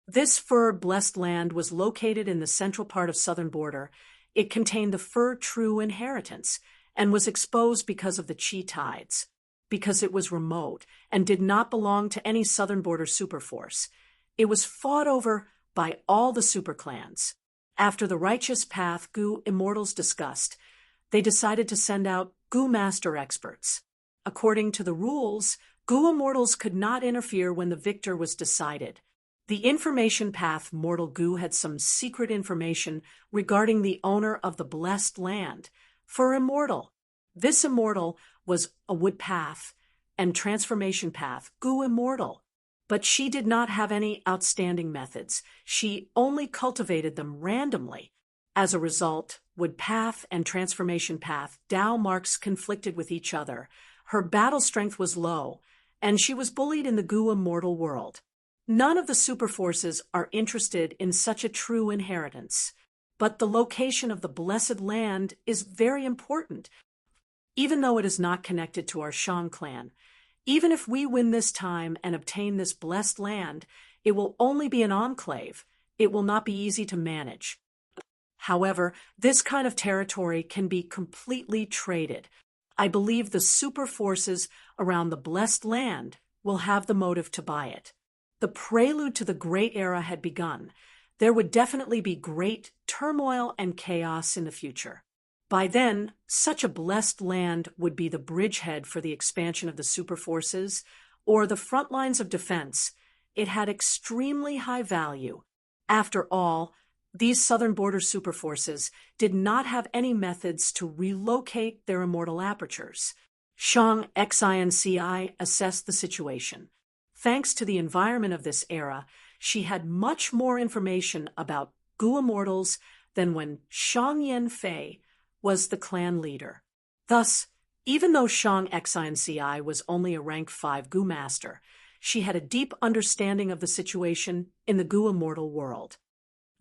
This fur-blessed land was located in the central part of southern border. It contained the fur true inheritance and was exposed because of the Qi tides, because it was remote and did not belong to any southern border superforce. It was fought over by all the superclans. After the righteous path Goo immortals discussed, they decided to send out Goo master experts. According to the rules, Goo immortals could not interfere when the victor was decided. The information path Mortal Goo had some secret information regarding the owner of the blessed land, for immortal. This immortal was a wood path and transformation path Goo immortal. But she did not have any outstanding methods. She only cultivated them randomly. As a result, wood path and transformation path Dao marks conflicted with each other. Her battle strength was low, and she was bullied in the Goo immortal world. None of the superforces are interested in such a true inheritance, but the location of the blessed land is very important, even though it is not connected to our Shang clan. Even if we win this time and obtain this blessed land, it will only be an enclave. It will not be easy to manage. However, this kind of territory can be completely traded. I believe the super forces around the blessed land will have the motive to buy it. The prelude to the great era had begun. There would definitely be great turmoil and chaos in the future. By then, such a blessed land would be the bridgehead for the expansion of the superforces or the front lines of defense. It had extremely high value. After all, these southern border superforces did not have any methods to relocate their immortal apertures. Shang XINCI assessed the situation. Thanks to the environment of this era, she had much more information about Goo immortals than when Shang Yanfei was the clan leader. Thus, even though Shang XINCI was only a rank 5 Goo master, she had a deep understanding of the situation in the Goo immortal world.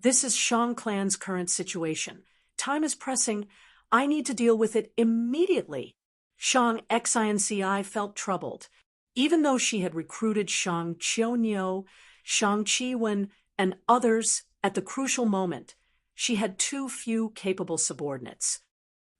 This is Shang clan's current situation. Time is pressing. I need to deal with it immediately. Shang XINCI felt troubled. Even though she had recruited Shang Qiuniu, Shang Qiwen, and others at the crucial moment, she had too few capable subordinates.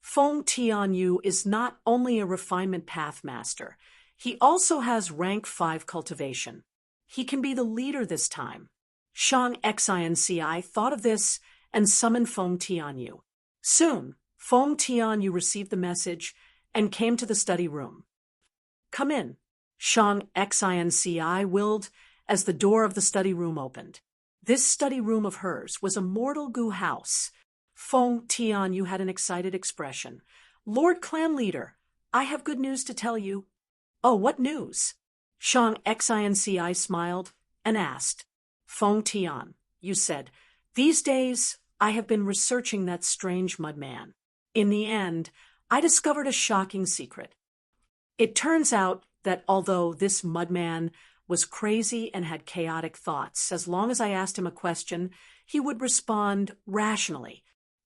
Feng Tianyu is not only a refinement path master, he also has rank 5 cultivation. He can be the leader this time. Shang XINCI thought of this and summoned Feng Tianyu. Soon, Feng Tianyu received the message and came to the study room. "Come in," Shang XINCI willed as the door of the study room opened. This study room of hers was a mortal Goo house. Feng Tianyu had an excited expression. "Lord Clan Leader, I have good news to tell you." "Oh, what news?" Shang XINCI smiled and asked. "Feng Tian," you said, "these days I have been researching that strange mudman. In the end, I discovered a shocking secret. It turns out that although this mudman was crazy and had chaotic thoughts, as long as I asked him a question, he would respond rationally.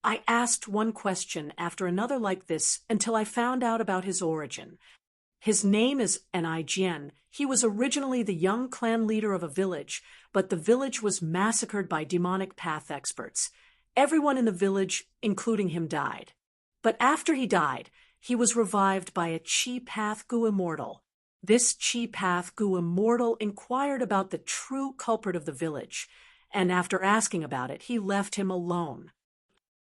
I asked one question after another like this until I found out about his origin. His name is Nijian. He was originally the young clan leader of a village, but the village was massacred by demonic path experts. Everyone in the village, including him, died. But after he died, he was revived by a Qi Path Goo immortal. This Qi Path Goo immortal inquired about the true culprit of the village, and after asking about it, he left him alone.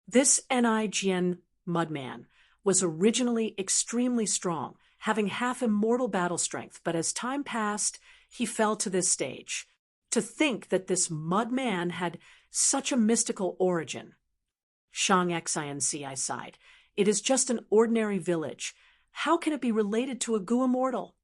This Nijian mudman was originally extremely strong, having half immortal battle strength, but as time passed, he fell to this stage. To think that this mud man had such a mystical origin. Shang Xinci sighed. It is just an ordinary village. How can it be related to a Gu immortal?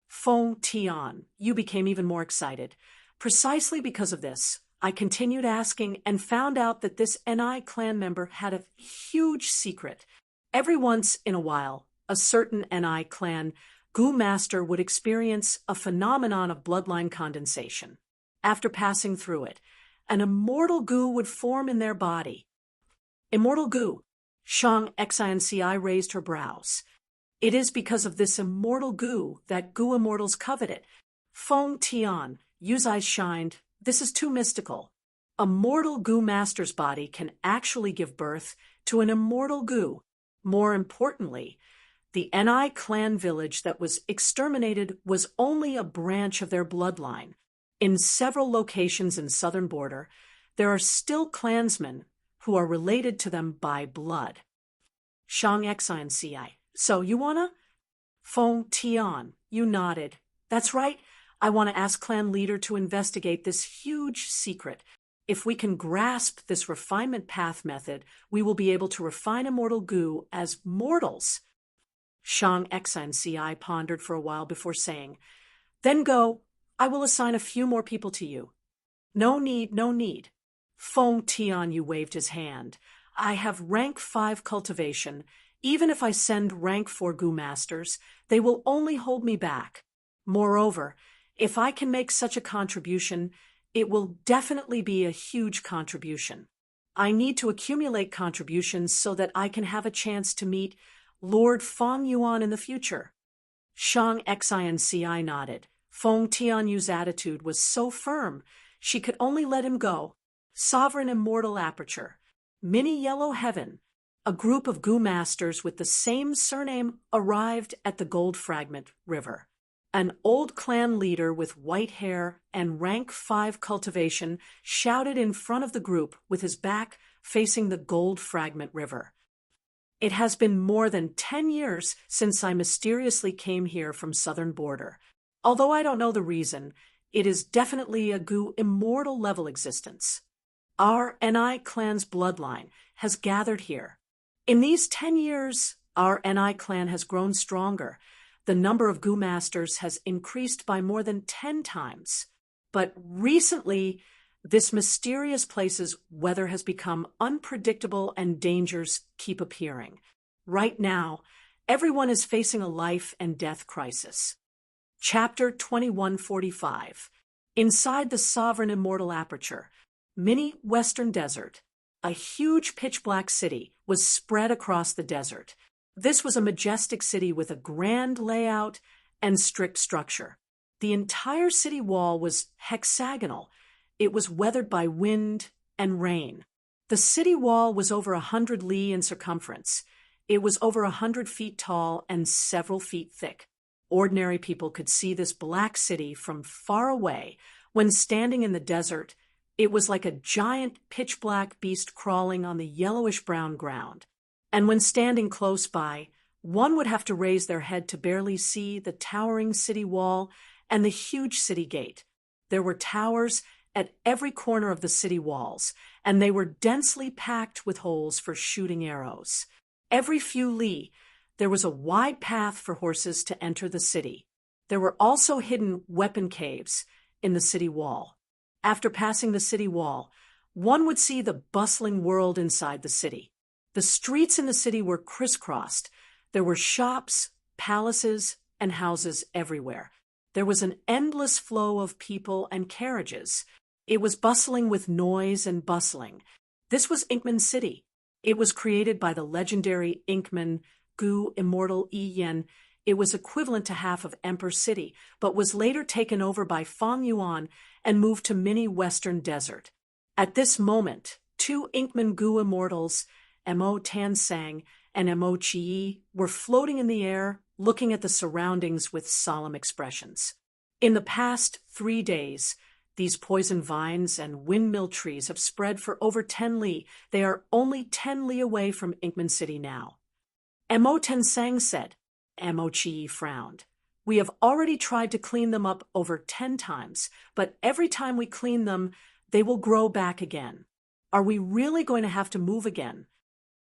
Feng Tian, you became even more excited. Precisely because of this, I continued asking and found out that this Ni clan member had a huge secret. Every once in a while, a certain Ni clan Gu master would experience a phenomenon of bloodline condensation. After passing through it, an immortal Gu would form in their body. Immortal Gu. Shang Xinci raised her brows. It is because of this immortal Gu that Gu immortals covet it. Feng Tian, Yu's eyes shined. This is too mystical. A mortal Gu master's body can actually give birth to an immortal Gu. More importantly, the Ni clan village that was exterminated was only a branch of their bloodline. In several locations in southern border, there are still clansmen who are related to them by blood. Shang Xinci. So you wanna? Feng Tian, you nodded. That's right. I want to ask clan leader to investigate this huge secret. If we can grasp this refinement path method, we will be able to refine immortal Gu as mortals. Shang Xinci pondered for a while before saying, Then go. I will assign a few more people to you. No need, no need. Feng Tian, you waved his hand. I have rank 5 cultivation. Even if I send rank 4 Gu masters, they will only hold me back. Moreover, if I can make such a contribution, it will definitely be a huge contribution. I need to accumulate contributions so that I can have a chance to meet Lord Feng Yuan in the future. Shang Xinci nodded. Feng Tianyu's attitude was so firm, she could only let him go. Sovereign Immortal Aperture. Mini Yellow Heaven. A group of Gu masters with the same surname arrived at the Gold Fragment River. An old clan leader with white hair and rank 5 cultivation shouted in front of the group with his back facing the Gold Fragment River. It has been more than 10 years since I mysteriously came here from southern border. Although I don't know the reason, it is definitely a Gu immortal level existence. Our Ni clan's bloodline has gathered here. In these 10 years, our Ni clan has grown stronger. The number of Gu masters has increased by more than 10 times. But recently, this mysterious place's weather has become unpredictable and dangers keep appearing. Right now, everyone is facing a life and death crisis. Chapter 2145. Inside the Sovereign Immortal Aperture, Mini Western Desert, a huge pitch-black city was spread across the desert. This was a majestic city with a grand layout and strict structure. The entire city wall was hexagonal. It was weathered by wind and rain. The city wall was over 100 li in circumference. It was over 100 feet tall and several feet thick. Ordinary people could see this black city from far away. When standing in the desert, it was like a giant pitch-black beast crawling on the yellowish-brown ground. And when standing close by, one would have to raise their head to barely see the towering city wall and the huge city gate. There were towers at every corner of the city walls, and they were densely packed with holes for shooting arrows. Every few li, there was a wide path for horses to enter the city. There were also hidden weapon caves in the city wall. After passing the city wall, one would see the bustling world inside the city. The streets in the city were crisscrossed. There were shops, palaces, and houses everywhere. There was an endless flow of people and carriages. It was bustling with noise and bustling. This was Inkman City. It was created by the legendary Inkman Gu Immortal Yi Yen. It was equivalent to half of Emperor City, but was later taken over by Feng Yuan and moved to Mini Western Desert. At this moment, 2 Inkman Gu immortals, Mo Tansang and Mo Qi, were floating in the air, looking at the surroundings with solemn expressions. In the past 3 days, these poison vines and windmill trees have spread for over 10 li. They are only 10 li away from Inkman City now. Mo Tansang said. Mo Qi frowned. We have already tried to clean them up over 10 times, but every time we clean them, they will grow back again. Are we really going to have to move again?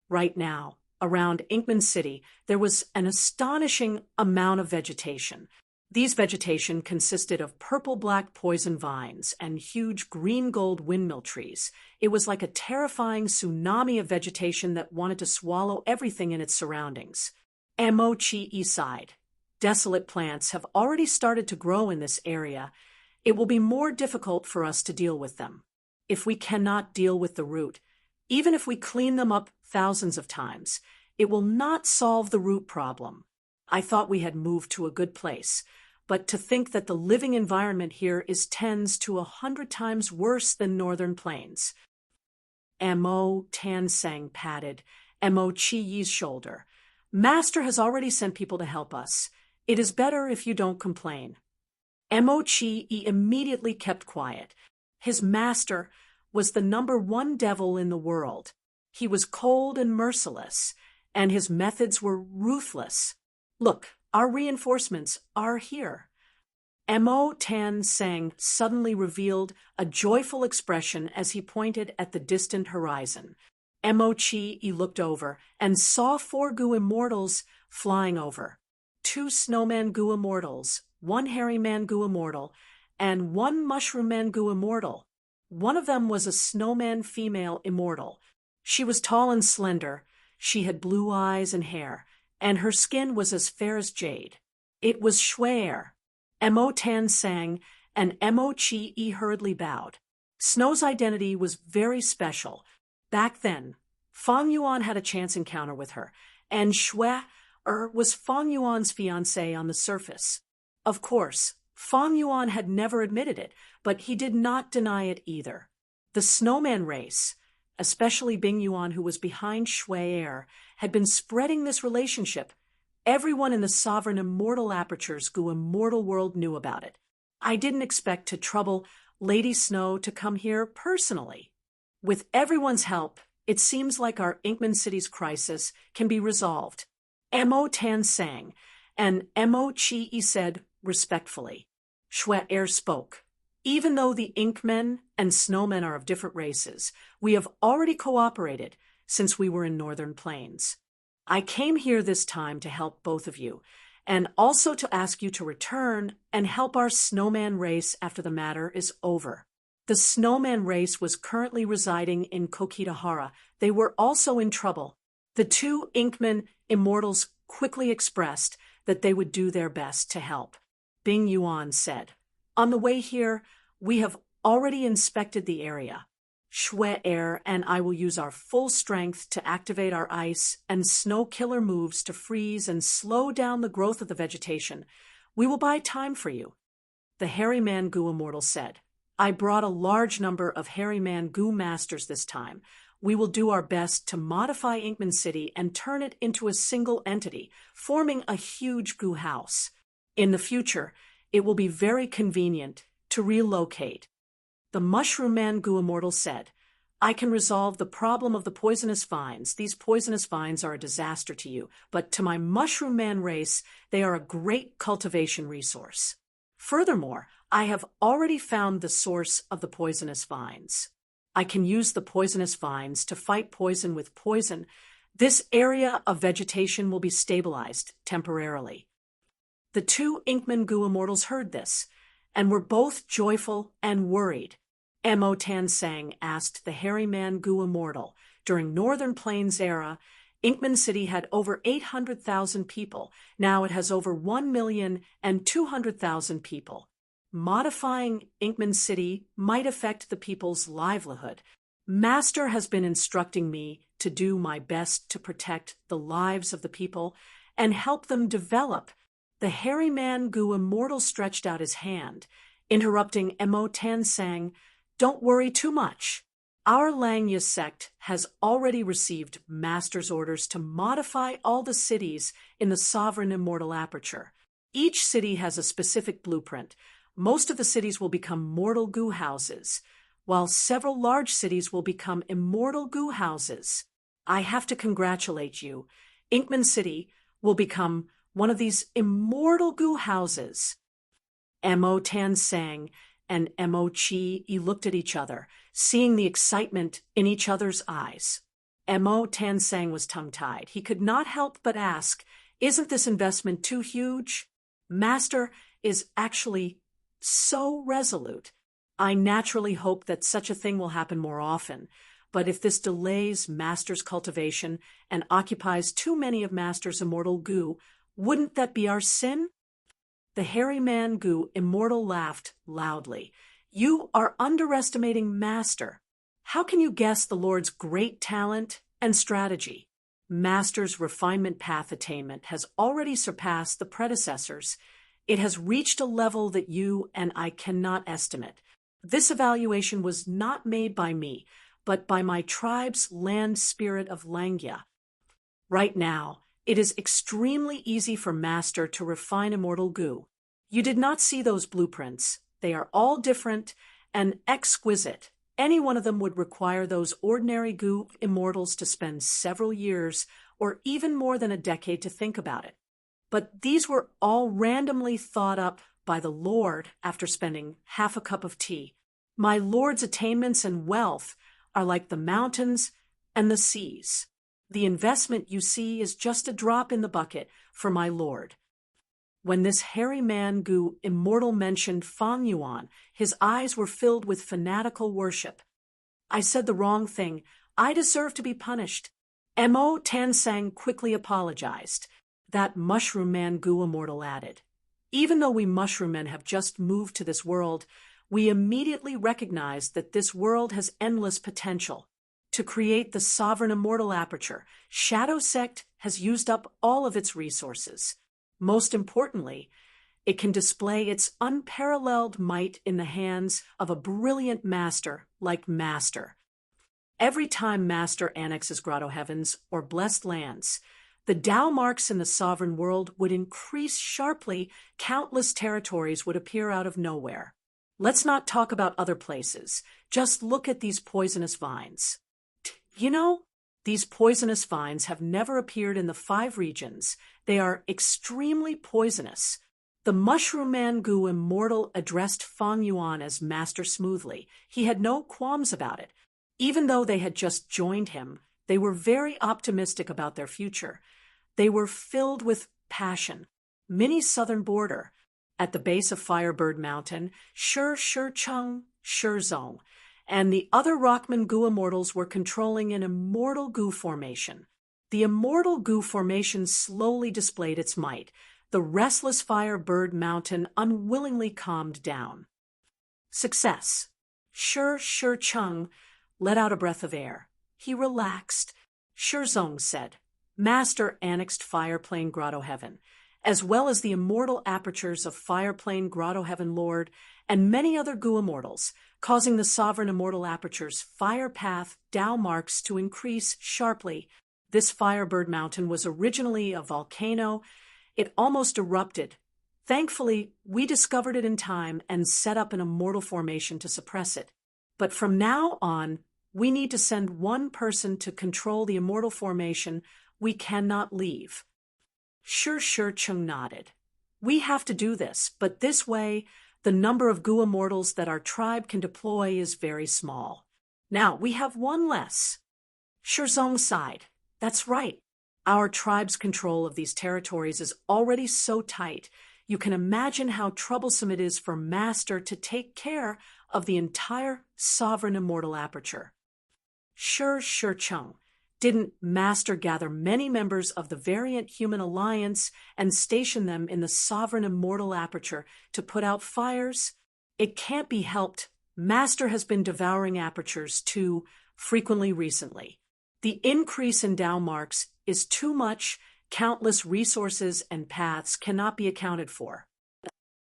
Right now, around Inkman City, there was an astonishing amount of vegetation. These vegetation consisted of purple-black poison vines and huge green-gold windmill trees. It was like a terrifying tsunami of vegetation that wanted to swallow everything in its surroundings. Mochi sighed. Desolate plants have already started to grow in this area. It will be more difficult for us to deal with them. If we cannot deal with the root, even if we clean them up thousands of times, it will not solve the root problem. I thought we had moved to a good place, but to think that the living environment here is 10 to 100 times worse than northern plains. Mo Tansang patted Mo Chi-yi's shoulder. Master has already sent people to help us. It is better if you don't complain. Mo Chi-yi immediately kept quiet. His master was the #1 devil in the world. He was cold and merciless, and his methods were ruthless. Look, our reinforcements are here. Mo Tansang suddenly revealed a joyful expression as he pointed at the distant horizon. Mo Chi-yi looked over and saw 4 Gu immortals flying over. 2 snowman Gu immortals, 1 hairy man Gu immortal, and 1 mushroom man Gu immortal. One of them was a snowman female immortal. She was tall and slender. She had blue eyes and hair, and her skin was as fair as jade. It was Shui. Mo Tansang and Mo Chi-yi hurriedly bowed. Snow's identity was very special. Back then, Fang Yuan had a chance encounter with her, and Shui was Fang Yuan's fiancé on the surface. Of course, Fang Yuan had never admitted it, but he did not deny it either. The snowman race, especially Bing Yuan, who was behind Shui, had been spreading this relationship. Everyone in the sovereign immortal aperture's Gu immortal world knew about it. I didn't expect to trouble Lady Snow to come here personally. With everyone's help, it seems like our Inkman City's crisis can be resolved. Mo Tansang and Mo Chi-yi said respectfully. Shui spoke. Even though the Inkmen and Snowmen are of different races, we have already cooperated since we were in Northern Plains. I came here this time to help both of you, and also to ask you to return and help our snowman race after the matter is over. The snowman race was currently residing in Kokitahara. They were also in trouble. The 2 Inkman immortals quickly expressed that they would do their best to help. Bing Yuan said, "On the way here, we have already inspected the area. Shui and I will use our full strength to activate our ice and snow killer moves to freeze and slow down the growth of the vegetation. We will buy time for you." The hairy man Gu immortal said, "I brought a large number of hairy man Gu masters this time. We will do our best to modify Inkman City and turn it into a single entity, forming a huge Gu house. In the future, it will be very convenient to relocate." The Mushroom Man Gu immortal said, "I can resolve the problem of the poisonous vines. These poisonous vines are a disaster to you, but to my Mushroom Man race, they are a great cultivation resource. Furthermore, I have already found the source of the poisonous vines. I can use the poisonous vines to fight poison with poison. This area of vegetation will be stabilized temporarily." The 2 Inkman Gu immortals heard this, and were both joyful and worried. Mo Tansang asked the hairy man Gu immortal, "During Northern Plains era, Inkman City had over 800,000 people. Now it has over 1,200,000 people. Modifying Inkman City might affect the people's livelihood. Master has been instructing me to do my best to protect the lives of the people and help them develop." The hairy man Gu immortal stretched out his hand, interrupting Mo Tansang, "Don't worry too much. Our Langya sect has already received master's orders to modify all the cities in the sovereign immortal aperture. Each city has a specific blueprint. Most of the cities will become mortal Gu houses, while several large cities will become immortal Gu houses. I have to congratulate you. Inkman City will become one of these immortal goo houses. Mo Tan sang and Mo Chi looked at each other, seeing the excitement in each other's eyes. Mo Tan sang was tongue-tied. He could not help but ask, "Isn't this investment too huge?" Master is actually so resolute. I naturally hope that such a thing will happen more often, but if this delays Master's cultivation and occupies too many of Master's immortal goo, wouldn't that be our sin? The hairy man goo immortal laughed loudly. "You are underestimating Master. How can you guess the Lord's great talent and strategy? Master's refinement path attainment has already surpassed the predecessors. It has reached a level that you and I cannot estimate. This evaluation was not made by me, but by my tribe's land spirit of Langya. Right now, it is extremely easy for Master to refine immortal goo. You did not see those blueprints. They are all different and exquisite. Any one of them would require those ordinary goo immortals to spend several years or even more than a decade to think about it. But these were all randomly thought up by the Lord after spending half a cup of tea. My Lord's attainments and wealth are like the mountains and the seas. The investment you see is just a drop in the bucket for my Lord." When this hairy man goo immortal mentioned Fang Yuan, his eyes were filled with fanatical worship. "I said the wrong thing. I deserve to be punished." Mo Tansang quickly apologized. That mushroom man goo immortal added, "Even though we mushroom men have just moved to this world, we immediately recognize that this world has endless potential. To create the sovereign immortal aperture, Shadow Sect has used up all of its resources. Most importantly, it can display its unparalleled might in the hands of a brilliant master like Master. Every time Master annexes Grotto Heavens or Blessed Lands, the Tao marks in the sovereign world would increase sharply. Countless territories would appear out of nowhere. Let's not talk about other places. Just look at these poisonous vines. You know, these poisonous vines have never appeared in the 5 regions. They are extremely poisonous. The Mushroom Man Goo Immortal addressed Fang Yuan as Master smoothly. He had no qualms about it. Even though they had just joined him, they were very optimistic about their future. They were filled with passion. Mini southern border. At the base of Firebird Mountain, Chung, Zong, and the other Rockman Goo Immortals were controlling an immortal goo formation. The immortal goo formation slowly displayed its might. The restless Firebird Mountain unwillingly calmed down. Success. Chung let out a breath of air. He relaxed. Zong said, "Master annexed Fireplane Grotto Heaven, as well as the immortal apertures of Fireplane Grotto Heaven Lord and many other goo immortals, causing the sovereign immortal aperture's fire path Tao marks to increase sharply. This Firebird Mountain was originally a volcano. It almost erupted. Thankfully, we discovered it in time and set up an immortal formation to suppress it. But from now on, we need to send one person to control the immortal formation. We cannot leave." Chung nodded. "We have to do this, but this way, the number of goo immortals that our tribe can deploy is very small. Now, we have one less." Zong sighed. "That's right. Our tribe's control of these territories is already so tight. You can imagine how troublesome it is for Master to take care of the entire sovereign immortal aperture." Chung, didn't Master gather many members of the Variant Human Alliance and station them in the sovereign immortal aperture to put out fires? It can't be helped. Master has been devouring apertures too frequently recently. The increase in Tao marks is too much. Countless resources and paths cannot be accounted for.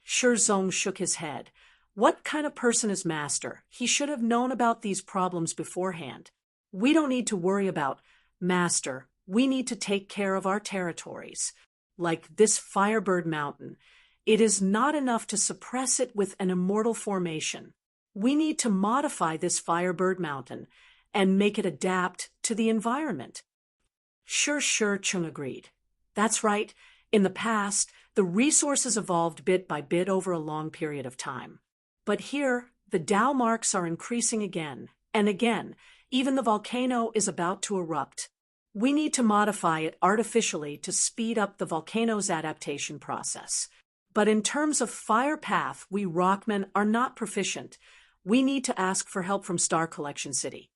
Zong shook his head. What kind of person is Master? He should have known about these problems beforehand. We don't need to worry about Master. We need to take care of our territories. Like this Firebird Mountain, it is not enough to suppress it with an immortal formation. We need to modify this Firebird Mountain and make it adapt to the environment. Chung agreed. That's right. In the past, the resources evolved bit by bit over a long period of time. But here, the Dow marks are increasing again and again. Even the volcano is about to erupt. We need to modify it artificially to speed up the volcano's adaptation process. But in terms of fire path, we rockmen are not proficient. We need to ask for help from Star Collection City.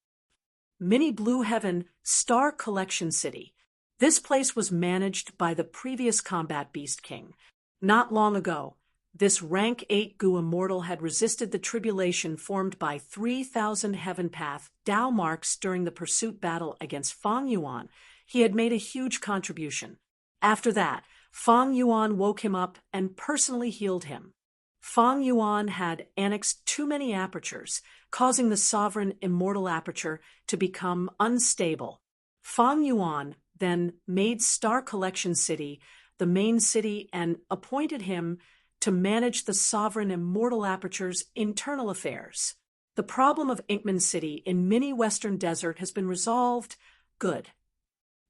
Mini Blue Heaven, Star Collection City. This place was managed by the previous Combat Beast King. Not long ago, this rank 8 Gu immortal had resisted the tribulation formed by 3,000 Heaven Path Dao marks during the pursuit battle against Fang Yuan. He had made a huge contribution. After that, Fang Yuan woke him up and personally healed him. Fang Yuan had annexed too many apertures, causing the sovereign immortal aperture to become unstable. Fang Yuan then made Star Collection City the main city and appointed him to manage the sovereign immortal aperture's internal affairs. The problem of Inkman City in Mini Western Desert has been resolved. Good.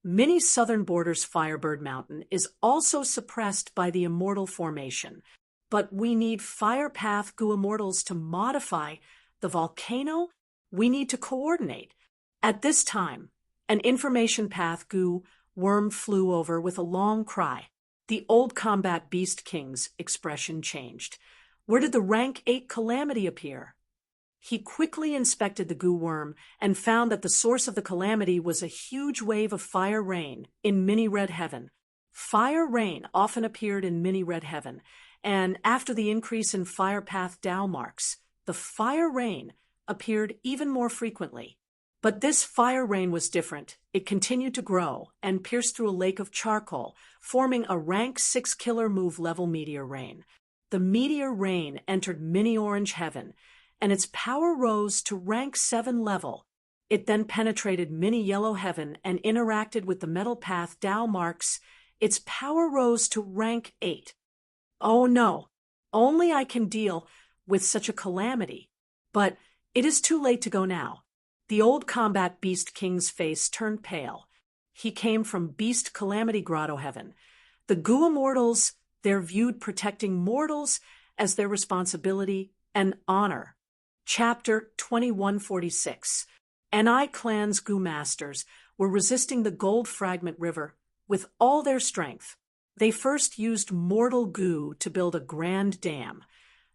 Mini Southern Borders Firebird Mountain is also suppressed by the immortal formation, but we need fire path Gu immortals to modify the volcano. We need to coordinate. At this time, an information path Gu worm flew over with a long cry. The old Combat Beast King's expression changed. Where did the rank 8 calamity appear? He quickly inspected the Gu worm and found that the source of the calamity was a huge wave of fire rain in Mini Red Heaven. Fire rain often appeared in Mini Red Heaven, and after the increase in fire path Dao marks, the fire rain appeared even more frequently. But this fire rain was different. It continued to grow and pierced through a lake of charcoal, forming a rank 6 killer move level meteor rain. The meteor rain entered Mini Orange Heaven, and its power rose to rank 7 level. It then penetrated Mini Yellow Heaven and interacted with the metal path Dao marks. Its power rose to rank 8. Oh no, only I can deal with such a calamity. But it is too late to go now. The old Combat Beast King's face turned pale. He came from Beast Calamity Grotto Heaven. The Gu Immortals, they're viewed protecting mortals as their responsibility and honor. Chapter 2146. Ni Clan's Gu Masters were resisting the Gold Fragment River with all their strength. They first used mortal Gu to build a grand dam,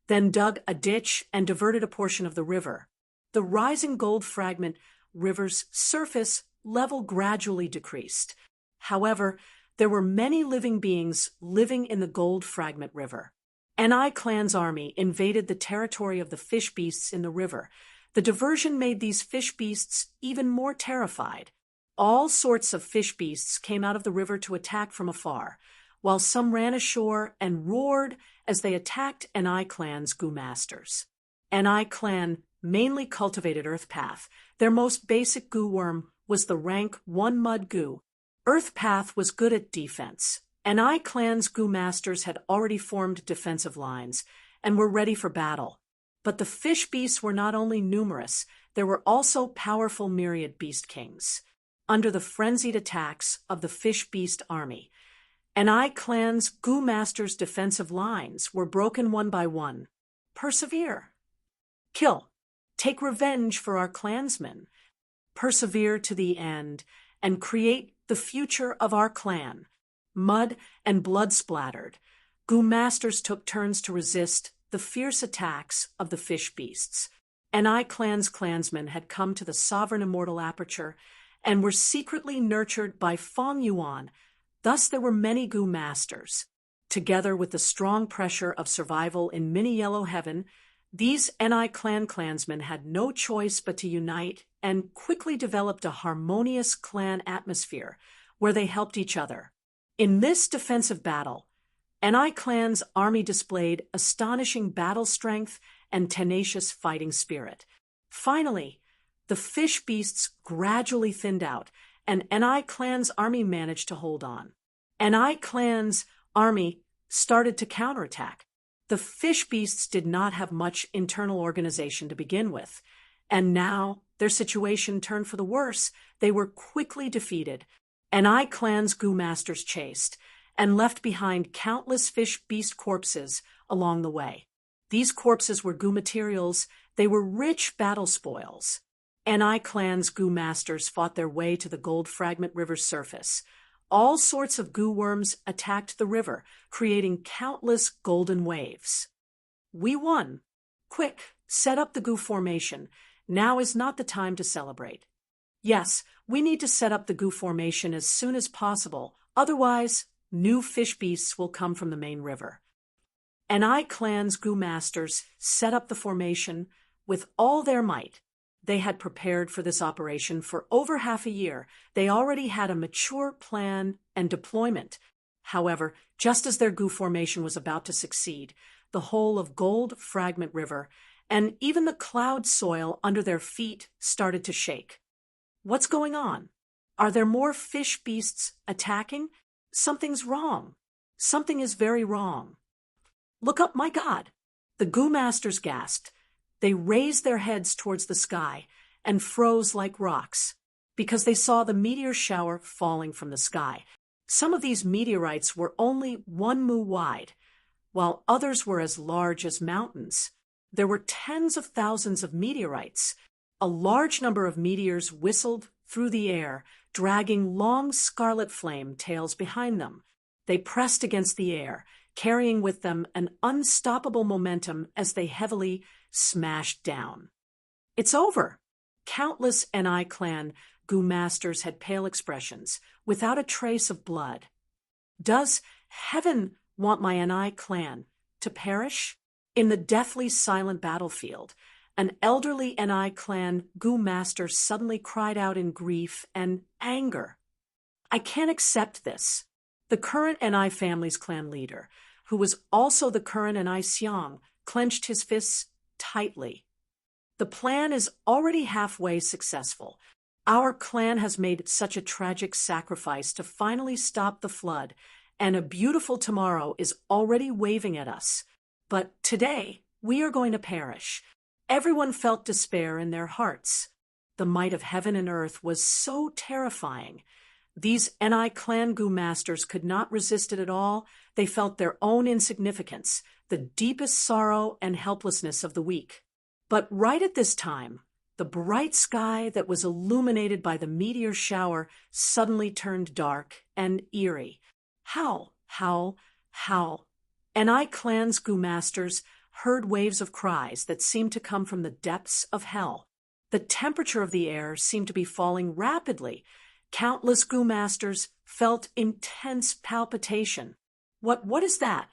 then dug a ditch and diverted a portion of the river. The rising Gold Fragment River's surface level gradually decreased. However, there were many living beings living in the Gold Fragment River. Ni Clan's army invaded the territory of the fish beasts in the river. The diversion made these fish beasts even more terrified. All sorts of fish beasts came out of the river to attack from afar, while some ran ashore and roared as they attacked Ni Clan's Gu Masters. Ni Clan mainly cultivated Earth Path. Their most basic Gu worm was the rank 1 Mud Gu. Earth Path was good at defense. Ni Clan's Gu Masters had already formed defensive lines and were ready for battle. But the fish beasts were not only numerous, there were also powerful myriad beast kings. Under the frenzied attacks of the fish beast army, Ni Clan's Gu Masters' defensive lines were broken one by one. Persevere. Kill. Take revenge for our clansmen. Persevere to the end and create the future of our clan. Mud and blood splattered, Gu Masters took turns to resist the fierce attacks of the fish beasts. Ni Clan's clansmen had come to the sovereign immortal aperture and were secretly nurtured by Fang Yuan. Thus there were many Gu Masters. Together with the strong pressure of survival in Mini Yellow Heaven, these Ni Clan clansmen had no choice but to unite and quickly developed a harmonious clan atmosphere where they helped each other. In this defensive battle, Ni Clan's army displayed astonishing battle strength and tenacious fighting spirit. Finally, the fish beasts gradually thinned out, and Ni Clan's army managed to hold on. Ni Clan's army started to counterattack. The fish beasts did not have much internal organization to begin with, and now their situation turned for the worse. They were quickly defeated. Ni Clan's Gu Masters chased, and left behind countless fish beast corpses along the way. These corpses were goo materials. They were rich battle spoils. Ni clan's goo masters fought their way to the Gold Fragment River's surface. All sorts of goo worms attacked the river, creating countless golden waves. We won. Quick, set up the goo formation. Now is not the time to celebrate. Yes, we need to set up the goo formation as soon as possible. Otherwise, new fish beasts will come from the main river. Ni clan's goo masters set up the formation with all their might. They had prepared for this operation for over half a year. They already had a mature plan and deployment. However, just as their goo formation was about to succeed, the whole of Gold Fragment River and even the cloud soil under their feet started to shake. What's going on? Are there more fish beasts attacking? Something's wrong. Something is very wrong. Look up, my God! The goo masters gasped. They raised their heads towards the sky and froze like rocks because they saw the meteor shower falling from the sky. Some of these meteorites were only 1 mu wide, while others were as large as mountains. There were tens of thousands of meteorites. A large number of meteors whistled through the air, dragging long scarlet flame tails behind them. They pressed against the air, carrying with them an unstoppable momentum as they heavily smashed down. It's over. Countless Ni clan goo masters had pale expressions, without a trace of blood. Does heaven want my Ni clan to perish? In the deathly silent battlefield, an elderly Ni clan goo master suddenly cried out in grief and anger. I can't accept this. The current Ni family's clan leader, who was also the current Ni Xiang, clenched his fists tightly. The plan is already halfway successful. Our clan has made such a tragic sacrifice to finally stop the flood, and a beautiful tomorrow is already waving at us. But today, we are going to perish. Everyone felt despair in their hearts. The might of heaven and earth was so terrifying. These Ni clan goo masters could not resist it at all. They felt their own insignificance, the deepest sorrow and helplessness of the weak. But right at this time, the bright sky that was illuminated by the meteor shower suddenly turned dark and eerie. Howl, howl, howl. Ni clan's goo masters heard waves of cries that seemed to come from the depths of hell. The temperature of the air seemed to be falling rapidly. Countless goo masters felt intense palpitation. What is that?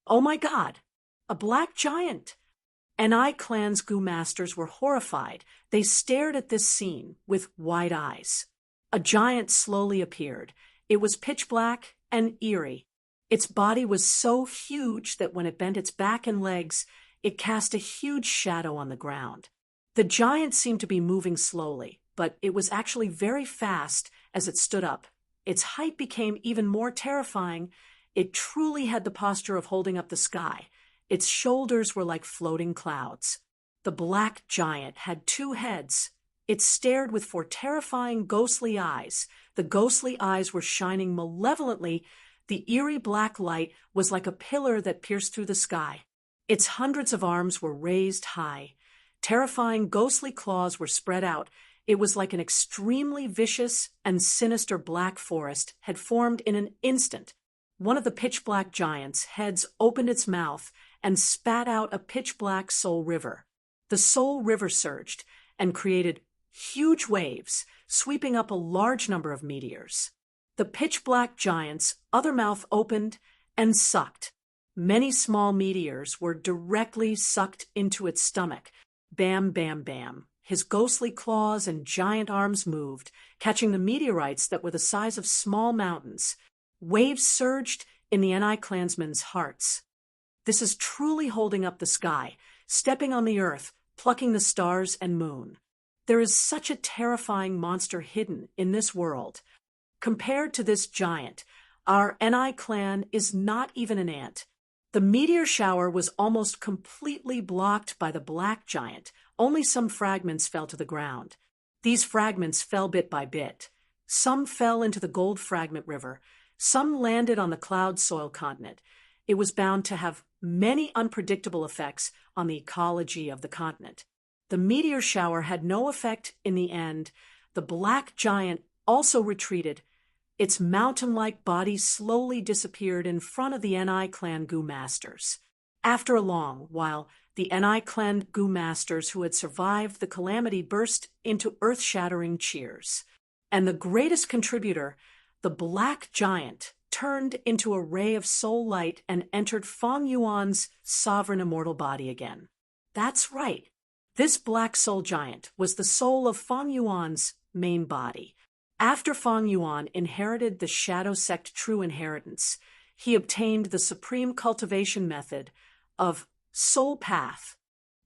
Oh my God! A black giant! Ni clan's goo masters were horrified. They stared at this scene with wide eyes. A giant slowly appeared. It was pitch black and eerie. Its body was so huge that when it bent its back and legs, it cast a huge shadow on the ground. The giant seemed to be moving slowly, but it was actually very fast as it stood up. Its height became even more terrifying. It truly had the posture of holding up the sky. Its shoulders were like floating clouds. The black giant had 2 heads. It stared with 4 terrifying ghostly eyes. The ghostly eyes were shining malevolently. The eerie black light was like a pillar that pierced through the sky. Its hundreds of arms were raised high. Terrifying ghostly claws were spread out. It was like an extremely vicious and sinister black forest had formed in an instant. One of the pitch-black giants' heads opened its mouth and spat out a pitch-black soul river. The soul river surged and created huge waves, sweeping up a large number of meteors. The pitch-black giant's other mouth opened and sucked. Many small meteors were directly sucked into its stomach. Bam, bam, bam. His ghostly claws and giant arms moved, catching the meteorites that were the size of small mountains. Waves surged in the Ni clansmen's hearts. This is truly holding up the sky, stepping on the earth, plucking the stars and moon. There is such a terrifying monster hidden in this world. Compared to this giant, our Ni clan is not even an ant. The meteor shower was almost completely blocked by the black giant. Only some fragments fell to the ground. These fragments fell bit by bit. Some fell into the Gold Fragment River. Some landed on the cloud soil continent. It was bound to have many unpredictable effects on the ecology of the continent. The meteor shower had no effect in the end. The black giant also retreated. Its mountain-like body slowly disappeared in front of the Ni clan Gu masters. After a long while, the Ni clan Gu masters who had survived the calamity burst into earth-shattering cheers. And the greatest contributor, the black giant, turned into a ray of soul light and entered Feng Yuan's sovereign immortal body again. That's right. This black soul giant was the soul of Feng Yuan's main body. After Feng Yuan inherited the Shadow Sect true inheritance, he obtained the supreme cultivation method of Soul Path.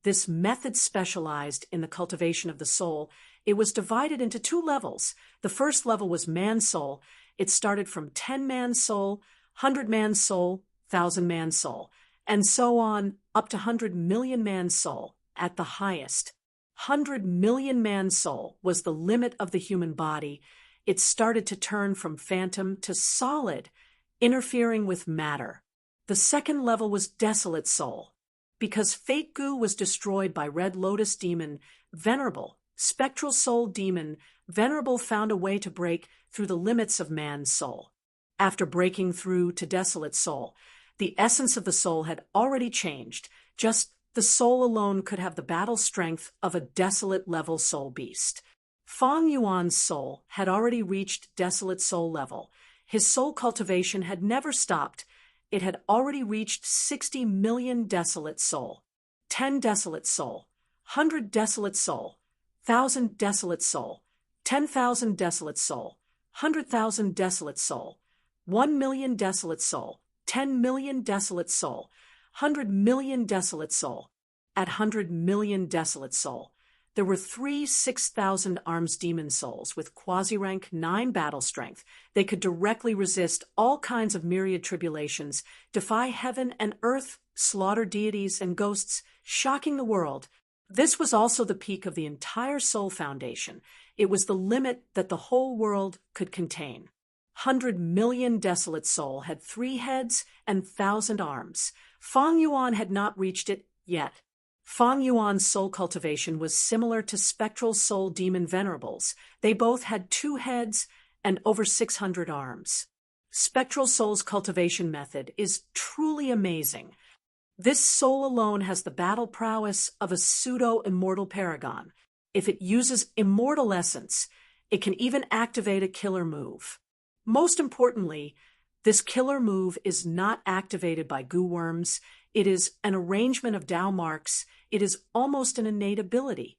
This method specialized in the cultivation of the soul. It was divided into 2 levels. The first level was man soul. It started from 10-man soul, 100-man soul, 1,000-man soul, and so on up to 100 million-man soul at the highest. 100 million-man soul was the limit of the human body. It started to turn from phantom to solid, interfering with matter. The second level was desolate soul. Because Fate Gu was destroyed by Red Lotus Demon, Venerable, Spectral Soul Demon, Venerable found a way to break through the limits of man's soul. After breaking through to desolate soul, the essence of the soul had already changed. Just the soul alone could have the battle strength of a desolate level soul beast. Feng Yuan's soul had already reached desolate soul level. His soul cultivation had never stopped. It had already reached 60 million desolate soul, 10 desolate soul, 100 desolate soul, 1,000 desolate soul, 10,000 desolate soul, 100,000 desolate soul, 1 million desolate soul, 10 million desolate soul, 100 million desolate soul. At 100 million desolate soul, there were 3 6,000 arms demon souls with quasi-rank 9 battle strength. They could directly resist all kinds of myriad tribulations, defy heaven and earth, slaughter deities and ghosts, shocking the world. This was also the peak of the entire Soul Foundation. It was the limit that the whole world could contain. 100 million desolate soul had 3 heads and 1,000 arms. Feng Yuan had not reached it yet. Feng Yuan's soul cultivation was similar to Spectral Soul Demon Venerables. They both had 2 heads and over 600 arms. Spectral Soul's cultivation method is truly amazing. This soul alone has the battle prowess of a pseudo-immortal paragon. If it uses immortal essence, it can even activate a killer move. Most importantly, this killer move is not activated by goo worms. It is an arrangement of Tao marks. It is almost an innate ability.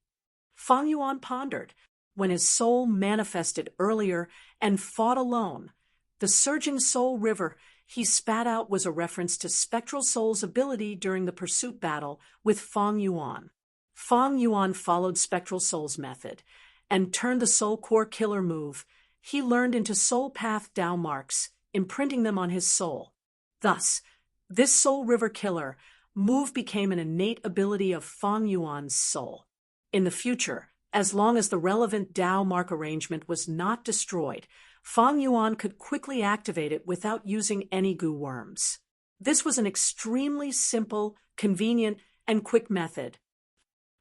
Feng Yuan pondered. When his soul manifested earlier and fought alone, the surging soul river he spat out was a reference to Spectral Soul's ability during the pursuit battle with Feng Yuan. Feng Yuan followed Spectral Soul's method and turned the Soul Core killer move he learned into Soul Path Tao marks, imprinting them on his soul. Thus, this Soul River killer move became an innate ability of Feng Yuan's soul. In the future, as long as the relevant Tao mark arrangement was not destroyed, Feng Yuan could quickly activate it without using any goo worms. This was an extremely simple, convenient, and quick method.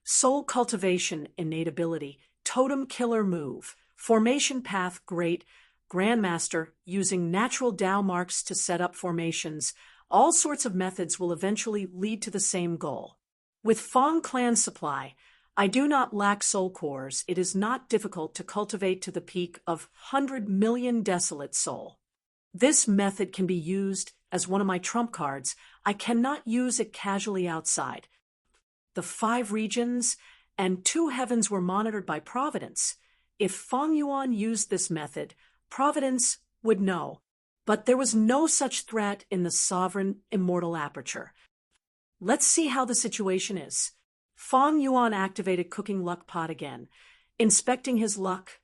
Soul cultivation, innate ability, totem killer move, formation path great, grandmaster using natural Tao marks to set up formations. All sorts of methods will eventually lead to the same goal. With Feng Clan supply, I do not lack soul cores. It is not difficult to cultivate to the peak of 100 million desolate soul. This method can be used as one of my trump cards. I cannot use it casually outside. The 5 regions and 2 heavens were monitored by Providence. If Feng Yuan used this method, Providence would know. But there was no such threat in the sovereign immortal aperture. Let's see how the situation is. Feng Yuan activated Cooking Luck Pot again, inspecting his luck.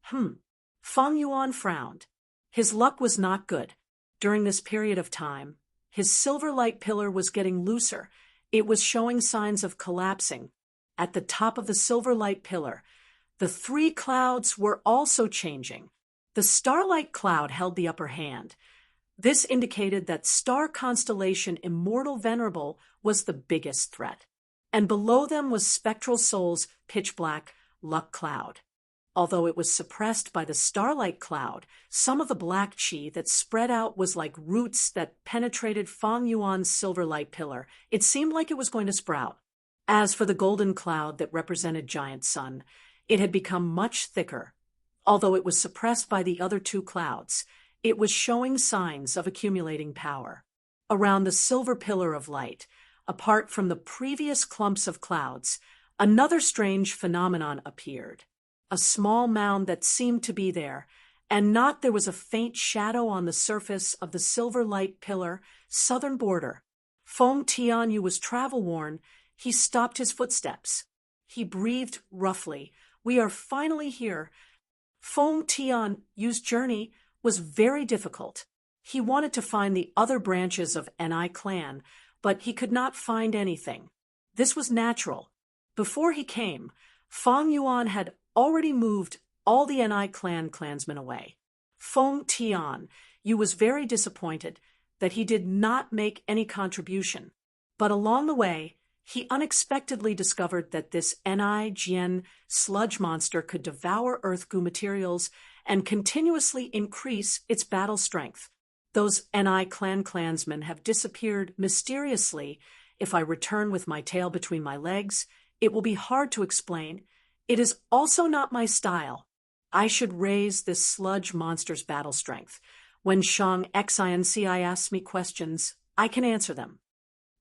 Feng Yuan frowned. His luck was not good. During this period of time, his silver light pillar was getting looser. It was showing signs of collapsing. At the top of the silver light pillar, the 3 clouds were also changing. The starlight cloud held the upper hand. This indicated that star constellation Immortal Venerable was the biggest threat, and below them was Spectral Soul's pitch-black luck cloud. Although it was suppressed by the starlight cloud, some of the black chi that spread out was like roots that penetrated Fang Yuan's silver light pillar. It seemed like it was going to sprout. As for the golden cloud that represented Giant Sun, it had become much thicker. Although it was suppressed by the other two clouds, it was showing signs of accumulating power. Around the silver pillar of light, apart from the previous clumps of clouds, another strange phenomenon appeared. A small mound that seemed to be there, and not there was a faint shadow on the surface of the silver light pillar, southern border. Feng Tianyu was travel-worn. He stopped his footsteps. He breathed roughly. We are finally here. Feng Tianyu's journey was very difficult. He wanted to find the other branches of Ni clan, but he could not find anything. This was natural. Before he came, Fang Yuan had already moved all the Ni clan clansmen away. Feng Tianyu was very disappointed that he did not make any contribution, but along the way, he unexpectedly discovered that this Ni Jian sludge monster could devour earth goo materials and continuously increase its battle strength. Those Ni clan clansmen have disappeared mysteriously. If I return with my tail between my legs, it will be hard to explain. It is also not my style. I should raise this sludge monster's battle strength. When Shang Xinci asks me questions, I can answer them.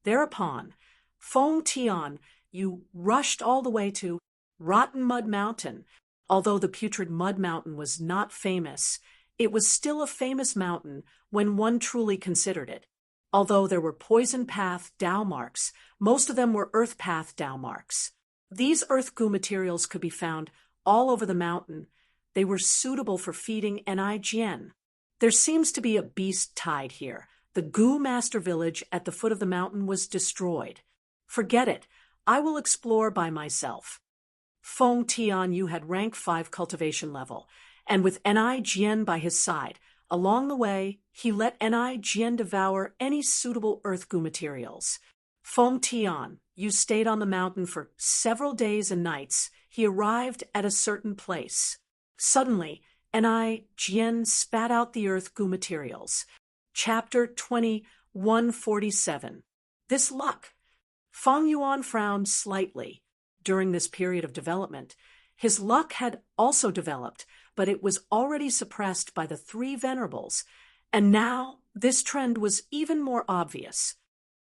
Thereupon, Feng Tianyu rushed all the way to Rotten Mud Mountain. Although the putrid mud mountain was not famous, it was still a famous mountain when one truly considered it. Although there were poison path Dao marks, most of them were earth path Dao marks. These earth goo materials could be found all over the mountain. They were suitable for feeding Ni Jian. There seems to be a beast tied here. The Goo Master Village at the foot of the mountain was destroyed. Forget it. I will explore by myself. Feng Tianyu had rank 5 cultivation level, and with Ni Jian by his side, along the way, he let Ni Jian devour any suitable earth goo materials. Feng Tianyu stayed on the mountain for several days and nights. He arrived at a certain place. Suddenly, Ni Jian spat out the earth goo materials. Chapter 2147. This luck. Fang Yuan frowned slightly. During this period of development, his luck had also developed, but it was already suppressed by the 3 venerables, and now this trend was even more obvious.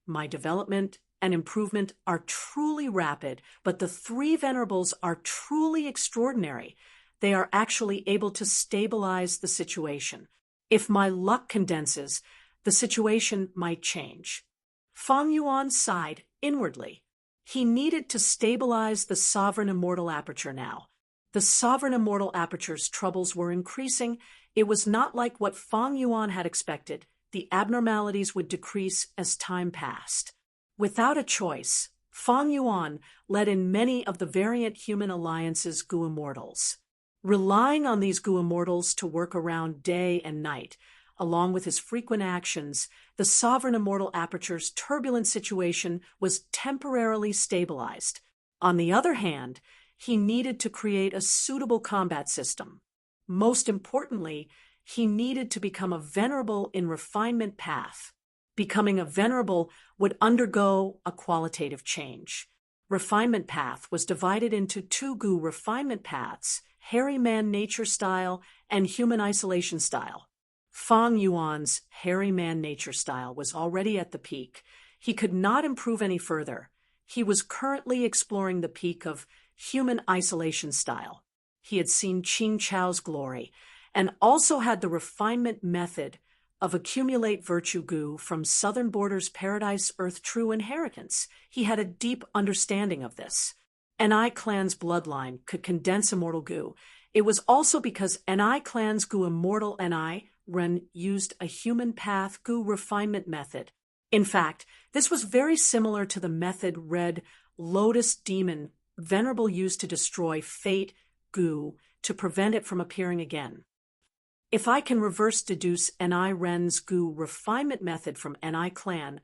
My development and improvement are truly rapid, but the 3 venerables are truly extraordinary. They are actually able to stabilize the situation. If my luck condenses, the situation might change. Fang Yuan sighed inwardly. He needed to stabilize the Sovereign Immortal Aperture now. The Sovereign Immortal Aperture's troubles were increasing. It was not like what Fang Yuan had expected. The abnormalities would decrease as time passed. Without a choice, Fang Yuan let in many of the variant human alliance's Goo Immortals. Relying on these Goo Immortals to work around day and night, along with his frequent actions, the Sovereign Immortal Aperture's turbulent situation was temporarily stabilized. On the other hand, he needed to create a suitable combat system. Most importantly, he needed to become a venerable in refinement path. Becoming a venerable would undergo a qualitative change. Refinement path was divided into 2 Goo refinement paths, Hairy Man Nature Style and Human Isolation Style. Fang Yuan's Hairy Man Nature Style was already at the peak. He could not improve any further. He was currently exploring the peak of Human Isolation Style. He had seen Qing Chao's glory, and also had the refinement method of accumulate virtue goo from Southern Border's Paradise Earth True Inheritance. He had a deep understanding of this. Ni clan's bloodline could condense immortal goo. It was also because Ni clan's Goo Immortal Ni Ren used a human path Goo refinement method. In fact, this was very similar to the method Red Lotus Demon Venerable used to destroy Fate Goo to prevent it from appearing again. If I can reverse deduce Ni Ren's goo refinement method from Ni clan,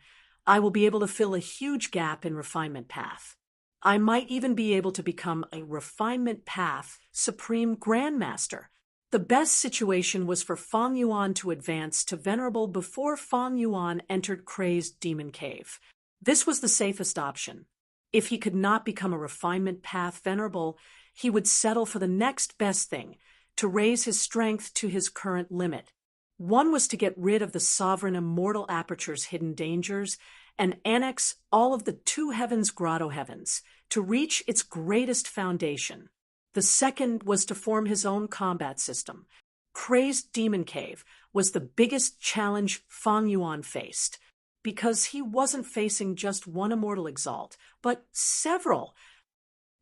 I will be able to fill a huge gap in refinement path. I might even be able to become a refinement path supreme grandmaster. The best situation was for Fang Yuan to advance to venerable before Fang Yuan entered crazed demon cave. This was the safest option. If he could not become a refinement path venerable, he would settle for the next best thing, to raise his strength to his current limit. One was to get rid of the sovereign immortal aperture's hidden dangers and annex all of the two heavens grotto heavens to reach its greatest foundation. The second was to form his own combat system. Crazed Demon Cave was the biggest challenge Fang Yuan faced, because he wasn't facing just one immortal exalt, but several.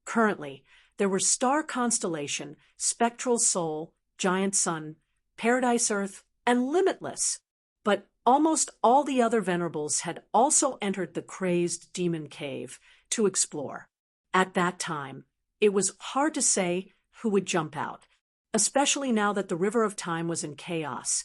Currently, there were Star Constellation, Spectral Soul, Giant Sun, Paradise Earth, and Limitless. But almost all the other venerables had also entered the crazed Demon Cave to explore. At that time, it was hard to say who would jump out, especially now that the River of Time was in chaos.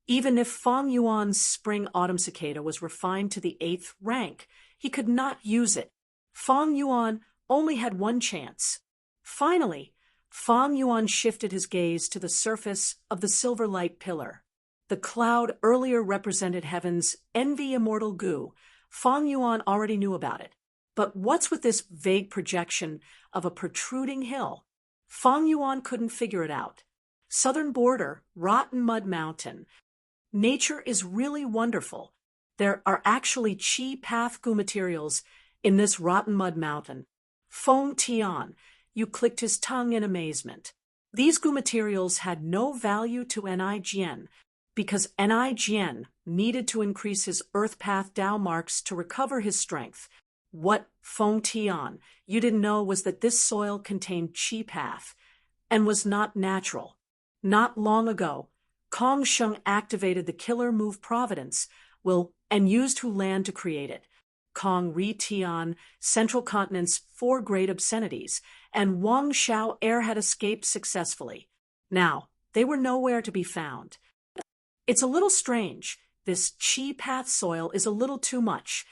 Even if Fang Yuan's Spring-Autumn Cicada was refined to the 8th rank, he could not use it. Fang Yuan only had one chance. Finally, Fang Yuan shifted his gaze to the surface of the silver light pillar. The cloud earlier represented heaven's envy immortal goo. Fang Yuan already knew about it. But what's with this vague projection of a protruding hill? Fang Yuan couldn't figure it out. Southern border, Rotten Mud Mountain. Nature is really wonderful. There are actually chi path goo materials in this Rotten Mud Mountain. Feng Tian, you clicked his tongue in amazement. These goo materials had no value to Ni because Ni needed to increase his Earth Path Dao marks to recover his strength. What, Feng Tian, you didn't know was that this soil contained Chi Path and was not natural. Not long ago, Kong Sheng activated the killer move Providence and used Hu Lan to create it. Kong Ri Tian, Central Continent's 4 great obscenities, and Wang Xiao Air had escaped successfully. Now, they were nowhere to be found. It's a little strange. This Chi Path soil is a little too much.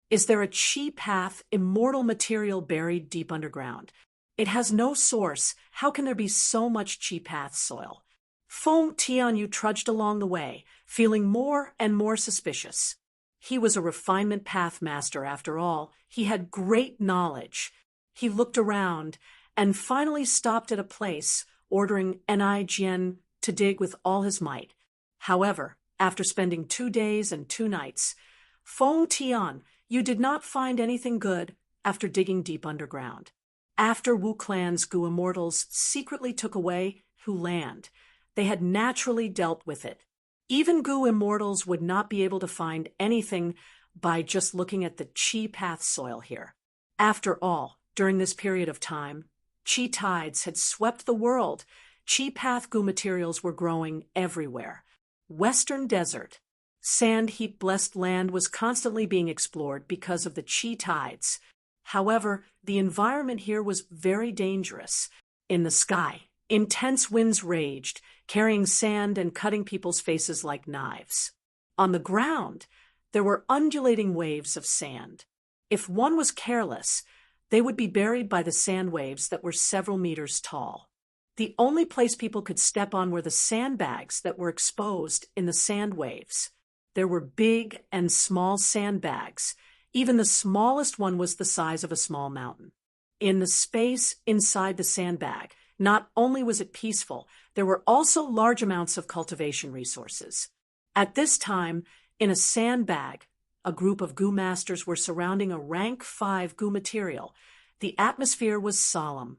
Is there a Chi Path immortal material buried deep underground? It has no source. How can there be so much Chi Path soil? Feng Tianyu trudged along the way, feeling more and more suspicious. He was a refinement path master after all. He had great knowledge. He looked around and finally stopped at a place, ordering Ni Jian to dig with all his might. However, after spending 2 days and 2 nights, Feng Tian, you did not find anything good after digging deep underground. After Wu Clan's Gu Immortals secretly took away Hu Land, they had naturally dealt with it. Even Gu Immortals would not be able to find anything by just looking at the Chi Path soil here. After all, during this period of time, Chi tides had swept the world. Chi Path Gu materials were growing everywhere. Western Desert, sand heap blessed land was constantly being explored because of the Chi tides. However, the environment here was very dangerous. In the sky, intense winds raged, carrying sand and cutting people's faces like knives. On the ground, there were undulating waves of sand. If one was careless, they would be buried by the sand waves that were several meters tall. The only place people could step on were the sandbags that were exposed in the sand waves. There were big and small sandbags. Even the smallest one was the size of a small mountain. In the space inside the sandbag, not only was it peaceful, there were also large amounts of cultivation resources. At this time, in a sandbag, a group of Gu masters were surrounding a rank 5 Gu material. The atmosphere was solemn.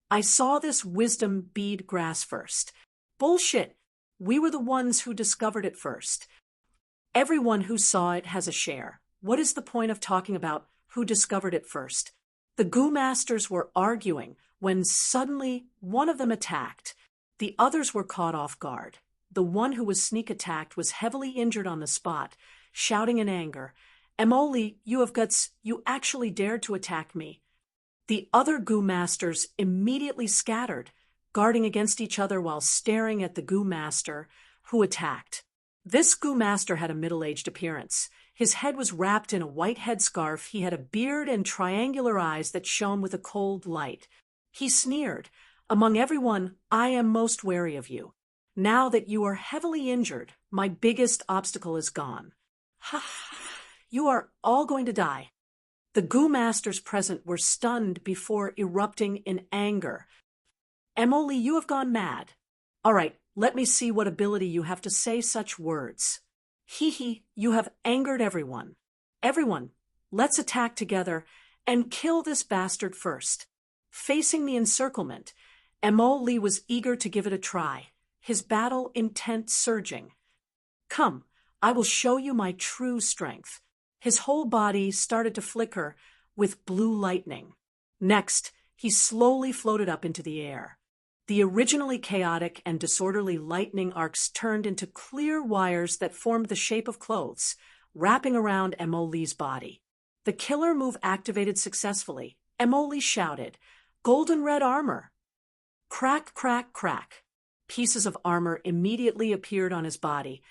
I saw this wisdom bead grass first. Bullshit. We were the ones who discovered it first. Everyone who saw it has a share. What is the point of talking about who discovered it first? The Gu masters were arguing when suddenly one of them attacked. The others were caught off guard. The one who was sneak attacked was heavily injured on the spot, shouting in anger, "Emoli, you have guts, you actually dared to attack me." The other Gu masters immediately scattered, guarding against each other while staring at the goo master, who attacked. This goo master had a middle-aged appearance. His head was wrapped in a white headscarf. He had a beard and triangular eyes that shone with a cold light. He sneered, "Among everyone, I am most wary of you. Now that you are heavily injured, my biggest obstacle is gone. Ha! You are all going to die." The goo masters present were stunned before erupting in anger. "Emily, you have gone mad. All right, let me see what ability you have to say such words. Hee, you have angered everyone. Everyone, let's attack together and kill this bastard first." Facing the encirclement, Emily was eager to give it a try, his battle intent surging. "Come, I will show you my true strength." His whole body started to flicker with blue lightning. Next, he slowly floated up into the air. The originally chaotic and disorderly lightning arcs turned into clear wires that formed the shape of clothes, wrapping around Emily's body. The killer move activated successfully. Emily shouted, "Golden red armor!" Crack, crack, crack. Pieces of armor immediately appeared on his body.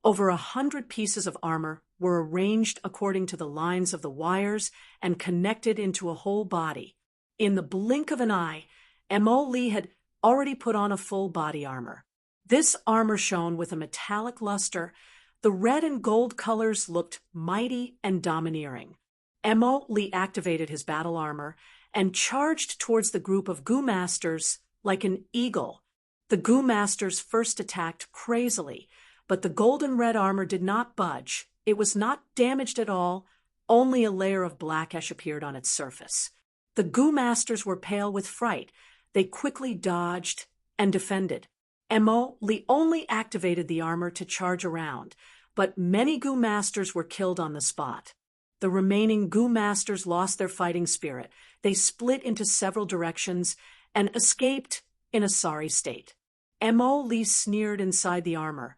Over 100 pieces of armor were arranged according to the lines of the wires and connected into a whole body. In the blink of an eye, Emily had already put on a full body armor. This armor shone with a metallic luster. The red and gold colors looked mighty and domineering. Emily activated his battle armor and charged towards the group of goo masters like an eagle. The goo masters first attacked crazily, but the golden red armor did not budge. It was not damaged at all, only a layer of black ash appeared on its surface. The goo masters were pale with fright. They quickly dodged and defended. Emily only activated the armor to charge around, but many goo masters were killed on the spot. The remaining goo masters lost their fighting spirit. They split into several directions and escaped in a sorry state. Emily sneered inside the armor,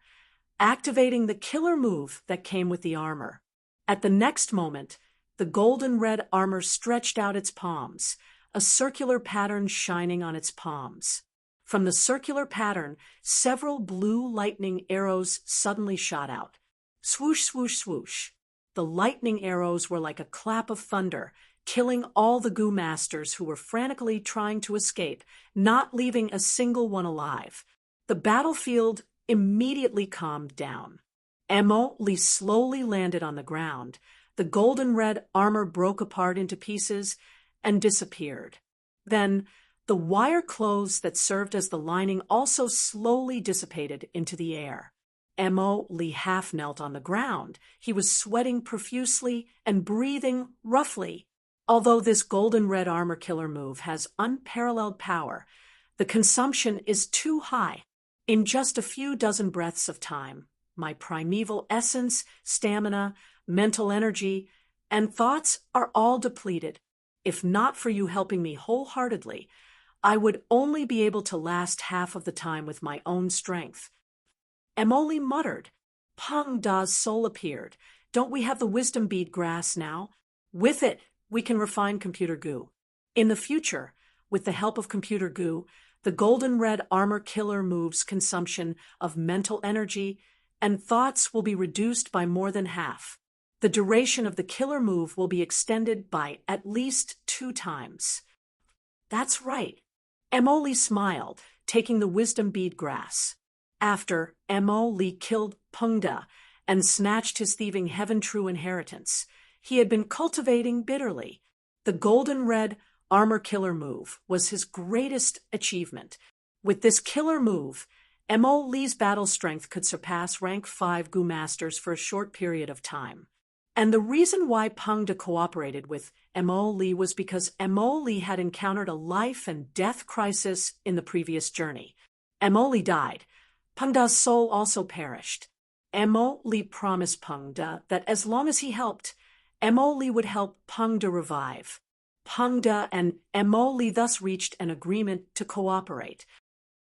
activating the killer move that came with the armor. At the next moment, the golden red armor stretched out its palms, a circular pattern shining on its palms. From the circular pattern, several blue lightning arrows suddenly shot out. Swoosh, swoosh, swoosh. The lightning arrows were like a clap of thunder, killing all the goo masters who were frantically trying to escape, not leaving a single one alive. The battlefield immediately calmed down. Emily slowly landed on the ground. The golden red armor broke apart into pieces and disappeared. Then, the wire clothes that served as the lining also slowly dissipated into the air. Emily half knelt on the ground. He was sweating profusely and breathing roughly. Although this golden red armor killer move has unparalleled power, the consumption is too high. In just a few dozen breaths of time, my primeval essence, stamina, mental energy, and thoughts are all depleted. If not for you helping me wholeheartedly, I would only be able to last half of the time with my own strength. Emily muttered. Pang Da's soul appeared. Don't we have the wisdom bead grass now? With it, we can refine computer goo. In the future, with the help of computer goo, the golden red armor killer move's consumption of mental energy and thoughts will be reduced by more than half. The duration of the killer move will be extended by at least 2 times. That's right. Emily smiled, taking the wisdom bead grass. After Emily killed Pungda and snatched his thieving heaven-true inheritance, he had been cultivating bitterly. The golden red armor killer move was his greatest achievement. With this killer move, Emily's battle strength could surpass rank 5 goo masters for a short period of time. And the reason why Pungda cooperated with Emily was because Emily had encountered a life and death crisis in the previous journey. Emily died. Pungda's soul also perished. Emily promised Pungda that as long as he helped, Emily would help Pungda revive. Pungda and Emily thus reached an agreement to cooperate.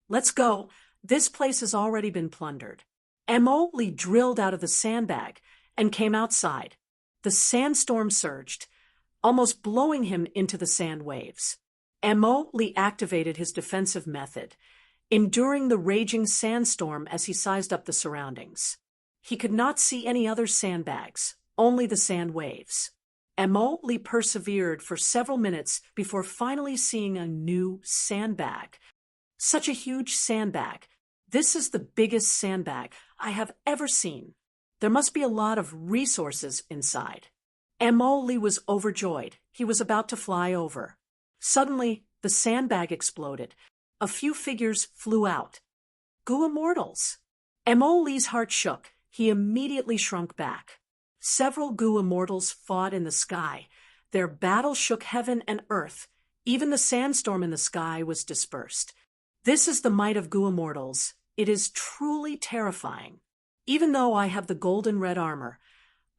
Let's go. This place has already been plundered. Emily drilled out of the sandbag and came outside. The sandstorm surged, almost blowing him into the sand waves. Mo Li activated his defensive method, enduring the raging sandstorm as he sized up the surroundings. He could not see any other sandbags, only the sand waves. Mo Li persevered for several minutes before finally seeing a new sandbag. Such a huge sandbag. This is the biggest sandbag I have ever seen. There must be a lot of resources inside. Mo Li was overjoyed. He was about to fly over. Suddenly, the sandbag exploded. A few figures flew out. Goo Immortals! Mo Li's heart shook. He immediately shrunk back. Several Goo Immortals fought in the sky. Their battle shook heaven and earth. Even the sandstorm in the sky was dispersed. This is the might of Goo Immortals. It is truly terrifying. Even though I have the golden red armor,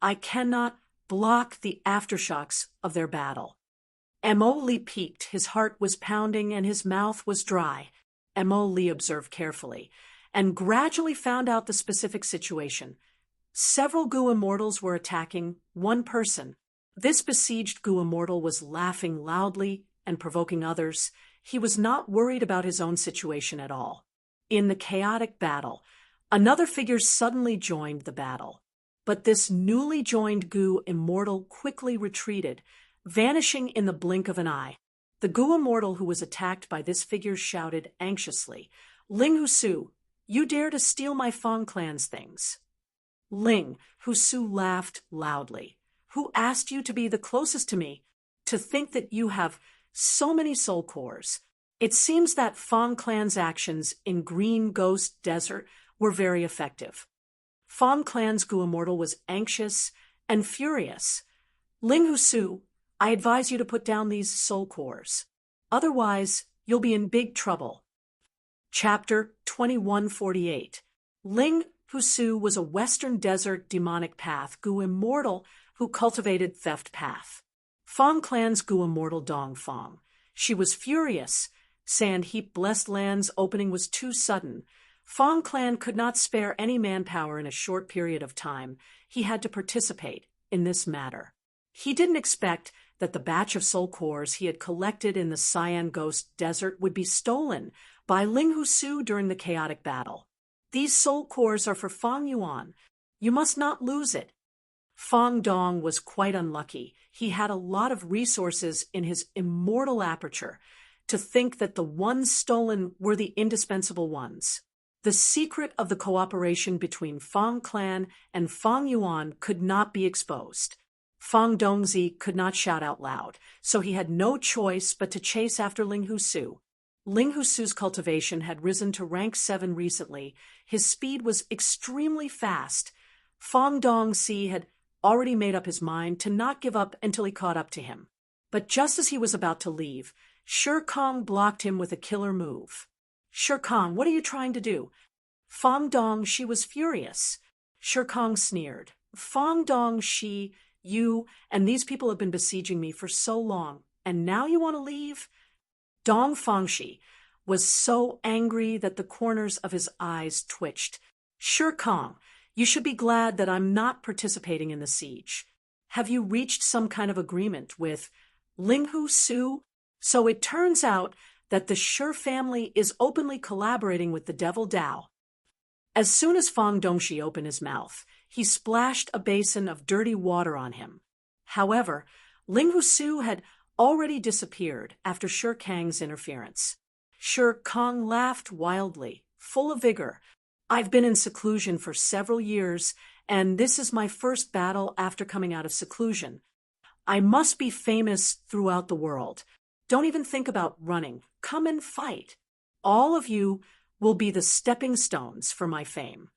I cannot block the aftershocks of their battle. Mo Li peaked. His heart was pounding and his mouth was dry. Mo Li observed carefully and gradually found out the specific situation. Several Goo Immortals were attacking one person. This besieged Goo Immortal was laughing loudly and provoking others. He was not worried about his own situation at all. In the chaotic battle, another figure suddenly joined the battle. But this newly joined Goo Immortal quickly retreated, vanishing in the blink of an eye. The Goo Immortal who was attacked by this figure shouted anxiously, "Ling Husu, you dare to steal my Fang clan's things." Ling Husu laughed loudly. "Who asked you to be the closest to me? To think that you have so many soul cores. It seems that Fang clan's actions in Green Ghost Desert were very effective." Fang clan's Goo Immortal was anxious and furious. "Ling Husu, I advise you to put down these soul cores. Otherwise, you'll be in big trouble." Chapter 2148. Ling Husu was a Western Desert demonic path Goo Immortal who cultivated theft path. Fang clan's Goo Immortal Dong Fang. She was furious. Sand Heap Blessed Land's opening was too sudden. Fang clan could not spare any manpower in a short period of time. He had to participate in this matter. He didn't expect that the batch of soul cores he had collected in the Cyan Ghost Desert would be stolen by Ling Husu during the chaotic battle. "These soul cores are for Fang Yuan. You must not lose it." Fang Dong was quite unlucky. He had a lot of resources in his immortal aperture. To think that the ones stolen were the indispensable ones. The secret of the cooperation between Fang clan and Fang Yuan could not be exposed. Fang Dongzi could not shout out loud, so he had no choice but to chase after Ling Husu. Ling Husu's cultivation had risen to rank 7 recently. His speed was extremely fast. Fang Dongzi had already made up his mind to not give up until he caught up to him. But just as he was about to leave, Shi Kong blocked him with a killer move. "Shi Kong, what are you trying to do?" Fang Dong, she was furious. Shi Kong sneered. "Fang Dong, you and these people have been besieging me for so long, and now you want to leave?" Dong Fangshi was so angry that the corners of his eyes twitched. "Shi Kong, you should be glad that I'm not participating in the siege. Have you reached some kind of agreement with Ling Husu?" So it turns out that the Shi family is openly collaborating with the Devil Dao. As soon as Fang Dongshi opened his mouth, he splashed a basin of dirty water on him. However, Ling Husu had already disappeared after Shi Kang's interference. Shi Kang laughed wildly, full of vigor. "I've been in seclusion for several years, and this is my first battle after coming out of seclusion. I must be famous throughout the world. Don't even think about running. Come and fight. All of you will be the stepping stones for my fame."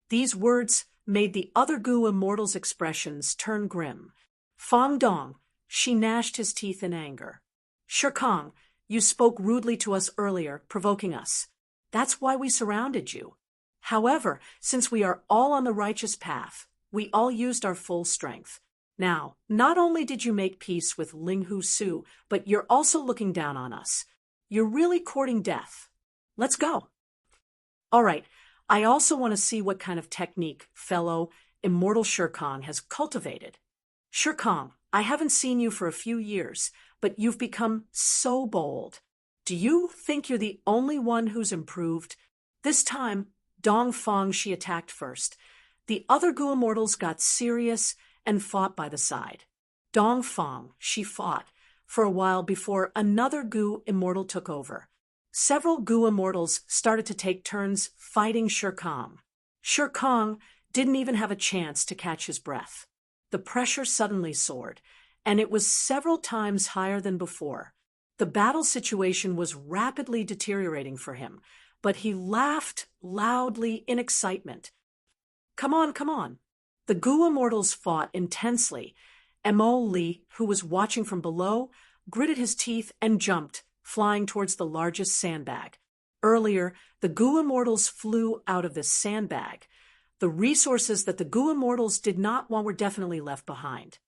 These words made the other Goo Immortal's expressions turn grim. Fang Dong, she gnashed his teeth in anger. "Shi Kang, you spoke rudely to us earlier, provoking us. That's why we surrounded you. However, since we are all on the righteous path, we all used our full strength. Now, not only did you make peace with Ling Husu, but you're also looking down on us. You're really courting death. Let's go." "All right, I also want to see what kind of technique fellow Immortal Shi Kang has cultivated." "Shi Kang, I haven't seen you for a few years, but you've become so bold. Do you think you're the only one who's improved? This time, Dongfang she attacked first. The other Gu immortals got serious and fought by the side. Dongfang she fought for a while before another Gu immortal took over. Several Gu immortals started to take turns fighting Shirkong. Shirkong didn't even have a chance to catch his breath. The pressure suddenly soared, and it was several times higher than before. The battle situation was rapidly deteriorating for him, but he laughed loudly in excitement. Come on, come on. The Gu immortals fought intensely. Mo Li, who was watching from below, gritted his teeth and jumped, flying towards the largest sandbag. Earlier, the Gu immortals flew out of this sandbag. The resources that the Gu immortals did not want were definitely left behind.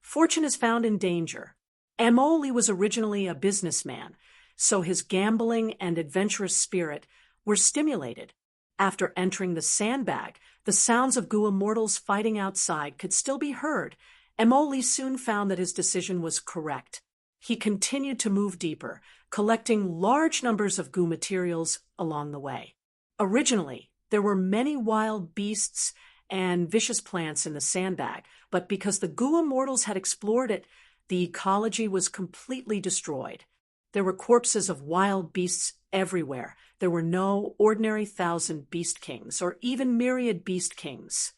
Fortune is found in danger. Mo Li was originally a businessman, so his gambling and adventurous spirit were stimulated. After entering the sandbag, the sounds of Gu immortals fighting outside could still be heard. Mo Li soon found that his decision was correct. He continued to move deeper, collecting large numbers of Gu materials along the way. Originally, there were many wild beasts and vicious plants in the sandbag, but because the Gu immortals had explored it, the ecology was completely destroyed. There were corpses of wild beasts everywhere. There were no ordinary 1,000 beast kings or even myriad beast kings.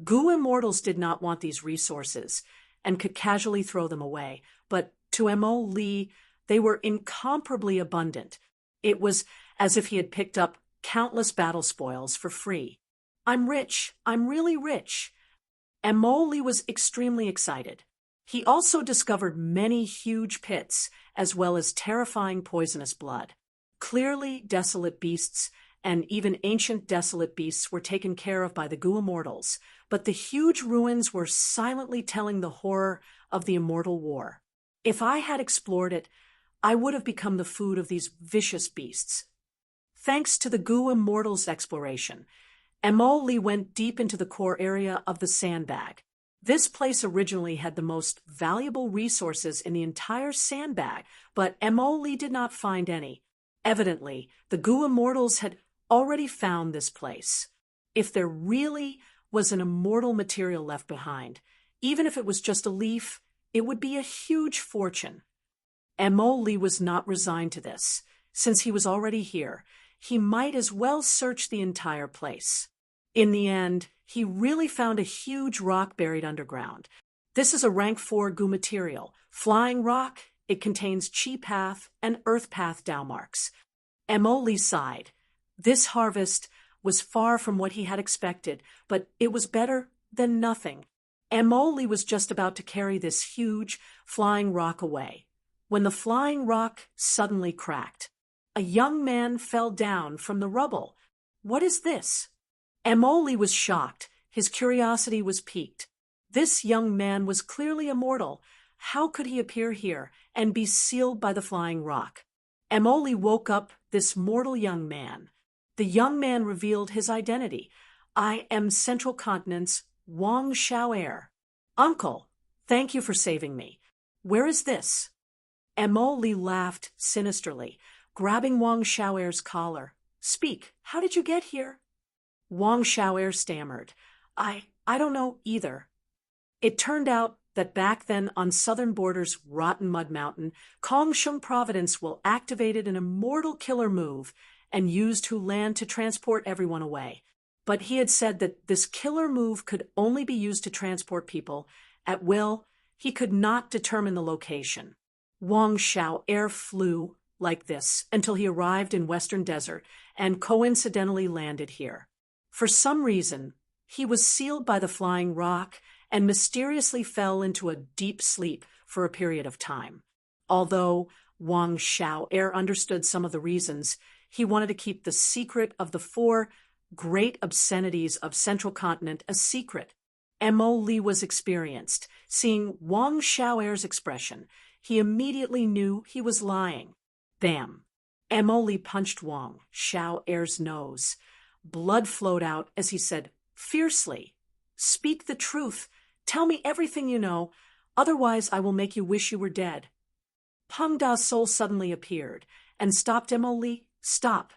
Gu immortals did not want these resources and could casually throw them away, but to Mo Li, they were incomparably abundant. It was as if he had picked up countless battle spoils for free. I'm rich. I'm really rich. Mo Li was extremely excited. He also discovered many huge pits, as well as terrifying poisonous blood. Clearly, desolate beasts and even ancient desolate beasts were taken care of by the Gu immortals, but the huge ruins were silently telling the horror of the immortal war. If I had explored it, I would have become the food of these vicious beasts. Thanks to the Gu immortals' exploration, Mo Li went deep into the core area of the sandbag. This place originally had the most valuable resources in the entire sandbag, but Mo Li did not find any. Evidently, the Gu immortals had already found this place. If there really was an immortal material left behind, even if it was just a leaf, it would be a huge fortune. Mo Li was not resigned to this. Since he was already here, he might as well search the entire place. In the end, he really found a huge rock buried underground. This is a rank 4 Gu material. Flying rock, it contains Chi Path and Earth Path Dao marks. Mo Li sighed. This harvest was far from what he had expected, but it was better than nothing. Mo Li was just about to carry this huge, flying rock away, when the flying rock suddenly cracked. A young man fell down from the rubble. What is this? Mo Li was shocked. His curiosity was piqued. This young man was clearly immortal. How could he appear here and be sealed by the flying rock? Mo Li woke up this mortal young man. The young man revealed his identity. I am Central Continent's Wang Xiao'er. Uncle, thank you for saving me. Where is this? Mo Li laughed sinisterly, grabbing Wang Xiao'er's collar. Speak, how did you get here? Wang Xiao'er stammered. I don't know either. It turned out that back then on southern border's Rotten Mud Mountain, Kongsheng Providence will activated an immortal killer move and used Hulan to transport everyone away. But he had said that this killer move could only be used to transport people. At will, he could not determine the location. Wang Xiao'er flew like this until he arrived in Western Desert and coincidentally landed here. For some reason, he was sealed by the flying rock and mysteriously fell into a deep sleep for a period of time. Although Wang Xiao'er understood some of the reasons, he wanted to keep the secret of the 4 great obscenities of Central Continent a secret. Mo Li was experienced. Seeing Wang Xiao'er's expression, he immediately knew he was lying. Bam! Mo Li punched Wang Xiao'er's nose. Blood flowed out as he said fiercely, "Speak the truth. Tell me everything you know. Otherwise, I will make you wish you were dead. Peng Da's soul suddenly appeared and stopped Emily. Stop.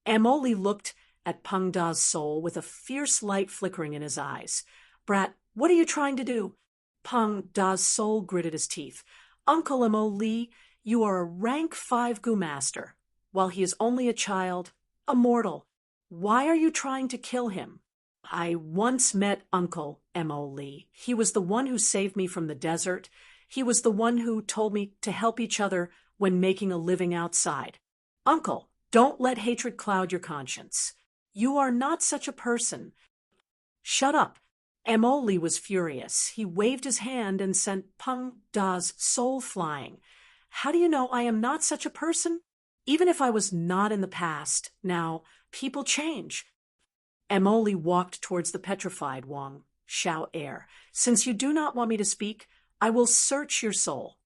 Emily looked at Peng Da's soul with a fierce light flickering in his eyes. Brat, what are you trying to do? Peng Da's soul gritted his teeth. Uncle Emily, you are a rank 5 Gu master, while he is only a child, a mortal. Why are you trying to kill him? I once met Uncle Emily. He was the one who saved me from the desert. He was the one who told me to help each other when making a living outside. Uncle, don't let hatred cloud your conscience. You are not such a person. Shut up. Emoli was furious. He waved his hand and sent Peng Da's soul flying. How do you know I am not such a person? Even if I was not in the past, now, people change. Emoli walked towards the petrified Wang Xiao'er. Since you do not want me to speak, I will search your soul.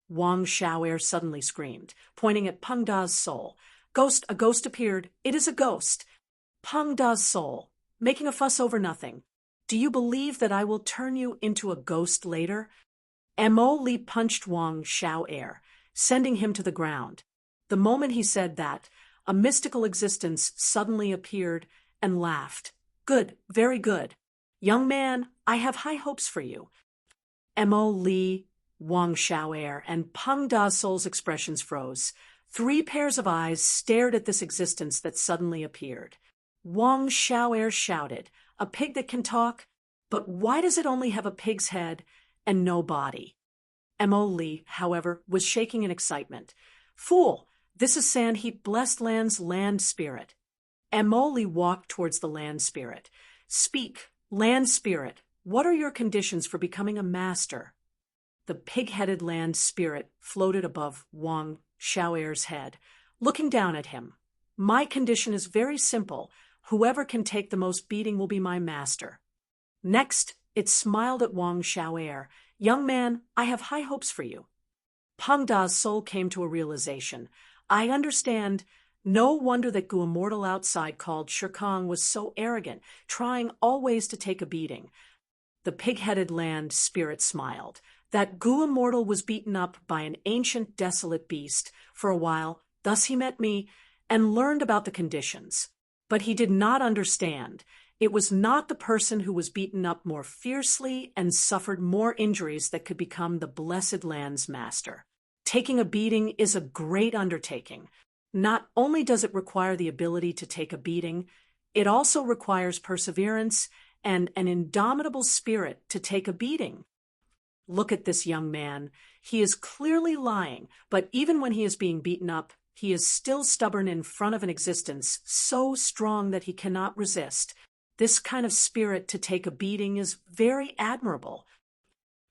Wang Xiao'er suddenly screamed, pointing at Peng Da's soul. Ghost, a ghost appeared. It is a ghost. Peng Da's soul, making a fuss over nothing. Do you believe that I will turn you into a ghost later? Emoli punched Wang Xiao'er, sending him to the ground. The moment he said that, a mystical existence suddenly appeared and laughed. Good, very good. Young man, I have high hopes for you. Emoli, Wang Xiao'er, and Peng Da's soul's expressions froze. 3 pairs of eyes stared at this existence that suddenly appeared. Wang Xiao'er shouted, a pig that can talk? But why does it only have a pig's head and no body? Emoli, however, was shaking in excitement. Fool! This is Sandheap Blessed Land's land spirit. Emoli walked towards the land spirit. Speak, land spirit, what are your conditions for becoming a master? The pig-headed land spirit floated above Wang Xiao'er's head, looking down at him. My condition is very simple. Whoever can take the most beating will be my master. Next, it smiled at Wang Xiao'er. Young man, I have high hopes for you. Peng Da's soul came to a realization. I understand. No wonder that Gu Immortal outside called Shirkong was so arrogant, trying always to take a beating. The pig-headed land spirit smiled. That Gu Immortal was beaten up by an ancient desolate beast for a while, thus he met me, and learned about the conditions. But he did not understand. It was not the person who was beaten up more fiercely and suffered more injuries that could become the blessed land's master. Taking a beating is a great undertaking. Not only does it require the ability to take a beating, it also requires perseverance and an indomitable spirit to take a beating. Look at this young man. He is clearly lying, but even when he is being beaten up, he is still stubborn in front of an existence so strong that he cannot resist. This kind of spirit to take a beating is very admirable.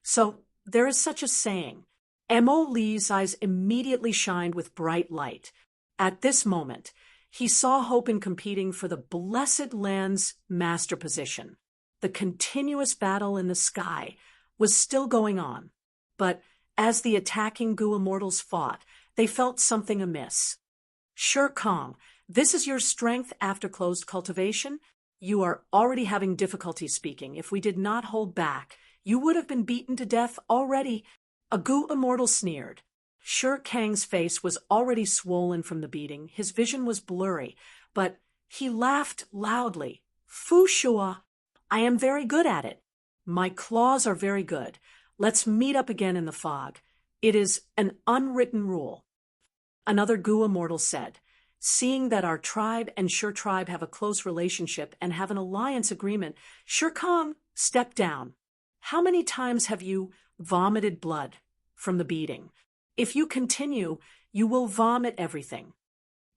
So, there is such a saying. Mo Lee's eyes immediately shined with bright light. At this moment, he saw hope in competing for the blessed land's master position. The continuous battle in the sky was still going on, but as the attacking Gu Immortals fought, they felt something amiss. Shirkong, this is your strength after closed cultivation? You are already having difficulty speaking. If we did not hold back, you would have been beaten to death already. A Gu Immortal sneered. Shirkang's face was already swollen from the beating. His vision was blurry, but he laughed loudly. Fu Shua, I am very good at it. My claws are very good. Let's meet up again in the fog. It is an unwritten rule. Another Gu Immortal said, seeing that our tribe and Shir tribe have a close relationship and have an alliance agreement, Shirkong stepped down. How many times have you vomited blood from the beating? If you continue, you will vomit everything.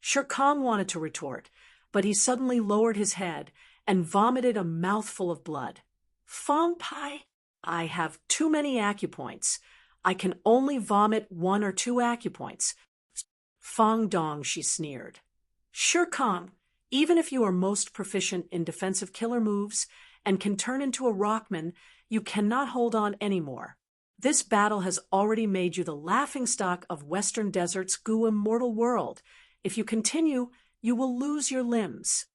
Shirkong wanted to retort, but he suddenly lowered his head and vomited a mouthful of blood. Fong Pai, I have too many acupoints. I can only vomit 1 or 2 acupoints. Fong Dong, she sneered. Shirkong, even if you are most proficient in defensive killer moves and can turn into a rockman, you cannot hold on anymore. This battle has already made you the laughingstock of Western Desert's Gu Immortal world. If you continue, you will lose your limbs.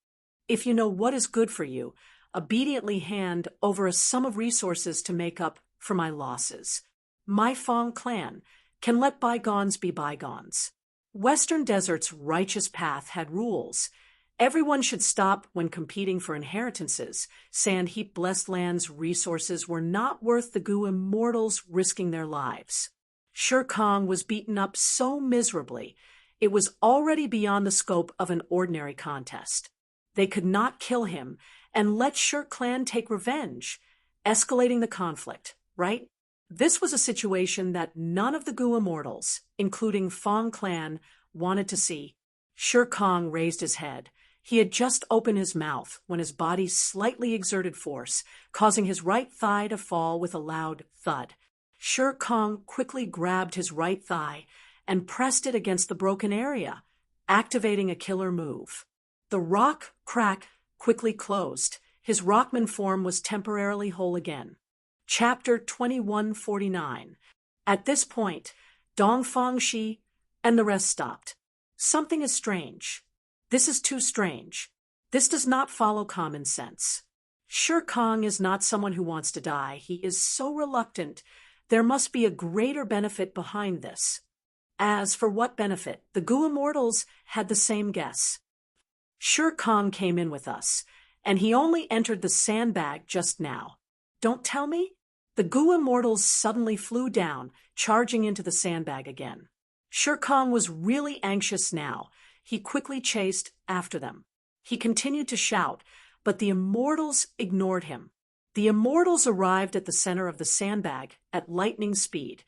If you know what is good for you, obediently hand over a sum of resources to make up for my losses. My Fong clan can let bygones be bygones. Western Desert's righteous path had rules. Everyone should stop when competing for inheritances. Sandheap Blessed Land's resources were not worth the Gu immortals risking their lives. Shere Kong was beaten up so miserably, it was already beyond the scope of an ordinary contest. They could not kill him and let Shere Clan take revenge, escalating the conflict, right? This was a situation that none of the Gu immortals, including Fong Clan, wanted to see. Shere Kong raised his head. He had just opened his mouth when his body slightly exerted force, causing his right thigh to fall with a loud thud. Shere Kong quickly grabbed his right thigh and pressed it against the broken area, activating a killer move. The rock crack quickly closed. His rockman form was temporarily whole again. Chapter 2149. At this point, Dong Fangshi and the rest stopped. Something is strange. This is too strange. This does not follow common sense. Shere Kong is not someone who wants to die. He is so reluctant. There must be a greater benefit behind this. As for what benefit, the Gu immortals had the same guess. Shere Kong came in with us, and he only entered the sandbag just now. Don't tell me? The Gu immortals suddenly flew down, charging into the sandbag again. Shere Kong was really anxious now. He quickly chased after them. He continued to shout, but the immortals ignored him. The immortals arrived at the center of the sandbag at lightning speed.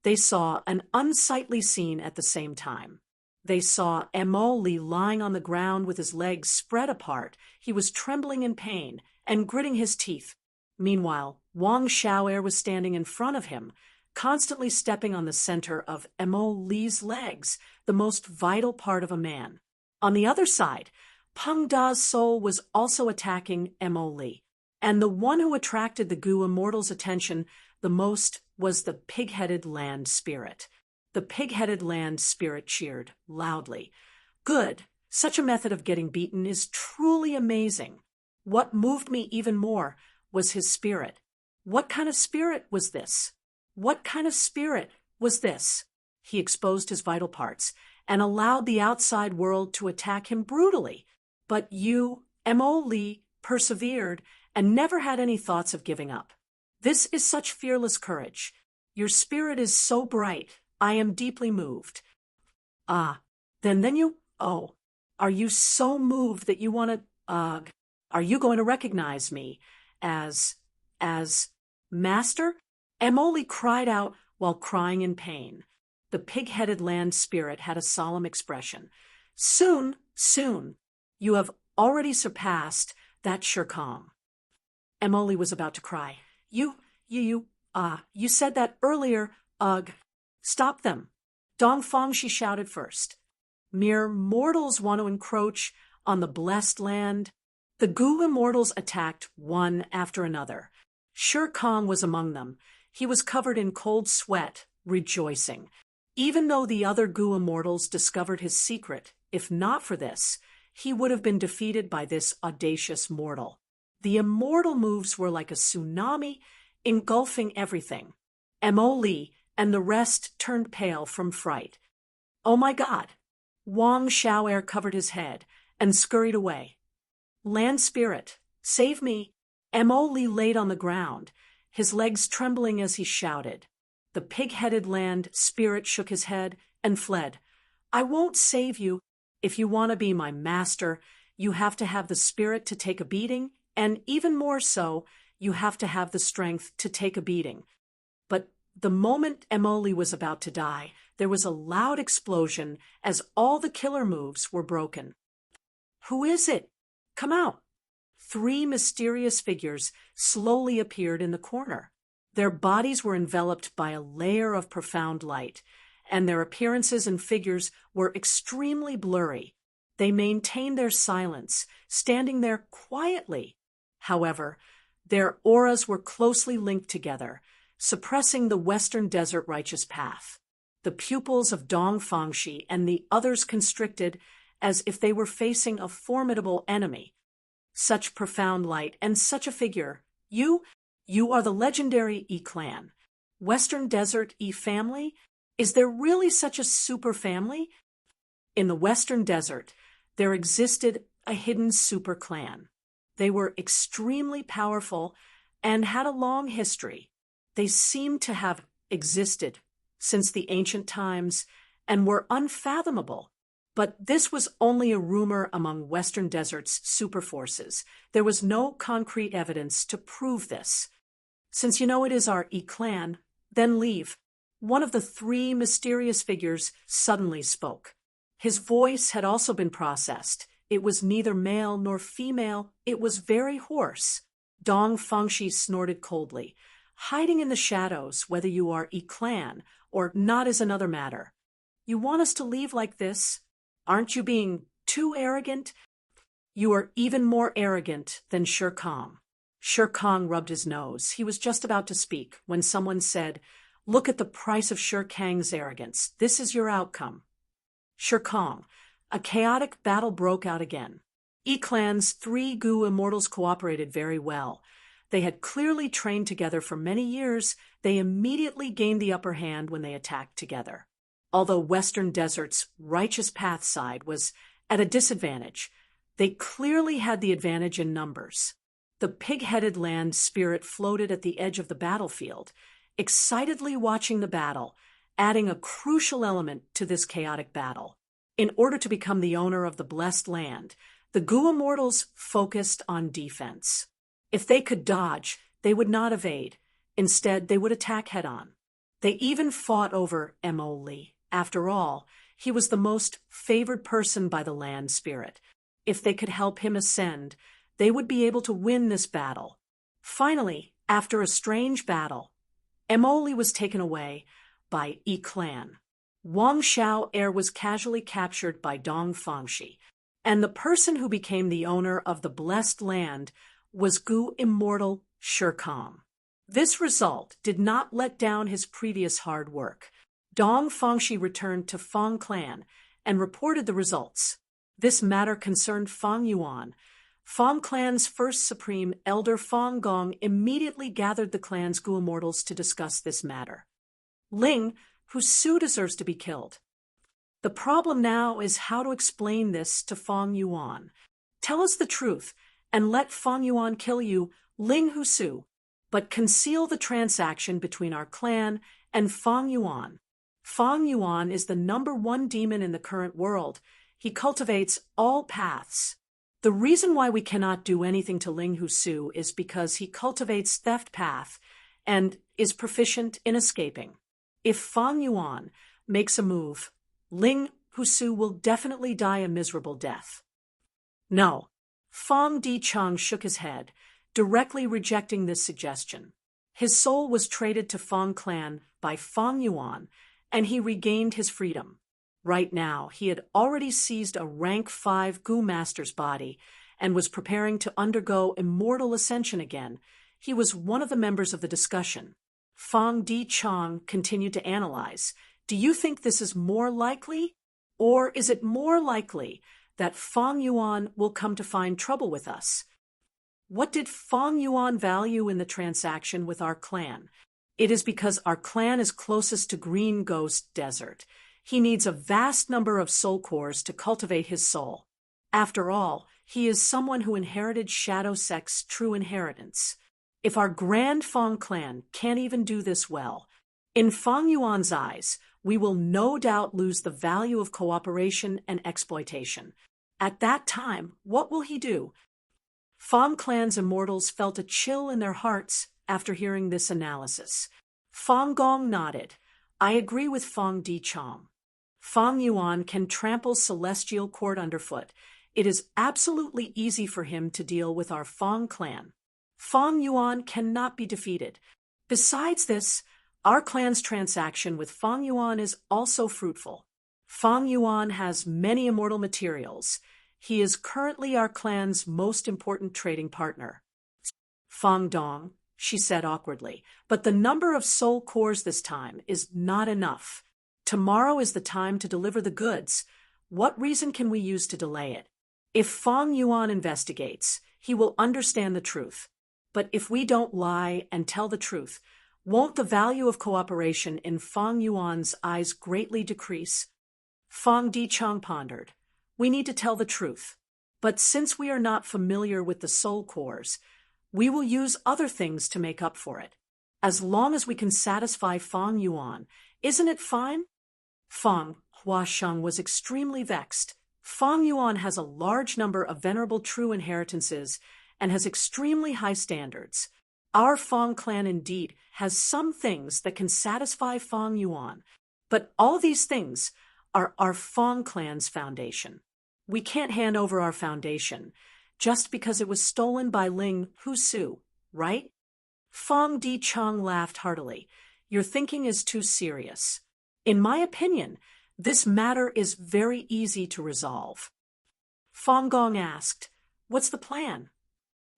They saw an unsightly scene at the same time. They saw Mo Li lying on the ground with his legs spread apart. He was trembling in pain and gritting his teeth. Meanwhile, Wang Xiao'er was standing in front of him, constantly stepping on the center of Mo Li's legs, the most vital part of a man. On the other side, Peng Da's soul was also attacking Mo Li, and the one who attracted the Gu immortals' attention the most was the pig-headed land spirit. The pig-headed land spirit cheered loudly. Good! Such a method of getting beaten is truly amazing. What moved me even more was his spirit. What kind of spirit was this? What kind of spirit was this? He exposed his vital parts and allowed the outside world to attack him brutally. But you, Mo Li, persevered and never had any thoughts of giving up. This is such fearless courage. Your spirit is so bright. I am deeply moved. Then you, are you so moved that you want to, are you going to recognize me as Master? Mo Li cried out while crying in pain. The pig-headed land spirit had a solemn expression. Soon, you have already surpassed that Shere Kong. Mo Li was about to cry. You said that earlier, Stop them. Dong Fangshi shouted first. Mere mortals want to encroach on the blessed land. The Gu immortals attacked one after another. Shere Kong was among them. He was covered in cold sweat, rejoicing. Even though the other Gu immortals discovered his secret, if not for this, he would have been defeated by this audacious mortal. The immortal moves were like a tsunami, engulfing everything. Mo Li and the rest turned pale from fright. Oh my God! Wang Xiao'er covered his head and scurried away. Land spirit, save me! Mo Li laid on the ground, his legs trembling as he shouted. The pig-headed land spirit shook his head and fled. I won't save you. If you want to be my master, you have to have the spirit to take a beating, and even more so, you have to have the strength to take a beating. But the moment Mo Li was about to die, there was a loud explosion as all the killer moves were broken. Who is it? Come out! 3 mysterious figures slowly appeared in the corner. Their bodies were enveloped by a layer of profound light, and their appearances and figures were extremely blurry. They maintained their silence, standing there quietly. However, their auras were closely linked together, suppressing the Western Desert righteous path. The pupils of Dong Fangshi and the others constricted as if they were facing a formidable enemy. Such profound light and such a figure. You You are the legendary E clan. Western Desert E family? Is there really such a super family? In the Western Desert, there existed a hidden super clan. They were extremely powerful and had a long history. They seemed to have existed since the ancient times and were unfathomable. But this was only a rumor among Western Desert's superforces. There was no concrete evidence to prove this. Since you know it is our E-clan, then leave. One of the three mysterious figures suddenly spoke. His voice had also been processed. It was neither male nor female. It was very hoarse. Dong Fangxi snorted coldly. Hiding in the shadows, whether you are E-clan or not, is another matter. You want us to leave like this? Aren't you being too arrogant? You are even more arrogant than Shi Kong. Shi Kong rubbed his nose. He was just about to speak when someone said, "Look at the price of Shi Kang's arrogance. This is your outcome." Shi Kong. A chaotic battle broke out again. E-clan's three Gu immortals cooperated very well. They had clearly trained together for many years. They immediately gained the upper hand when they attacked together. Although Western Desert's righteous path side was at a disadvantage, they clearly had the advantage in numbers. The pig-headed land spirit floated at the edge of the battlefield, excitedly watching the battle, adding a crucial element to this chaotic battle. In order to become the owner of the blessed land, the Gu immortals focused on defense. If they could dodge, they would not evade. Instead, they would attack head-on. They even fought over Mo Li. After all, he was the most favored person by the land spirit. If they could help him ascend, they would be able to win this battle. Finally, after a strange battle, Mo Li was taken away by E-clan. Wang Xiao Air was casually captured by Dong Fangxi, and the person who became the owner of the blessed land was Gu immortal Shi Kong. This result did not let down his previous hard work. Dong Fangxi returned to Fang clan and reported the results. This matter concerned Fang Yuan. Fang clan's first supreme elder Fang Gong immediately gathered the clan's Gu immortals to discuss this matter. Ling, whose Su deserves to be killed. The problem now is how to explain this to Fang Yuan. Tell us the truth and let Fang Yuan kill you, Ling Husu, but conceal the transaction between our clan and Fang Yuan. Fang Yuan is the #1 demon in the current world. He cultivates all paths. The reason why we cannot do anything to Ling Husu is because he cultivates theft path and is proficient in escaping. If Fang Yuan makes a move, Ling Husu will definitely die a miserable death. No. Fang Dichang shook his head, directly rejecting this suggestion. His soul was traded to Fang clan by Fang Yuan, and he regained his freedom. Right now, he had already seized a rank 5 Gu master's body and was preparing to undergo immortal ascension again. He was one of the members of the discussion. Fang Dichang continued to analyze. Do you think this is more likely? Or is it more likely that Fang Yuan will come to find trouble with us? What did Fang Yuan value in the transaction with our clan? It is because our clan is closest to Green Ghost Desert. He needs a vast number of soul cores to cultivate his soul. After all, he is someone who inherited Shadow Sect's true inheritance. If our Grand Fang clan can't even do this well, in Fang Yuan's eyes, we will no doubt lose the value of cooperation and exploitation. At that time, what will he do? Fang clan's immortals felt a chill in their hearts after hearing this analysis. Fang Gong nodded. I agree with Fang Dichang. Fang Yuan can trample celestial court underfoot. It is absolutely easy for him to deal with our Fang clan. Fang Yuan cannot be defeated. Besides this, our clan's transaction with Fang Yuan is also fruitful. Fang Yuan has many immortal materials. He is currently our clan's most important trading partner. Fang Dong, she said awkwardly, but the number of soul cores this time is not enough. Tomorrow is the time to deliver the goods. What reason can we use to delay it? If Fang Yuan investigates, he will understand the truth. But if we don't lie and tell the truth, won't the value of cooperation in Fang Yuan's eyes greatly decrease? Fang Dichang pondered. We need to tell the truth. But since we are not familiar with the soul cores, we will use other things to make up for it. As long as we can satisfy Fang Yuan, isn't it fine? Fang Huasheng was extremely vexed. Fang Yuan has a large number of venerable true inheritances and has extremely high standards. Our Fang clan indeed has some things that can satisfy Fang Yuan, but all these things are our Fang clan's foundation. We can't hand over our foundation just because it was stolen by Ling Husu, right? Fang Dichang laughed heartily. Your thinking is too serious. In my opinion, this matter is very easy to resolve. Fang Gong asked, what's the plan?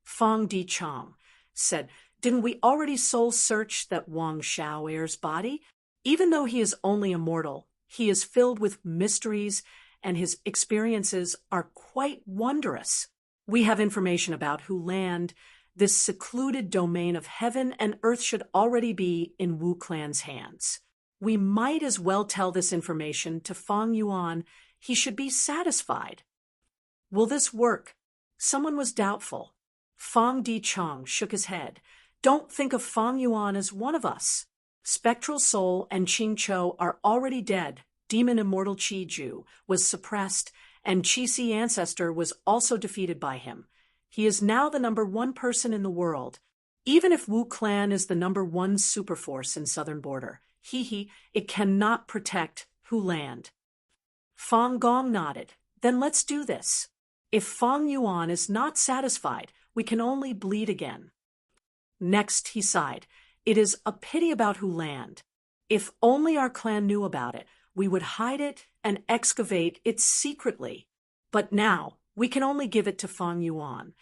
Fang Dichang said, didn't we already soul search that Wang Xiaoer's body? Even though he is only immortal, he is filled with mysteries and his experiences are quite wondrous. We have information about Hu Land. This secluded domain of heaven and earth should already be in Wu Clan's hands. We might as well tell this information to Fang Yuan. He should be satisfied. Will this work? Someone was doubtful. Fang Dichang shook his head. Don't think of Fang Yuan as one of us. Spectral Soul and Qing Chou are already dead. Demon Immortal Qi Ju was suppressed, and Qi Si Ancestor was also defeated by him. He is now the #1 person in the world. Even if Wu Clan is the #1 superforce in southern border, it cannot protect Hu Land. Fang Gong nodded. Then let's do this. If Fang Yuan is not satisfied, we can only bleed again. Next, he sighed. It is a pity about Hu Land. If only our clan knew about it, we would hide it and excavate it secretly. But now, we can only give it to Fang Yuan.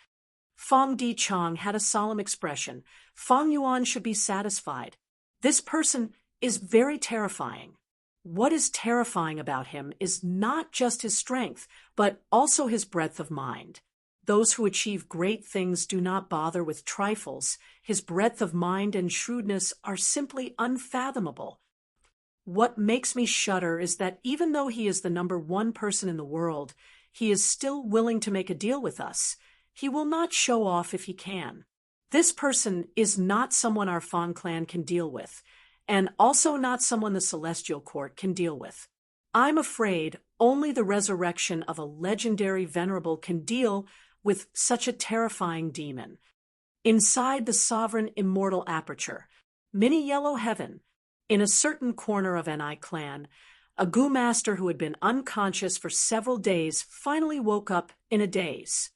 Fang Dichang had a solemn expression. Fang Yuan should be satisfied. This person is very terrifying. What is terrifying about him is not just his strength, but also his breadth of mind. Those who achieve great things do not bother with trifles. His breadth of mind and shrewdness are simply unfathomable. What makes me shudder is that even though he is the #1 person in the world, he is still willing to make a deal with us. He will not show off if he can. This person is not someone our Fang clan can deal with, and also not someone the Celestial Court can deal with. I'm afraid only the resurrection of a legendary venerable can deal with such a terrifying demon. Inside the sovereign immortal aperture, mini yellow heaven, in a certain corner of Ni clan, a Gu master who had been unconscious for several days finally woke up in a daze.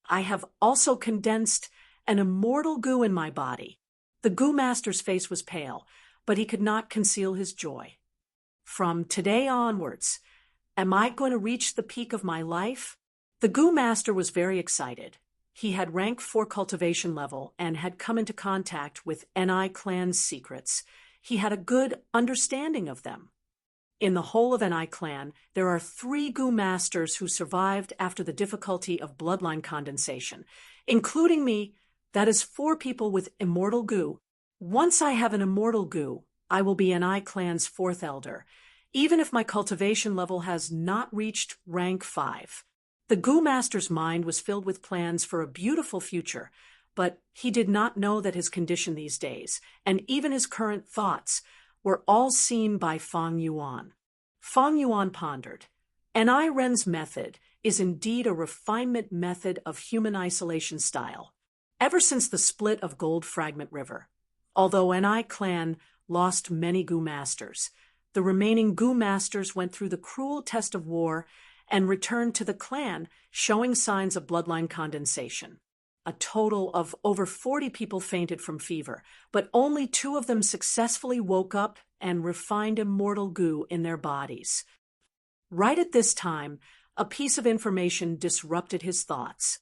I have also condensed an immortal Gu in my body. The Gu master's face was pale, but he could not conceal his joy. From today onwards, am I going to reach the peak of my life? The Gu master was very excited. He had rank 4 cultivation level and had come into contact with Ni clan's secrets. He had a good understanding of them. In the whole of Ni clan, there are 3 Gu masters who survived after the difficulty of bloodline condensation, including me. That is 4 people with immortal Gu. Once I have an immortal Gu, I will be Ni clan's 4th elder, even if my cultivation level has not reached rank 5. The Gu master's mind was filled with plans for a beautiful future, but he did not know that his condition these days, and even his current thoughts, were all seen by Fang Yuan. Fang Yuan pondered. Ni Ren's method is indeed a refinement method of human isolation style. Ever since the split of Gold Fragment River, although Ni clan lost many Gu masters, the remaining Gu masters went through the cruel test of war and returned to the clan showing signs of bloodline condensation. A total of over 40 people fainted from fever, but only 2 of them successfully woke up and refined immortal Gu in their bodies. Right at this time, a piece of information disrupted his thoughts.